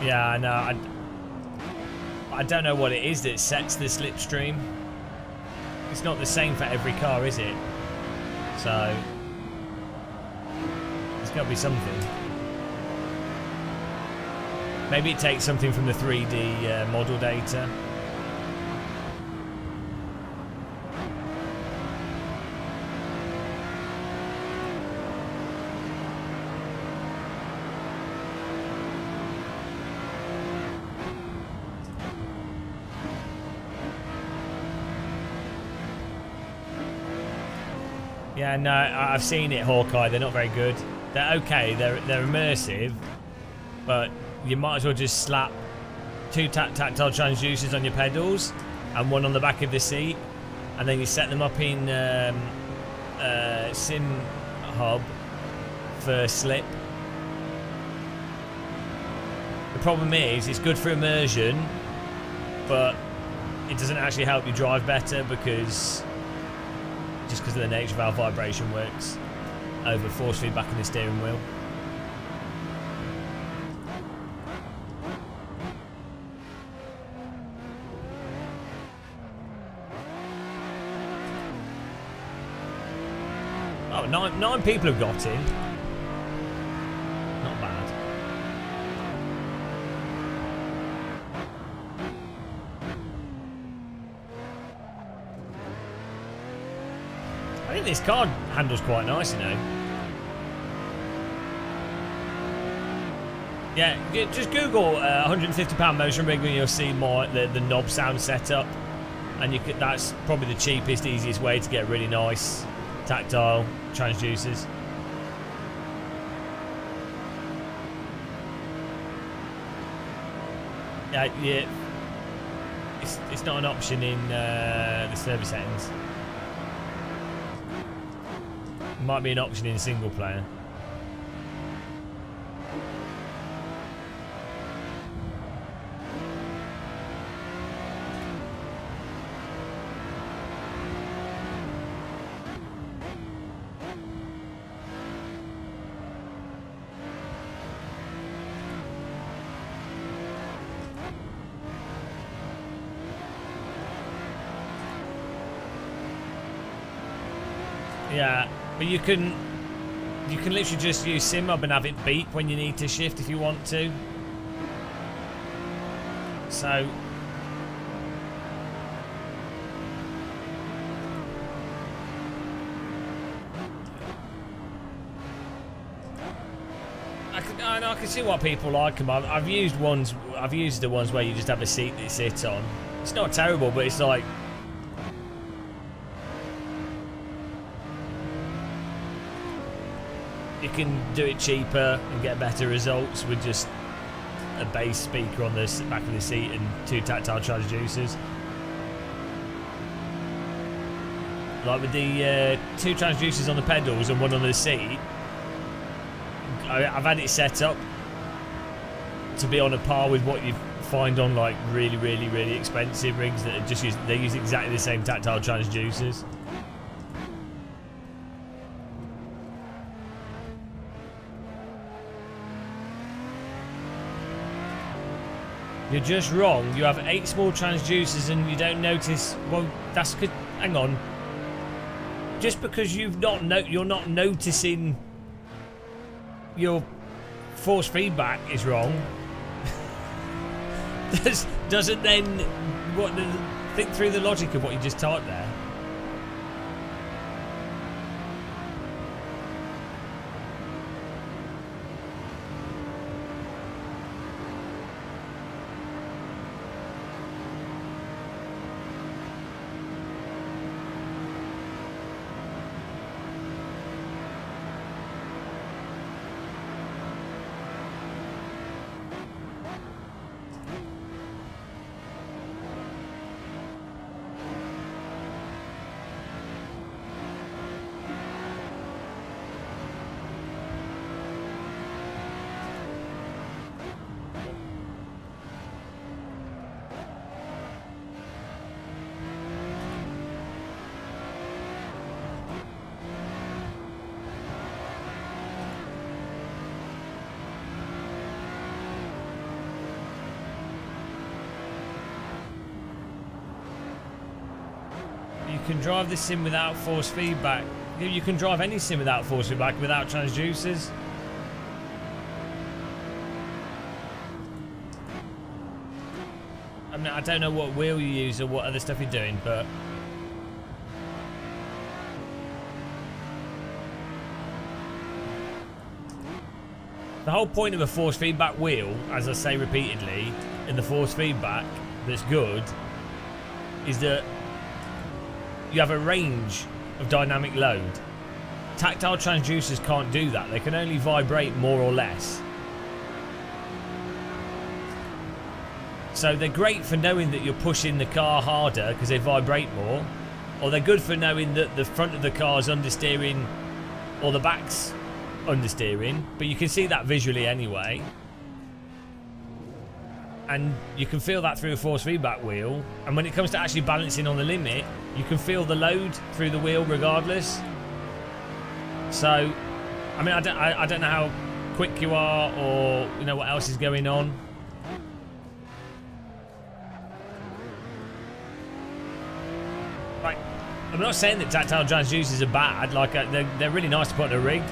Yeah, no, I don't know what it is that sets the slipstream. It's not the same for every car, is it? So there's got to be something. Maybe it takes something from the 3D model data. Yeah, no, I've seen it, Hawkeye. They're not very good. They're okay. They're immersive, but you might as well just slap 2 tactile transducers on your pedals and 1 on the back of the seat, and then you set them up in Sim Hub for slip. problem is it's good for immersion, but it doesn't actually help you drive better because of the nature of how vibration works over force feedback in the steering wheel. Oh, nine people have got in. Not bad. I think this car handles quite nice, you know. Yeah, just Google £150 motion rig and you'll see more the knob sound setup, and that's probably the cheapest, easiest way to get really nice tactile transducers. Yeah, it's not an option in the service settings. Might be an option in single player. Yeah, but you can literally just use SimUp and have it beep when you need to shift if you want to. So I can see what people like them. I've used the ones where you just have a seat that you sit on. It's not terrible, but it's like, you can do it cheaper and get better results with just a bass speaker on the back of the seat and 2 tactile transducers. Like with the 2 transducers on the pedals and 1 on the seat, I've had it set up to be on a par with what you find on like really expensive rigs that are they use exactly the same tactile transducers. You're just wrong. You have 8 small transducers and you don't notice. Well, that's good. Hang on. Just because you're not noticing your force feedback is wrong, doesn't then think through the logic of what you just typed there. You can drive this sim without force feedback. You can drive any sim without force feedback, without transducers. I mean, I don't know what wheel you use or what other stuff you're doing, but the whole point of a force feedback wheel, as I say repeatedly, in the force feedback that's good, is that you have a range of dynamic load. Tactile transducers can't do that. They can only vibrate more or less. So they're great for knowing that you're pushing the car harder because they vibrate more, or they're good for knowing that the front of the car's understeering or the back's understeering, but you can see that visually anyway. And you can feel that through a force feedback wheel. And when it comes to actually balancing on the limit, you can feel the load through the wheel regardless. So, I mean, I don't know how quick you are or, you know, what else is going on. Like, I'm not saying that tactile transducers are bad. Like, they're really nice to put in a rig.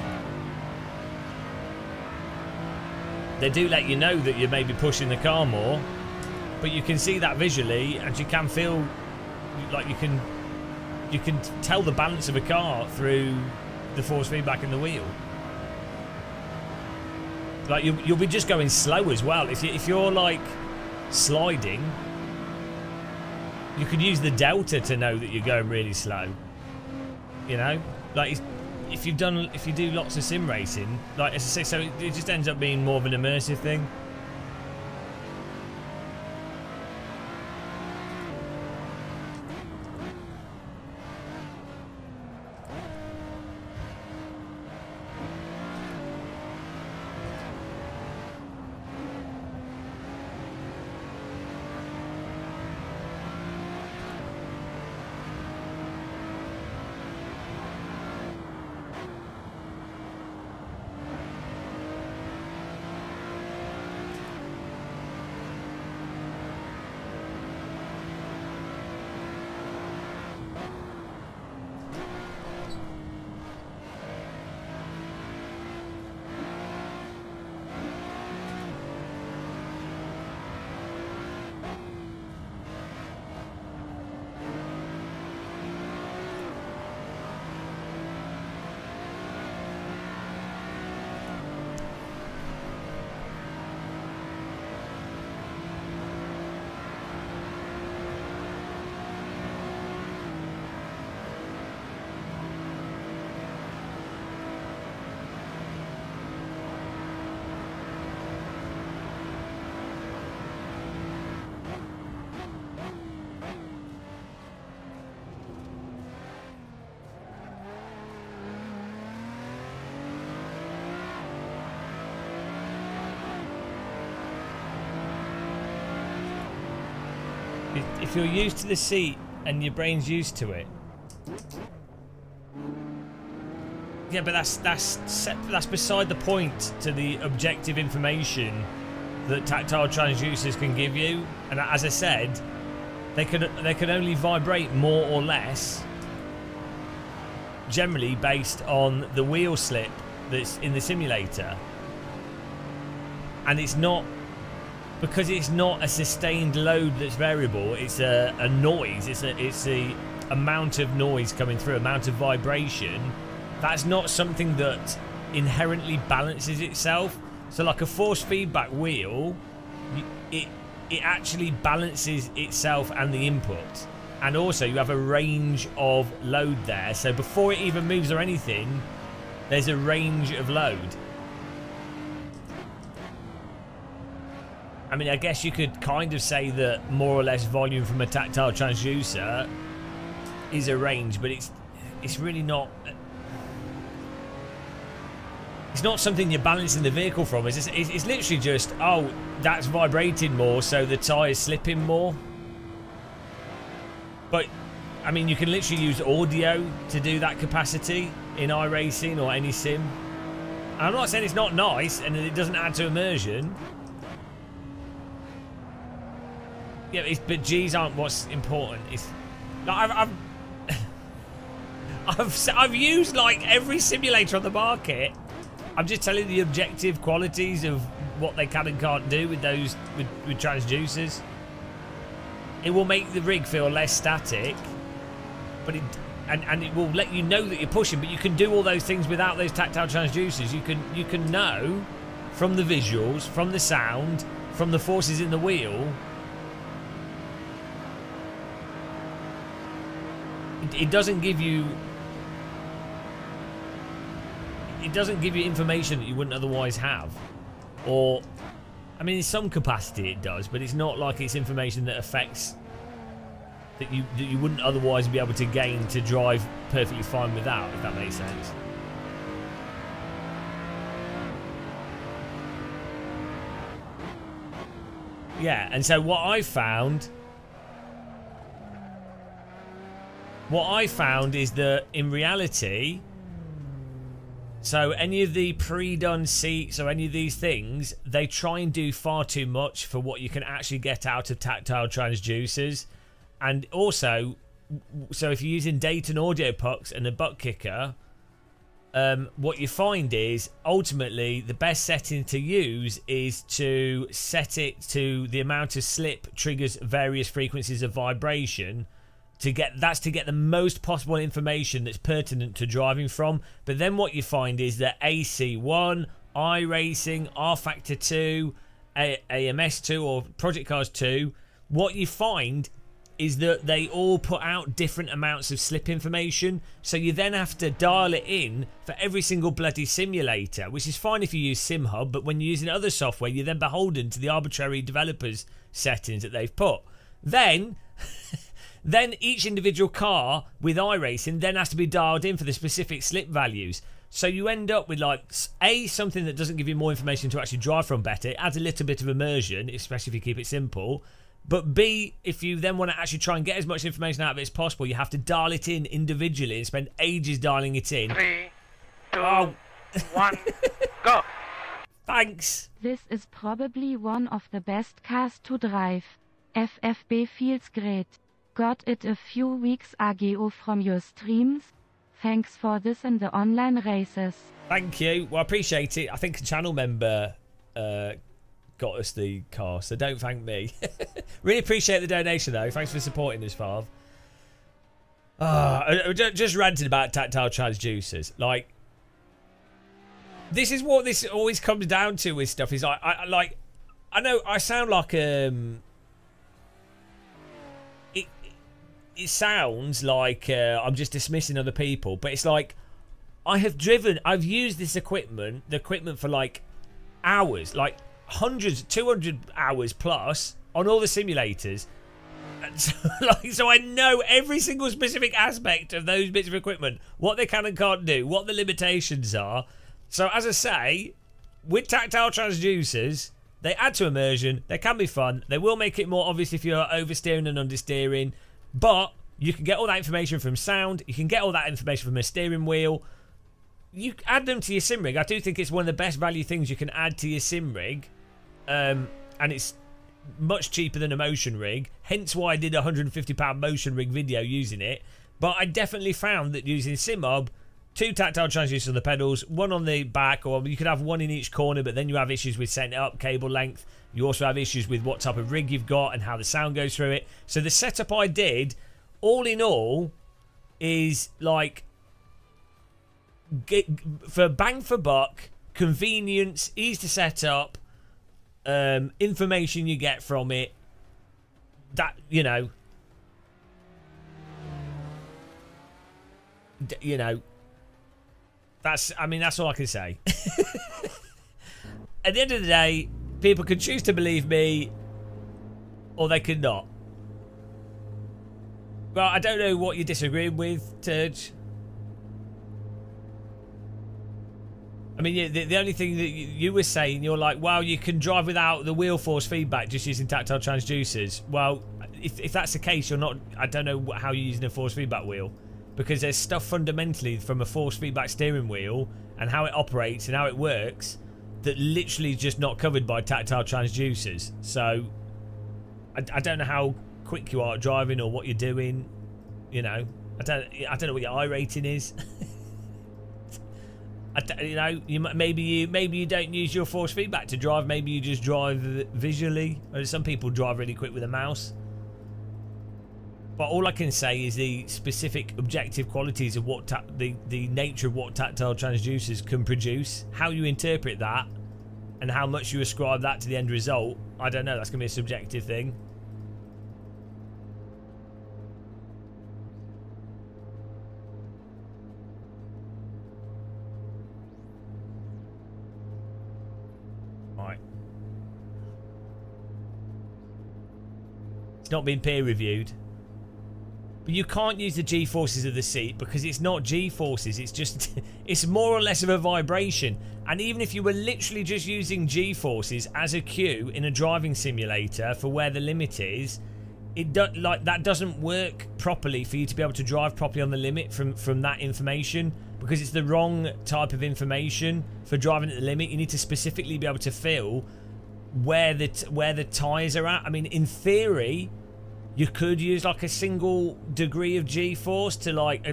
They do let you know that you may be pushing the car more, but you can see that visually, and you can feel like you can tell the balance of a car through the force feedback in the wheel. Like you'll be just going slow as well. If you're like sliding, you could use the delta to know that you're going really slow. You know, like if you do lots of sim racing, like as I say, so it just ends up being more of an immersive thing. If you're used to the seat and your brain's used to it, yeah, but that's beside the point to the objective information that tactile transducers can give you. And as I said, they can only vibrate more or less, generally based on the wheel slip that's in the simulator, and it's not. Because it's not a sustained load that's variable, it's a noise, it's the amount of noise coming through, amount of vibration. That's not something that inherently balances itself. So like a force feedback wheel, it actually balances itself and the input. And also you have a range of load there. So before it even moves or anything, there's a range of load. I mean, I guess you could kind of say that more or less volume from a tactile transducer is a range, but it's really not. It's not something you're balancing the vehicle from. It's literally just, oh, that's vibrating more, so the tyre's slipping more. But I mean, you can literally use audio to do that capacity in iRacing or any sim. And I'm not saying it's not nice and that it doesn't add to immersion. Yeah, but G's aren't what's important. It's like I've used like every simulator on the market. I'm just telling you the objective qualities of what they can and can't do with those with transducers. It will make the rig feel less static, but it will let you know that you're pushing. But you can do all those things without those tactile transducers. You can know from the visuals, from the sound, from the forces in the wheel. It doesn't give you information that you wouldn't otherwise have. Or, I mean, in some capacity it does, but it's not like it's information that affects that you wouldn't otherwise be able to gain to drive perfectly fine without, if that makes sense. Yeah, and so what I found is that in reality, so any of the pre-done seats or any of these things, they try and do far too much for what you can actually get out of tactile transducers. And also, so if you're using Dayton audio pucks and a butt kicker, what you find is ultimately the best setting to use is to set it to the amount of slip triggers various frequencies of vibration to get the most possible information that's pertinent to driving from. But then what you find is that AC1, iRacing, R Factor 2, AMS 2 or Project Cars 2, what you find is that they all put out different amounts of slip information, so you then have to dial it in for every single bloody simulator, which is fine if you use SimHub, but when you're using other software, you're then beholden to the arbitrary developers settings that they've put. Then each individual car with iRacing then has to be dialed in for the specific slip values. So you end up with like something that doesn't give you more information to actually drive from better. It adds a little bit of immersion, especially if you keep it simple. But B, if you then want to actually try and get as much information out of it as possible, you have to dial it in individually and spend ages dialing it in. 3, 2, 1, go! Thanks. This is probably one of the best cars to drive. FFB feels great. Got it a few weeks ago from your streams. Thanks for this and the online races. Thank you. Well, I appreciate it. I think a channel member got us the car, so don't thank me. Really appreciate the donation though. Thanks for supporting us, Fav. Just ranting about tactile transducers. Like, this is what this always comes down to with stuff. Is I know I sound like it sounds like I'm just dismissing other people, but it's like I've used this equipment, the equipment for like hours, like hundreds, 200 hours plus on all the simulators. So I know every single specific aspect of those bits of equipment, what they can and can't do, what the limitations are. So as I say, with tactile transducers, they add to immersion, they can be fun, they will make it more obvious if you're oversteering and understeering, but you can get all that information from sound, you can get all that information from a steering wheel. You add them to your sim rig. I do think it's one of the best value things you can add to your sim rig, and it's much cheaper than a motion rig, hence why I did a £150 motion rig video using it. But I definitely found that using SimHub, 2 tactile transducers on the pedals, 1 on the back, or you could have 1 in each corner, but then you have issues with setting it up, cable length. You also have issues with what type of rig you've got and how the sound goes through it. So the setup I did, all in all, is like for bang for buck, convenience, ease to set up, information you get from it, that that's all I can say. At the end of the day, people can choose to believe me or they could not. Well, I don't know what you're disagreeing with, Turge. I mean, the only thing that you were saying, you're like, well, you can drive without the wheel force feedback just using tactile transducers. Well, if that's the case, you're not. I don't know how you're using a force feedback wheel, because there's stuff fundamentally from a force feedback steering wheel and how it operates and how it works that literally is just not covered by tactile transducers. So I don't know how quick you are at driving or what you're doing. I don't know what your I rating is. Maybe you don't use your force feedback to drive. Maybe you just drive visually. Or some people drive really quick with a mouse. But all I can say is the specific objective qualities of what the nature of what tactile transducers can produce, how you interpret that, and how much you ascribe that to the end result. I don't know. That's going to be a subjective thing. It's not been peer reviewed, but you can't use the G-forces of the seat because it's not G-forces. It's just it's more or less of a vibration. And even if you were literally just using G-forces as a cue in a driving simulator for where the limit is, that doesn't work properly for you to be able to drive properly on the limit from that information, because it's the wrong type of information for driving at the limit. You need to specifically be able to feel where the tyres are at. I mean, in theory, you could use like a single degree of G-force to like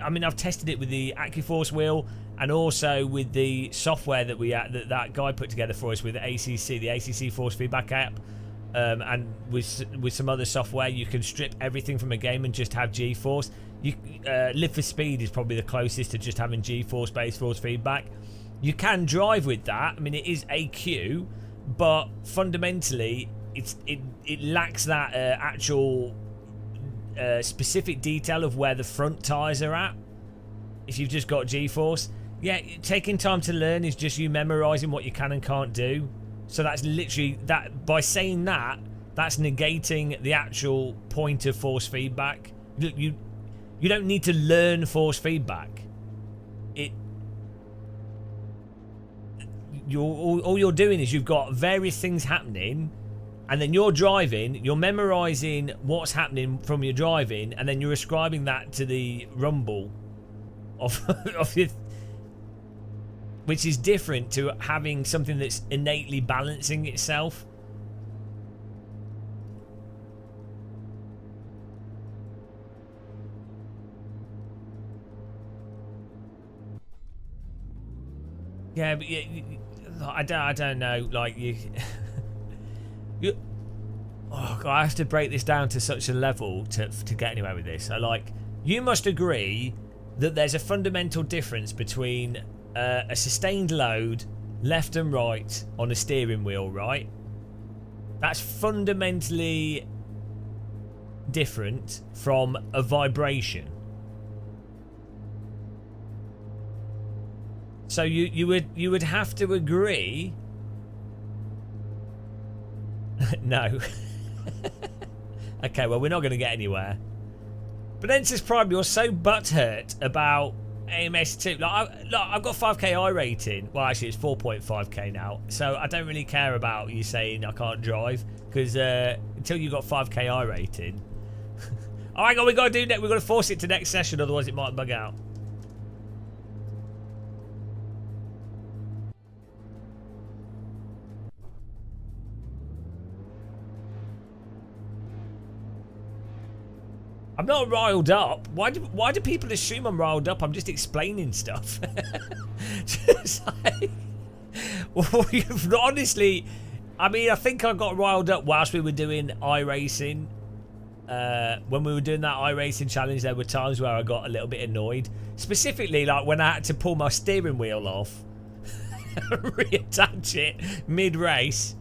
I mean, I've tested it with the AccuForce wheel and also with the software that guy put together for us with ACC, the ACC force feedback app, and with some other software. You can strip everything from a game and just have G-force. Live for Speed is probably the closest to just having G-force based force feedback. You can drive with that. I mean, it is a cue, but fundamentally it lacks that actual specific detail of where the front tyres are at if you've just got G-force. Yeah, taking time to learn is just you memorising what you can and can't do. So that's literally that. By saying that, that's negating the actual point of force feedback. You don't need to learn force feedback. All you're doing is you've got various things happening, and then you're driving, you're memorising what's happening from your driving, and then you're ascribing that to the rumble of your, which is different to having something that's innately balancing itself. Yeah, but I don't know. Like you, oh God, I have to break this down to such a level to get anywhere with this. So, like, you must agree that there's a fundamental difference between a sustained load left and right on a steering wheel, right? That's fundamentally different from a vibration. So you would have to agree. No. Okay, well, we're not going to get anywhere. But Ensis Prime, you're so butthurt about AMS2. I've got 5k I rating. Well, actually, it's 4.5k now. So I don't really care about you saying I can't drive, because until you got 5k I rating. All right, we got to do that. We've got to force it to next session, otherwise it might bug out. I'm not riled up. Why do people assume I'm riled up? I'm just explaining stuff. Just like, well, honestly, I mean, I think I got riled up whilst we were doing iRacing. When we were doing that iRacing challenge, there were times where I got a little bit annoyed. Specifically, like when I had to pull my steering wheel off, reattach it mid-race.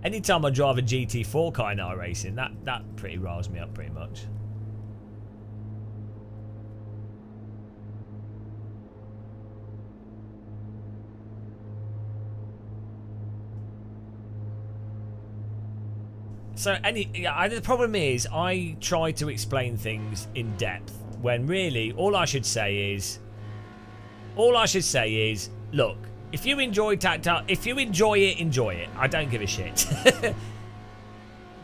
Anytime I drive a GT4 car in iRacing, that pretty riles me up pretty much. So the problem is I try to explain things in depth when really all I should say is, look, if you enjoy tactile, if you enjoy it, enjoy it. I don't give a shit.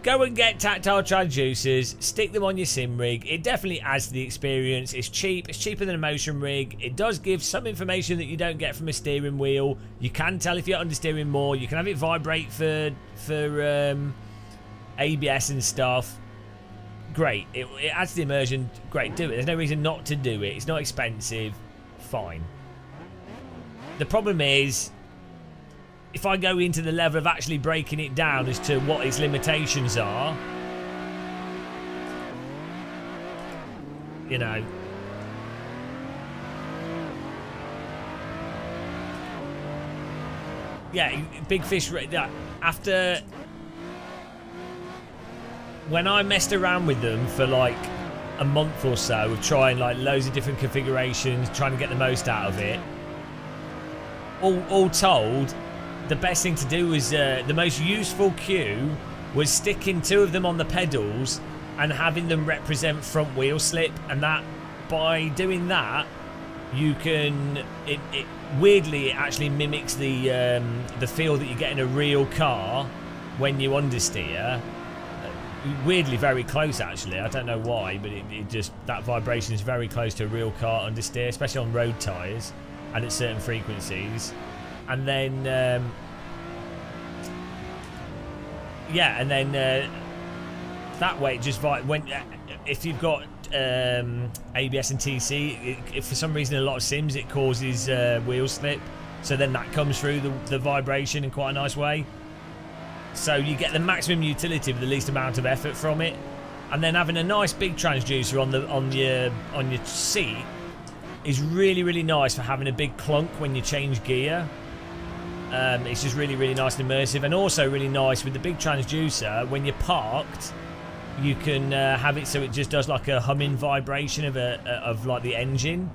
Go and get tactile transducers, stick them on your sim rig. It definitely adds to the experience. It's cheap. It's cheaper than a motion rig. It does give some information that you don't get from a steering wheel. You can tell if you're understeering more. You can have it vibrate for ABS and stuff. Great. It adds to the immersion. Great, do it. There's no reason not to do it. It's not expensive. Fine. The problem is, if I go into the level of actually breaking it down as to what its limitations are, you know, yeah, Big Fish, after, when I messed around with them for like a month or so of trying like loads of different configurations, trying to get the most out of it, all told, the best thing to do was, the most useful cue was sticking two of them on the pedals and having them represent front wheel slip, and that by doing that, you can. It weirdly it actually mimics the feel that you get in a real car when you understeer. Weirdly, very close actually. I don't know why, but it just, that vibration is very close to a real car understeer, especially on road tyres and at certain frequencies. And then, yeah, and then that way, it just when if you've got ABS and TC, if for some reason in a lot of sims it causes wheel slip, so then that comes through the vibration in quite a nice way. So you get the maximum utility with the least amount of effort from it, and then having a nice big transducer on your seat is really nice for having a big clunk when you change gear. It's just really nice and immersive, and also really nice with the big transducer when you're parked. You can have it so it just does like a humming vibration of like the engine,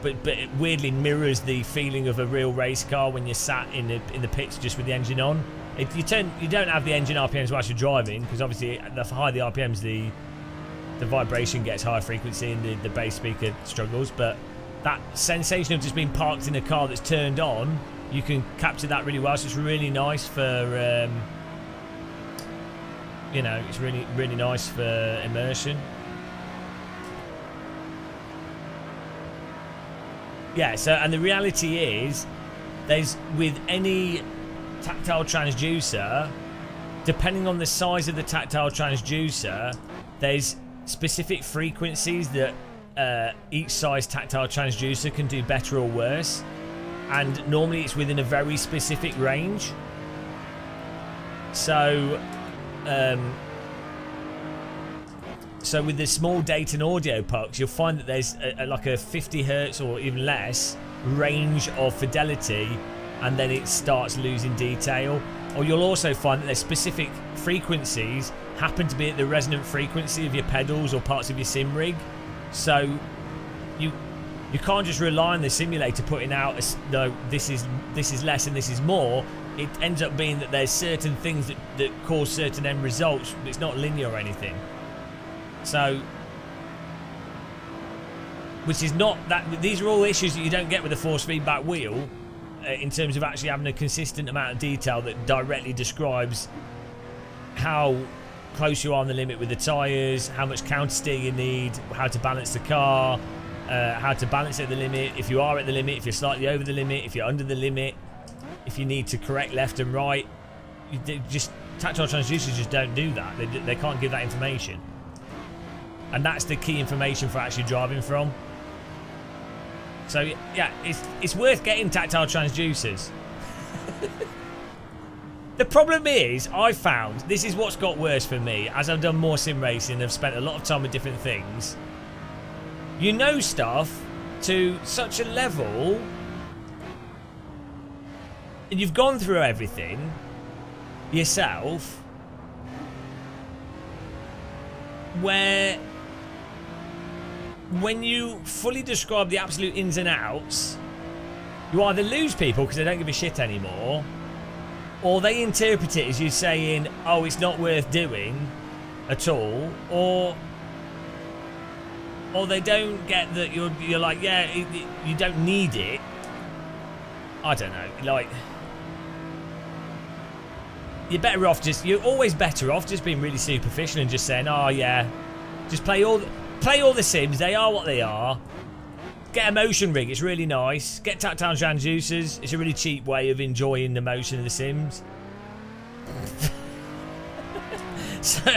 but it weirdly mirrors the feeling of a real race car when you're sat in the pits just with the engine on. If you don't have the engine RPMs whilst you're driving, because obviously the higher the RPMs, the vibration gets higher frequency and the bass speaker struggles. But that sensation of just being parked in a car that's turned on, you can capture that really well. So it's really nice for you know, it's really nice for immersion. Yeah. So, and the reality is, there's with any tactile transducer, depending on the size of the tactile transducer, there's specific frequencies that each size tactile transducer can do better or worse, and normally it's within a very specific range. So so with the small data and audio pucks, you'll find that there's like a 50 hertz or even less range of fidelity, and then it starts losing detail. Or you'll also find that there's specific frequencies happen to be at the resonant frequency of your pedals or parts of your sim rig. So you can't just rely on the simulator putting out no, this is less and this is more. It ends up being that there's certain things that cause certain end results, but it's not linear or anything. So, which is not that, these are all issues that you don't get with a force feedback wheel, in terms of actually having a consistent amount of detail that directly describes how close you are on the limit with the tyres, how much counter steer you need, how to balance the car, how to balance at the limit, if you are at the limit, if you're slightly over the limit, if you're under the limit, if you need to correct left and right. Just tactile transducers just don't do that. They can't give that information, and that's the key information for actually driving from. So yeah, it's worth getting tactile transducers. The problem is, I found, this is what's got worse for me, as I've done more sim racing, I've spent a lot of time with different things. You know stuff to such a level, and you've gone through everything yourself, where when you fully describe the absolute ins and outs, you either lose people because they don't give a shit anymore, or they interpret it as you saying, oh, it's not worth doing at all, or they don't get that you're like, yeah, you don't need it. I don't know, like, you're better off you're always better off just being really superficial and just saying, oh yeah, just play all the sims, they are what they are. Get a motion rig, it's really nice. Get tactile transducers, it's a really cheap way of enjoying the motion of the sims. So,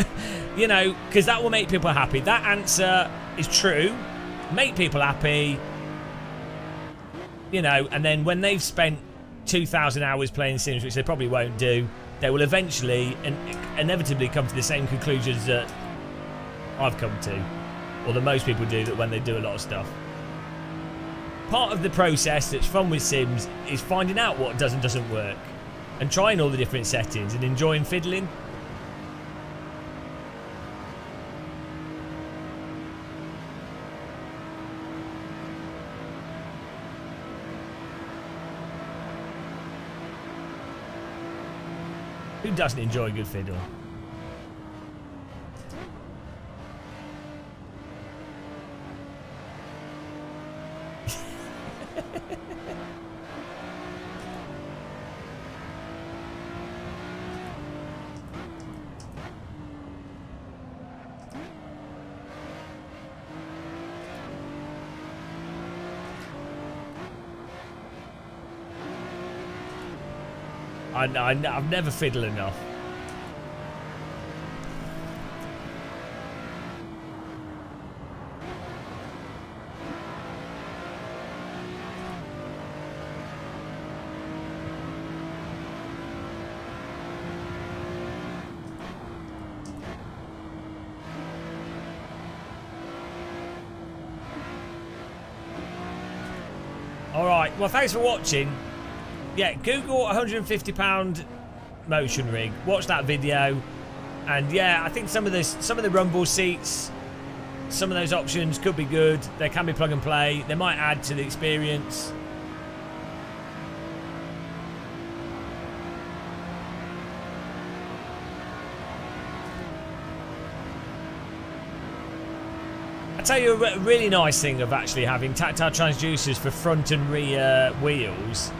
you know, because that will make people happy. That answer is true. Make people happy. You know, and then when they've spent 2,000 hours playing sims, which they probably won't do, they will eventually and inevitably come to the same conclusions that I've come to, or that most people do, that when they do a lot of stuff. Part of the process that's fun with sims is finding out what does and doesn't work, and trying all the different settings and enjoying fiddling. Who doesn't enjoy a good fiddle? I've never fiddled enough. Alright, well thanks for watching. Yeah, Google £150 motion rig. Watch that video. And yeah, I think some of the rumble seats, some of those options could be good. They can be plug and play. They might add to the experience. I tell you a really nice thing of actually having tactile transducers for front and rear wheels.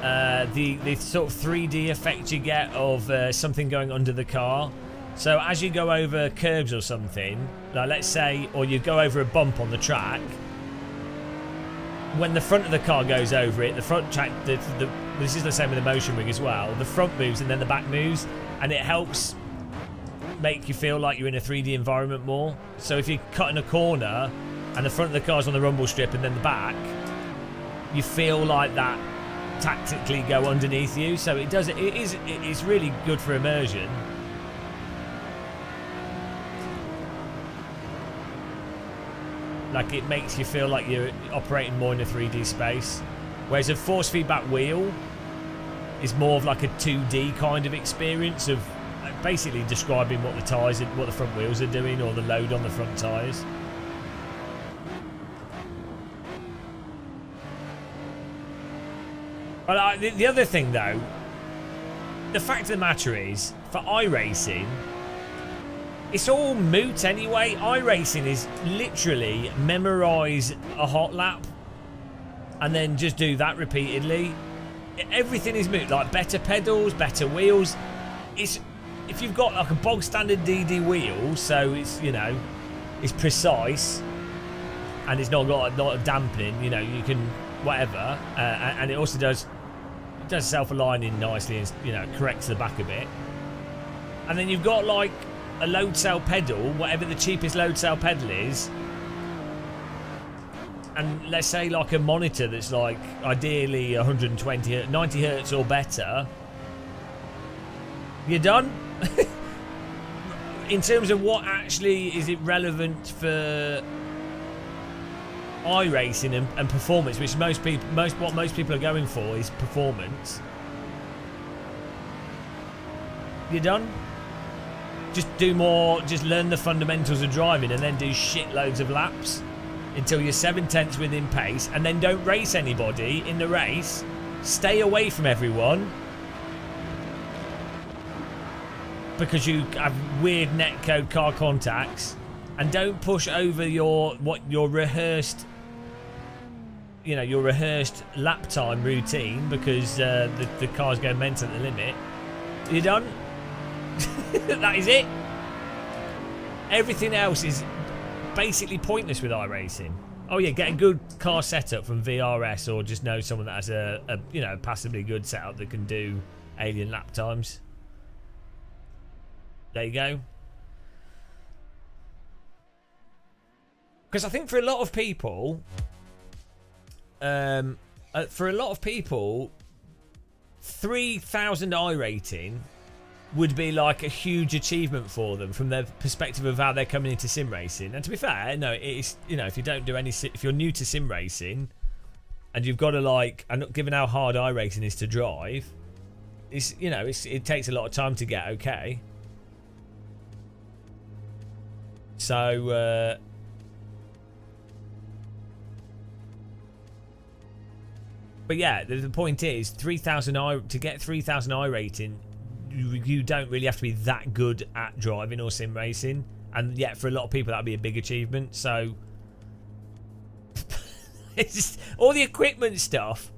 The sort of 3D effect you get of something going under the car. So as you go over curbs or something, like let's say, or you go over a bump on the track, when the front of the car goes over it, the front track, this is the same with the motion rig as well. The front moves and then the back moves, and it helps make you feel like you're in a 3D environment more. So if you're cutting a corner and the front of the car's on the rumble strip and then the back, you feel like that tactically go underneath you. So it's really good for immersion. Like it makes you feel like you're operating more in a 3D space. Whereas a force feedback wheel is more of like a 2D kind of experience of basically describing what the tyres, what the front wheels are doing, or the load on the front tyres. But the other thing though, the fact of the matter is, for iRacing, it's all moot anyway. iRacing is literally memorise a hot lap and then just do that repeatedly. Everything is moot, like better pedals, better wheels. If you've got like a bog standard DD wheel, so it's, you know, it's precise and it's not got a lot of dampening, you know, you can whatever, and it also does self-aligning nicely and, you know, corrects the back a bit. And then you've got like a load cell pedal, whatever the cheapest load cell pedal is, and let's say like a monitor that's like ideally 120, 90 hertz or better, you're done. In terms of what actually is it relevant for iRacing and performance, which what most people are going for is performance, you're done. Just do more, just learn the fundamentals of driving and then do shitloads of laps until you're 7/10 within pace, and then don't race anybody in the race. Stay away from everyone because you have weird netcode car contacts, and don't push over your rehearsed, you know, your rehearsed lap time routine because the car's going mental at the limit. You done? That is it. Everything else is basically pointless with iRacing. Oh yeah, get a good car setup from VRS, or just know someone that has a you know, passably good setup that can do alien lap times. There you go. Because I think for a lot of people, 3,000 I rating would be like a huge achievement for them from their perspective of how they're coming into sim racing. And to be fair, no, it's, you know, if you don't do any, if you're new to sim racing and you've got to like, and given how hard iRacing is to drive, it's, you know, it takes a lot of time to get okay. So but yeah, the point is 3,000 to get 3,000 I rating, you don't really have to be that good at driving or sim racing, and yet for a lot of people that'd be a big achievement. So it's just, all the equipment stuff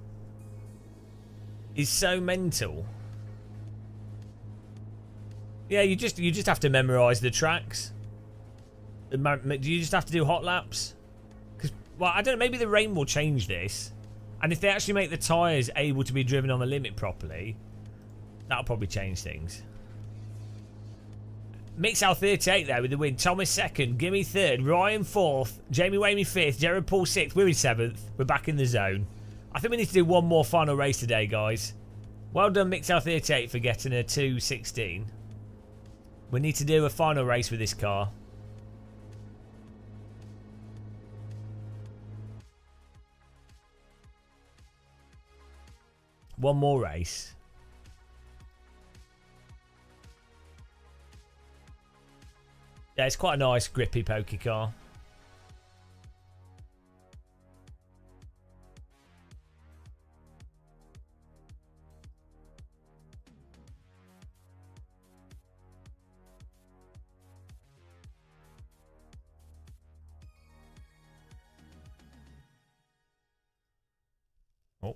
is so mental. Yeah, you just have to memorize the tracks. Do you just have to do hot laps? Because, well, I don't know, maybe the rain will change this, and if they actually make the tyres able to be driven on the limit properly, That'll probably change things. Mixel 38 there with the win. Thomas second, Gimme third, Ryan fourth, Jamie Wamey fifth, Jared Paul sixth, we're in seventh. We're back in the zone. I think we need to do one more final race today, guys. Well done, Mixel 38 for getting a 2:16. We need to do a final race with this car. One more race. Yeah, it's quite a nice, grippy, pokey car. Oh.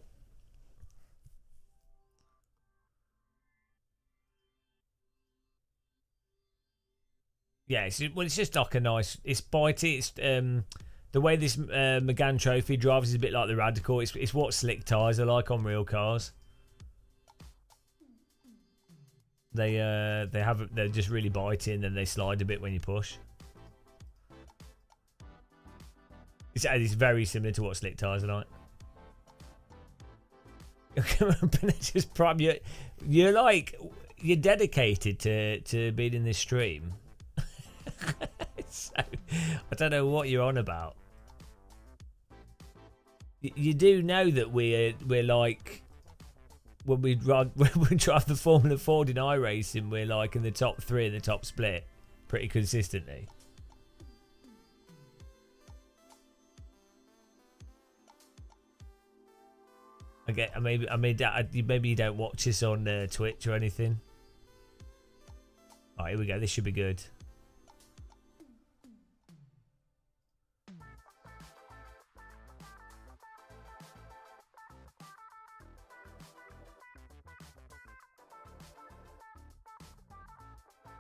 Yeah, it's just like a nice. It's bitey. It's the way this Megane Trophy drives is a bit like the Radical. It's what slick tyres are like on real cars. They're just really bitey and then they slide a bit when you push. It's very similar to what slick tyres are like. Just prime. You're like you're dedicated to being in this stream. So, I don't know what you're on about. You do know that we're like when we drive the Formula 4 in iRacing, we're like in the top 3 in the top split pretty consistently. Okay, maybe you don't watch this on Twitch or anything. Alright, here we go. This should be good.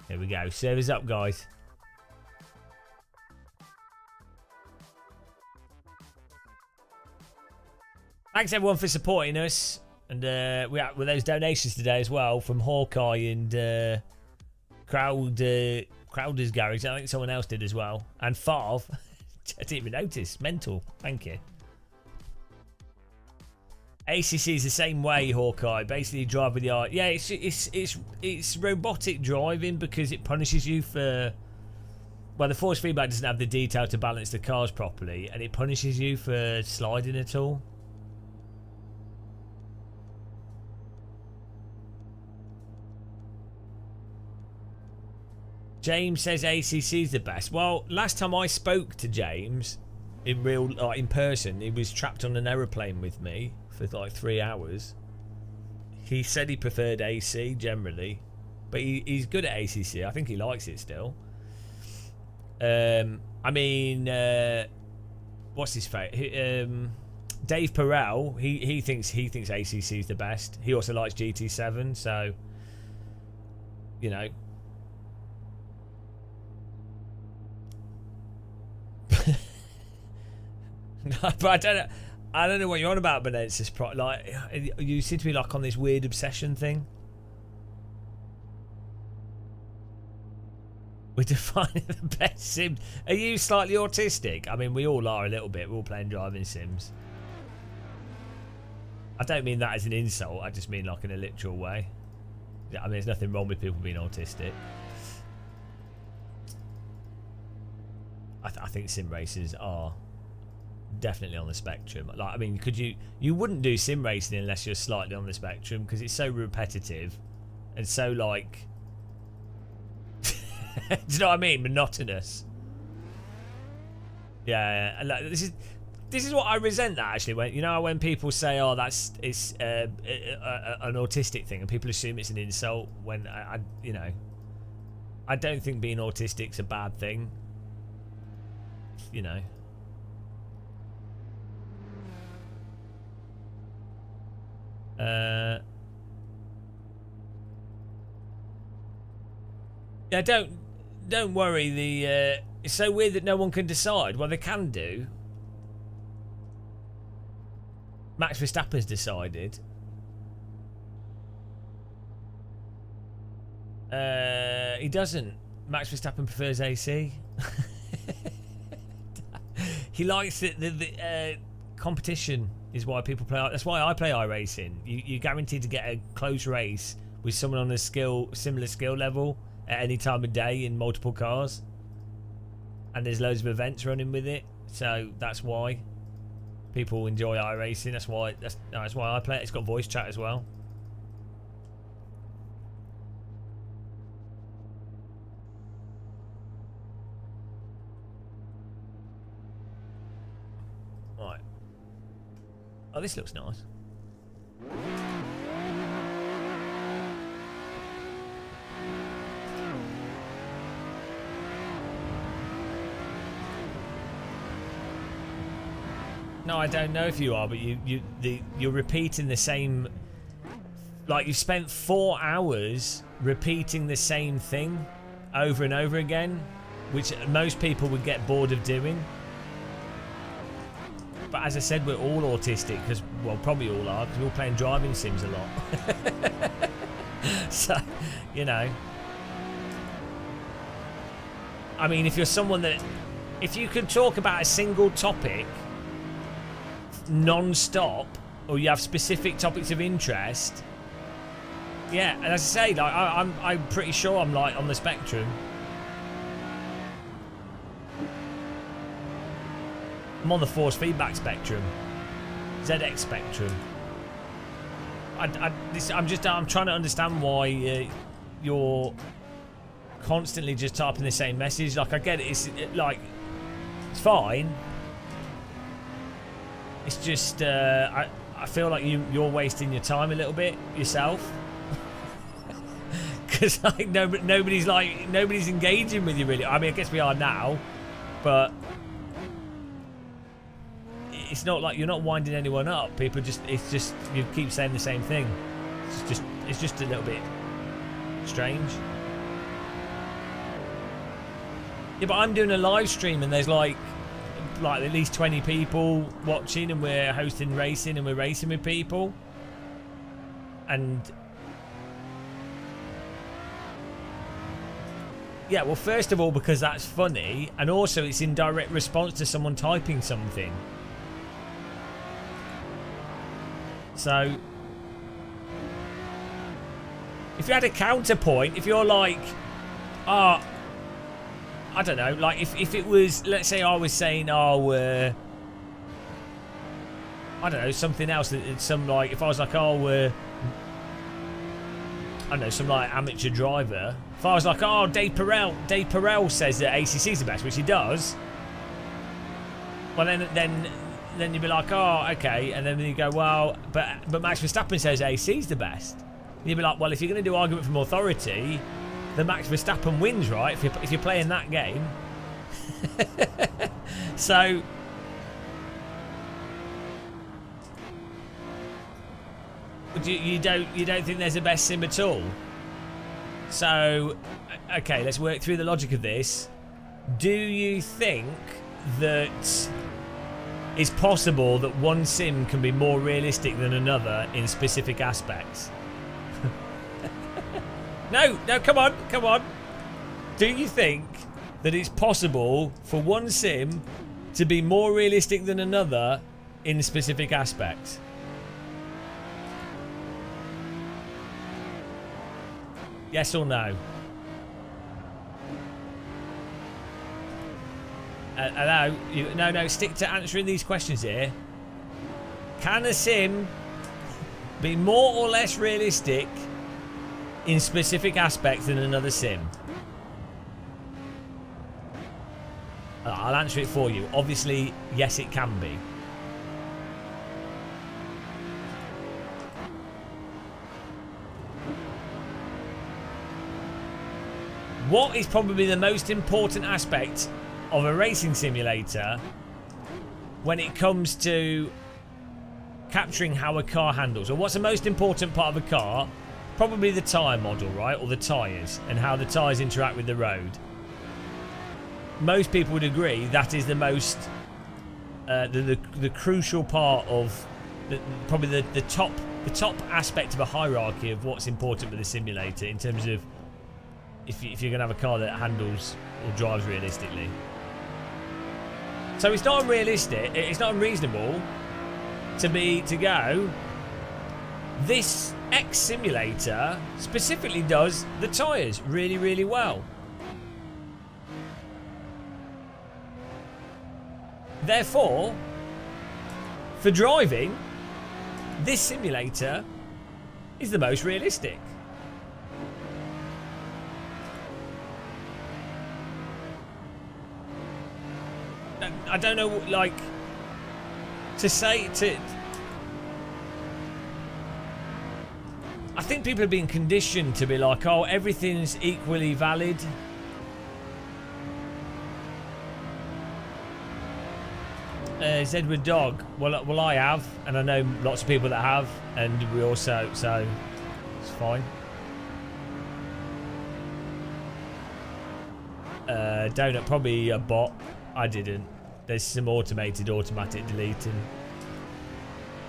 Here we go. Servers up, guys. Thanks everyone for supporting us, and we had with those donations today as well from Hawkeye and Crowder's Garage. I think someone else did as well, and Favre. I didn't even notice. Mental. Thank you. ACC is the same way, Hawkeye. Basically, you drive with the eye. Yeah, it's robotic driving because it punishes you for. Well, the force feedback doesn't have the detail to balance the cars properly, and it punishes you for sliding at all. James says ACC is the best. Well, last time I spoke to James in person, he was trapped on an aeroplane with me for like 3 hours. He said he preferred AC generally, but he's good at ACC. I think he likes it still. I mean, what's his fate? Dave Perel. He thinks ACC is the best. He also likes GT7. So, you know. But I don't know what you're on about, but it's just like you seem to be like on this weird obsession thing. We're defining the best sim. Are you slightly autistic? I mean, we all are a little bit. We're all playing driving sims. I don't mean that as an insult. I just mean like in a literal way. I mean, there's nothing wrong with people being autistic. I think sim racers are definitely on the spectrum. Like, I mean, you wouldn't do sim racing unless you're slightly on the spectrum because it's so repetitive and so like do you know what I mean? Monotonous. Yeah, like, this is what I resent that actually when people say, oh, it's an autistic thing and people assume it's an insult when I don't think being autistic's a bad thing. You know. Yeah, don't worry. It's so weird that no one can decide. Well, they can do. Max Verstappen's decided. He doesn't. Max Verstappen prefers AC. He likes it. The competition is why people play. That's why I play iRacing. You're guaranteed to get a close race with someone on a similar skill level at any time of day in multiple cars. And there's loads of events running with it, so that's why people enjoy iRacing. That's why I play it. It's got voice chat as well. Right. Oh, this looks nice. No, I don't know if you are, but you're repeating the same. Like, you've spent 4 hours repeating the same thing over and over again, which most people would get bored of doing. But as I said, we're all autistic, because, well, probably all are, because we're all playing driving sims a lot. So, you know. I mean, if you're someone that, if you could talk about a single topic non-stop, or you have specific topics of interest, yeah. And as I say, like, I'm pretty sure I'm like on the spectrum. I'm on the force feedback spectrum, ZX spectrum. I'm trying to understand why you're constantly just typing the same message. Like, I get it. It's it's fine. It's just I feel like you're wasting your time a little bit yourself, because like nobody's engaging with you really. I mean, I guess we are now, but it's not like you're not winding anyone up. People just, it's just, you keep saying the same thing. It's just a little bit strange. Yeah, but I'm doing a live stream and there's like at least 20 people watching, and we're hosting racing and we're racing with people. And yeah, well, first of all, because that's funny, and also it's in direct response to someone typing something. So if you had a counterpoint, if you're like, I don't know, like if it was, let's say I was saying, I don't know, something else, some like, if I was like, I don't know, some like amateur driver, if I was like, Dave Perel says that ACC is the best, which he does, well then you'd be like, okay, and then you go, well, but Max Verstappen says AC is the best. And you'd be like, well, if you're going to do argument from authority, then Max Verstappen wins, right? If you're playing that game. So you don't think there's a best sim at all? So okay, let's work through the logic of this. Do you think that it's possible that one sim can be more realistic than another in specific aspects? No, come on. Do you think that it's possible for one sim to be more realistic than another in specific aspects? Yes or no? Hello? No, stick to answering these questions here. Can a sim be more or less realistic in specific aspects than another sim? I'll answer it for you. Obviously, yes, it can be. What is probably the most important aspect of a racing simulator when it comes to capturing how a car handles? Or what's the most important part of a car? Probably the tyre model, right? Or the tyres, and how the tyres interact with the road. Most people would agree that is the most, the crucial part of, probably the top aspect of a hierarchy of what's important with a simulator in terms of if you're going to have a car that handles or drives realistically. So it's not unrealistic, it's not unreasonable to go, this X simulator specifically does the tyres really, really well. Therefore, for driving, this simulator is the most realistic. I don't know, like, to say to. I think people are being conditioned to be like, oh, everything's equally valid. It's Edward Dog. Well, I have, and I know lots of people that have, and we also, so it's fine. Donut, probably a bot. I didn't. There's some automatic deleting.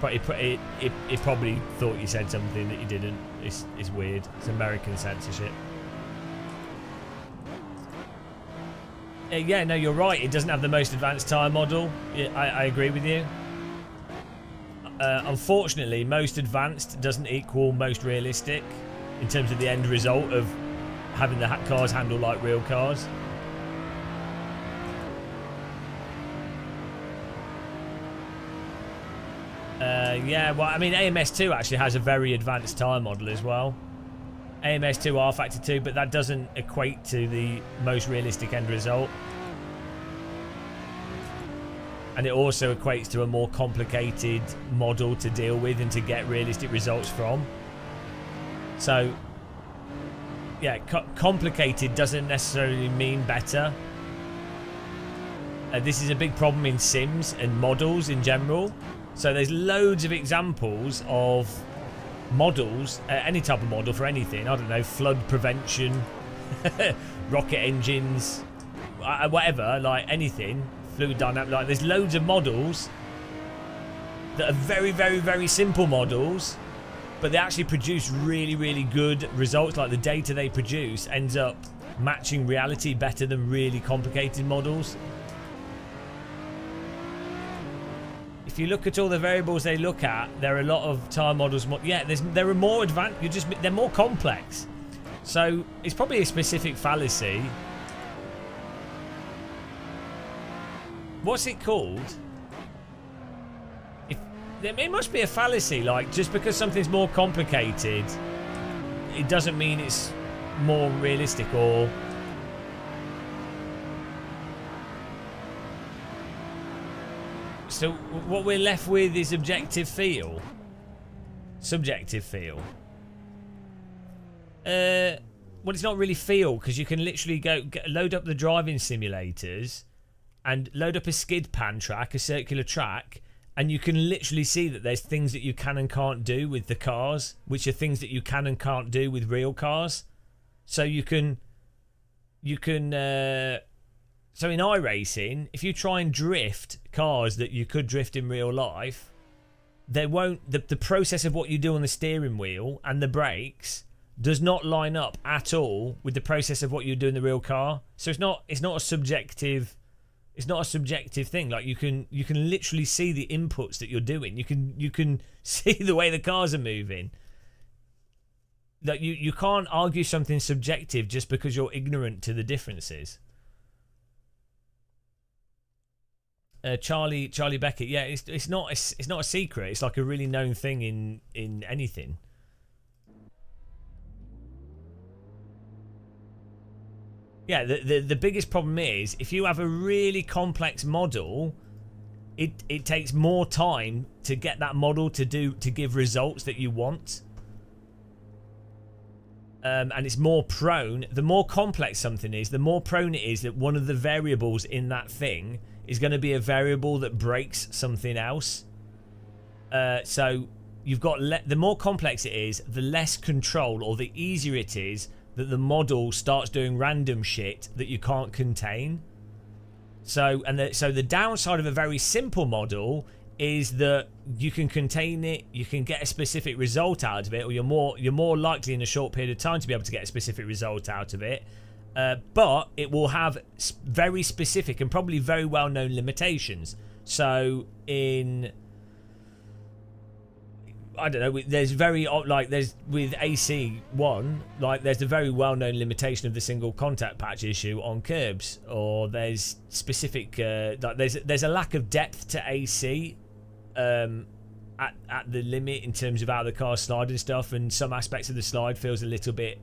But it probably thought you said something that you didn't. It's weird. It's American censorship. Yeah, no, you're right. It doesn't have the most advanced tyre model. Yeah, I agree with you. Unfortunately, most advanced doesn't equal most realistic in terms of the end result of having the cars handle like real cars. Yeah, well, I mean, AMS2 actually has a very advanced tyre model as well. AMS2 R Factor 2, but that doesn't equate to the most realistic end result. And it also equates to a more complicated model to deal with and to get realistic results from. So, yeah, complicated doesn't necessarily mean better. This is a big problem in sims and models in general. So there's loads of examples of models, any type of model for anything. I don't know, flood prevention, rocket engines, whatever, like anything, fluid dynamics. Like there's loads of models that are very, very, very simple models, but they actually produce really, really good results. Like the data they produce ends up matching reality better than really complicated models. If you look at all the variables they look at, there are a lot of tyre models. Yeah, there are more advanced. They're more complex. So it's probably a specific fallacy. What's it called? It must be a fallacy. Like just because something's more complicated, it doesn't mean it's more realistic or. So what we're left with is objective feel. Subjective feel. Well, it's not really feel because you can literally load up the driving simulators and load up a skid pan track, a circular track, and you can literally see that there's things that you can and can't do with the cars, which are things that you can and can't do with real cars. So you can so in iRacing, if you try and drift cars that you could drift in real life, they won't. The process of what you do on the steering wheel and the brakes does not line up at all with the process of what you do in the real car. So it's not a subjective. It's not a subjective thing. Like you can literally see the inputs that you're doing. You can see the way the cars are moving. That you can't argue something subjective just because you're ignorant to the differences. Charlie Beckett, yeah, it's not a secret. It's like a really known thing in anything. Yeah, the biggest problem is if you have a really complex model, it takes more time to get that model to give results that you want. And it's more prone. The more complex something is, the more prone it is that one of the variables in that thing is going to be a variable that breaks something else. So you've got the more complex it is, the less control or the easier it is that the model starts doing random shit that you can't contain. So the downside of a very simple model is that you can contain it, you can get a specific result out of it, or you're more likely in a short period of time to be able to get a specific result out of it. But it will have very specific and probably very well-known limitations. So in, I don't know, there's with AC1, like there's a very well-known limitation of the single contact patch issue on curbs, or there's specific like there's a lack of depth to AC at the limit in terms of how the cars slide and stuff, and some aspects of the slide feels a little bit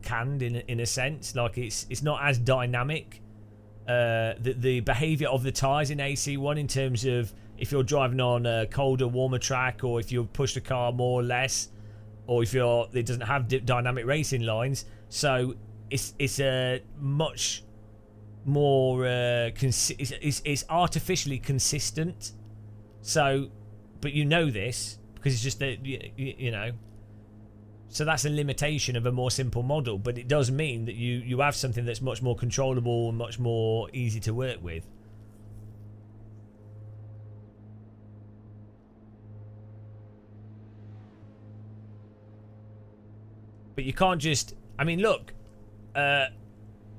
canned in a sense, like it's not as dynamic. The behavior of the tires in AC1 in terms of if you're driving on a colder, warmer track, or if you push the car more or less, or if it doesn't have dynamic racing lines, so it's a much more it's artificially consistent. So, but you know this because it's just that you know. So that's a limitation of a more simple model, but it does mean that you have something that's much more controllable and much more easy to work with. But you can't just, I mean, look,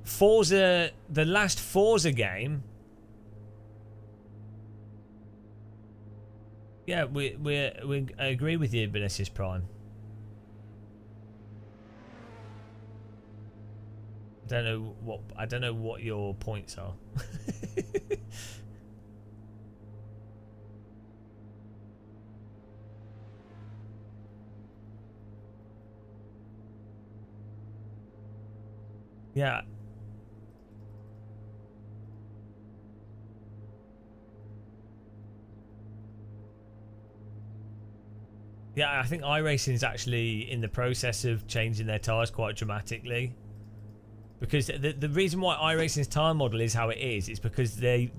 Forza, the last Forza game, yeah, we agree with you, Benessis Prime. I don't know what your points are. Yeah. Yeah, I think iRacing is actually in the process of changing their tyres quite dramatically. Because the reason why iRacing's tyre model is how it is because they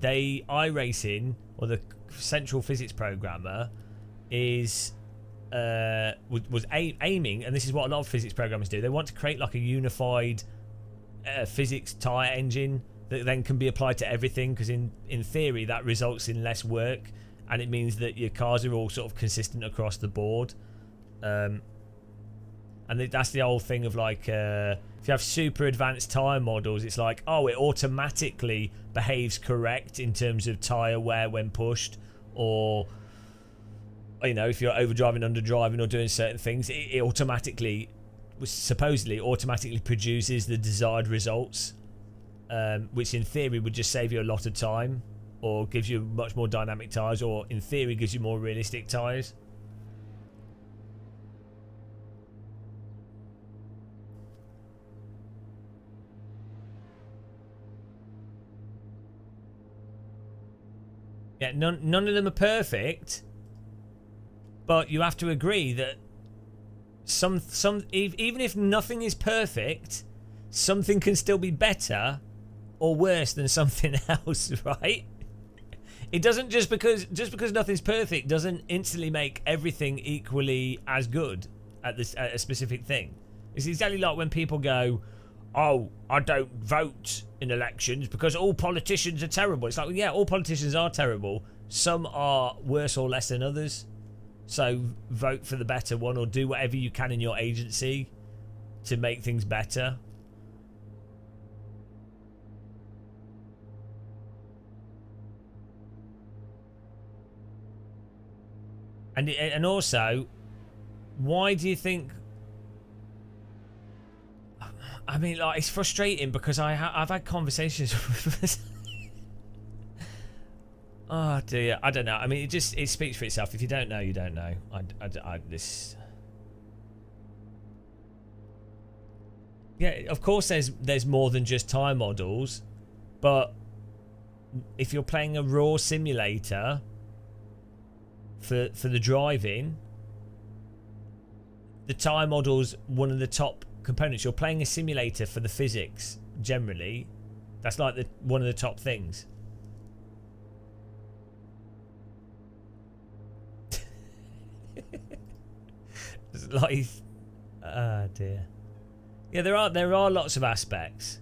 iRacing, or the central physics programmer, is was aiming, and this is what a lot of physics programmers do. They want to create like a unified physics tyre engine that then can be applied to everything. Because in theory that results in less work, and it means that your cars are all sort of consistent across the board. And that's the whole thing of like, if you have super advanced tyre models, it's like, oh, it automatically behaves correct in terms of tyre wear when pushed, or, you know, if you're overdriving, underdriving, or doing certain things, it automatically, supposedly automatically produces the desired results, which in theory would just save you a lot of time, or gives you much more dynamic tyres, or in theory gives you more realistic tyres. Yeah, none of them are perfect, but you have to agree that even if nothing is perfect, something can still be better or worse than something else, right? It doesn't just because nothing's perfect doesn't instantly make everything equally as good at a specific thing. It's exactly like when people go, oh, I don't vote in elections because all politicians are terrible. It's like, well, yeah, all politicians are terrible. Some are worse or less than others. So vote for the better one, or do whatever you can in your agency to make things better. And also, why do you think... I mean, like, it's frustrating because I've had conversations with... Oh dear, I don't know. I mean, it speaks for itself. If you don't know, you don't know. Yeah, of course there's more than just tyre models, but if you're playing a raw simulator for the driving, the tyre model's one of the top components. You're playing a simulator for the physics generally. That's like one of the top things. It's like, oh dear. Yeah, there are lots of aspects.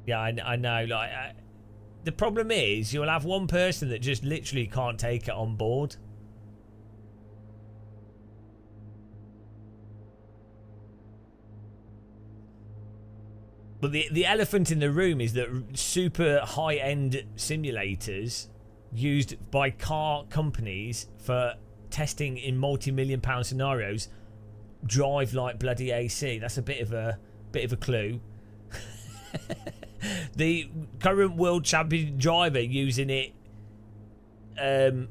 Yeah, I know. Like, the problem is you'll have one person that just literally can't take it on board. But the elephant in the room is that super high-end simulators used by car companies for testing in multi-million-pound scenarios drive like bloody AC. That's a bit of a clue. The current world champion driver using it to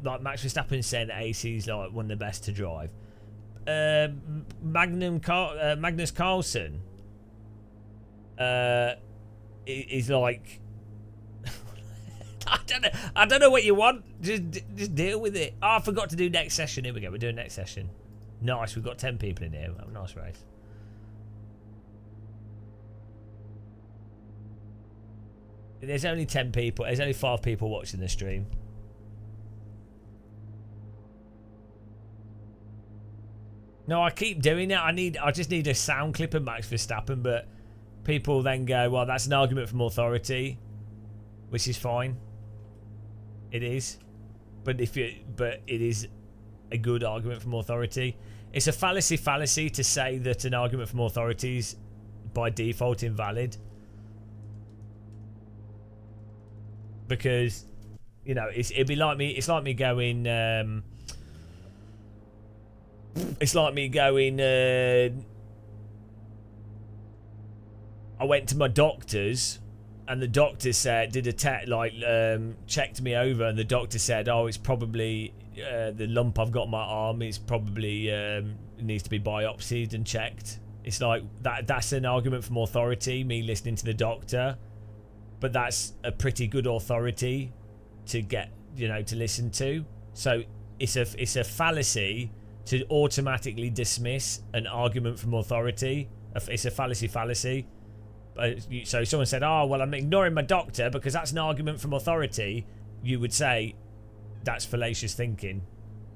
like Max Verstappen said, AC is like one of the best to drive. Magnus Carlsen is like I don't know what you want. Just deal with it. Oh, I forgot to do next session. Here we go. We're doing next session. Nice. We've got 10 people in here. Oh, nice race. There's only 10 people. There's only 5 people watching the stream. No, I keep doing it. I just need a sound clip of Max Verstappen, but people then go, well, that's an argument from authority, which is fine. It is. But it is a good argument from authority. It's a fallacy to say that an argument from authority is by default invalid. Because, you know, it'd be like me. It's like me going. It's like me going. I went to my doctor's, and the doctor said, did a checked me over, and the doctor said, "Oh, it's probably the lump I've got in my arm. It's probably needs to be biopsied and checked." It's like that. That's an argument from authority. Me listening to the doctor. But that's a pretty good authority to get, you know, to listen to. So it's a fallacy to automatically dismiss an argument from authority. It's a fallacy. So someone said, "Oh, well, I'm ignoring my doctor because that's an argument from authority." You would say that's fallacious thinking,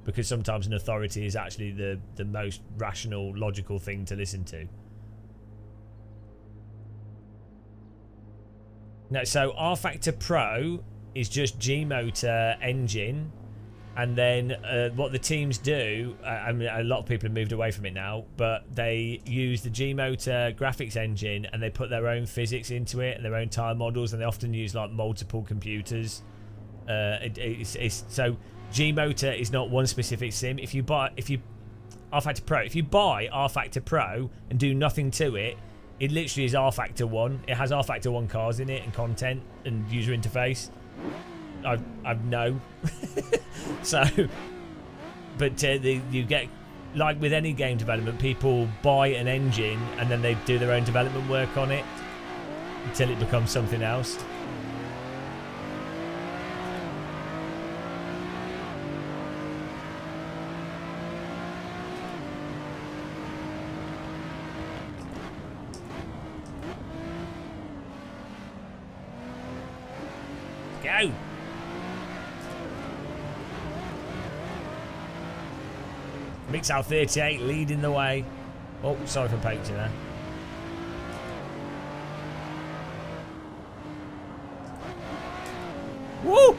because sometimes an authority is actually the most rational, logical thing to listen to. No, so R Factor Pro is just G motor engine, and then what the teams do, I mean, a lot of people have moved away from it now, but they use the G motor graphics engine and they put their own physics into it and their own tire models, and they often use like multiple computers. So G motor is not one specific sim. If you buy R Factor Pro and do nothing to it, it literally is R Factor 1. It has R Factor 1 cars in it and content and user interface. I've no. So, but you get, like with any game development, people buy an engine and then they do their own development work on it until it becomes something else. Go! Mixout 38 leading the way. Oh, sorry for poking you there. Woo!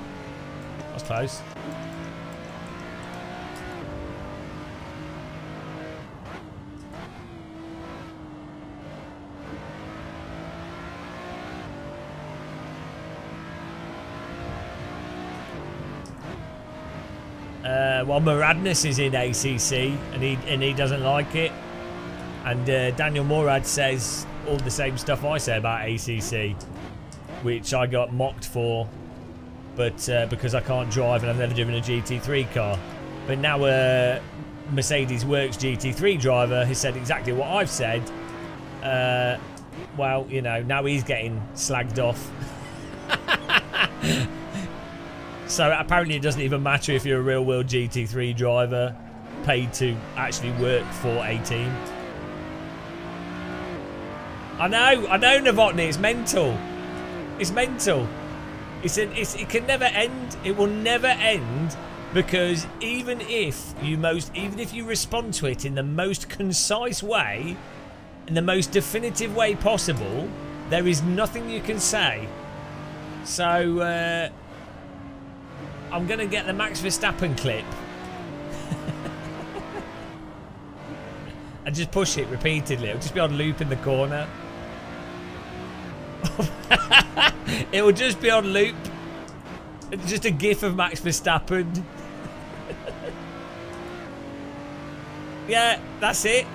That was close. Well, Muradness is in ACC and he doesn't like it, and Daniel Morad says all the same stuff I say about ACC, which I got mocked for, but because I can't drive and I've never driven a GT3 car. But now Mercedes Works GT3 driver has said exactly what I've said. Well, you know, now he's getting slagged off. So apparently it doesn't even matter if you're a real world GT3 driver paid to actually work for a team. I know, Novotny, it's mental. It's mental. It can never end. It will never end, because even if you respond to it in the most concise way, in the most definitive way possible. There is nothing you can say. So I'm going to get the Max Verstappen clip and just push it repeatedly. It'll just be on loop in the corner. It will just be on loop. It's just a gif of Max Verstappen. Yeah, that's it.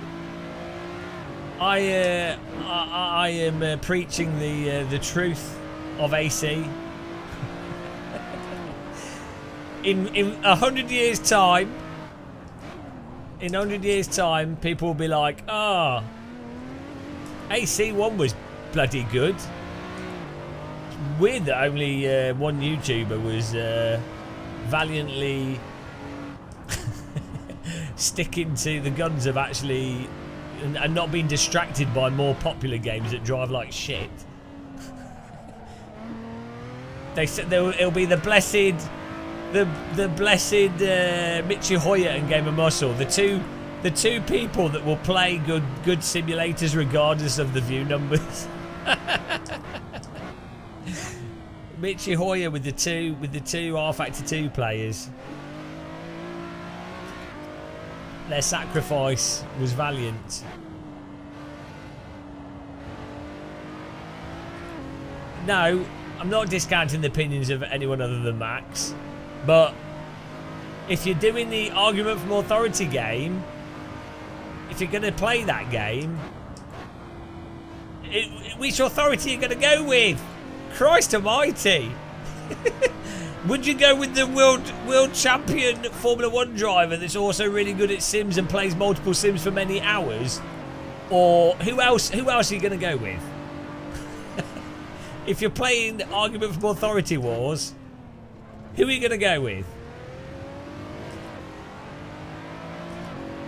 I am preaching the truth of AC. In 100 years' time, people will be like, "Ah, AC1 was bloody good." It's weird that only one YouTuber was valiantly sticking to the guns of actually and not being distracted by more popular games that drive like shit. They said it'll be the blessed Mitchy Hoyer and Game of Muscle, the two people that will play good simulators regardless of the view numbers. Mitchy Hoyer with the two R Factor 2 players. Their sacrifice was valiant. No, I'm not discounting the opinions of anyone other than Max, but if you're doing the argument from authority game, if you're going to play that game, which authority are you going to go with? Christ almighty. Would you go with the world champion Formula 1 driver that's also really good at sims and plays multiple sims for many hours? Or who else are you going to go with? If you're playing argument from authority wars, who are you going to go with?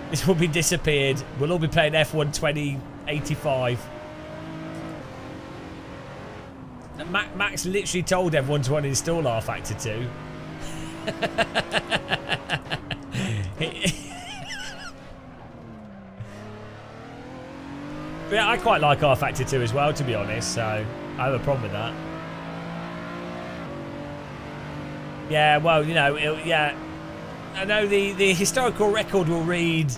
This will be disappeared. We'll all be playing F1 2085. Max literally told everyone to uninstall R Factor 2. Yeah, I quite like R Factor 2 as well, to be honest, so I have a problem with that. Yeah, well, you know, yeah. I know the historical record will read,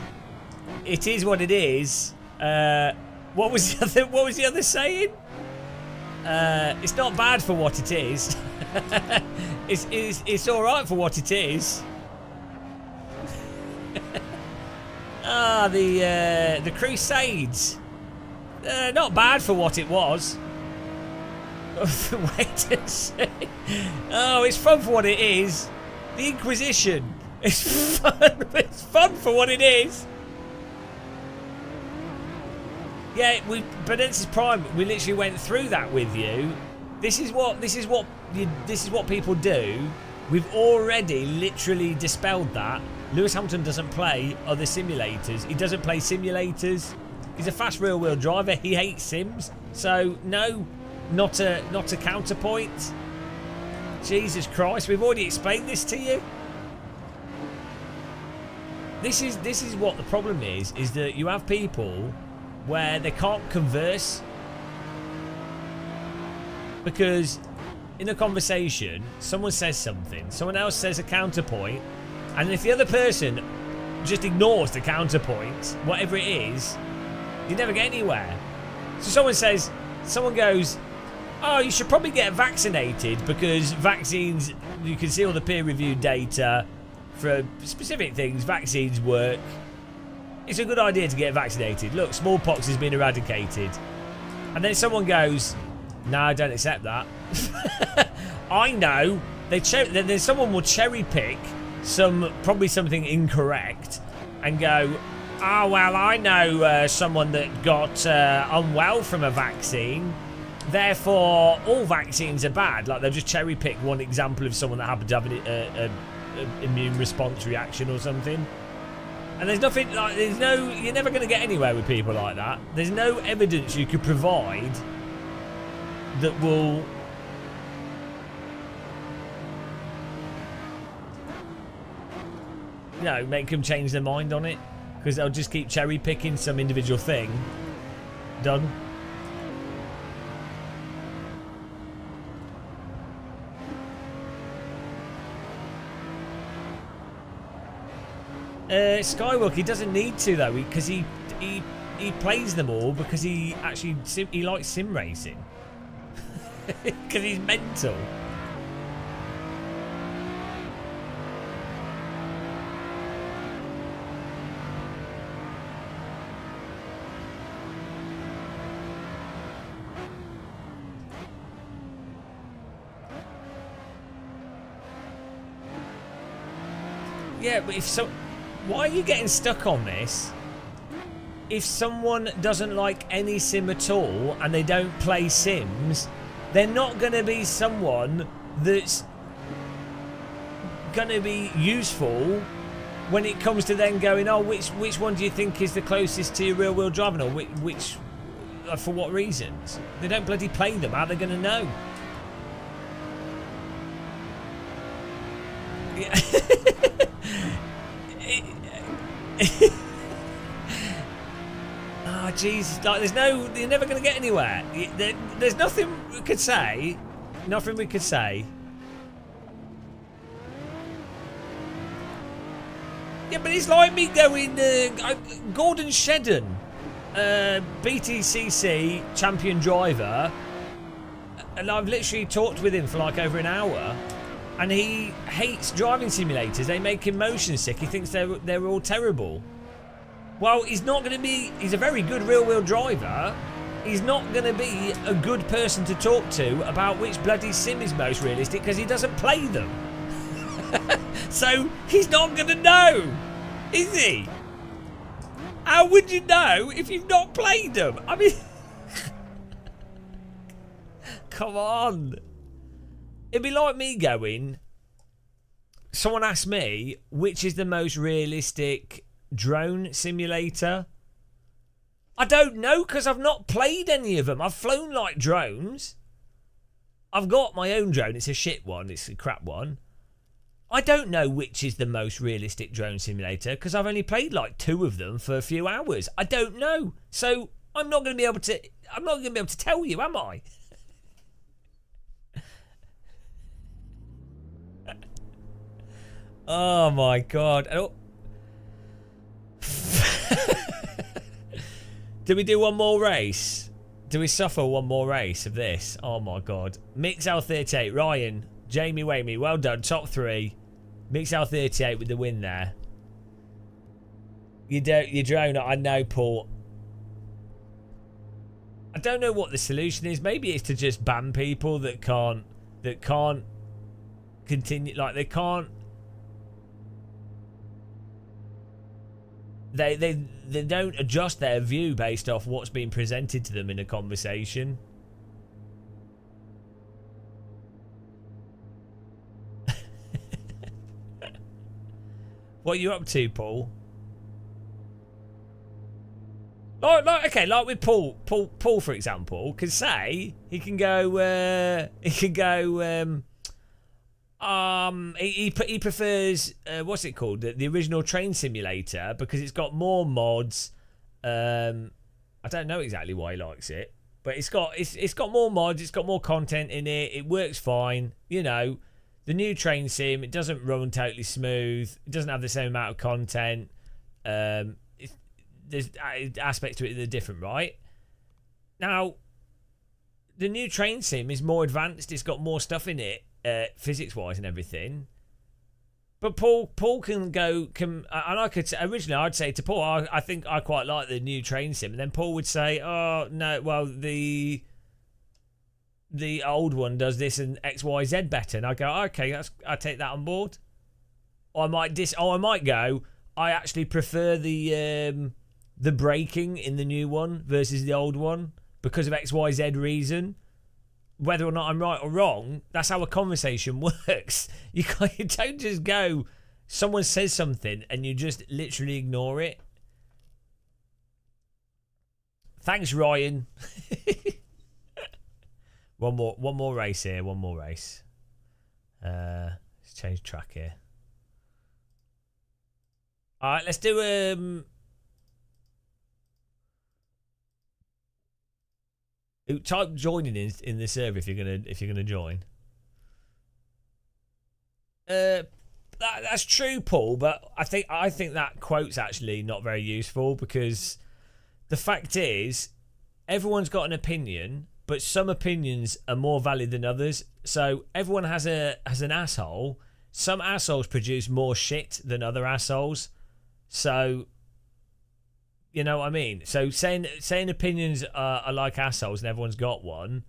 "It is what it is." What was the other saying? It's not bad for what it is. It's all right for what it is. The Crusades. Not bad for what it was. Wait and see. Oh, it's fun for what it is. The Inquisition. It's fun. It's fun for what it is. Yeah, Benensis Prime. We literally went through that with you. This is what people do. We've already literally dispelled that. Lewis Hamilton doesn't play other simulators. He doesn't play simulators. He's a fast rear-wheel driver. He hates sims. So no, not a counterpoint. Jesus Christ, we've already explained this to you. This is what the problem is that you have people where they can't converse because in a conversation someone says something, someone else says a counterpoint, and if the other person just ignores the counterpoint, whatever it is, you never get anywhere. So someone goes, "Oh, you should probably get vaccinated because vaccines, you can see all the peer-reviewed data for specific things, vaccines work. It's a good idea to get vaccinated. Look, smallpox has been eradicated." And then someone goes, "No, I don't accept that." I know. Then someone will cherry pick probably something incorrect and go, "Oh, well, I know someone that got unwell from a vaccine. Therefore, all vaccines are bad." Like they'll just cherry pick one example of someone that happened to have an immune response reaction or something. And there's nothing like you're never going to get anywhere with people like that. There's no evidence you could provide that will make them change their mind on it, because they'll just keep cherry picking some individual thing Done. Skywalker, he doesn't need to though, because he plays them all because he actually he likes sim racing. Because he's mental. Yeah, but if so, why are you getting stuck on this? If someone doesn't like any sim at all and they don't play sims, they're not going to be someone that's going to be useful when it comes to then going, oh, which one do you think is the closest to your real-wheel driving, or which for what reasons? They don't bloody play them. How are they going to know? Yeah. Oh, jeez. Like, you're never going to get anywhere. There's nothing we could say. Nothing we could say. Yeah, but it's like me going, Gordon Shedden, BTCC champion driver, and I've literally talked with him for like over an hour, and he hates driving simulators. They make him motion sick. He thinks they're all terrible. Well, he's not going to be... He's a very good rear-wheel driver. He's not going to be a good person to talk to about which bloody sim is most realistic because he doesn't play them. So, he's not going to know, is he? How would you know if you've not played them? I mean... Come on. It'd be like me going... Someone asked me, which is the most realistic... drone simulator? I don't know because I've not played any of them. I've flown like drones. I've got my own drone. It's a shit one. It's a crap one. I don't know which is the most realistic drone simulator because I've only played like 2 of them for a few hours. I don't know. So I'm not going to be able to. I'm not going to be able to tell you, am I? Oh my god. Do we do one more race? Do we suffer one more race of this? Oh my god. Mix L38, Ryan, Jamie Wamey, well done, top 3. Mix L38 with the win there. You drone, I know, Paul. I don't know what the solution is. Maybe it's to just ban people that can't continue, like they can't. They don't adjust their view based off what's being presented to them in a conversation. What are you up to, Paul? Like with Paul, for example, can say he can go. He prefers what's it called, the original train simulator, because it's got more mods. I don't know exactly why he likes it, but it's got more mods, it's got more content in it, it works fine. You know, the new train sim, it doesn't run totally smooth, it doesn't have the same amount of content. There's aspects to it that are different, right? Now, the new train sim is more advanced, it's got more stuff in it. Physics-wise and everything, but Paul can go. And I could say, originally I'd say to Paul, I think I quite like the new train sim, and then Paul would say, "Oh no, well the old one does this and X Y Z better," and I go, "Okay, I take that on board." Or I might go, I actually prefer the braking in the new one versus the old one because of X Y Z reason. Whether or not I'm right or wrong, that's how a conversation works. You don't just go, someone says something and you just literally ignore it. Thanks, Ryan. One more race here. One more race. Let's change track here. All right, let's do Type joining in the server if you're gonna join. That's true, Paul, but I think that quote's actually not very useful, because the fact is everyone's got an opinion, but some opinions are more valid than others. So everyone has an asshole. Some assholes produce more shit than other assholes. So you know what I mean? So saying opinions are like assholes and everyone's got one,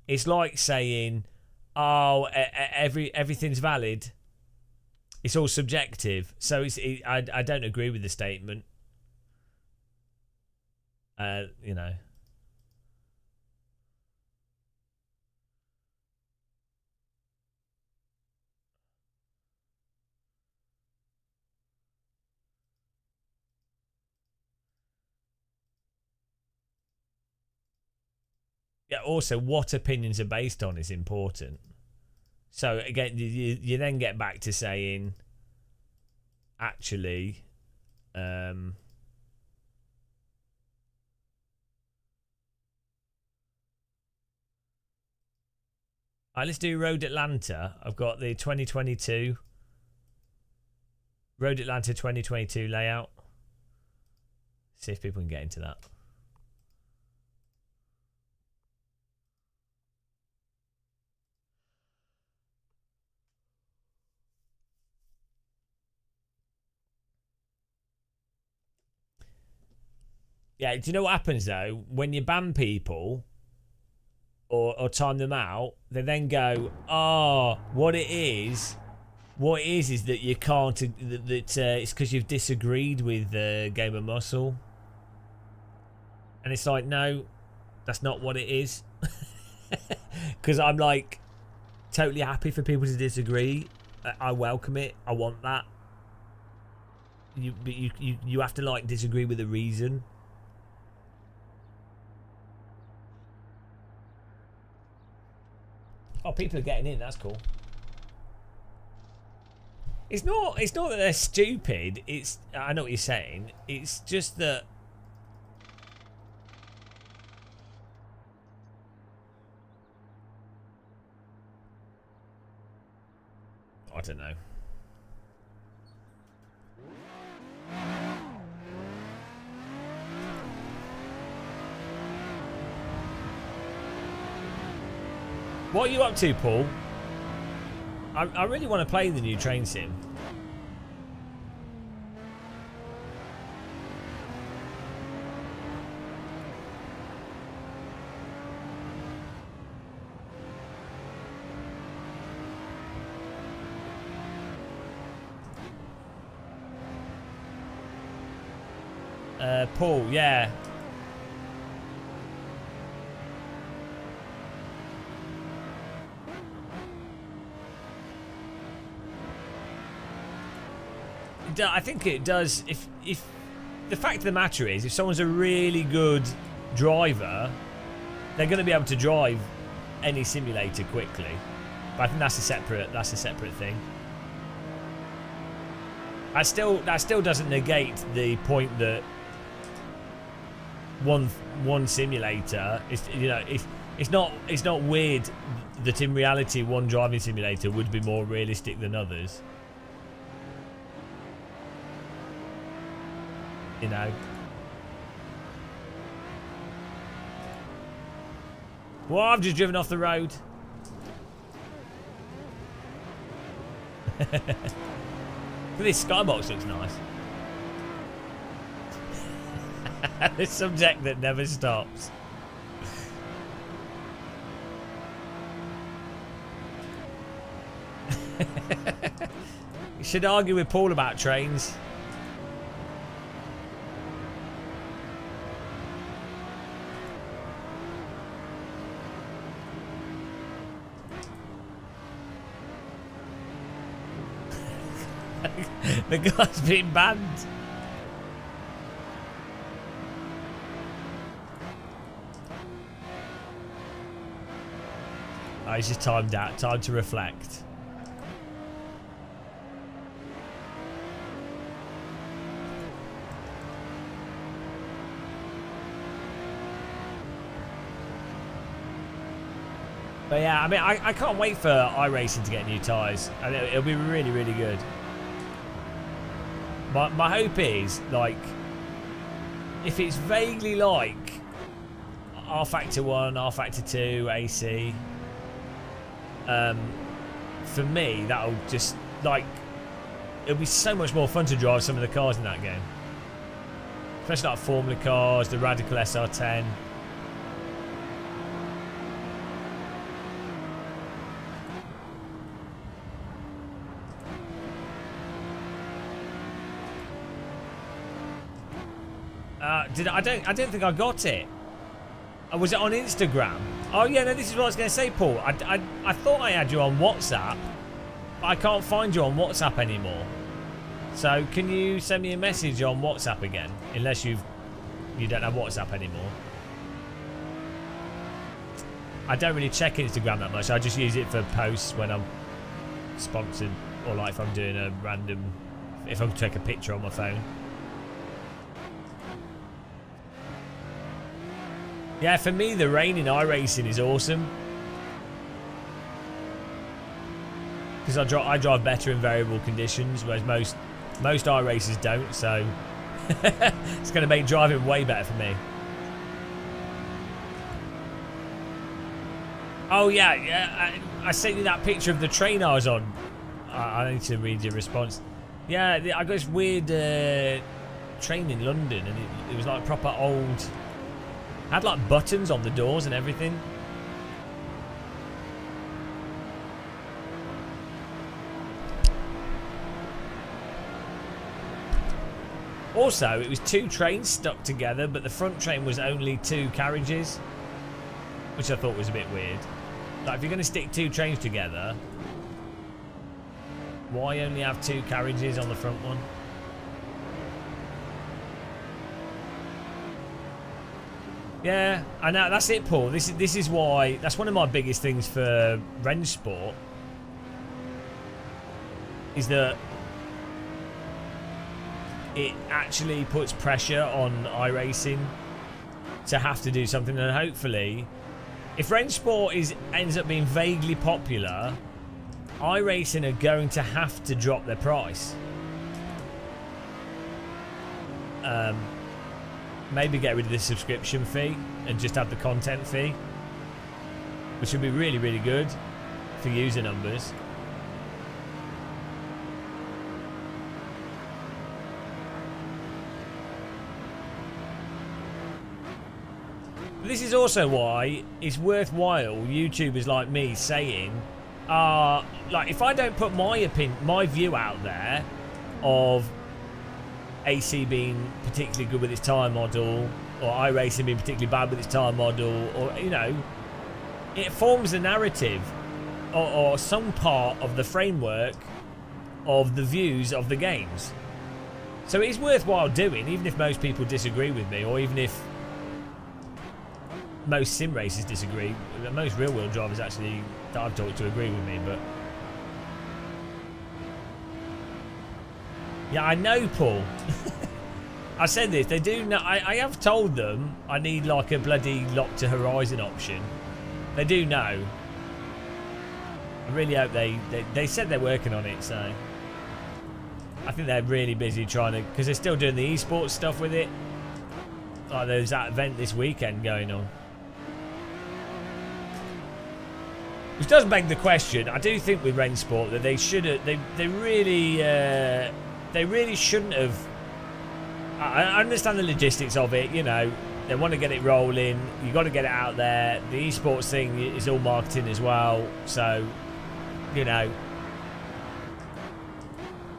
it's like saying, oh, everything's valid. It's all subjective. So I don't agree with the statement. You know. Yeah, also what opinions are based on is important. So again, you then get back to saying, actually, let's do Road Atlanta. I've got the 2022 Road Atlanta 2022 layout. See if people can get into that. Yeah, do you know what happens though? When you ban people or time them out, they then go, oh, what it is that you can't, that it's because you've disagreed with Game of Muscle. And it's like, no, that's not what it is. Because I'm like totally happy for people to disagree. I welcome it. I want that. You have to like disagree with a reason. Oh, people are getting in. That's cool. It's not that they're stupid. It's, I know what you're saying. It's just that I don't know. What are you up to, Paul? I really want to play the new train sim. Paul, yeah. I think it does. If the fact of the matter is, if someone's a really good driver, they're going to be able to drive any simulator quickly. But I think that's a separate thing. That still doesn't negate the point that one simulator is, you know, it's not weird that in reality one driving simulator would be more realistic than others. You know. Well, I've just driven off the road. But this skybox looks nice. The subject that never stops. You should argue with Paul about trains. The guy's been banned. Oh, he's just timed out. Time to reflect. But yeah, I mean, I can't wait for iRacing to get new tyres. And it'll be really, really good. My hope is, like, if it's vaguely like R Factor 1, R Factor 2, AC, for me, that'll just, like, it'll be so much more fun to drive some of the cars in that game. Especially like Formula cars, the Radical SR10. I don't think I got it. Was it on Instagram? Oh yeah, no, this is what I was going to say, Paul. I thought I had you on WhatsApp, but I can't find you on WhatsApp anymore. So can you send me a message on WhatsApp again? Unless you don't have WhatsApp anymore. I don't really check Instagram that much. I just use it for posts when I'm sponsored, or like if I'm doing a random, if I'm taking a picture on my phone. Yeah, for me, the rain in iRacing is awesome. Because I drive better in variable conditions, whereas most iRacers don't, so it's going to make driving way better for me. Oh yeah, I sent you that picture of the train I was on. I need to read your response. Yeah, I got this weird train in London, and it was like proper old. Had like buttons on the doors and everything. Also, it was two trains stuck together, but the front train was only 2 carriages, which I thought was a bit weird. Like, if you're going to stick 2 trains together, why only have 2 carriages on the front one? Yeah, I know, that's it, Paul. This is why, that's one of my biggest things for Range Sport, is that it actually puts pressure on iRacing to have to do something, and hopefully, if Range Sport ends up being vaguely popular, iRacing are going to have to drop their price. Maybe get rid of the subscription fee and just have the content fee, which would be really, really good for user numbers. This is also why it's worthwhile YouTubers like me saying, like, if I don't put my view out there of AC being particularly good with its tyre model, or iRacing being particularly bad with its tyre model, or, you know, it forms a narrative or some part of the framework of the views of the games. So it is worthwhile doing, even if most people disagree with me, or even if most sim racers disagree. Most real-world drivers actually that I've talked to agree with me, but yeah, I know, Paul. I said this. They do know. I have told them I need like a bloody lock to horizon option. They do know. I really hope they said they're working on it, so I think they're really busy trying to, because they're still doing the esports stuff with it. Like, there's that event this weekend going on. Which does beg the question. I do think with Range Sport that they should have. They really shouldn't have. I understand the logistics of it. You know, they want to get it rolling. You got to get it out there. The esports thing is all marketing as well. So, you know.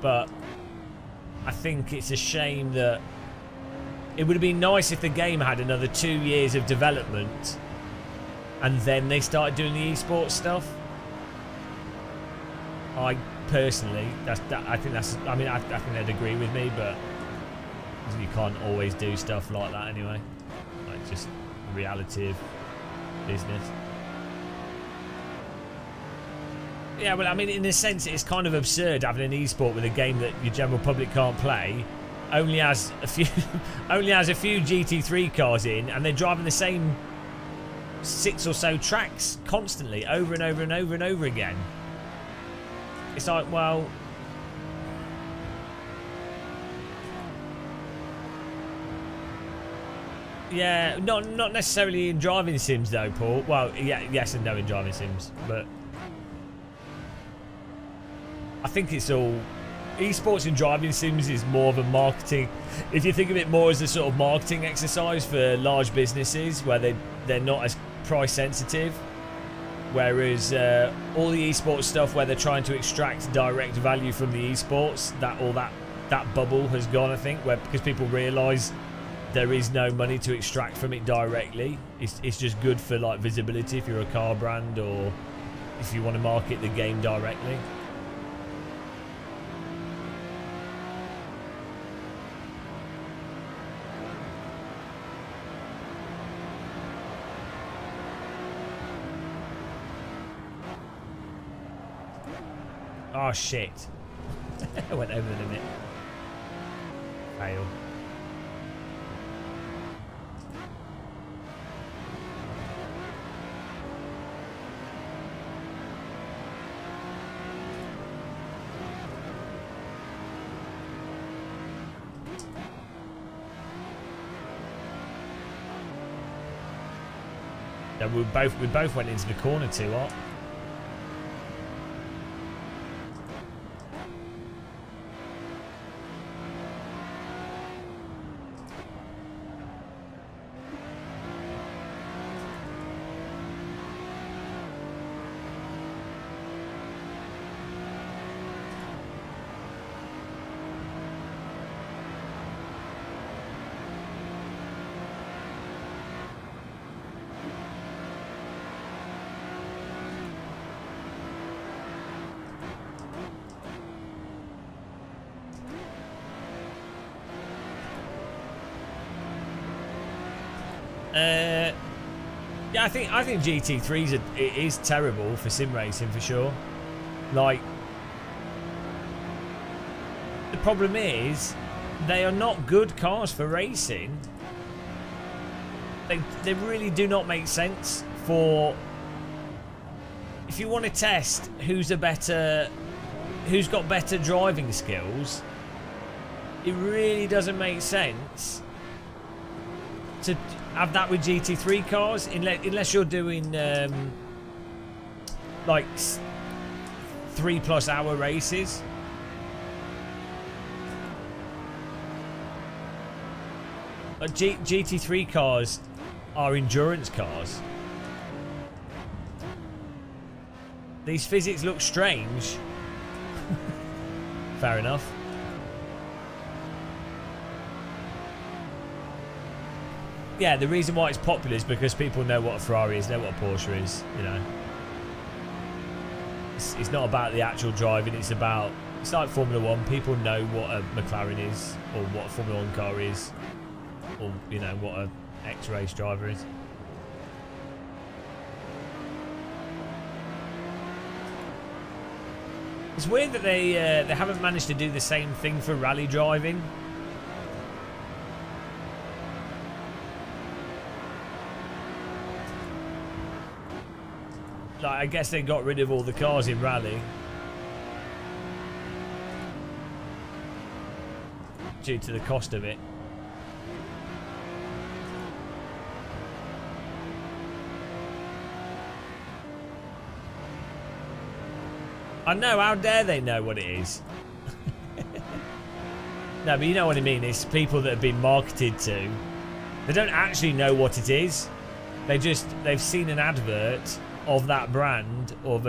But I think it's a shame that it would have been nice if the game had another 2 years of development, and then they started doing the esports stuff. I personally, I think they'd agree with me, but you can't always do stuff like that anyway. Like, just the reality of business. Yeah, well, I mean, in a sense, it's kind of absurd having an esport with a game that your general public can't play. Only has a few GT3 cars in, and they're driving the same 6 or so tracks constantly, over and over and over and over again. It's like, well, yeah, not necessarily in driving sims though, Paul. Well, yeah, yes and no in driving sims, but I think it's all esports and driving sims is more of a marketing. If you think of it more as a sort of marketing exercise for large businesses where they're not as price sensitive, whereas all the esports stuff where they're trying to extract direct value from the esports, that bubble has gone, I think, where because people realise there is no money to extract from it directly. It's just good for like visibility if you're a car brand or if you want to market the game directly. Oh shit. I went over the limit. Fail. Yeah, we both went into the corner too hot. Yeah, I think GT3s is terrible for sim racing for sure. Like, the problem is they are not good cars for racing. They really do not make sense for if you want to test who's got better driving skills. It really doesn't make sense to have that with GT3 cars unless you're doing like 3+ hour races. But GT3 cars are endurance cars. These physics look strange. Fair enough. Yeah, the reason why it's popular is because people know what a Ferrari is, know what a Porsche is, you know. It's not about the actual driving, it's like Formula 1. People know what a McLaren is, or what a Formula 1 car is, or, you know, what a X-race driver is. It's weird that they haven't managed to do the same thing for rally driving. Like, I guess they got rid of all the cars in rally due to the cost of it. I know, how dare they know what it is? No, but you know what I mean. It's people that have been marketed to. They don't actually know what it is. They've seen an advert of that brand, of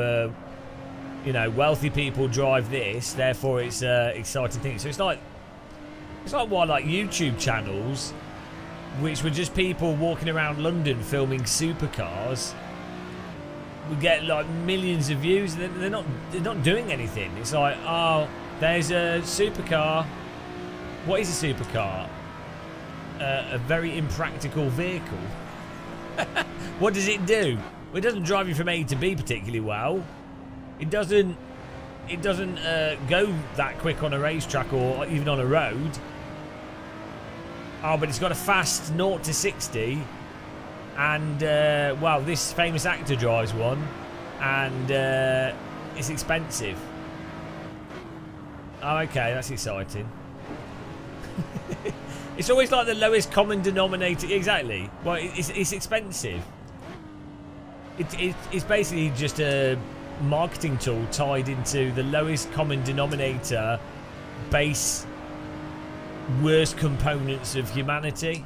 you know, wealthy people drive this, therefore it's an exciting thing. So it's like what, like YouTube channels, which were just people walking around London filming supercars, would get like millions of views, and they're not doing anything. It's like, oh, there's a supercar. What is a supercar? A very impractical vehicle. What does it do? Well, it doesn't drive you from A to B particularly well. It doesn't go that quick on a racetrack or even on a road. Oh, but it's got a fast 0 to 60 And, well, this famous actor drives one. And it's expensive. Oh, okay, that's exciting. It's always like the lowest common denominator. Exactly. Well, it's expensive. It's basically just a marketing tool tied into the lowest common denominator base worst components of humanity.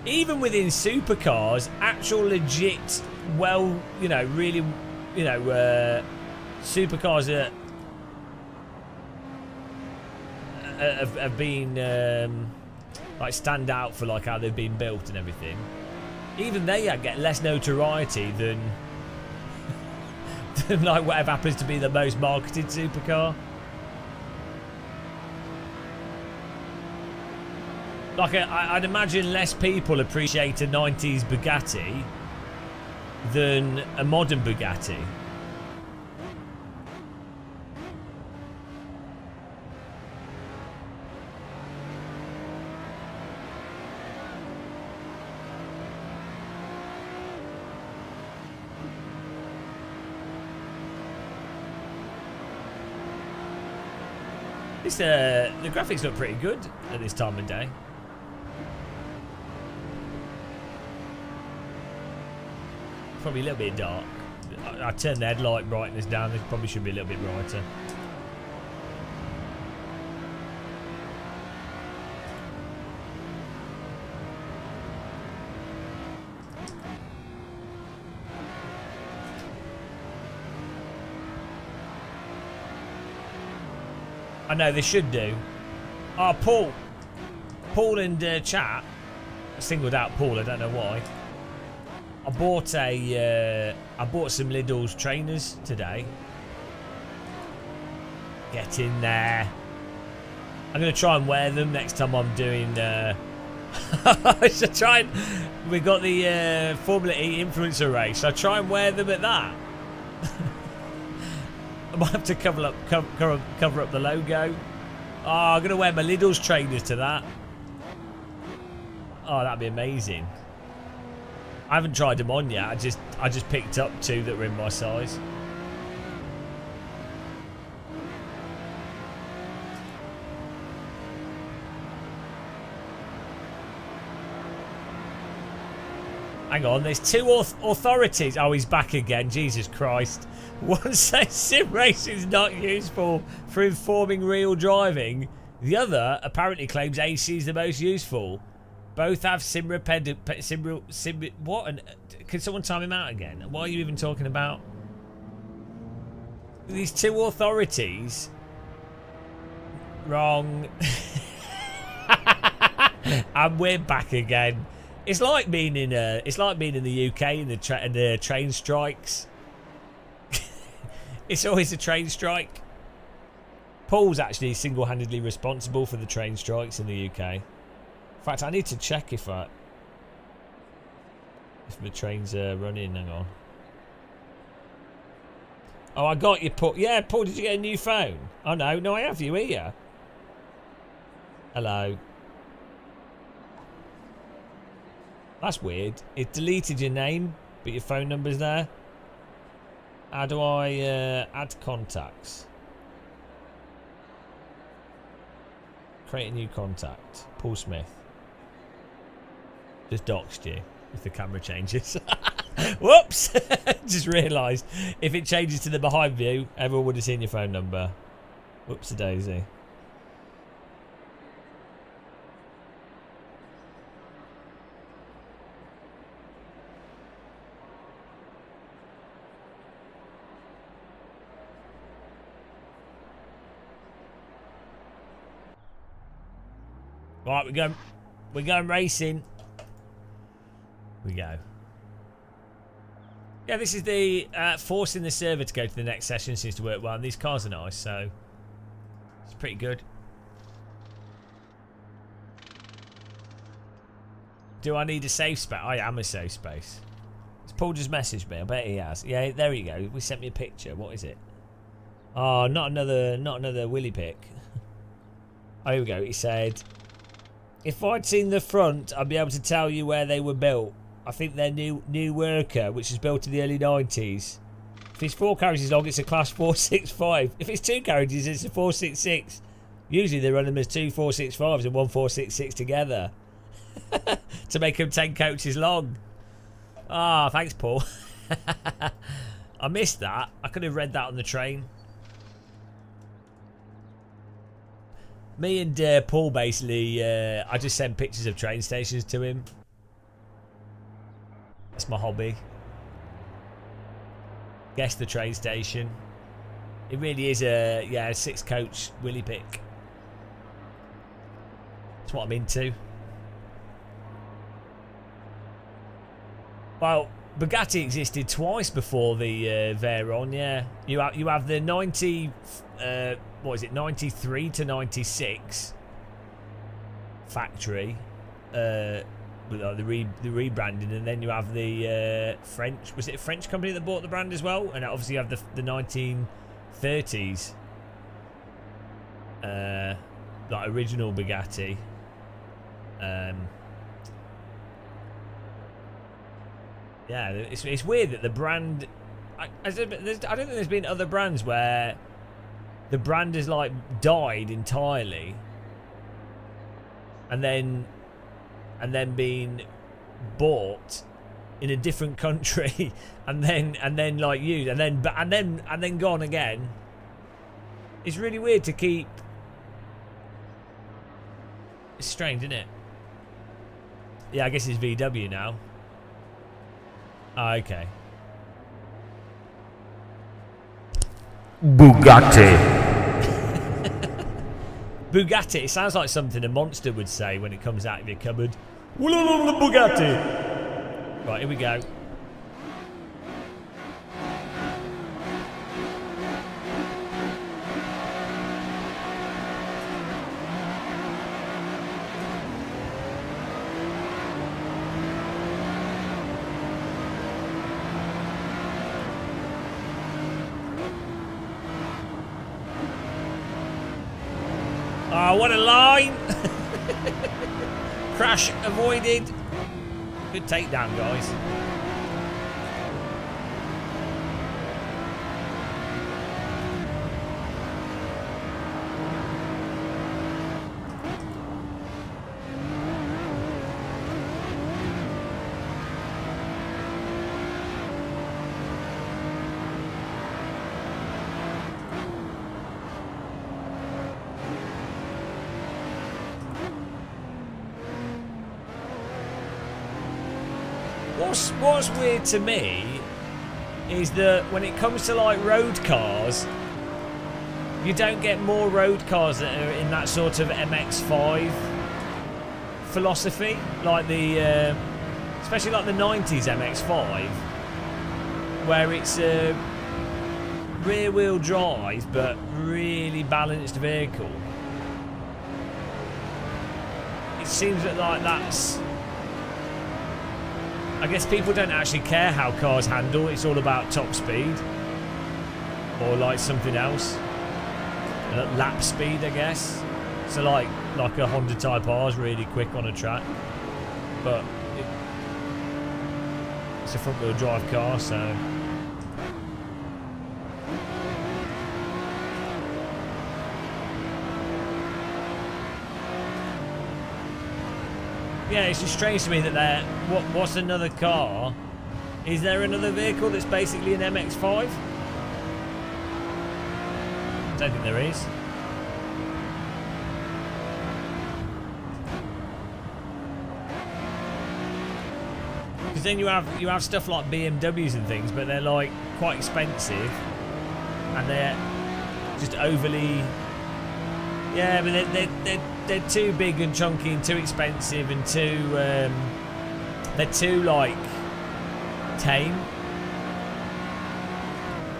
Even within supercars, actual legit, well, you know, really, you know, supercars have been like stand out for like how they've been built and everything. Even they get less notoriety than like whatever happens to be the most marketed supercar. Like I'd imagine less people appreciate a 90s Bugatti than a modern Bugatti. The graphics look pretty good at this time of day. Probably a little bit dark. I turned the headlight brightness down. This probably should be a little bit brighter. I know they should do. Oh, Paul and chat. I singled out Paul. I don't know why. I bought some Lidl's trainers today. Get in there. I'm gonna try and wear them next time I'm doing. We got the Formula E influencer race. So I try and wear them at that. I might have to cover up the logo. Oh, I'm gonna wear my Lidl's trainers to that. Oh, that'd be amazing. I haven't tried them on yet. I just picked up two that were in my size. Hang on, there's two authorities. Oh, he's back again. Jesus Christ. One says sim racing is not useful for informing real driving. The other apparently claims AC is the most useful. Both have what? And can someone time him out again? What are you even talking about? These two authorities. Wrong. And we're back again. It's like being in the UK in the train strikes. It's always a train strike. Paul's actually single-handedly responsible for the train strikes in the UK. In fact, I need to check if the trains are running. Hang on. Oh, I got you, Paul. Yeah, Paul, did you get a new phone? Oh, no, I have you here. Hello. That's weird. It deleted your name, but your phone number's there. How do I add contacts? Create a new contact. Paul Smith. Just doxed you if the camera changes. Whoops! Just realised if it changes to the behind view, everyone would have seen your phone number. Whoops-a-daisy. Right, we're going racing. We go. Yeah, this is the forcing the server to go to the next session seems to work well, and these cars are nice, so it's pretty good. Do I need a safe space? I am a safe space. Has Paul just messaged me? I bet he has. Yeah, there you go. We sent me a picture. What is it? Oh, not another willy pick. Oh, here we go. He said, If I'd seen the front, I'd be able to tell you where they were built. I think they're new worker, which was built in the early 90s. If it's 4 carriages long, it's a class 465. If it's 2 carriages, it's a 466. Usually they run them as 2 465s and 1 466 together to make them 10 coaches long. Ah, thanks, Paul. I missed that. I could have read that on the train. Me and Paul basically, I just send pictures of train stations to him. That's my hobby. Guess the train station. It really is a 6-coach willy pick. That's what I'm into. Well, Bugatti existed twice before the Veyron. Yeah, you have the 90. What is it? 93 to 96 factory. With the rebranding, and then you have the French. Was it a French company that bought the brand as well? And obviously you have the 1930s, like original Bugatti. Yeah, it's weird that the brand. I don't think there's been other brands where the brand has like died entirely, and then being bought in a different country, and then like used, and then gone again. It's really weird to keep. It's strange, isn't it? Yeah, I guess it's VW now. Oh, okay. Bugatti. Bugatti. It sounds like something a monster would say when it comes out of your cupboard. Bugatti. Right, here we go. Oh, what a line! Crash avoided. Good takedown, guys. What's weird to me is that when it comes to like road cars, you don't get more road cars that are in that sort of MX-5 philosophy, like the especially like the 90s MX-5, where it's a rear-wheel drive but really balanced vehicle. It seems that like that's. I guess people don't actually care how cars handle. It's all about top speed, or like something else, lap speed, I guess. So like a Honda Type R is really quick on a track, but it's a front-wheel drive car, so. Yeah, it's just strange to me that what's another car? Is there another vehicle that's basically an MX-5? I don't think there is. Because then you have stuff like BMWs and things, but they're like quite expensive, and they're just overly. Yeah, but they're too big and chunky and too expensive and too they're too like tame,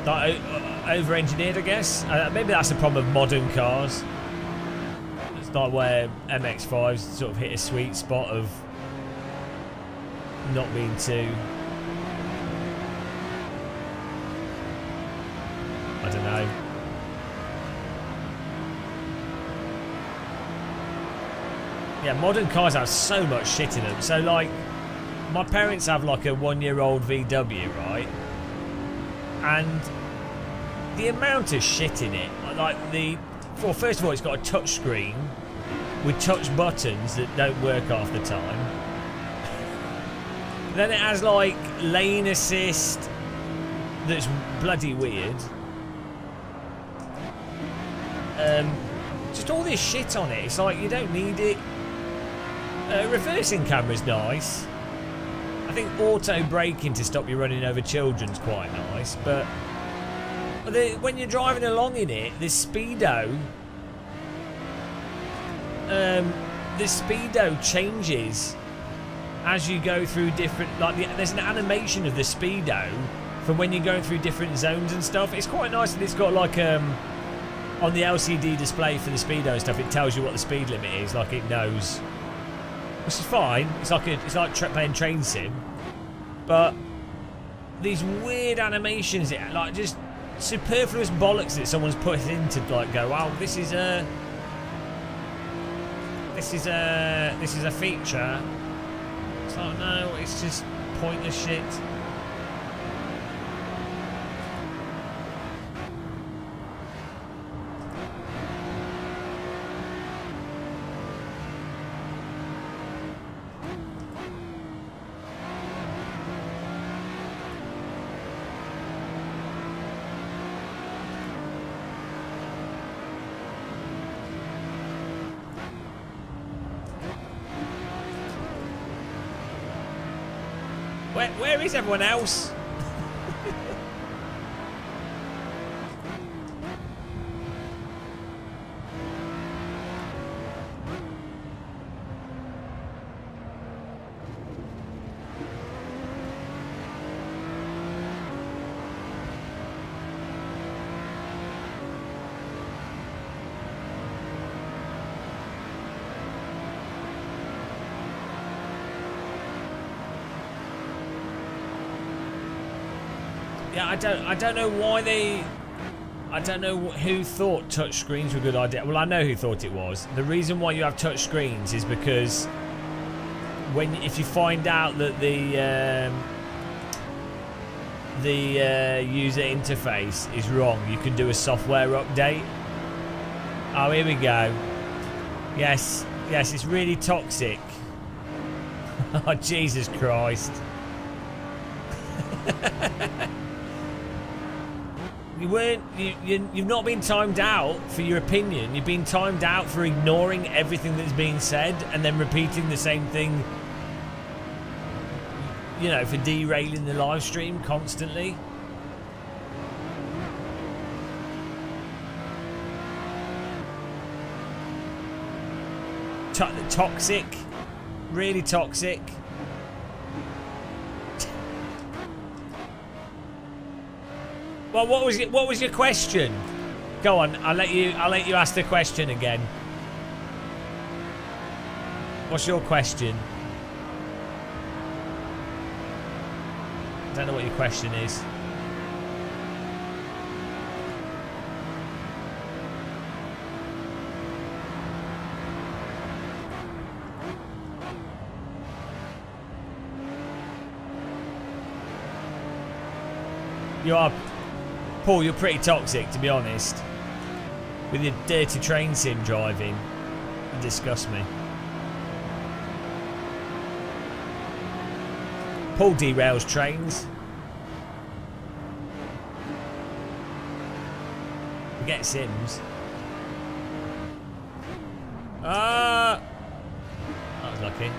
like over-engineered, I guess. Maybe that's the problem of modern cars. It's like where MX-5s sort of hit a sweet spot of not being too. I don't know. Yeah, modern cars have so much shit in them. So, like, my parents have, like, a 1-year-old VW, right? And the amount of shit in it, like, well, first of all, it's got a touch screen with touch buttons that don't work half the time. Then it has, like, lane assist that's bloody weird. Just all this shit on it. It's like, you don't need it. Reversing camera's nice. I think auto braking to stop you running over children's quite nice, but when you're driving along in it, the speedo changes as you go through different, like, there's an animation of the speedo from when you're going through different zones and stuff. It's quite nice that it's got, like, on the LCD display for the speedo and stuff, it tells you what the speed limit is, like it knows, which is fine. It's like playing train sim, but these weird animations, like, just superfluous bollocks that someone's put in to, like, go, wow, this is a feature. It's like, no, it's just pointless shit. Where is everyone else? Yeah, I don't know why I don't know who thought touch screens were a good idea. Well, I know who thought it was. The reason why you have touch screens is because if you find out that the user interface is wrong, you can do a software update. Oh, here we go. Yes, it's really toxic. Oh, Jesus Christ. You've not been timed out for your opinion. You've been timed out for ignoring everything that's being said and then repeating the same thing, you know, for derailing the live stream constantly. Toxic. Really toxic. Well, what was your question? Go on, I'll let you ask the question again. What's your question? I don't know what your question is. You are, Paul, you're pretty toxic, to be honest. With your dirty train sim driving. You disgust me. Paul derails trains. Forget Sims. That was lucky.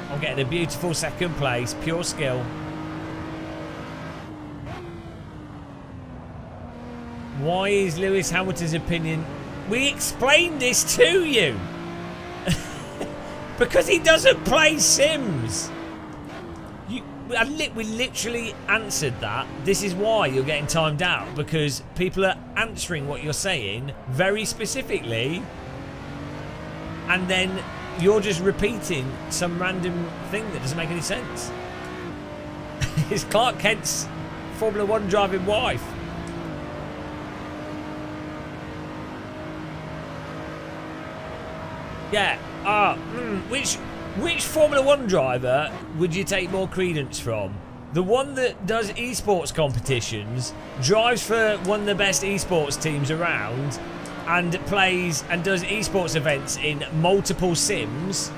I'm getting a beautiful second place. Pure skill. Why is Lewis Hamilton's opinion... We explained this to you. Because he doesn't play Sims. We literally answered that. This is why you're getting timed out. Because people are answering what you're saying very specifically. And then you're just repeating some random thing that doesn't make any sense. It's Clark Kent's Formula 1 driving wife. Yeah. Which Formula 1 driver would you take more credence from? The one that does esports competitions, drives for one of the best esports teams around, and plays and does esports events in multiple sims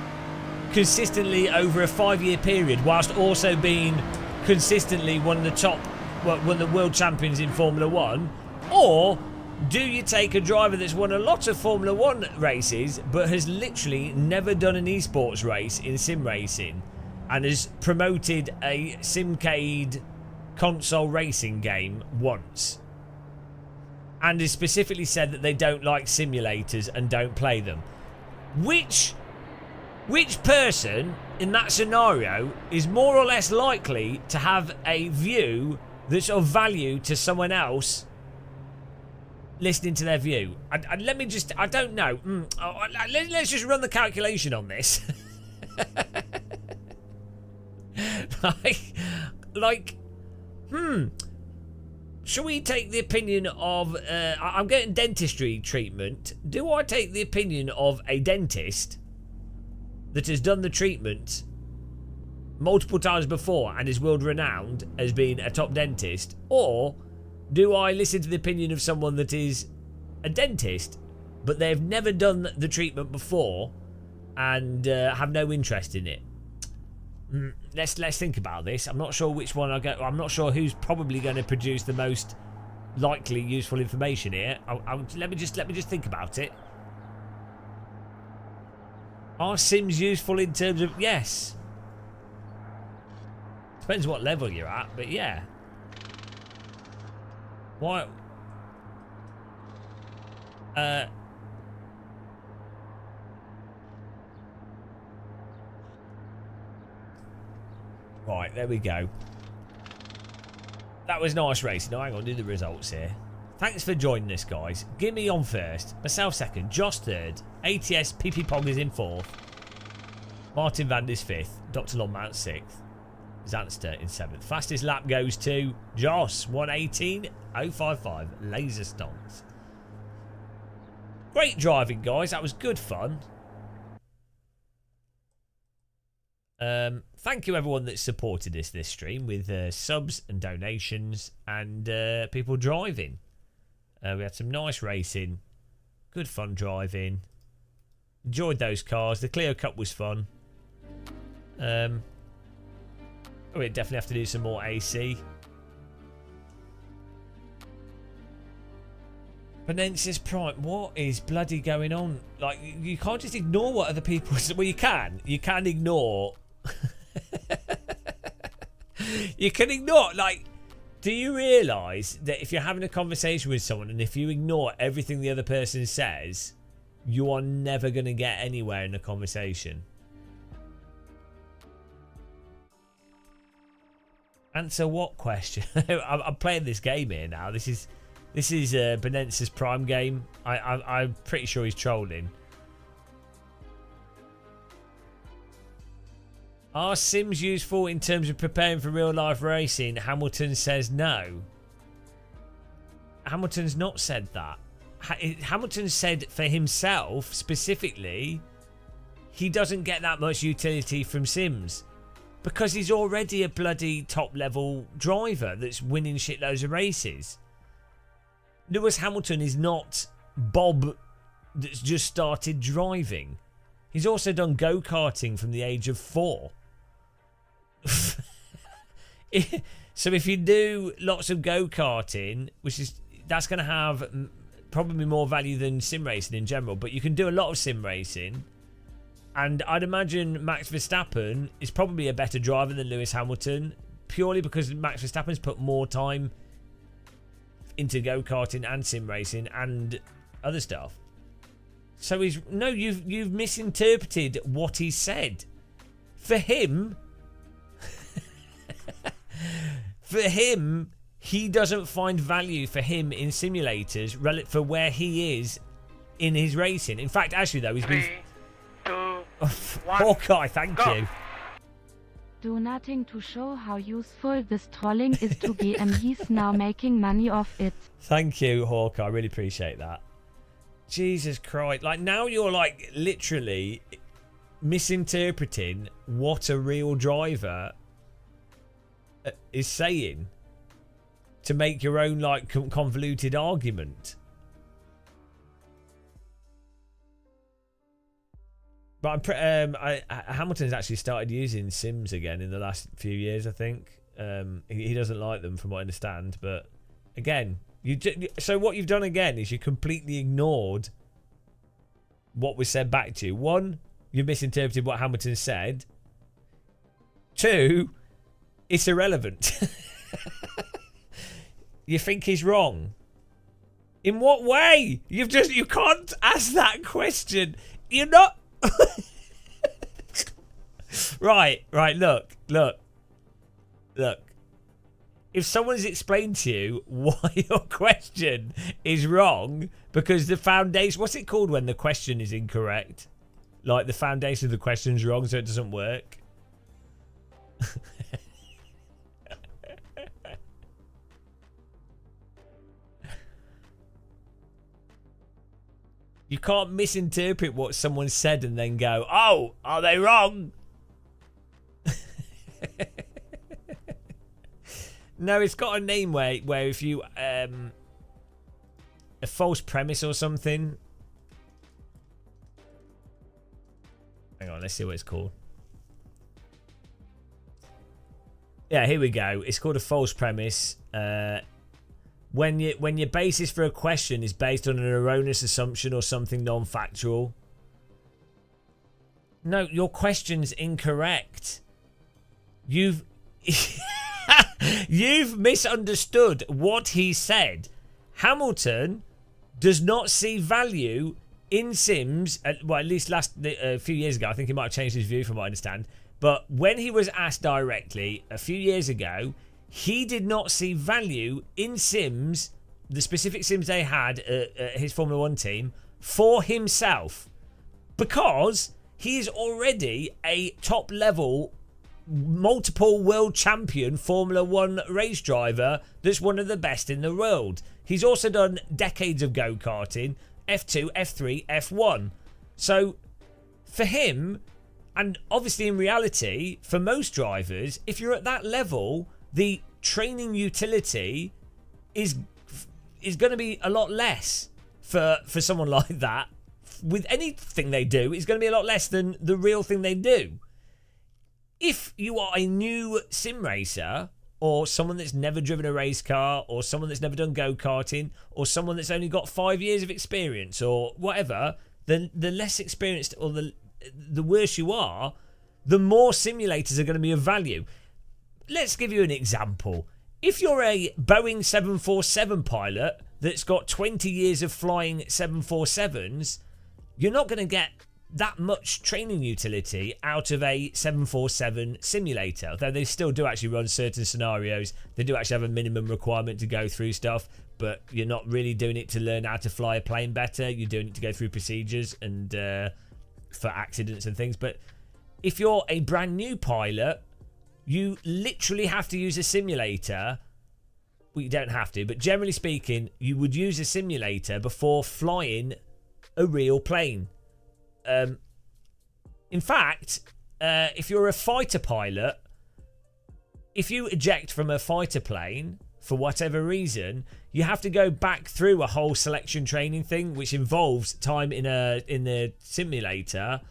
consistently over a 5-year period, whilst also being consistently one of the world champions in Formula 1? Or do you take a driver that's won a lot of Formula 1 races but has literally never done an esports race in sim racing and has promoted a Simcade console racing game once and has specifically said that they don't like simulators and don't play them? Which person in that scenario is more or less likely to have a view that's of value to someone else listening to their view? And let me just, I don't know. Let's just run the calculation on this. Shall we take the opinion of, I'm getting dentistry treatment. Do I take the opinion of a dentist that has done the treatment multiple times before and is world renowned as being a top dentist? Or do I listen to the opinion of someone that is a dentist but they've never done the treatment before and have no interest in it? Let's think about this. I'm not sure which one I go. I'm not sure who's probably going to produce the most likely useful information here. Let me just think about it. Are sims useful in terms of, yes. Depends what level you're at, but yeah. Why? Right, there we go. That was nice racing. Now, hang on, do the results here. Thanks for joining us, guys. Gimme on first, myself second, Josh third, ATS PP Pog is in fourth, Martin Vandis fifth, Dr. Longmount sixth, Zanster in seventh. Fastest lap goes to Joss, 1:18.055, laser stonks. Great driving, guys. That was good fun. Thank you everyone that supported us this stream with subs and donations and people driving. We had some nice racing, good fun driving. Enjoyed those cars. The Clio Cup was fun. We definitely have to do some more AC. Penensis Prime, what is bloody going on? Like, you can't just ignore what other people say. Well, you can. You can ignore. You can ignore, like, do you realise that if you're having a conversation with someone and if you ignore everything the other person says, you are never going to get anywhere in a conversation? Answer what question? I'm playing this game here now. This is Benensis Prime game. I'm pretty sure he's trolling. Are sims useful in terms of preparing for real life racing? Hamilton says no. Hamilton's not said that. Hamilton said for himself specifically, he doesn't get that much utility from sims because he's already a bloody top level driver that's winning shitloads of races. Lewis Hamilton is not Bob that's just started driving. He's also done go-karting from the age of 4. So if you do lots of go-karting, that's going to have probably more value than sim racing in general, but you can do a lot of sim racing, and I'd imagine Max Verstappen is probably a better driver than Lewis Hamilton, purely because Max Verstappen's put more time into go-karting and sim racing and other stuff. So you've misinterpreted what he said. For him, he doesn't find value for him in simulators for where he is in his racing. In fact, actually though, he's been 3, 2, 1, Hawkeye, thank you. Do nothing to show how useful this trolling is to be, and he's now making money off it. Thank you, Hawkeye. I really appreciate that. Jesus Christ. Like, now you're, like, literally misinterpreting what a real driver is saying to make your own, like, convoluted argument. But Hamilton's actually started using sims again in the last few years, I think. He doesn't like them, from what I understand. But again, so what you've done again is you completely ignored what was said back to you. One, you misinterpreted what Hamilton said. Two, it's irrelevant. You think he's wrong. In what way? You can't ask that question. You're not. Right, look. If someone's explained to you why your question is wrong because the foundation, what's it called when the question is incorrect? Like the foundation of the question's wrong, so it doesn't work. You can't misinterpret what someone said and then go, oh, are they wrong? No, it's got a name where if you a false premise or something. Hang on, let's see what it's called. Yeah, here we go. It's called a false premise. When your basis for a question is based on an erroneous assumption or something non-factual. No, your question's incorrect. You've misunderstood what he said. Hamilton does not see value in sims. Well, at least a few years ago, I think he might have changed his view from what I understand. But when he was asked directly a few years ago, he did not see value in sims, the specific sims they had at his Formula 1 team, for himself. Because he is already a top-level, multiple world champion Formula 1 race driver that's one of the best in the world. He's also done decades of go-karting, F2, F3, F1. So, for him, and obviously in reality, for most drivers, if you're at that level, the training utility is going to be a lot less for someone like that. With anything they do, it's going to be a lot less than the real thing they do. If you are a new sim racer, or someone that's never driven a race car, or someone that's never done go-karting, or someone that's only got 5 years of experience, or whatever, then the less experienced or the worse you are, the more simulators are going to be of value. Let's give you an example. If you're a Boeing 747 pilot that's got 20 years of flying 747s, you're not going to get that much training utility out of a 747 simulator. Though they still do actually run certain scenarios. They do actually have a minimum requirement to go through stuff, but you're not really doing it to learn how to fly a plane better. You're doing it to go through procedures and for accidents and things. But if you're a brand new pilot, you literally have to use a simulator. Well, you don't have to, but generally speaking, you would use a simulator before flying a real plane. In fact, if you're a fighter pilot, if you eject from a fighter plane for whatever reason, you have to go back through a whole selection training thing, which involves time in the simulator.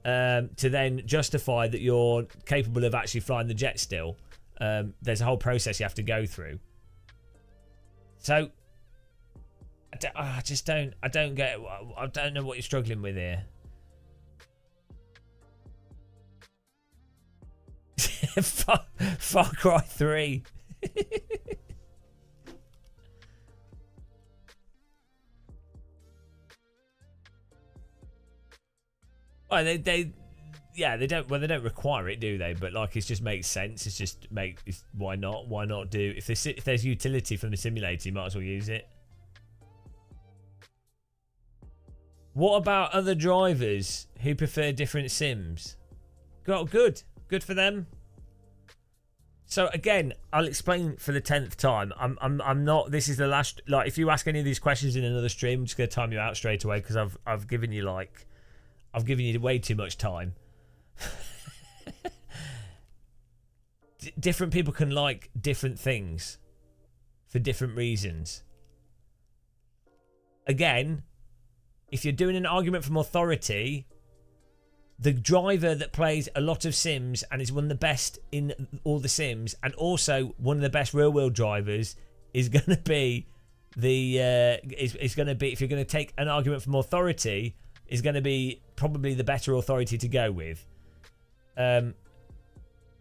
To then justify that you're capable of actually flying the jet still. There's a whole process you have to go through. So, I don't get, I don't know what you're struggling with here. Far Cry 3. Well, they don't require it, do they? But like, it just makes sense. Why not do, if there's utility from the simulator, you might as well use it. What about other drivers who prefer different sims? Good for them. So again, I'll explain for the 10th time. I'm not. This is the last. Like, if you ask any of these questions in another stream, I'm just going to time you out straight away because I've given you way too much time. Different people can like different things for different reasons. Again, if you're doing an argument from authority, the driver that plays a lot of sims and is one of the best in all the sims, and also one of the best real-world drivers, is going to be is going to be, if you're going to take an argument from authority, is going to be probably the better authority to go with.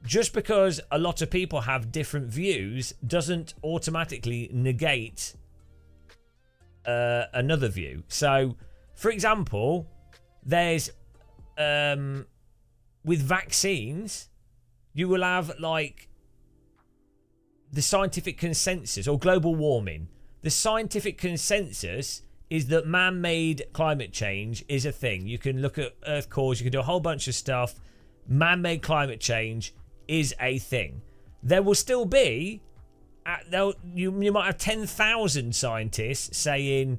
Just because a lot of people have different views doesn't automatically negate another view. So, for example, there's with vaccines, you will have like the scientific consensus, or global warming. The scientific consensus is that man-made climate change is a thing. You can look at Earth cores, you can do a whole bunch of stuff. Man-made climate change is a thing. There will still be, you might have 10,000 scientists saying,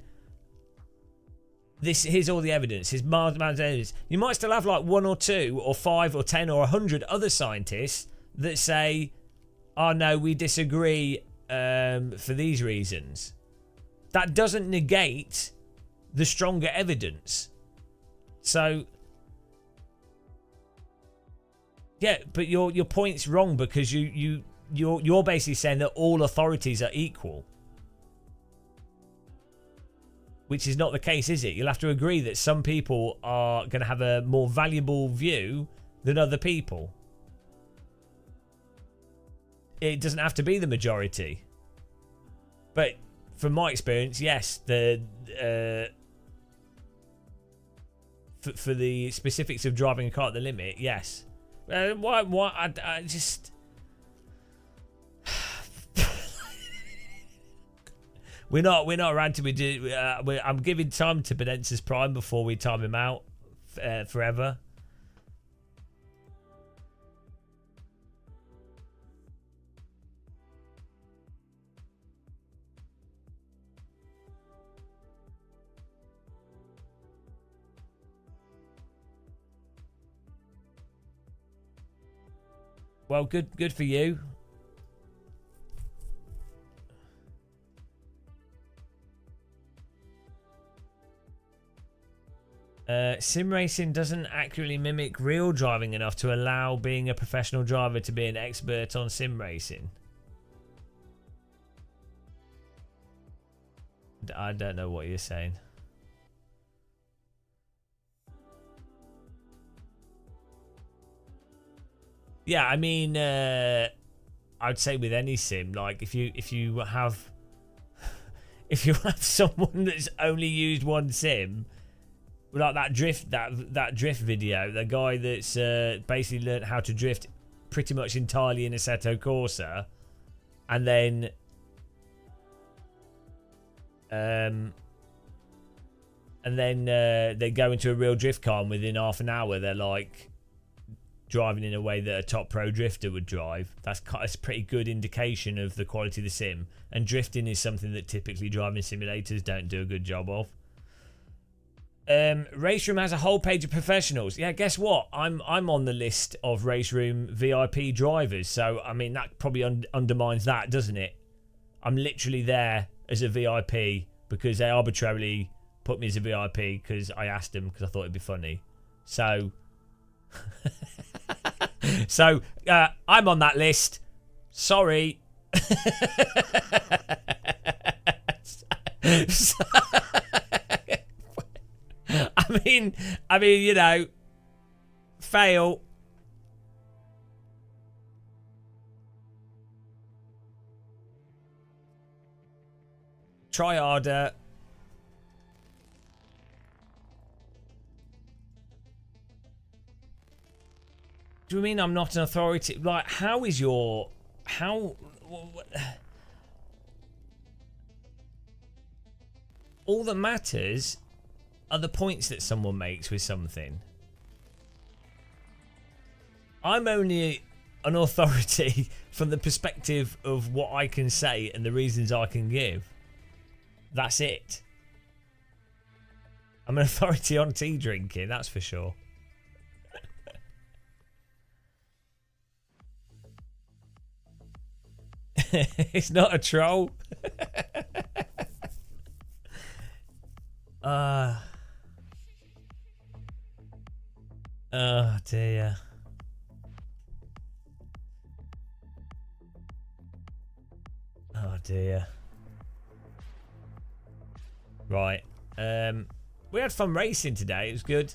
here's all the evidence, here's mild evidence. You might still have like 1 or 2 or 5 or 10 or 100 other scientists that say, oh no, we disagree for these reasons. That doesn't negate the stronger evidence. So yeah, but your point's wrong, because you're basically saying that all authorities are equal, which is not the case, is it? You'll have to agree that some people are going to have a more valuable view than other people. It doesn't have to be the majority. But from my experience, yes, for the specifics of driving a car at the limit, yes. I just... We're not around to be I'm giving time to Benensis Prime before we time him out forever. Well, good for you. Sim racing doesn't accurately mimic real driving enough to allow being a professional driver to be an expert on sim racing. I don't know what you're saying. Yeah, I mean, I'd say with any sim, like if you have someone that's only used one sim, like that drift video, the guy that's basically learned how to drift pretty much entirely in Assetto Corsa, and then they go into a real drift car, and within half an hour they're like driving in a way that a top pro drifter would drive. That's a pretty good indication of the quality of the sim. And drifting is something that typically driving simulators don't do a good job of. Race Room has a whole page of professionals. Yeah, guess what? I'm on the list of Race Room VIP drivers. So I mean, that probably undermines that, doesn't it? I'm literally there as a VIP because they arbitrarily put me as a VIP because I asked them because I thought it'd be funny. So so I'm on that list. Sorry. I mean, you know, fail. Try harder. Do you mean I'm not an authority? Like, how is your... How... All that matters are the points that someone makes with something. I'm only an authority from the perspective of what I can say and the reasons I can give. That's it. I'm an authority on tea drinking, that's for sure. It's not a troll. Oh dear. Oh dear. Right. We had fun racing today. It was good.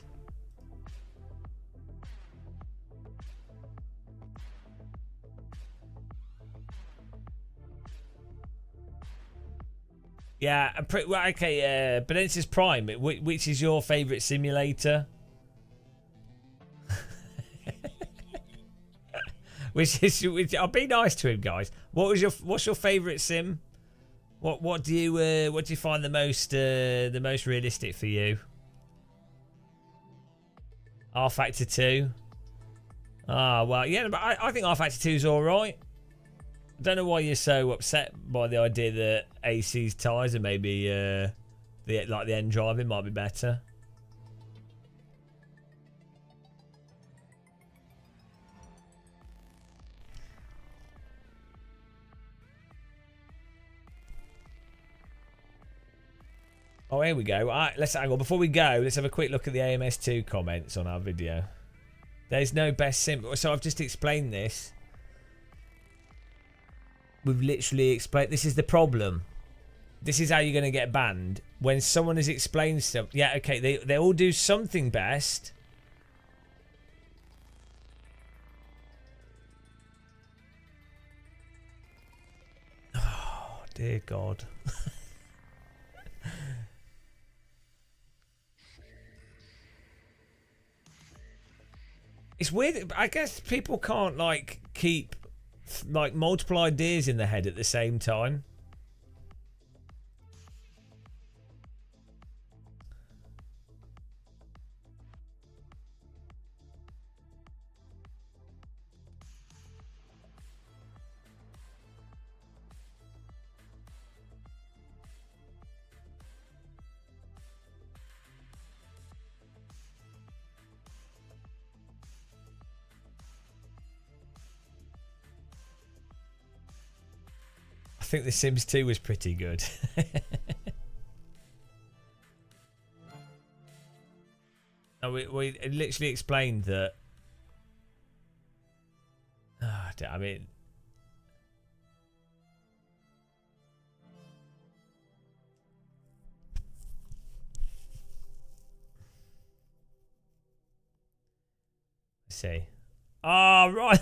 Yeah, well, okay, Benensis Prime, which is your favourite simulator? which I'll be nice to him, guys. What's your favourite sim? What do you find the most realistic for you? R Factor 2. Ah, well, yeah, but I think R Factor 2 is all right. I don't know why you're so upset by the idea that AC's tyres are maybe the end driving might be better. Oh, here we go. Right, let's hang on. Before we go, let's have a quick look at the AMS2 comments on our video. There's no best sim. So I've just explained this. We've literally explained. This is the problem. This is how you're going to get banned. When someone has explained stuff. Yeah, okay. They all do something best. Oh, dear God. It's weird. I guess people can't like keep like multiple ideas in their head at the same time. I think The Sims 2 was pretty good. No, we literally explained that. I mean, let's see. Oh, right.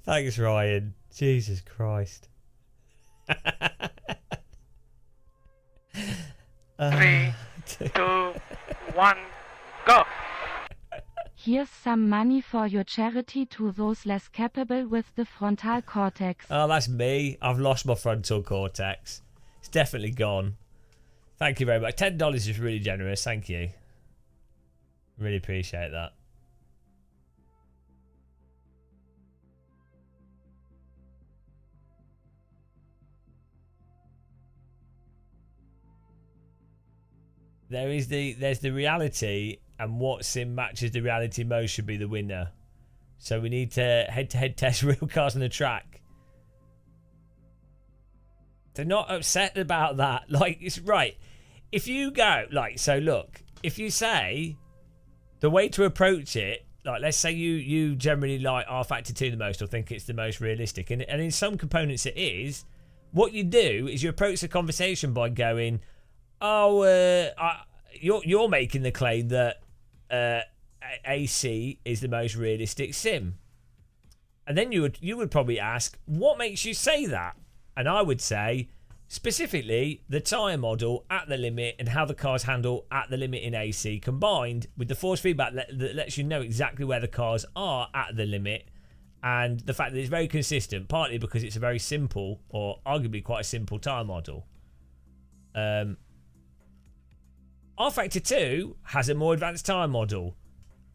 Thanks, Ryan. Jesus Christ. 3, 2, 1, go! Here's some money for your charity to those less capable with the frontal cortex. Oh, that's me. I've lost my frontal cortex. It's definitely gone. Thank you very much. $10 is really generous. Thank you. Really appreciate that. There's the reality, and what sim matches the reality most should be the winner. So we need to head-to-head test real cars on the track. They're not upset about that. Like, it's right. If you go, like, so look, if you say the way to approach it, like, let's say you generally like R Factor 2 the most, or think it's the most realistic, and in some components it is, what you do is you approach the conversation by going, oh, you're making the claim that AC is the most realistic sim, and then you would probably ask, what makes you say that? And I would say, specifically the tyre model at the limit and how the cars handle at the limit in AC, combined with the force feedback that lets you know exactly where the cars are at the limit, and the fact that it's very consistent, partly because it's a very simple, or arguably quite a simple tyre model. R Factor 2 has a more advanced tyre model.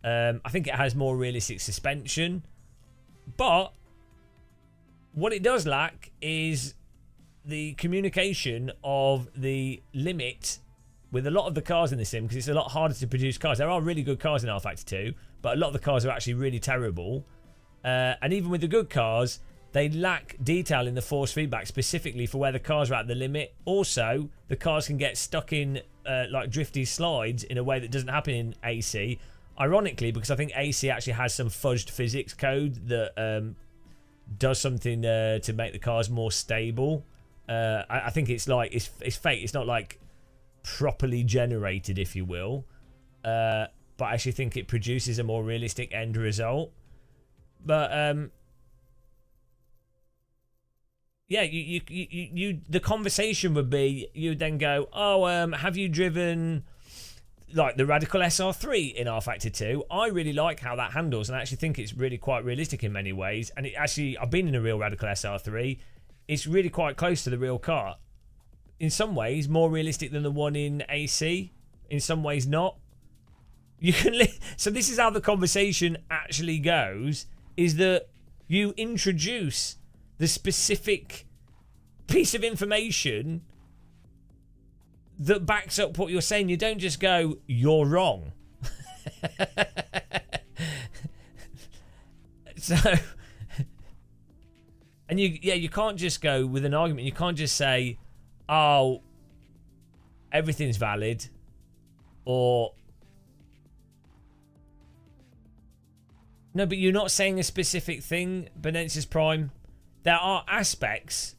I think it has more realistic suspension. But what it does lack is the communication of the limit with a lot of the cars in the sim, because it's a lot harder to produce cars. There are really good cars in R-Factor 2, but a lot of the cars are actually really terrible. And even with the good cars, they lack detail in the force feedback, specifically for where the cars are at the limit. Also, the cars can get stuck in like drifty slides in a way that doesn't happen in AC. Ironically, because I think AC actually has some fudged physics code that does something to make the cars more stable. I think it's like it's fake. It's not like properly generated, if you will. But I actually think it produces a more realistic end result. But yeah, you the conversation would be, you then go, oh, have you driven like the Radical SR3 in R-Factor 2? I really like how that handles, and I actually think it's really quite realistic in many ways. And it actually, I've been in a real Radical SR3. It's really quite close to the real car. In some ways, more realistic than the one in AC. In some ways, not. You can so this is how the conversation actually goes, is that you introduce the specific piece of information that backs up what you're saying. You don't just go, you're wrong. So, and you can't just go with an argument. You can't just say, oh, everything's valid, or no, but you're not saying a specific thing, Benensis Prime. There are aspects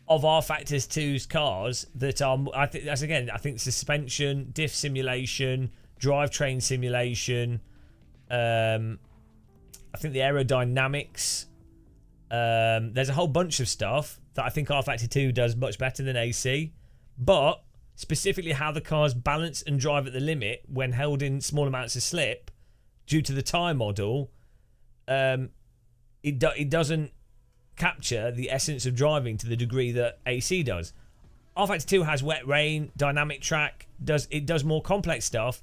of R-Factor 2's cars that are, I think suspension, diff simulation, drivetrain simulation, I think the aerodynamics, there's a whole bunch of stuff that I think R-Factor 2 does much better than AC, but specifically how the cars balance and drive at the limit when held in small amounts of slip due to the tyre model, it doesn't capture the essence of driving to the degree that AC does. R-Factor 2 has wet rain, dynamic track, it does more complex stuff.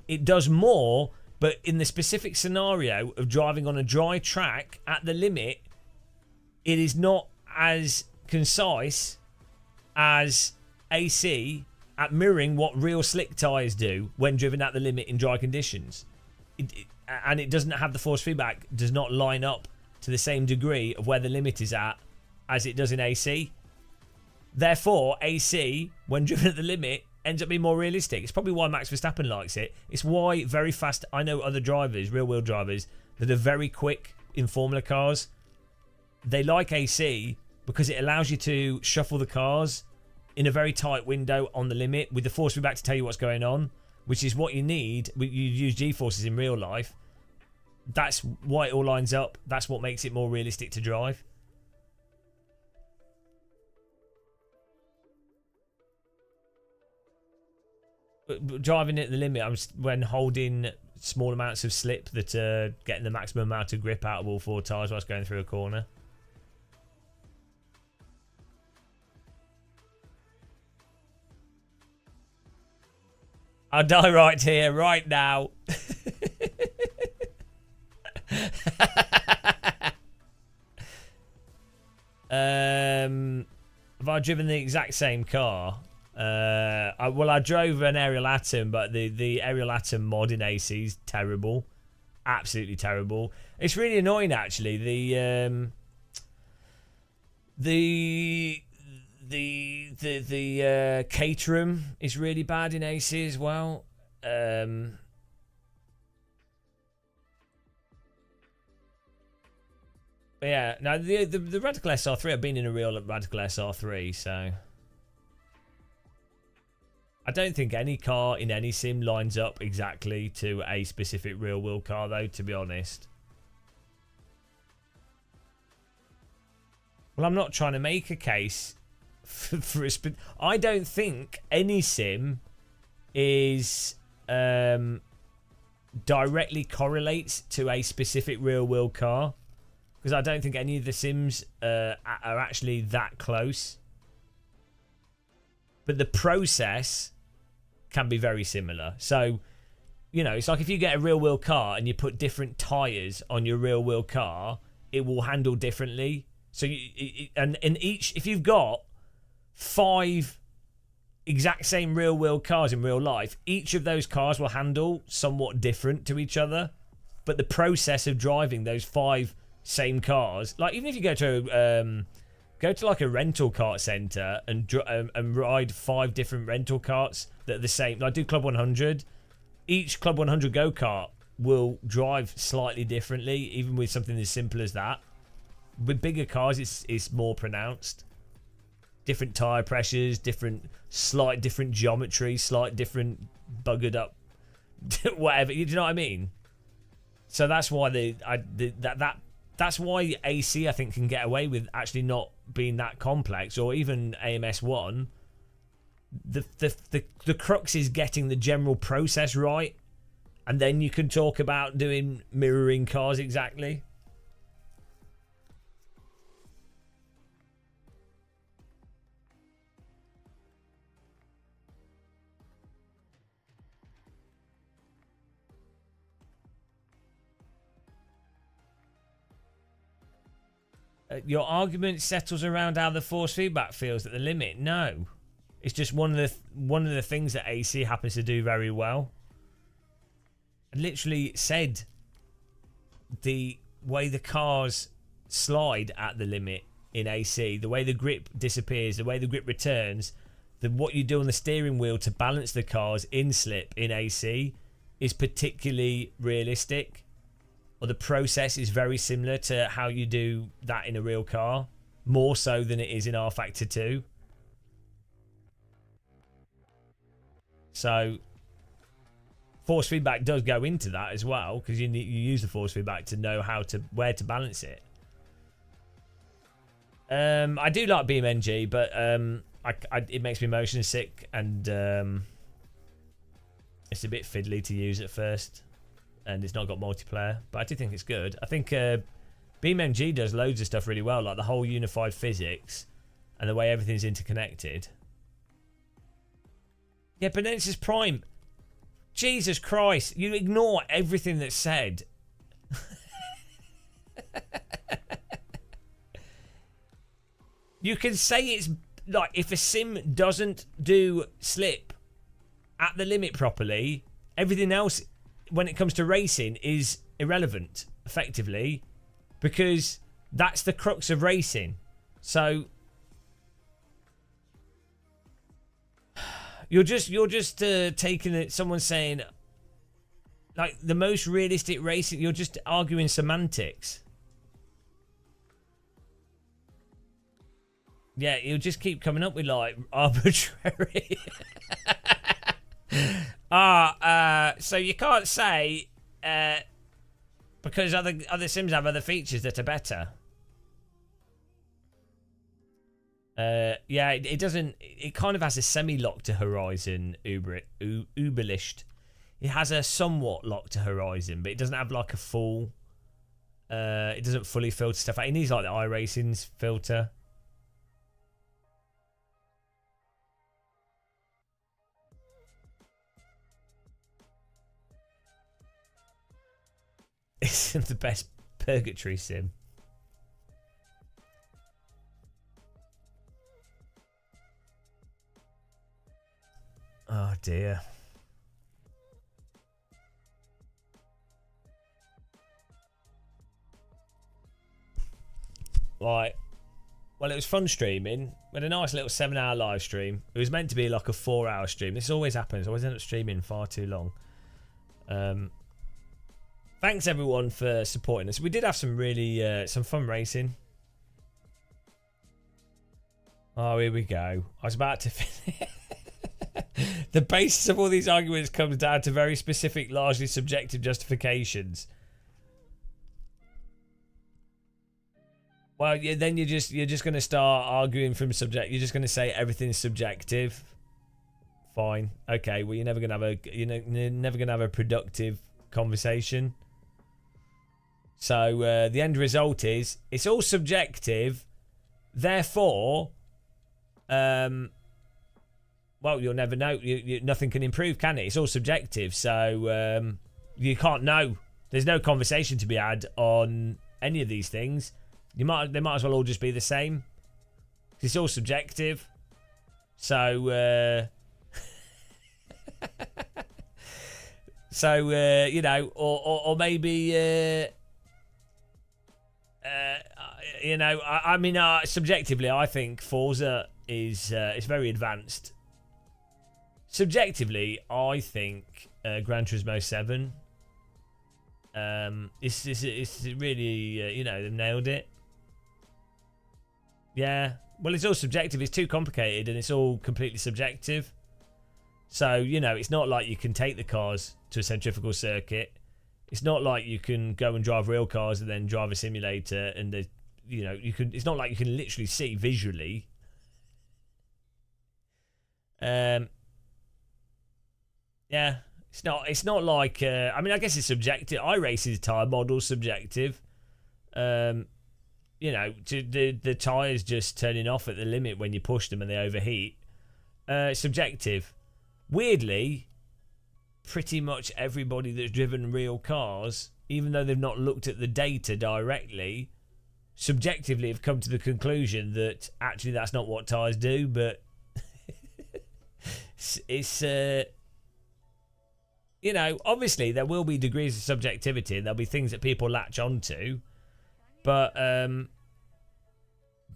It does more, but in the specific scenario of driving on a dry track at the limit, it is not as concise as AC at mirroring what real slick tyres do when driven at the limit in dry conditions. And it doesn't have the force feedback, does not line up to the same degree of where the limit is at as it does in AC. Therefore, AC, when driven at the limit, ends up being more realistic. It's probably why Max Verstappen likes it. It's why very fast, I know other drivers, rear-wheel drivers, that are very quick in Formula cars. They like AC because it allows you to shuffle the cars in a very tight window on the limit with the force feedback to tell you what's going on, which is what you need. You use G-forces in real life. That's why it all lines up. That's what makes it more realistic to drive. But driving at the limit, when holding small amounts of slip that are getting the maximum amount of grip out of all four tyres whilst going through a corner. I'll die right here, right now. Have I driven the exact same car? I drove an Aerial Atom, but the Aerial Atom mod in AC is terrible, absolutely terrible. It's really annoying, actually. The Caterham is really bad in AC as well. But yeah, now the Radical SR3, I've been in a real Radical SR3, so I don't think any car in any sim lines up exactly to a specific real world car, though, to be honest. Well, I'm not trying to make a case for a I don't think any sim is directly correlates to a specific real world car, because I don't think any of the sims are actually that close. But the process can be very similar. So, you know, it's like if you get a real wheel car and you put different tires on your real wheel car, it will handle differently. So and in each, if you've got 5 exact same real wheel cars in real life, each of those cars will handle somewhat different to each other. But the process of driving those 5 same cars, like even if you go to like a rental kart center and ride 5 different rental karts that are the same, like do Club 100, each Club 100 go-kart will drive slightly differently, even with something as simple as that. With bigger cars, it's more pronounced. Different tire pressures, slight different geometry, slight different buggered up, whatever. You know what I mean? So that's why that's why AC I think can get away with actually not being that complex, or even AMS1. The crux is getting the general process right, and then you can talk about doing mirroring cars exactly. Your argument settles around how the force feedback feels at the limit. No, it's just one of the things that AC happens to do very well. I literally said the way the cars slide at the limit in AC, the way the grip disappears, the way the grip returns, what you do on the steering wheel to balance the cars in slip in AC is particularly realistic. Or the process is very similar to how you do that in a real car, more so than it is in R Factor 2. So force feedback does go into that as well, because you use the force feedback to know where to balance it. I do like BeamNG, but it makes me motion sick, and it's a bit fiddly to use at first. And it's not got multiplayer, but I do think it's good. I think BeamNG does loads of stuff really well, like the whole unified physics and the way everything's interconnected. Yeah, Benensis Prime. Jesus Christ, you ignore everything that's said. You can say it's like, if a sim doesn't do slip at the limit properly, everything else when it comes to racing is irrelevant, effectively, because that's the crux of racing. So you're just taking it, someone saying like the most realistic racing, you're just arguing semantics. Yeah, you'll just keep coming up with like arbitrary. So you can't say because other sims have other features that are better. Yeah, it doesn't. It kind of has a semi-lock to Horizon. Uberlicht. It has a somewhat lock to Horizon, but it doesn't have like a full. It doesn't fully filter stuff out. It needs like the iRacing's filter. It's the best purgatory sim. Oh dear. Right. Well, it was fun streaming. We had a nice little 7-hour live stream. It was meant to be like a 4-hour stream. This always happens. I always end up streaming far too long. Thanks everyone for supporting us. We did have some really some fun racing. Oh, here we go. I was about to finish. The basis of all these arguments comes down to very specific, largely subjective justifications. Well, yeah, then you're just going to start arguing from subject. You're just going to say everything's subjective. Fine, okay. Well, you're never going to have a productive conversation. So the end result is it's all subjective. Therefore, well, well, you'll never know. Nothing can improve, can it? It's all subjective, so you can't know. There's no conversation to be had on any of these things. They might as well all just be the same. It's all subjective. So, you know, or maybe, you know, I mean, subjectively, I think Forza is very advanced. Subjectively, I think Gran Turismo 7. It's really, you know, they've nailed it. Yeah. Well, it's all subjective. It's too complicated, and it's all completely subjective. So, you know, it's not like you can take the cars to a centrifugal circuit. It's not like you can go and drive real cars and then drive a simulator, and you know, you can. It's not like you can literally see visually. Yeah, it's not like. I mean, I guess it's subjective. iRacing's tyre model's subjective. You know, the tyres just turning off at the limit when you push them and they overheat. Subjective. Weirdly, pretty much everybody that's driven real cars, even though they've not looked at the data directly, subjectively have come to the conclusion that actually that's not what tyres do, but it's you know, obviously there will be degrees of subjectivity and there'll be things that people latch onto, but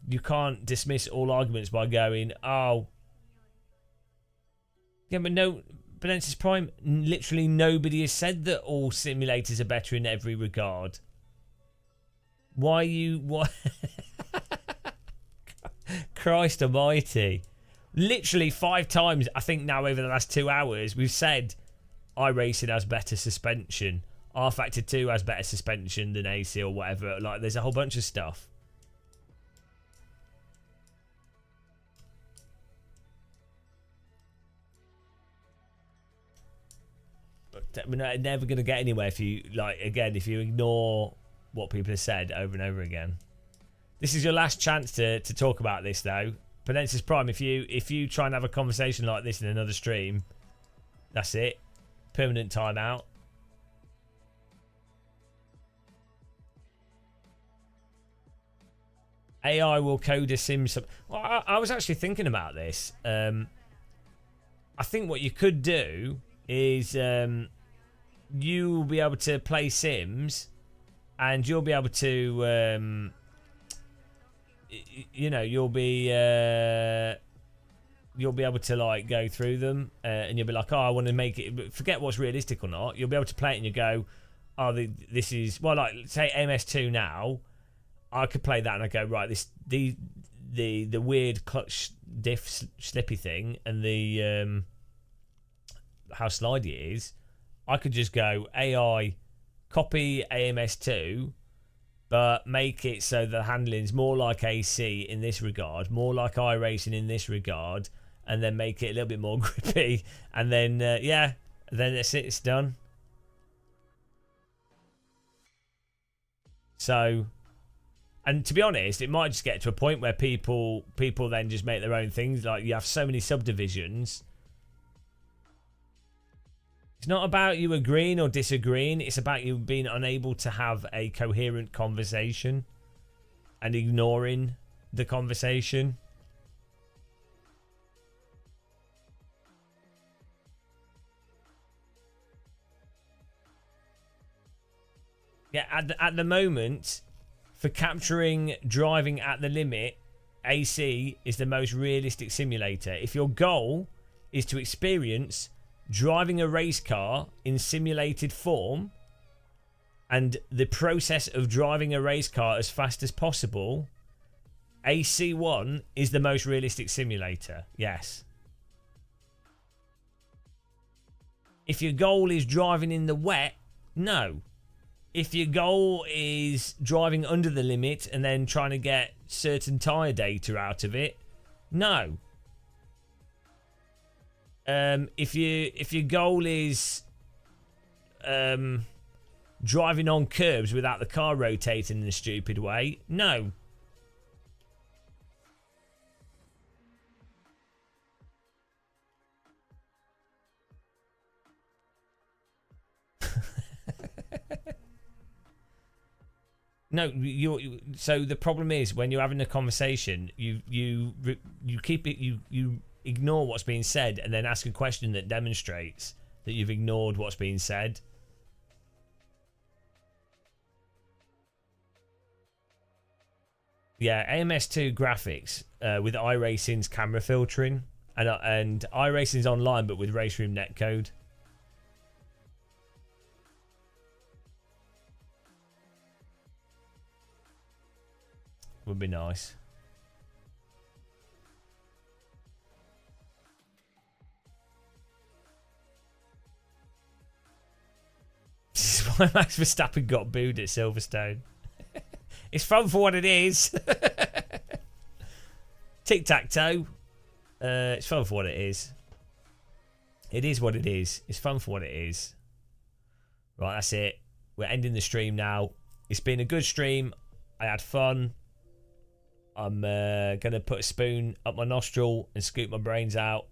you can't dismiss all arguments by going, oh, yeah, but no, Benensis Prime, literally nobody has said that all simulators are better in every regard. Why? Christ almighty. Literally 5 times, I think now over the last 2 hours, we've said iRacing has better suspension. R Factor 2 has better suspension than AC or whatever. Like, there's a whole bunch of stuff. But we're never going to get anywhere if you, like, again, if you ignore what people have said over and over again. This is your last chance to talk about this, though. Penensis Prime, if you try and have a conversation like this in another stream, that's it. Permanent timeout. AI will code a sim. Well, I was actually thinking about this. I think what you could do is you'll be able to play Sims, and you'll be able to, you know, you'll be able to, like, go through them, and you'll be like, oh, I want to make it. Forget what's realistic or not. You'll be able to play it, and you go, oh, this is, well, like, say MS2 now. I could play that and I go, right, the weird clutch diff slippy thing and the how slidey it is. I could just go AI copy AMS2, but make it so the handling's more like AC in this regard, more like iRacing in this regard, and then make it a little bit more grippy, and then yeah, then that's it, it's done. So. And to be honest, it might just get to a point where people then just make their own things. Like, you have so many subdivisions. It's not about you agreeing or disagreeing. It's about you being unable to have a coherent conversation and ignoring the conversation. Yeah, at the moment, for capturing driving at the limit, AC is the most realistic simulator. If your goal is to experience driving a race car in simulated form and the process of driving a race car as fast as possible, AC1 is the most realistic simulator. Yes. If your goal is driving in the wet, no. If your goal is driving under the limit and then trying to get certain tyre data out of it, no. If your goal is driving on curbs without the car rotating in a stupid way, no. No, so the problem is when you're having a conversation, you keep it, you ignore what's being said and then ask a question that demonstrates that you've ignored what's being said. Yeah, AMS2 graphics with iRacing's camera filtering and iRacing's online but with race room netcode. Would be nice. This is why Max Verstappen got booed at Silverstone. It's fun for what it is. Tic-tac-toe. It's fun for what it is. It is what it is. It's fun for what it is. Right, that's it. We're ending the stream now. It's been a good stream. I had fun. I'm going to put a spoon up my nostril and scoop my brains out.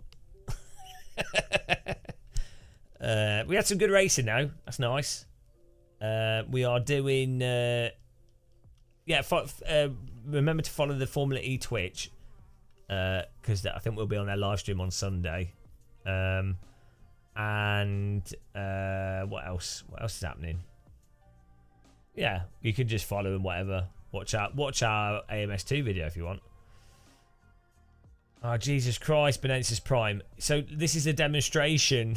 We had some good racing now. That's nice. We are doing... remember to follow the Formula E Twitch. Because I think we'll be on their live stream on Sunday. And what else? What else is happening? Yeah, you can just follow and whatever. Watch our AMS2 video if you want. Oh, Jesus Christ, Benensis Prime. So this is a demonstration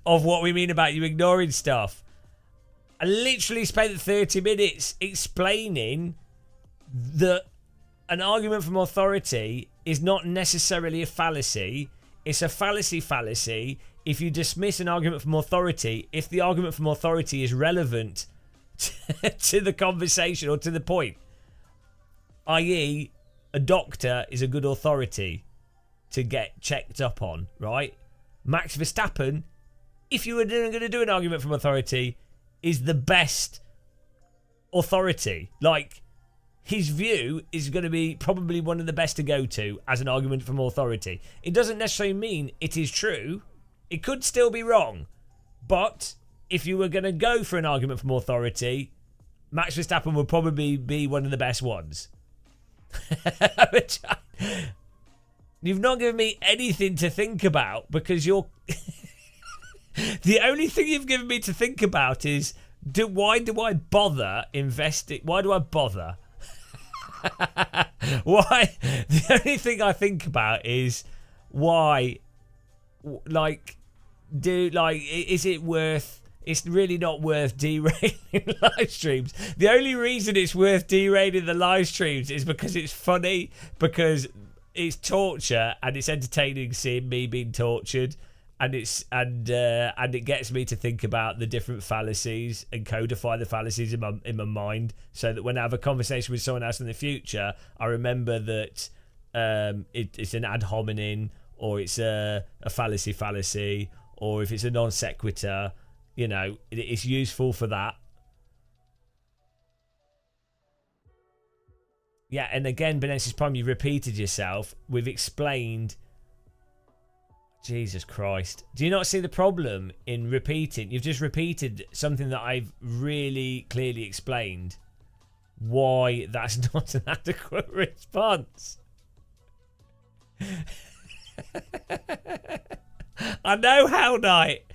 of what we mean about you ignoring stuff. I literally spent 30 minutes explaining that an argument from authority is not necessarily a fallacy. It's a fallacy if you dismiss an argument from authority if the argument from authority is relevant to the conversation or to the point. I.e., a doctor is a good authority to get checked up on, right? Max Verstappen, if you were going to do an argument from authority, is the best authority. Like, his view is going to be probably one of the best to go to as an argument from authority. It doesn't necessarily mean it is true. It could still be wrong. But if you were going to go for an argument from authority, Max Verstappen would probably be one of the best ones. You've not given me anything to think about because you're... The only thing you've given me to think about is why do I bother investing? Why do I bother? Why? The only thing I think about is why, like, is it worth... It's really not worth derailing live streams. The only reason it's worth derailing the live streams is because it's funny, because it's torture and it's entertaining seeing me being tortured, and it gets me to think about the different fallacies and codify the fallacies in my mind, so that when I have a conversation with someone else in the future, I remember that it's an ad hominem, or it's a fallacy, or if it's a non sequitur. You know, it's useful for that. Yeah, and again, Benensis Prime, you repeated yourself. We've explained. Jesus Christ. Do you not see the problem in repeating? You've just repeated something that I've really clearly explained. Why that's not an adequate response. I know, Hell Knight.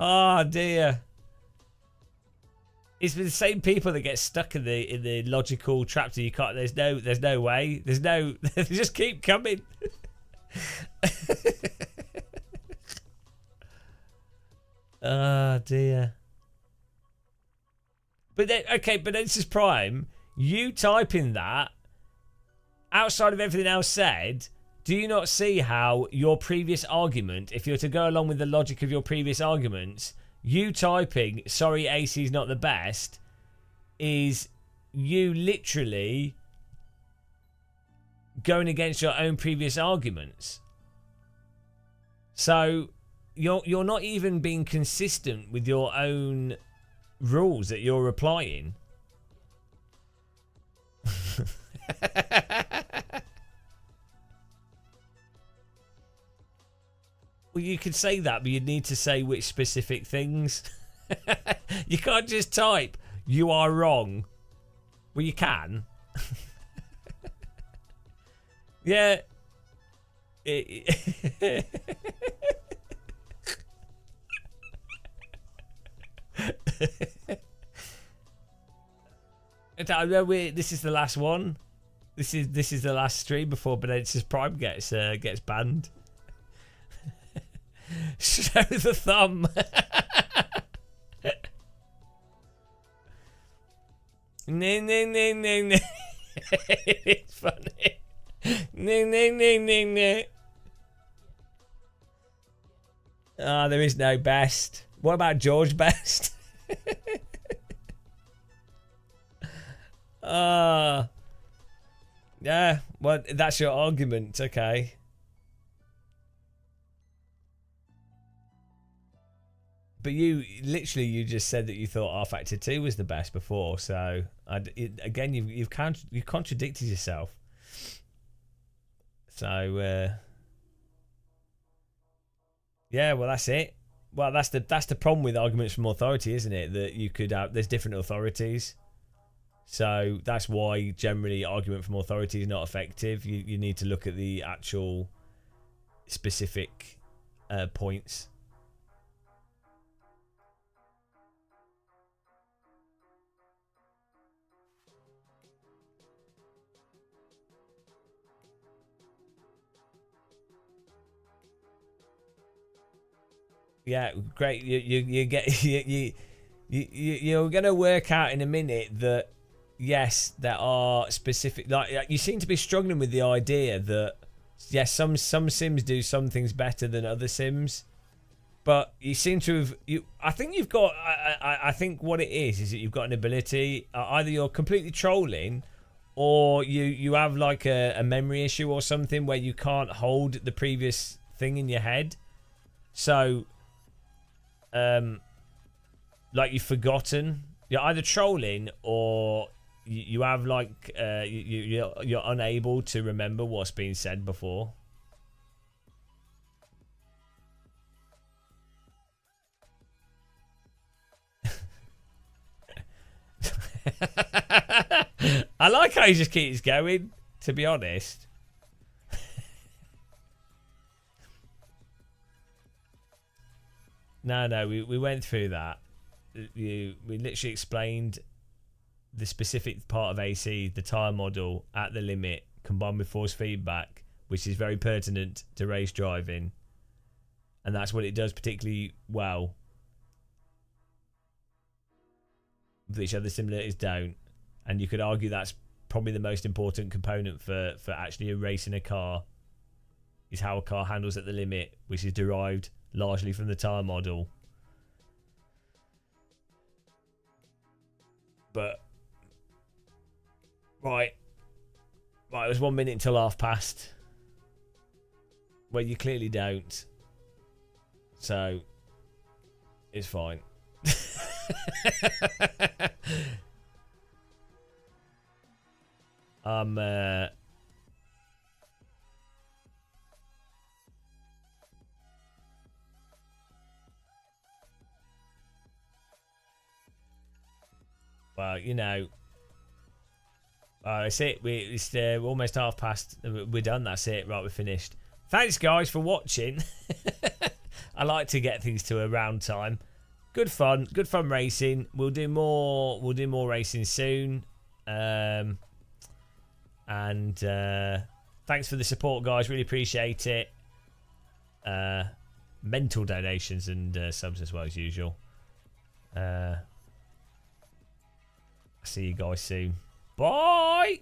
Oh dear. It's the same people that get stuck in the logical trap that you can't. There's no way. They just keep coming. Oh dear. But then, okay, but then this is Prime. You typing that outside of everything else said. Do you not see how your previous argument, if you're to go along with the logic of your previous arguments, you typing, sorry, AC's not the best, is you literally going against your own previous arguments? So you're not even being consistent with your own rules that you're applying. Well, you could say that, but you'd need to say which specific things. You can't just type, you are wrong. Well, you can. Yeah. This is the last one. This is the last stream before Benedict's Prime gets banned. Show the thumb. No. It's funny. No. Ah, there is no best. What about George Best? Yeah, well, that's your argument, okay. But you just said that you thought R Factor 2 was the best before, so again you've contradicted yourself. So yeah, well that's it. Well, that's the problem with arguments from authority, isn't it? That you could have, there's different authorities. So that's why generally argument from authority is not effective. You need to look at the actual specific points. Yeah, great. You're gonna work out in a minute that yes, there are specific. Like you seem to be struggling with the idea that yes, some sims do some things better than other sims, but you seem to have. I think you've got. I think what it is that you've got an ability. Either you're completely trolling, or you have like a memory issue or something where you can't hold the previous thing in your head. So. Like you've forgotten. You're either trolling or you have like you're unable to remember what's been said before. I like how he just keeps going, to be honest. No, we went through that. We literally explained the specific part of AC, the tire model at the limit, combined with force feedback, which is very pertinent to race driving, and that's what it does particularly well, which other simulators don't. And you could argue that's probably the most important component for actually racing a car, is how a car handles at the limit, which is derived largely from the tire model. But right, it was 1 minute until half past. Well, you clearly don't, so it's fine. Well, you know, that's it. It's almost half past. We're done. That's it. Right, we're finished. Thanks, guys, for watching. I like to get things to a round time. Good fun racing. We'll do more racing soon. And thanks for the support, guys. Really appreciate it. Mental donations and subs as well as usual. See you guys soon. Bye.